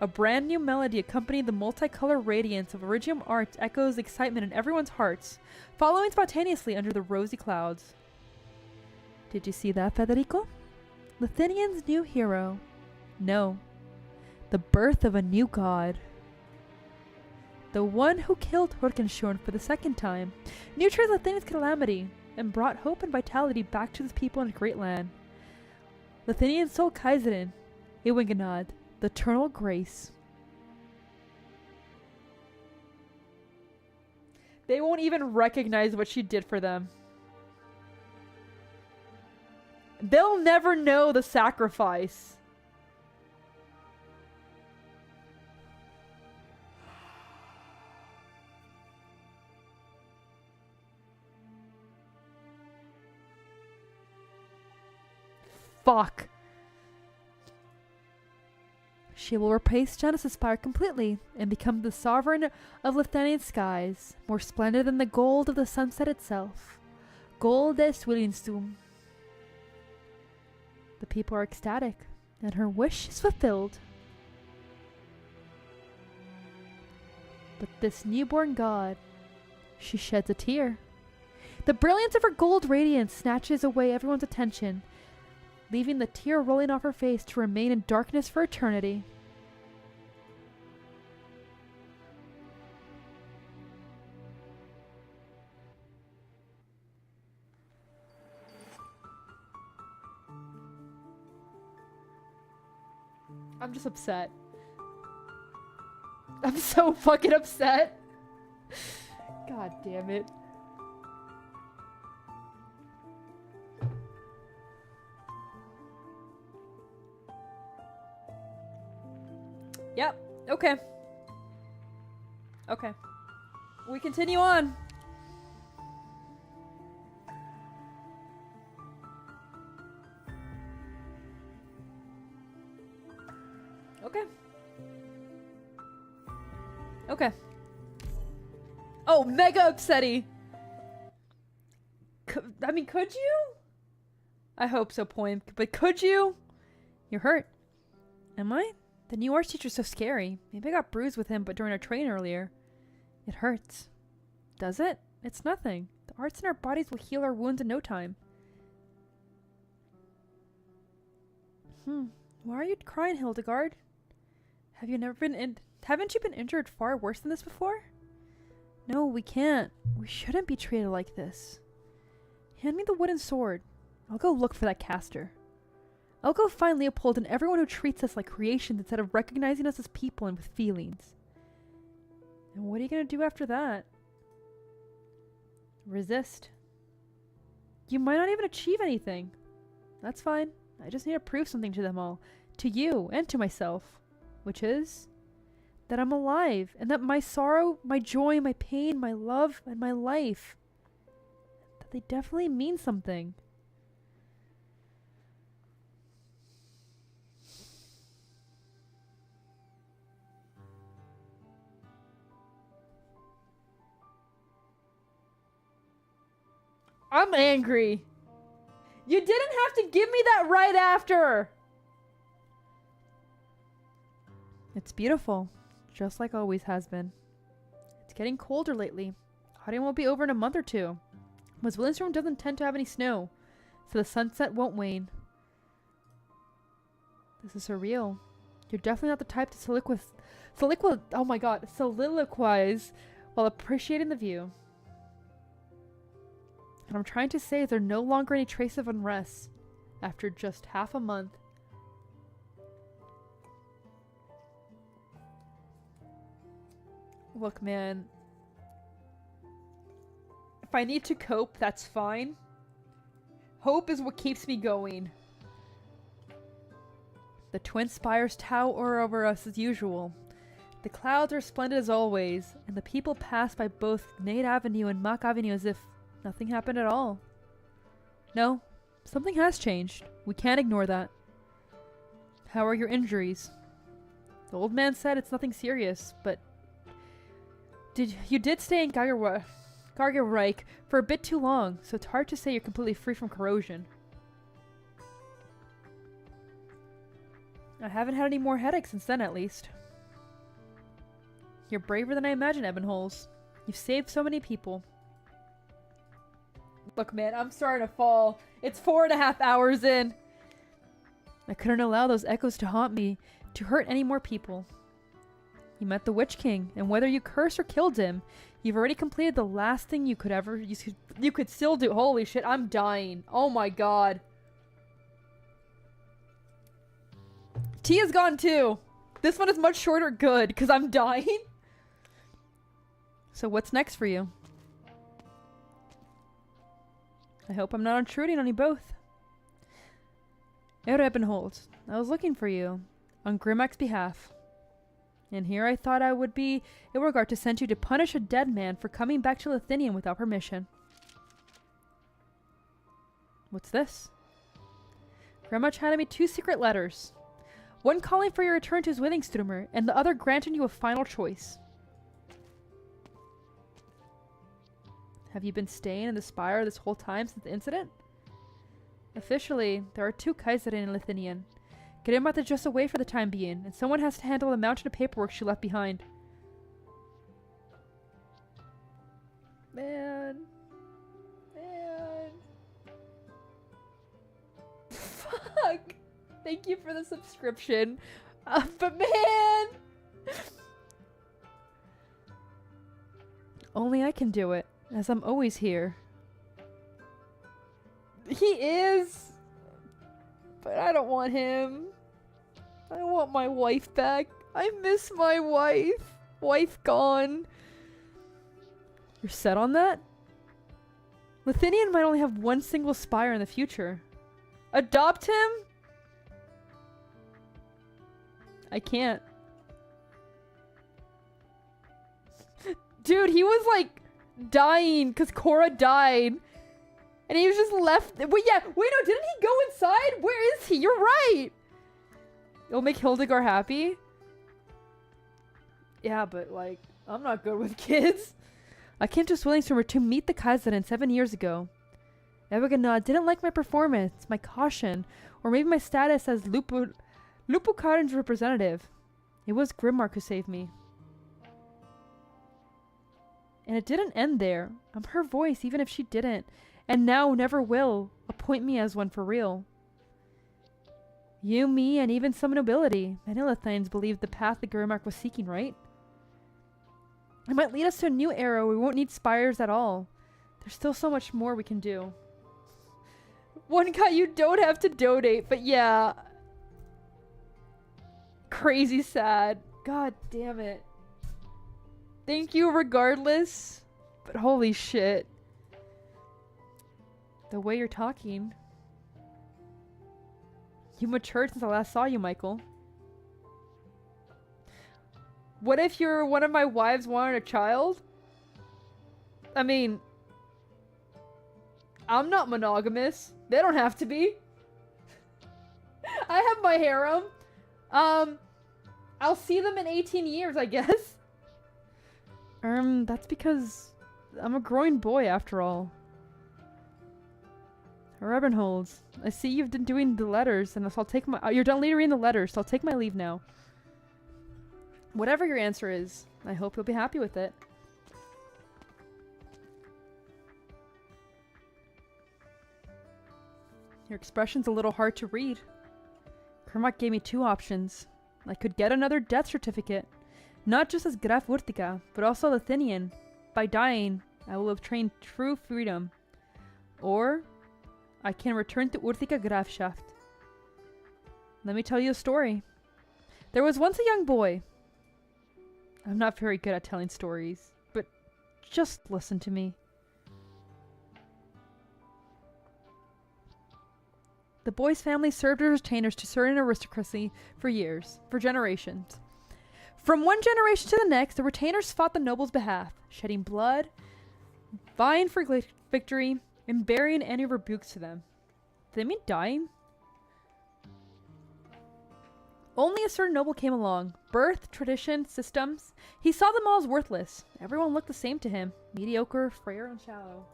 A brand new melody accompanying the multicolored radiance of original art echoes excitement in everyone's hearts, following spontaneously under the rosy clouds. Did you see that, Federico? Lethinian's new hero. No. The birth of a new god. The one who killed Horkenshorn for the second time, neutralized Lethinian's calamity, and brought hope and vitality back to the people in the great land. Lethinian Soul Kaiserin, Ewingenad, the eternal grace. They won't even recognize what she did for them. They'll never know the sacrifice. Fuck. She will replace Genesis Spire completely and become the sovereign of Lethinian skies, more splendid than the gold of the sunset itself. Gold des Zwillingstürme. The people are ecstatic, and her wish is fulfilled. But this newborn god, she sheds a tear. The brilliance of her gold radiance snatches away everyone's attention, leaving the tear rolling off her face to remain in darkness for eternity. I'm just upset. I'm so fucking upset. God damn it. Yep. Okay. Okay. We continue on. Okay. Okay. Oh, mega upsetty. I mean, could you? I hope so, Poem. But could you? You're hurt. Am I? The new art teacher's so scary. Maybe I got bruised with him, but during our train earlier. It hurts. Does it? It's nothing. The arts in our bodies will heal our wounds in no time. Why are you crying, Hildegard? Haven't you been injured far worse than this before? No, we can't. We shouldn't be treated like this. Hand me the wooden sword. I'll go look for that caster. I'll go find Leopold and everyone who treats us like creations instead of recognizing us as people and with feelings. And what are you going to do after that? Resist. You might not even achieve anything. That's fine. I just need to prove something to them all. To you and to myself. Which is that I'm alive and that my sorrow, my joy, my pain, my love, and my life, that they definitely mean something. I'm angry. You didn't have to give me that right after. It's beautiful, just like always has been. It's getting colder lately. Autumn will be over in a month or two. But Zwillingstürme doesn't tend to have any snow, so the sunset won't wane. This is surreal. You're definitely not the type to soliloquize while appreciating the view. And I'm trying to say there's no longer any trace of unrest after just half a month. Look, man. If I need to cope, that's fine. Hope is what keeps me going. The twin spires tower over us as usual. The clouds are splendid as always, and the people pass by both Nate Avenue and Mach Avenue as if nothing happened at all. No, something has changed. We can't ignore that. How are your injuries? The old man said it's nothing serious, but you did stay in Gargerreich for a bit too long, so it's hard to say you're completely free from corrosion. I haven't had any more headaches since then, at least. You're braver than I imagined, Ebenholz. You've saved so many people. Look, man, I'm starting to fall. It's 4.5 hours in. I couldn't allow those echoes to haunt me, to hurt any more people. You met the Witch King, and whether you cursed or killed him, you've already completed the last thing you could still do. Holy shit, I'm dying. Oh my god. Tia's gone too. This one is much shorter. Good, because I'm dying. So what's next for you? I hope I'm not intruding on you both. Herr Ebenholz, I was looking for you, on Grimmack's behalf. And here I thought I would be in regard to send you to punish a dead man for coming back to Lethinian without permission. What's this? Grimmack handed me 2 secret letters. One calling for your return to Zwillingstürme, and the other granting you a final choice. Have you been staying in the Spire this whole time since the incident? Officially, there are 2 Kaiserin in Lethinian. Grimmack is just away for the time being, and someone has to handle the mountain of paperwork she left behind. Man. Fuck. Thank you for the subscription. But man! Only I can do it, as I'm always here. He is. But I don't want him. I want my wife back. I miss my wife. Wife gone. You're set on that? Lethinian might only have one single spire in the future. Adopt him? I can't. Dude, he was like dying because Cora died. And he was just left. Wait, yeah. Wait, no, didn't he go inside? Where is he? You're right. It'll make Hildegard happy. Yeah, but like, I'm not good with kids. I came to Zwillingstürme to meet the Kaiserin 7 years ago. Ebergenad didn't like my performance, my caution, or maybe my status as Lupukarin's representative. It was Grimmack who saved me. And it didn't end there. I'm her voice, even if she didn't. And now never will appoint me as one for real. You, me, and even some nobility. Many Lethinians believed the path that Grimmack was seeking, right? It might lead us to a new era where we won't need spires at all. There's still so much more we can do. One guy, you don't have to donate, but yeah. Crazy sad. God damn it. Thank you regardless. But holy shit. The way you're talking. You matured since I last saw you, Michael. What if you're one of my wives wanted a child? I mean, I'm not monogamous. They don't have to be. I have my harem. I'll see them in 18 years, I guess. That's because I'm a growing boy after all. Rebenholz, I see you've been doing the letters, and so I'll take my. You're done reading the letters, so I'll take my leave now. Whatever your answer is, I hope you'll be happy with it. Your expression's a little hard to read. Grimmack gave me 2 options. I could get another death certificate, not just as Graf Wurtika, but also Lethinian. By dying, I will obtain true freedom. Or I can return to Urtica Grafschaft. Let me tell you a story. There was once a young boy. I'm not very good at telling stories, but just listen to me. The boy's family served as retainers to certain aristocracy for years, for generations. From one generation to the next, the retainers fought the nobles' behalf, shedding blood, vying for victory, and burying any rebukes to them. Do they mean dying? Only a certain noble came along. Birth, tradition, systems. He saw them all as worthless. Everyone looked the same to him. Mediocre, frail, and shallow.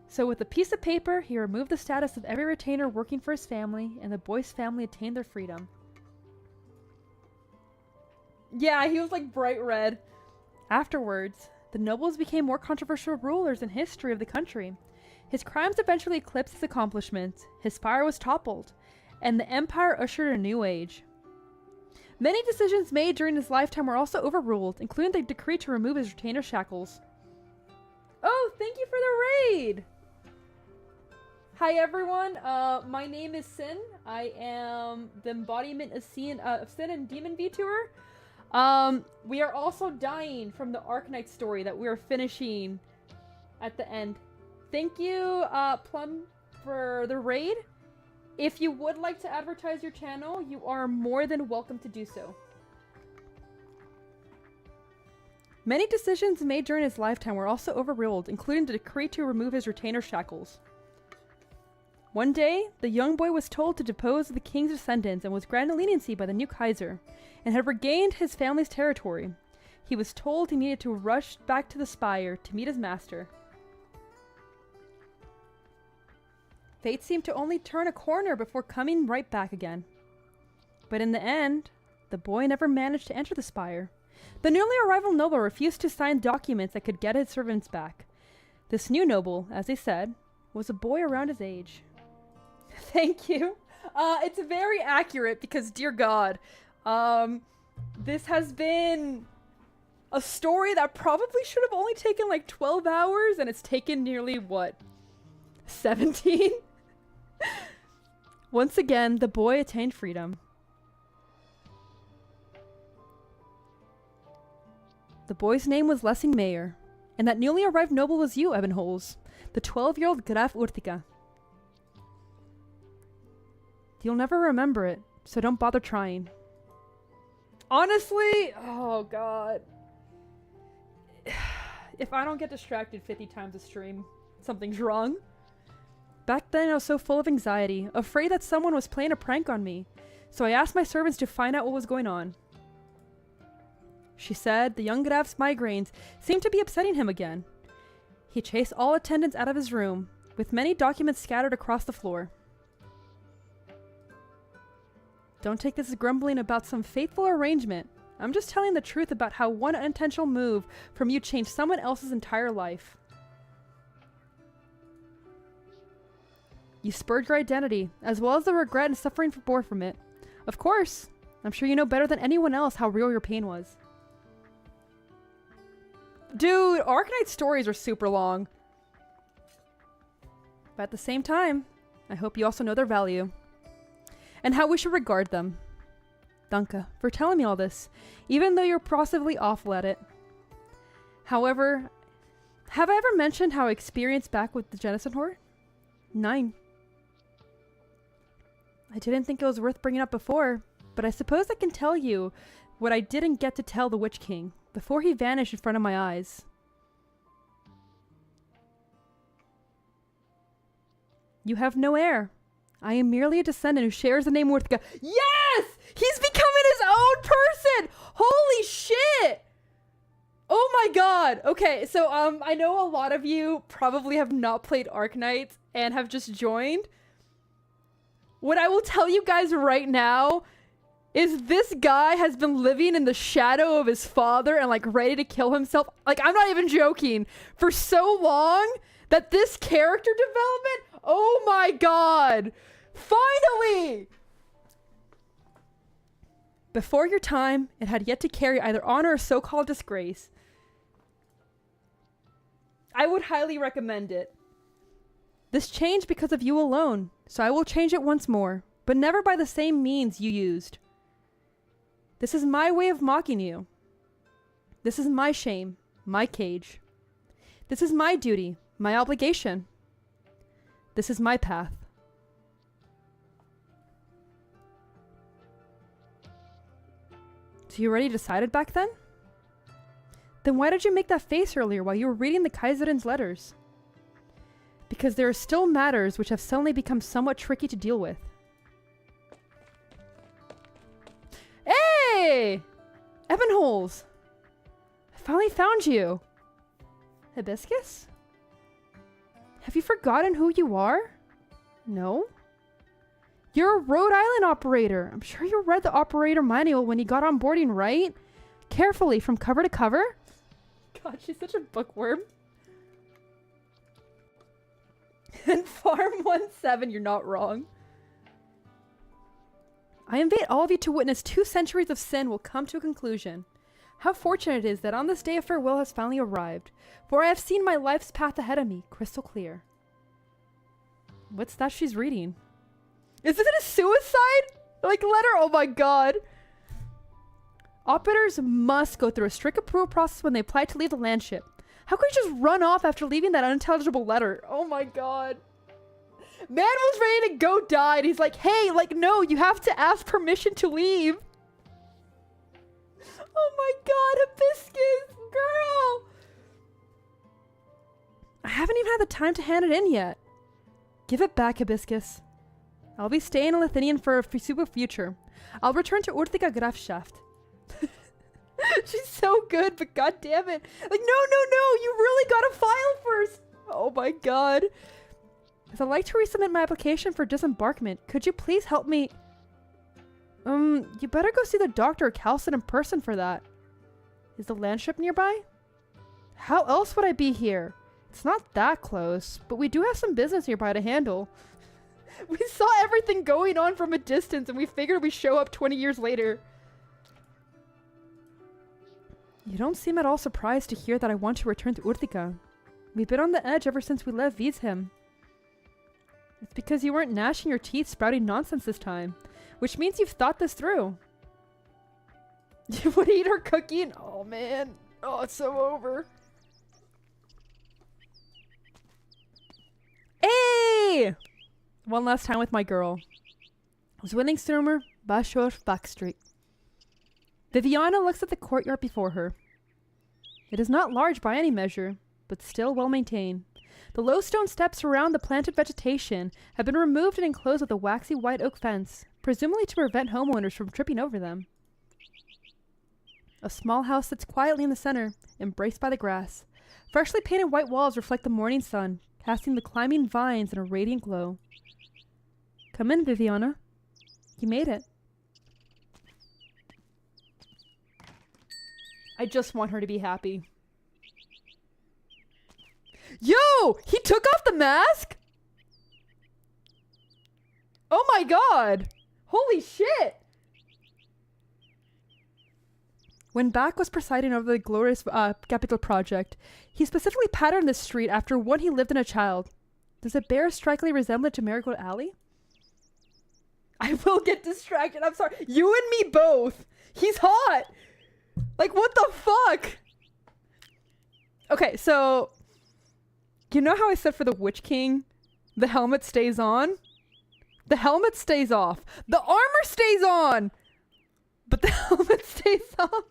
So with a piece of paper, he removed the status of every retainer working for his family, and the boy's family attained their freedom. Yeah, he was like bright red. Afterwards, the nobles became more controversial rulers in history of the country. His crimes eventually eclipsed his accomplishments. His spire was toppled, and the empire ushered a new age. Many decisions made during his lifetime were also overruled, including the decree to remove his retainer shackles. Oh, thank you for the raid! Hi everyone, my name is Sin. I am the embodiment of Sin and Demon VTuber. We are also dying from the Arknights story that we are finishing at the end. Thank you, Plum, for the raid. If you would like to advertise your channel, you are more than welcome to do so. Many decisions made during his lifetime were also overruled, including the decree to remove his retainer shackles. One day, the young boy was told to depose the king's descendants and was granted leniency by the new Kaiser, and had regained his family's territory. He was told he needed to rush back to the spire to meet his master. Fate seemed to only turn a corner before coming right back again. But in the end, the boy never managed to enter the spire. The newly arrival noble refused to sign documents that could get his servants back. This new noble, as they said, was a boy around his age. Thank you. It's very accurate because, dear God, this has been a story that probably should have only taken like 12 hours, and it's taken nearly, what, 17? Once again, the boy attained freedom. The boy's name was Lessing Mayer, and that newly arrived noble was you, Ebenholz, the 12-year-old Graf Urtica. You'll never remember it, so don't bother trying. Honestly, oh God. If I don't get distracted 50 times a stream, something's wrong. Back then I was so full of anxiety, afraid that someone was playing a prank on me, so I asked my servants to find out what was going on. She said the young Graf's migraines seemed to be upsetting him again. He chased all attendants out of his room, with many documents scattered across the floor. Don't take this as grumbling about some fateful arrangement. I'm just telling the truth about how one unintentional move from you changed someone else's entire life. You spurred your identity, as well as the regret and suffering born from it. Of course, I'm sure you know better than anyone else how real your pain was. Dude, Arknight stories are super long. But at the same time, I hope you also know their value. And how we should regard them. Danke for telling me all this, even though you're possibly awful at it. However, have I ever mentioned how I experienced back with the Jennison Horde? 9. I didn't think it was worth bringing up before, but I suppose I can tell you what I didn't get to tell the Witch King before he vanished in front of my eyes. You have no heir. I am merely a descendant who shares the name Worthga. Yes! He's becoming his own person! Holy shit! Oh my god! Okay, so I know a lot of you probably have not played Arknights and have just joined. What I will tell you guys right now is this guy has been living in the shadow of his father and like ready to kill himself. Like, I'm not even joking. For so long that this character development, oh my god! Finally! Before your time, it had yet to carry either honor or so-called disgrace. I would highly recommend it. This changed because of you alone, so I will change it once more, but never by the same means you used. This is my way of mocking you. This is my shame, my cage. This is my duty, my obligation. This is my path. So you already decided back then? Then why did you make that face earlier while you were reading the Kaiserin's letters? Because there are still matters which have suddenly become somewhat tricky to deal with. Hey! Ebonholes! I finally found you! Hibiscus? Have you forgotten who you are? No? You're a Rhode Island operator. I'm sure you read the operator manual when you got on boarding, right? Carefully, from cover to cover. God, she's such a bookworm. And Farm 17, you're not wrong. I invite all of you to witness 2 centuries of sin will come to a conclusion. How fortunate it is that on this day of farewell has finally arrived, for I have seen my life's path ahead of me, crystal clear. What's that she's reading? Is it a suicide? Like letter? Oh my god. Operators must go through a strict approval process when they apply to leave the landship. How could you just run off after leaving that unintelligible letter? Oh my god. Man was ready to go die and he's like, hey, like, no, you have to ask permission to leave. Oh my god, Hibiscus, girl. I haven't even had the time to hand it in yet. Give it back, Hibiscus. I'll be staying in Lethinian for a foreseeable future. I'll return to Urtica Grafschaft. She's so good, but god damn it. Like, no, you really gotta file first. Oh my god. As I'd like to resubmit my application for disembarkment, could you please help me? You better go see the doctor or Calcin in person for that. Is the landship nearby? How else would I be here? It's not that close, but we do have some business nearby to handle. We saw everything going on from a distance and we figured we'd show up 20 years later. You don't seem at all surprised to hear that I want to return to Urtica. We've been on the edge ever since we left Wiesheim. It's because you weren't gnashing your teeth sprouting nonsense this time, which means you've thought this through. You would eat her cookie and oh man, oh it's so over. Hey! One last time with my girl. Zwillingstürme, Baschorf, Backstreet. Viviana looks at the courtyard before her. It is not large by any measure, but still well maintained. The low stone steps around the planted vegetation have been removed and enclosed with a waxy white oak fence, presumably to prevent homeowners from tripping over them. A small house sits quietly in the center, embraced by the grass. Freshly painted white walls reflect the morning sun, casting the climbing vines in a radiant glow. Come in, Viviana. You made it. I just want her to be happy. Yo! He took off the mask?! Oh my god! Holy shit! When Bach was presiding over the glorious capital project, he specifically patterned this street after one he lived in a child. Does it bear a strikingly resemblance to Marigold Alley? I will get distracted. I'm sorry. You and me both. He's hot. Like, what the fuck? Okay, so you know how I said for the Witch King, the helmet stays on? The helmet stays off. The armor stays on, but the helmet stays off.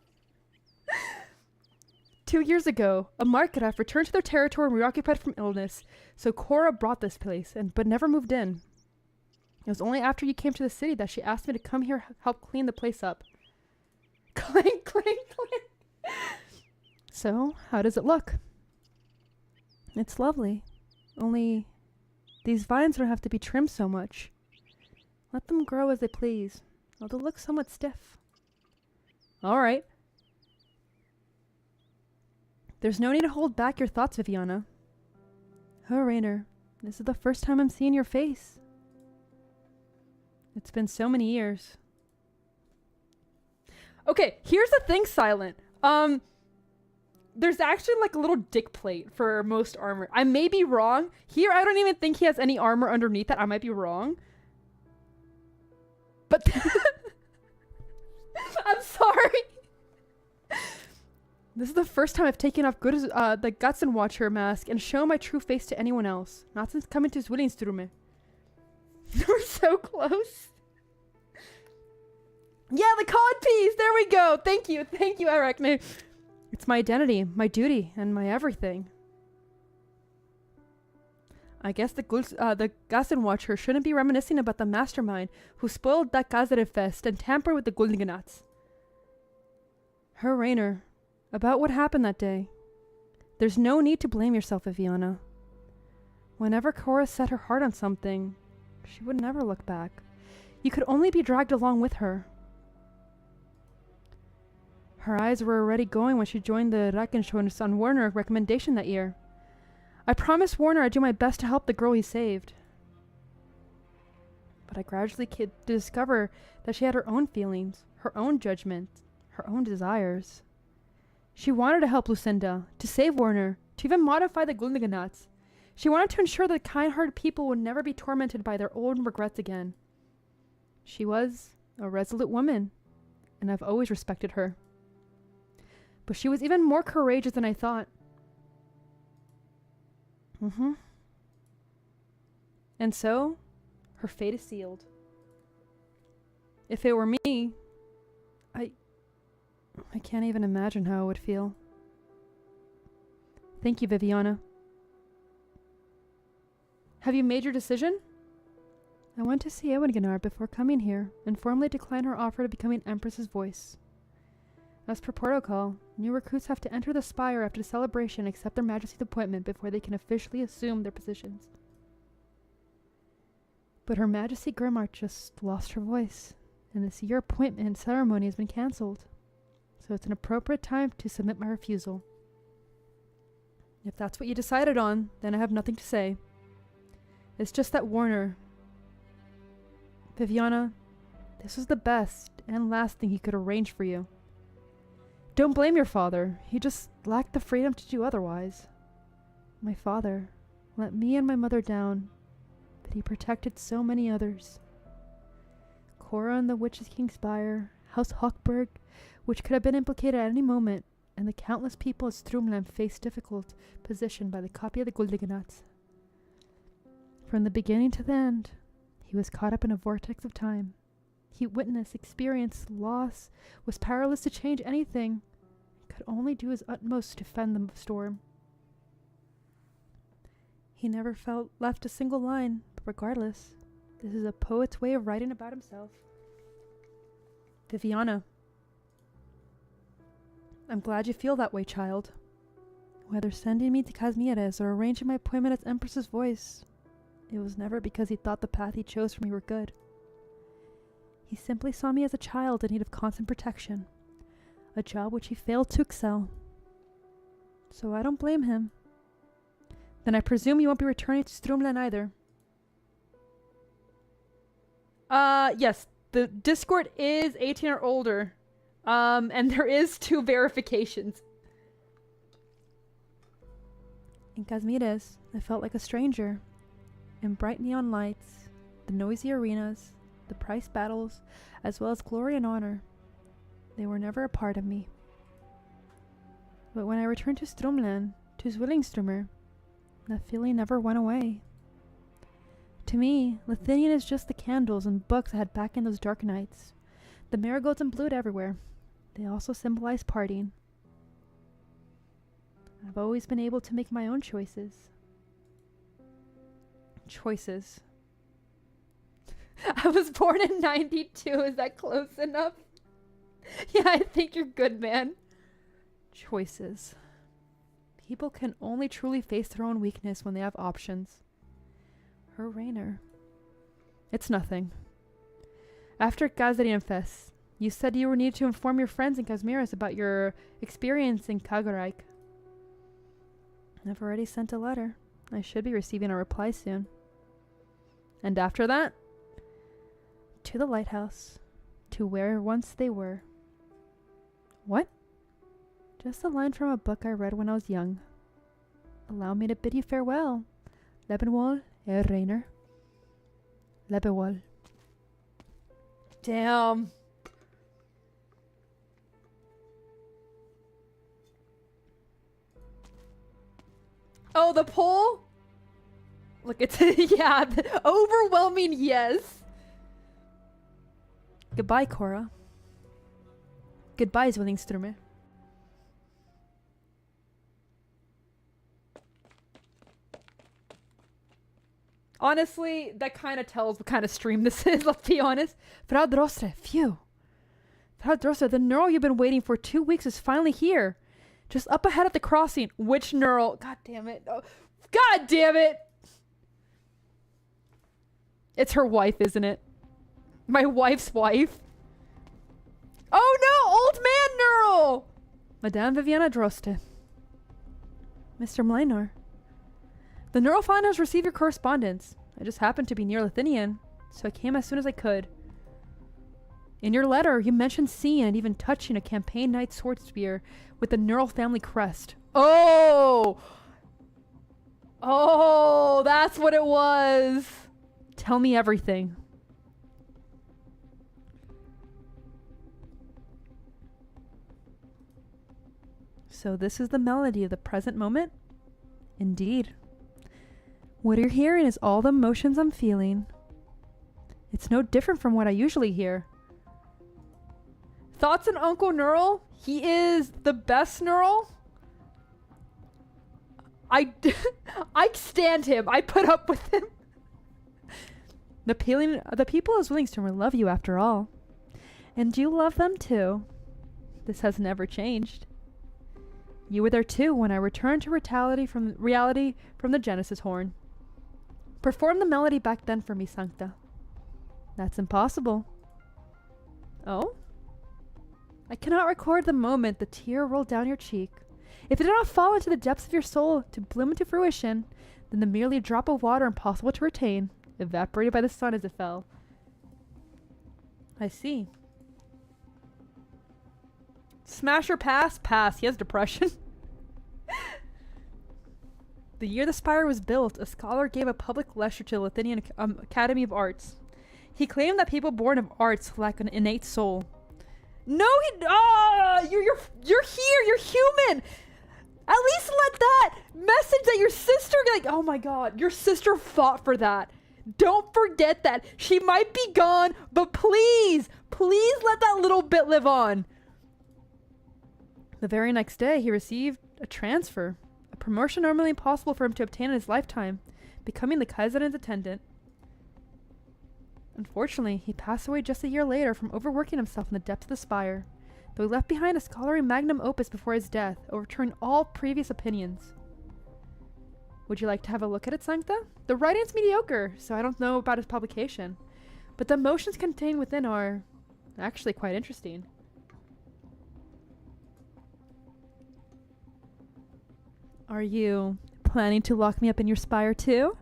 2 years ago, a Markgraf returned to their territory reoccupied from illness, so Cora bought this place, but never moved in. It was only after you came to the city that she asked me to come here help clean the place up. Clink, clink, clink. So, how does it look? It's lovely. Only, these vines don't have to be trimmed so much. Let them grow as they please, although they look somewhat stiff. Alright. There's no need to hold back your thoughts, Viviana. Oh, Rainer, this is the first time I'm seeing your face. It's been so many years. Okay, here's the thing, Silent. There's actually like a little dick plate for most armor. I may be wrong. Here, I don't even think he has any armor underneath that. I might be wrong. But I'm sorry. This is the first time I've taken off the Guts and Watcher mask and shown my true face to anyone else. Not since coming to Zwillingstürme. We're so close. Yeah, the cod piece! There we go! Thank you, Arknight. It's my identity, my duty, and my everything. I guess the Gassenwatcher shouldn't be reminiscing about the mastermind who spoiled that Gazerefest and tampered with the Guldengenats. Her Rainer, about what happened that day. There's no need to blame yourself, Viviana. Whenever Cora set her heart on something, she would never look back. You could only be dragged along with her. Her eyes were already going when she joined the Reichenschon's on Warner recommendation that year. I promised Warner I'd do my best to help the girl he saved. But I gradually came to discover that she had her own feelings, her own judgment, her own desires. She wanted to help Lucinda, to save Warner, to even modify the Guldengenats. She wanted to ensure that kind-hearted people would never be tormented by their old regrets again. She was a resolute woman, and I've always respected her. But she was even more courageous than I thought. And so, her fate is sealed. If it were me, I can't even imagine how it would feel. Thank you, Viviana. Have you made your decision? I went to see Ewengenar before coming here and formally declined her offer to becoming Empress's voice. As per protocol, new recruits have to enter the Spire after the celebration and accept their Majesty's appointment before they can officially assume their positions. But Her Majesty Grimmark just lost her voice, and this year appointment ceremony has been cancelled. So it's an appropriate time to submit my refusal. If that's what you decided on, then I have nothing to say. It's just that Warner... Viviana, this was the best and last thing he could arrange for you. Don't blame your father. He just lacked the freedom to do otherwise. My father let me and my mother down, but he protected so many others. Cora and the Witches' King Spire, House Hochberg, which could have been implicated at any moment, and the countless people at Strumland faced difficult position by the copy of the Guldengenats. From the beginning to the end, he was caught up in a vortex of time. He witnessed, experienced, loss, was powerless to change anything, and could only do his utmost to fend the storm. He never left a single line, but regardless, this is a poet's way of writing about himself. Viviana. I'm glad you feel that way, child. Whether sending me to Casmieres or arranging my appointment as Empress's voice, it was never because he thought the path he chose for me were good. He simply saw me as a child in need of constant protection, a job which he failed to excel. So I don't blame him. Then I presume you won't be returning to Strumland either. Yes, the Discord is 18 or older. And there is 2 verifications. In Casmieres, I felt like a stranger. In bright neon lights, the noisy arenas, the price battles, as well as glory and honor, they were never a part of me. But when I returned to Strumland, to Zwillingstürme, that feeling never went away. To me, Lethinian is just the candles and books I had back in those dark nights. The marigolds and blood everywhere. They also symbolize parting. I've always been able to make my own choices. Choices. I was born in 92. Is that close enough? Yeah, I think you're good, man. Choices. People can only truly face their own weakness when they have options. Her Rainer. It's nothing. After Gazarian Fest, you said you would need to inform your friends in Casmieres about your experience in Kagerreich. I've already sent a letter. I should be receiving a reply soon. And after that, to the lighthouse, to where once they were. What? Just a line from a book I read when I was young. Allow me to bid you farewell. Lebenwohl, Herr Rainer. Lebenwohl. Damn. Oh, the poll? Look, it's yeah, the overwhelming yes. Goodbye, Cora. Goodbye, Zwillingstürme. Honestly, that kind of tells what kind of stream this is, let's be honest. Frau Drostre, phew. Frau Drostre, the neural you've been waiting for 2 weeks is finally here. Just up ahead at the crossing. Which neural? God damn it. Oh, God damn it. It's her wife, isn't it? My wife's wife. Oh no, old man neural. Madame Viviana Droste. Mr. Mlinar. The neural file has received your correspondence. I just happened to be near Lethinian, so I came as soon as I could. In your letter, you mentioned seeing and even touching a campaign knight sword spear with the neural family crest. Oh! Oh, that's what it was. Tell me everything. So this is the melody of the present moment? Indeed. What you're hearing is all the emotions I'm feeling. It's no different from what I usually hear. Thoughts on Uncle Neural? He is the best Neural. I stand him. I put up with him. The people of Zwillingstürme love you after all. And you love them too. This has never changed. You were there too when I returned to reality from the Genesis horn. Perform the melody back then for me, Sancta. That's impossible. Oh? I cannot record the moment the tear rolled down your cheek. If it did not fall into the depths of your soul to bloom into fruition, then the merely drop of water impossible to retain, evaporated by the sun as it fell. I see. Smash or pass? Pass. He has depression. The year the Spire was built, a scholar gave a public lecture to the Lethinian Academy of Arts. He claimed that people born of arts lack an innate soul. No, you're here. You're human. At least let that message that your sister, like, oh my God, your sister fought for that. Don't forget that. She might be gone, but please let that little bit live on. The very next day, he received a transfer, a promotion normally impossible for him to obtain in his lifetime, becoming the Kaiser's attendant. Unfortunately, he passed away just a year later from overworking himself in the depths of the Spire, though he left behind a scholarly magnum opus before his death, overturning all previous opinions. Would you like to have a look at it, Sancta? The writing's mediocre, so I don't know about his publication, but the emotions contained within are actually quite interesting. Are you planning to lock me up in your spire too?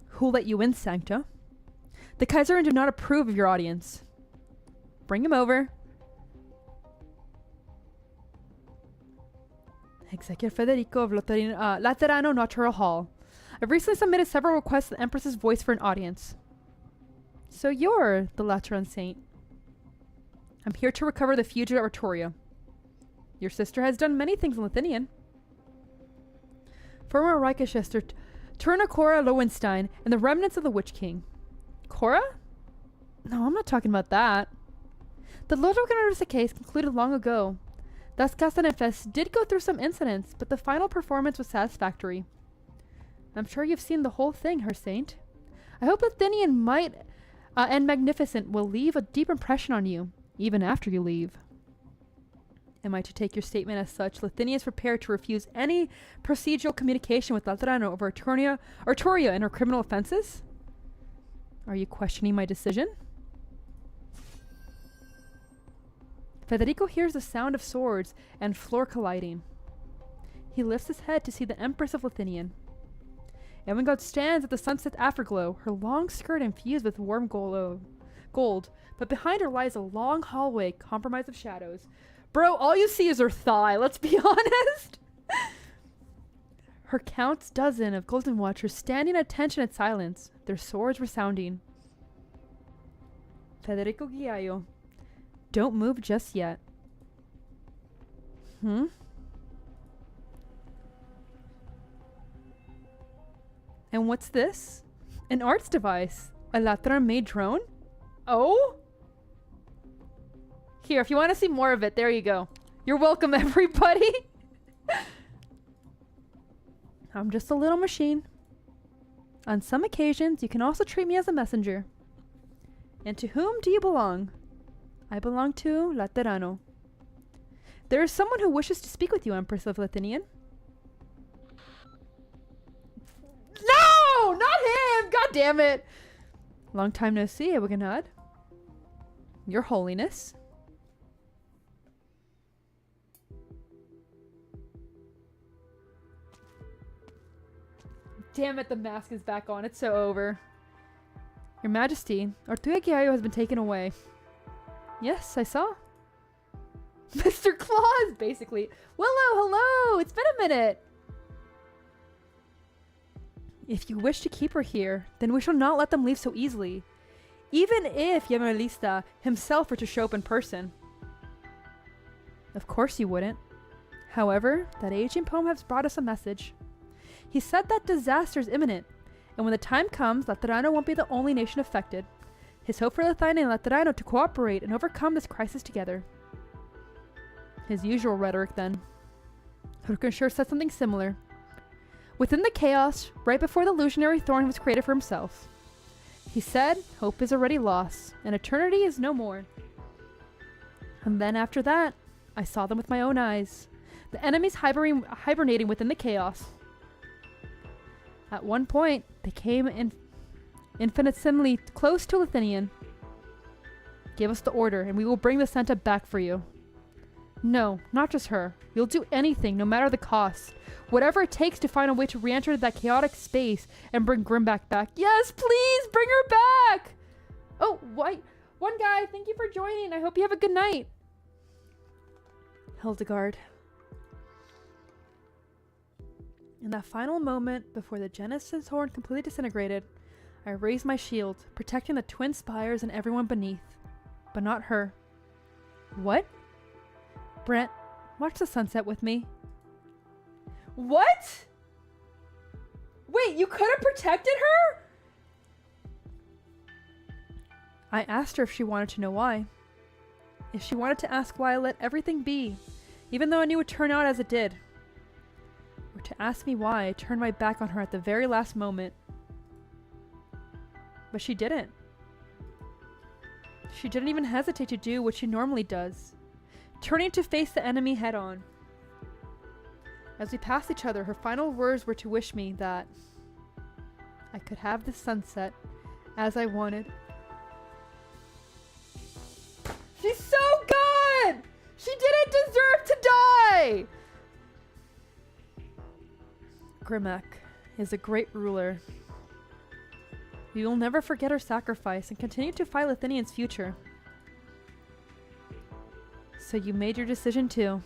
Who'll let you in, Sancta? The Kaiser do not approve of your audience. Bring him over. Executive Federico of Laterano Natural Hall. I've recently submitted several requests to the Empress's voice for an audience. So you're the Lateran Saint. I'm here to recover the fugitive Artoria. Your sister has done many things in Lethinian. Former Reichschester Turner Cora Lowenstein and the remnants of the Witch King. Cora? No, I'm not talking about that. The Lodroganarsa case concluded long ago. Das Castanefest did go through some incidents, but the final performance was satisfactory. I'm sure you've seen the whole thing, Her Saint. I hope Lethinian might and Magnificent will leave a deep impression on you, even after you leave. Am I to take your statement as such? Lethinian is prepared to refuse any procedural communication with Laterano over Artoria and her criminal offenses? Are you questioning my decision? Federico hears the sound of swords and floor colliding. He lifts his head to see the Empress of Lethinian. Ermengarde stands at the sunset afterglow, her long skirt infused with warm gold, but behind her lies a long hallway compromised of shadows. Bro, all you see is her thigh, let's be honest. Her count's dozen of golden watchers standing at attention and silence, their swords resounding. Federico Ghiaio. Don't move just yet. And what's this? An arts device. A Lateran made drone? Oh? Here, if you want to see more of it, there you go. You're welcome, everybody. I'm just a little machine. On some occasions, you can also treat me as a messenger. And to whom do you belong? I belong to Laterano. There is someone who wishes to speak with you, Empress of Lethinian. No! Not him! God damn it! Long time no see, Ewiganad. Your Holiness. Damn it, the mask is back on. It's so over. Your Majesty, Ortuegiayo has been taken away. Yes, I saw. Mr. Claus, basically. Willow, hello! It's been a minute! If you wish to keep her here, then we shall not let them leave so easily. Even if Yemelista himself were to show up in person. Of course you wouldn't. However, that aging poem has brought us a message. He said that disaster is imminent, and when the time comes, Laterano won't be the only nation affected. His hope for Lethinian and Laterano to cooperate and overcome this crisis together. His usual rhetoric, then. Hurkensure said something similar. Within the chaos, right before the illusionary thorn was created for himself, he said, hope is already lost, and eternity is no more. And then after that, I saw them with my own eyes. The enemies hibernating within the chaos. At one point, they came infinitesimally close to Lethinian. Give us the order, and we will bring the Santa back for you. No, not just her. We'll do anything, no matter the cost. Whatever it takes to find a way to re-enter that chaotic space and bring Grimback back. Yes, please, bring her back! Oh, wait. One guy, thank you for joining. I hope you have a good night. Hildegard. In that final moment, before the Genesis horn completely disintegrated, I raised my shield, protecting the twin spires and everyone beneath. But not her. What? Brent, watch the sunset with me. What? Wait, you could have protected her? I asked her if she wanted to know why. If she wanted to ask why I let everything be, even though I knew it would turn out as it did. Or to ask me why I turned my back on her at the very last moment. But she didn't. She didn't even hesitate to do what she normally does, turning to face the enemy head on. As we passed each other, her final words were to wish me that I could have the sunset as I wanted. She's so good! She didn't deserve to die! Grimmack is a great ruler. We will never forget her sacrifice and continue to fight Lethinian's future. So you made your decision too.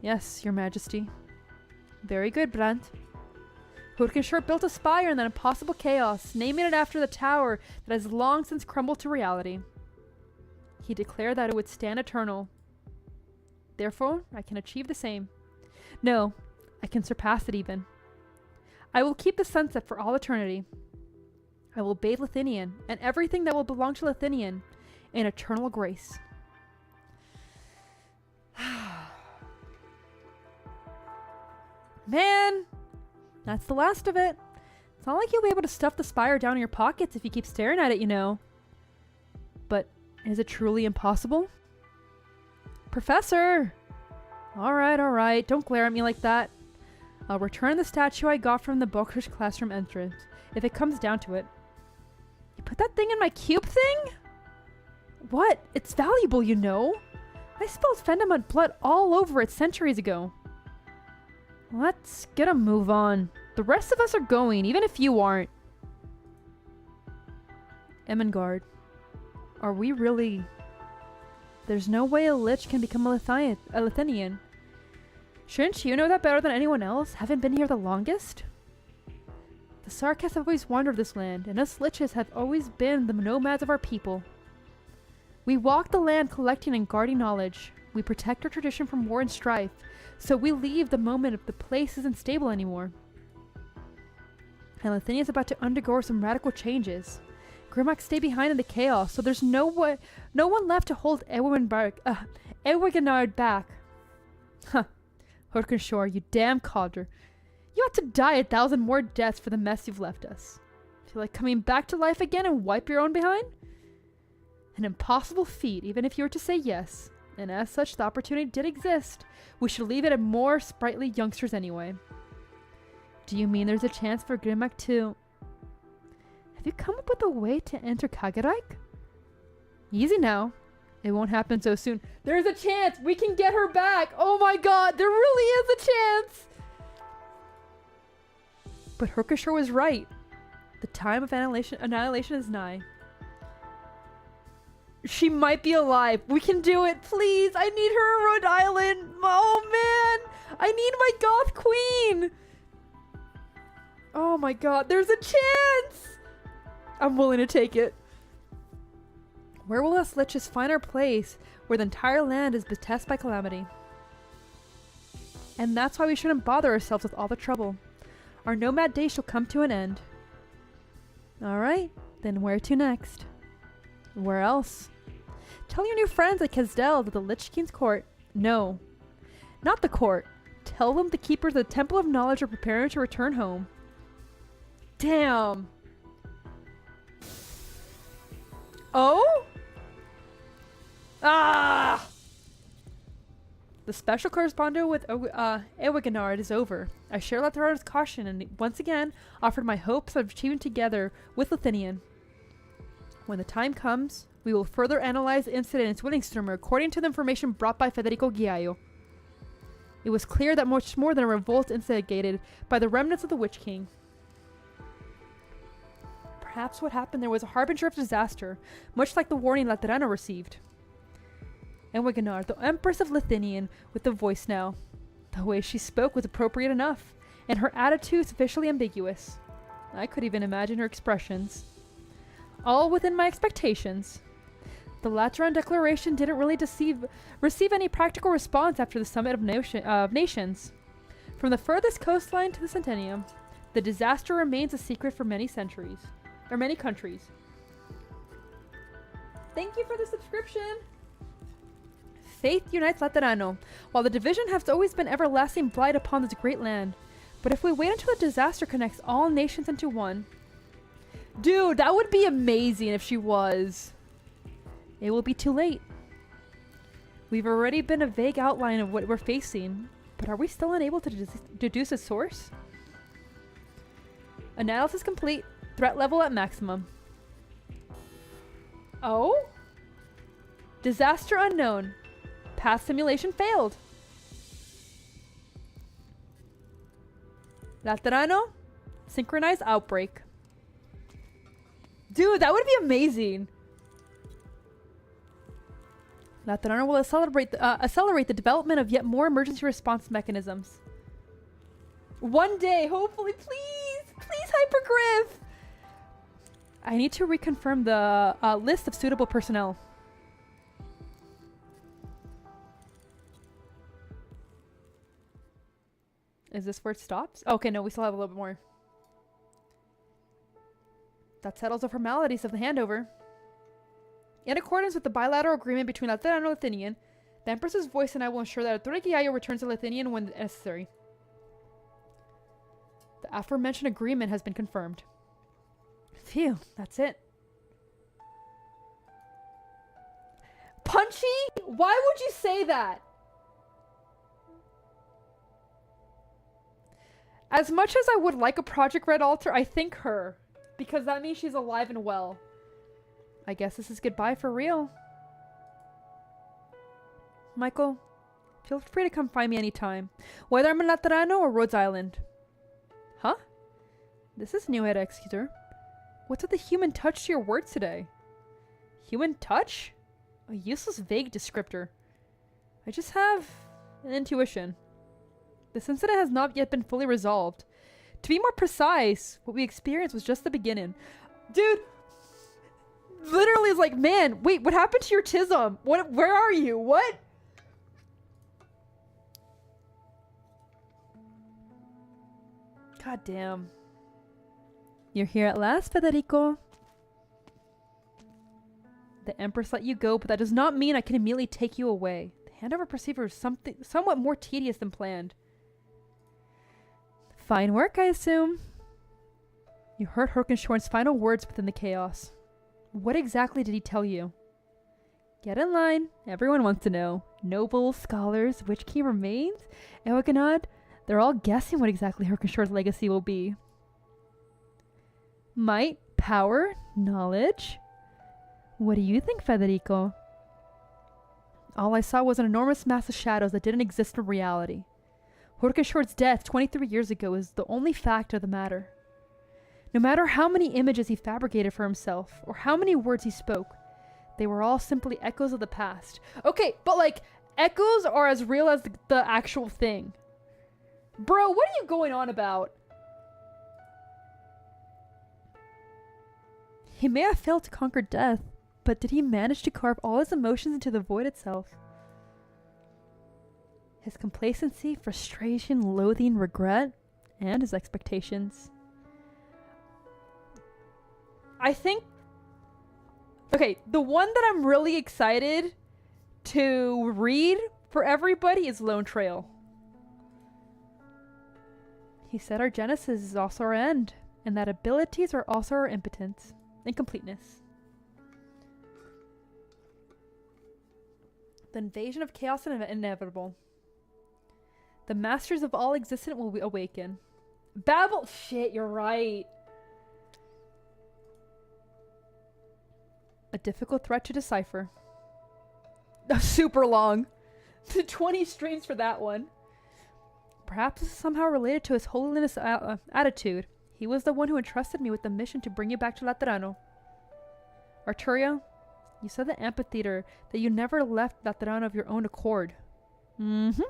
Yes, Your Majesty. Very good, Brent. Hurkensure built a spire in that impossible chaos, naming it after the tower that has long since crumbled to reality. He declared that it would stand eternal. Therefore, I can achieve the same. No, I can surpass it even. I will keep the sunset for all eternity. I will bathe Lethinian and everything that will belong to Lethinian in eternal grace. Man, that's the last of it. It's not like you'll be able to stuff the spire down in your pockets if you keep staring at it, you know. But is it truly impossible? Professor! Alright, don't glare at me like that. I'll return the statue I got from the Boker's classroom entrance, if it comes down to it. You put that thing in my cube thing? What? It's valuable, you know. I spilled Fendamut blood all over it centuries ago. Let's get a move on. The rest of us are going, even if you aren't. Emengard, are we really... There's no way a lich can become a Lethinian. Shouldn't you know that better than anyone else? Haven't been here the longest? The Sarkas have always wandered this land, and us liches have always been the nomads of our people. We walk the land collecting and guarding knowledge. We protect our tradition from war and strife, so we leave the moment if the place isn't stable anymore. And Lethinian is about to undergo some radical changes. Grimmack stay behind in the chaos, so there's no one left to hold Ewigenard back. Huh. Horkenshore, you damn codger. You ought to die 1,000 more deaths for the mess you've left us. Feel like coming back to life again and wipe your own behind? An impossible feat, even if you were to say yes. And as such, the opportunity did exist. We should leave it at more sprightly youngsters anyway. Do you mean there's a chance for Grimmack to... Have you come up with a way to enter Kagereich? Easy now. It won't happen so soon. There's a chance! We can get her back! Oh my god, there really is a chance! But Herkashore was right. The time of annihilation is nigh. She might be alive. We can do it, please! I need her in Rhode Island! Oh man! I need my goth queen! Oh my god, there's a chance! I'm willing to take it. Where will us liches find our place where the entire land is beset by calamity? And that's why we shouldn't bother ourselves with all the trouble. Our nomad days shall come to an end. Alright, then where to next? Where else? Tell your new friends at Kazdel that the Lich King's court... No. Not the court. Tell them the keepers of the Temple of Knowledge are preparing to return home. Damn. Oh? Ah! The special correspondent with Ewigenard is over. I share Lethinian's caution and once again offered my hopes of achieving together with Lethinian. When the time comes, we will further analyze the incident in Zwillingstürme according to the information brought by Federico Giaio. It was clear that much more than a revolt instigated by the remnants of the Witch King. Perhaps what happened there was a harbinger of disaster, much like the warning Laterano received. Ewigenard, the Empress of Lethinian, with the voice now. The way she spoke was appropriate enough, and her attitude sufficiently ambiguous. I could even imagine her expressions. All within my expectations. The Lateran Declaration didn't really receive any practical response after the Summit of Nations. From the furthest coastline to the Centennium, the disaster remains a secret for many centuries. Or many countries. Thank you for the subscription! Faith unites Laterano, while the division has always been everlasting blight upon this great land. But if we wait until the disaster connects all nations into one... Dude, that would be amazing if she was. It will be too late. We've already been a vague outline of what we're facing, but are we still unable to deduce a source? Analysis complete. Threat level at maximum. Oh? Disaster unknown. Past simulation failed. Laterano? Synchronized outbreak. Dude, that would be amazing. Laterano will accelerate the development of yet more emergency response mechanisms. One day, hopefully, please! Please, Hypergriff! I need to reconfirm the list of suitable personnel. Is this where it stops? Okay, no, we still have a little bit more. That settles the formalities of the handover. In accordance with the bilateral agreement between Laterano and Lethinian, the Empress's voice and I will ensure that Giaio returns to Lethinian when necessary. The aforementioned agreement has been confirmed. Phew, that's it. Punchy? Why would you say that? As much as I would like a Project Red altar, I think her. Because that means she's alive and well. I guess this is goodbye for real. Michael, feel free to come find me anytime. Whether I'm in Laterano or Rhodes Island. Huh? This is new, Head Executor. What's with the human touch to your words today? Human touch? A useless vague descriptor. I just have an intuition. This incident has not yet been fully resolved. To be more precise, what we experienced was just the beginning. Dude, literally is like, man, wait, what happened to your tism? What? Where are you? What? God damn. You're here at last, Federico. The Empress let you go, but that does not mean I can immediately take you away. The handover procedure is somewhat more tedious than planned. Fine work, I assume. You heard Horkenshorn's final words within the chaos. What exactly did he tell you? Get in line. Everyone wants to know. Nobles, scholars, which key remains? Ewaganad? They're all guessing what exactly Horkenshorn's legacy will be. Might, power, knowledge. What do you think, Federico? All I saw was an enormous mass of shadows that didn't exist in reality. Horkenshorn's death 23 years ago is the only fact of the matter. No matter how many images he fabricated for himself, or how many words he spoke, they were all simply echoes of the past. Okay, but like, echoes are as real as the actual thing. Bro, what are you going on about? He may have failed to conquer death, but did he manage to carve all his emotions into the void itself? His complacency, frustration, loathing, regret, and his expectations. I think... Okay, the one that I'm really excited to read for everybody is Lone Trail. He said our genesis is also our end, and that abilities are also our impotence. Incompleteness. The invasion of chaos is inevitable. The masters of all existence will awaken. Babel. Shit, you're right. A difficult threat to decipher. Super long. 20 streams for that one. Perhaps this is somehow related to his holiness attitude. He was the one who entrusted me with the mission to bring you back to Laterano. Arturio, you said the amphitheater that you never left Laterano of your own accord. Mm-hmm.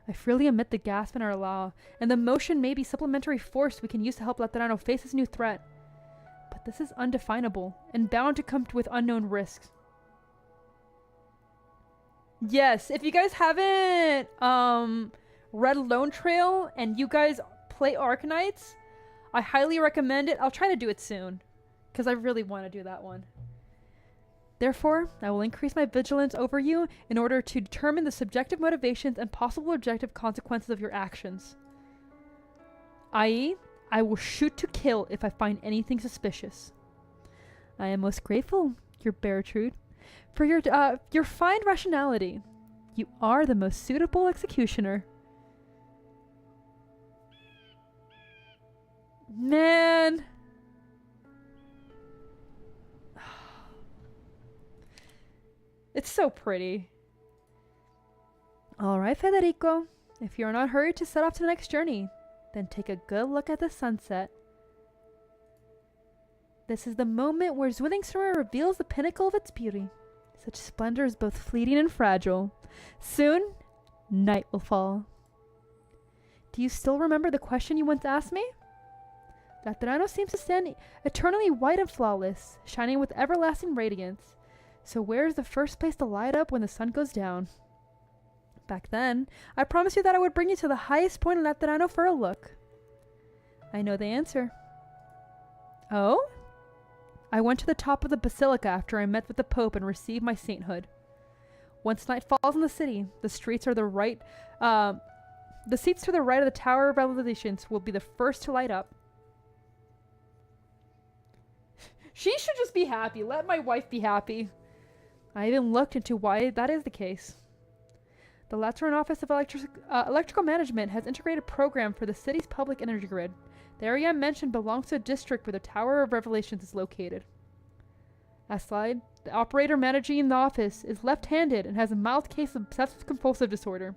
I freely admit the gasp in our law, and the motion may be supplementary force we can use to help Laterano face this new threat. But this is undefinable, and bound to come with unknown risks. Yes, if you guys haven't read Lone Trail, and you guys play Arknights, I highly recommend it. I'll try to do it soon, because I really want to do that one. Therefore, I will increase my vigilance over you in order to determine the subjective motivations and possible objective consequences of your actions. I.e., I will shoot to kill if I find anything suspicious. I am most grateful, your Beartrude, for your fine rationality. You are the most suitable executioner. Man. It's so pretty. Alright, Federico. If you're not hurried to set off to the next journey, then take a good look at the sunset. This is the moment where Zwillingstürme reveals the pinnacle of its beauty. Such splendor is both fleeting and fragile. Soon, night will fall. Do you still remember the question you once asked me? Laterano seems to stand eternally white and flawless, shining with everlasting radiance. So where is the first place to light up when the sun goes down? Back then, I promised you that I would bring you to the highest point in Laterano for a look. I know the answer. Oh? I went to the top of the basilica after I met with the Pope and received my sainthood. Once night falls in the city, the seats to the right of the Tower of Revelations will be the first to light up. She should just be happy. Let my wife be happy. I even looked into why that is the case. The Lateran Office of Electrical Management has integrated a program for the city's public energy grid. The area mentioned belongs to a district where the Tower of Revelations is located. Aside, the operator managing the office is left-handed and has a mild case of obsessive-compulsive disorder.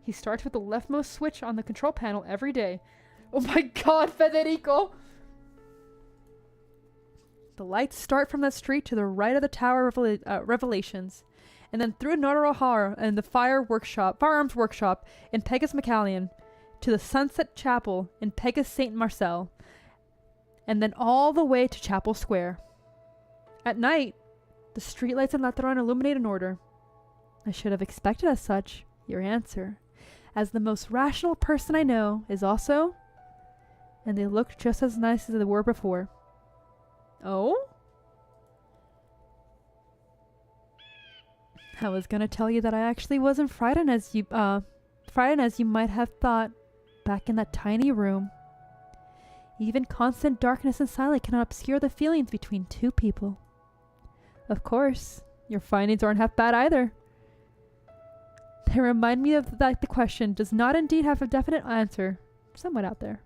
He starts with the leftmost switch on the control panel every day. Oh my god, Federico! The lights start from the street to the right of the Tower of Revelations, and then through Notarahar and the firearms workshop in Pegas McCallion, to the Sunset Chapel in Pegas St. Marcel, and then all the way to Chapel Square. At night, the streetlights in Lateran illuminate in order. I should have expected as such your answer, as the most rational person I know is also, and they look just as nice as they were before. Oh? I was gonna tell you that I actually wasn't frightened as you might have thought back in that tiny room. Even constant darkness and silence cannot obscure the feelings between two people. Of course, your findings aren't half bad either. They remind me of that the question does not indeed have a definite answer, somewhat out there.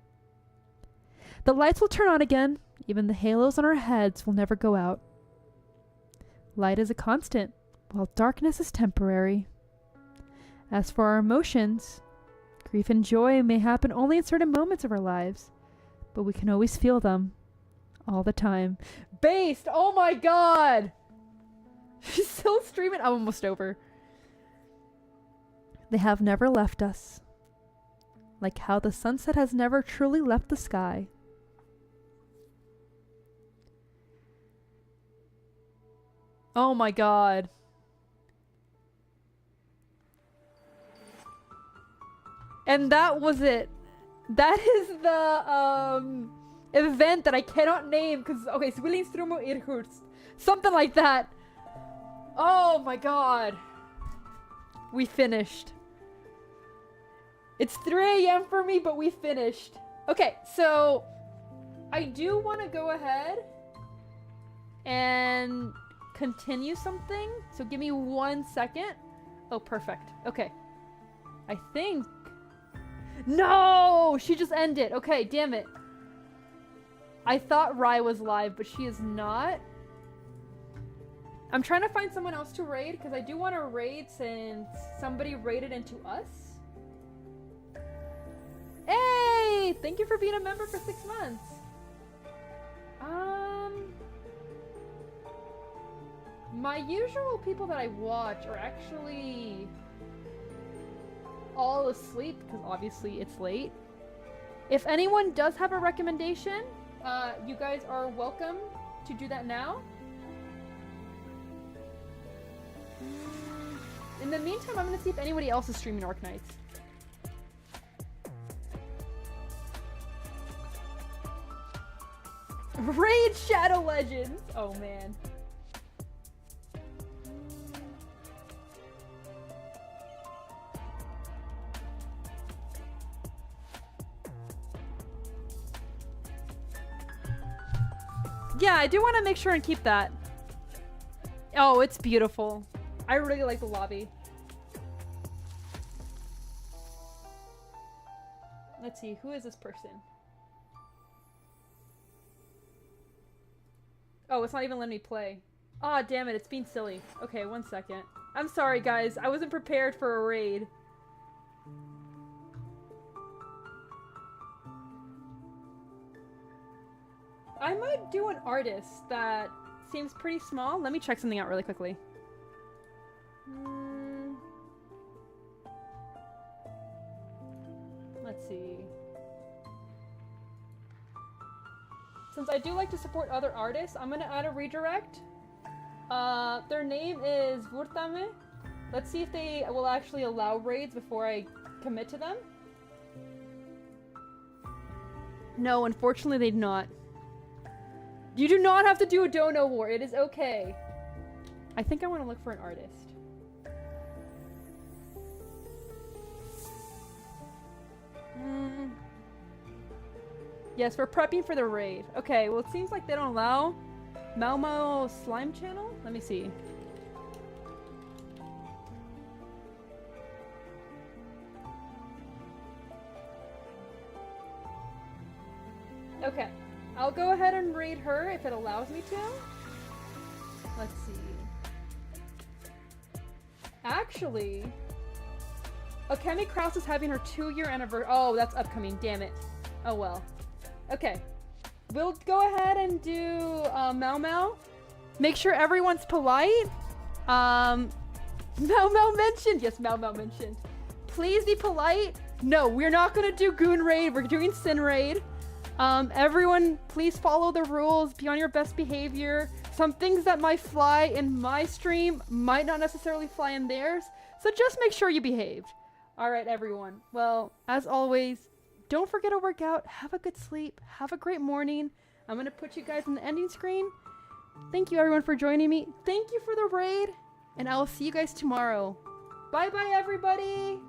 The lights will turn on again, even the halos on our heads will never go out. Light is a constant, while darkness is temporary. As for our emotions, grief and joy may happen only in certain moments of our lives, but we can always feel them, all the time. Based! Oh my god! She's still streaming? I'm almost over. They have never left us. Like how the sunset has never truly left the sky. Oh my god. And that was it. That is the event that I cannot name because okay, Zwillingstürme something like that. Oh my god. We finished. It's 3 a.m. for me, but we finished. Okay, so I do want to go ahead and continue something. So give me 1 second. Oh, perfect. Okay. I think... No! She just ended. Okay, damn it. I thought Rai was live, but she is not. I'm trying to find someone else to raid, because I do want to raid since somebody raided into us. Hey! Thank you for being a member for 6 months. My usual people that I watch are actually all asleep, because obviously it's late. If anyone does have a recommendation, you guys are welcome to do that now. In the meantime, I'm going to see if anybody else is streaming Arknights. Raid Shadow Legends! Oh man. Yeah, I do want to make sure and keep that. Oh, it's beautiful. I really like the lobby. Let's see, who is this person? Oh, it's not even letting me play. Aw, damn it, it's being silly. Okay, 1 second. I'm sorry, guys. I wasn't prepared for a raid. I might do an artist that seems pretty small. Let me check something out really quickly. Let's see. Since I do like to support other artists, I'm gonna add a redirect. Their name is Vurtame. Let's see if they will actually allow raids before I commit to them. No, unfortunately they do not. You do not have to do a dono war. It is okay. I think I want to look for an artist. Yes, we're prepping for the raid. Okay, well it seems like they don't allow Mau Slime Channel? Let me see. Okay. I'll go ahead and raid her if it allows me to. Let's see. Actually, Akemi Kraus is having her 2-year anniversary. Oh, that's upcoming. Damn it. Oh well. Okay. We'll go ahead and do Mau. Make sure everyone's polite. Mau mentioned. Yes, Mau mentioned. Please be polite. No, we're not going to do Goon Raid. We're doing Sin Raid. Everyone, please follow the rules, be on your best behavior. Some things that might fly in my stream might not necessarily fly in theirs, so just make sure you behaved. Alright, everyone. Well, as always, don't forget to work out, have a good sleep, have a great morning. I'm gonna put you guys on the ending screen. Thank you, everyone, for joining me. Thank you for the raid. And I will see you guys tomorrow. Bye bye, everybody!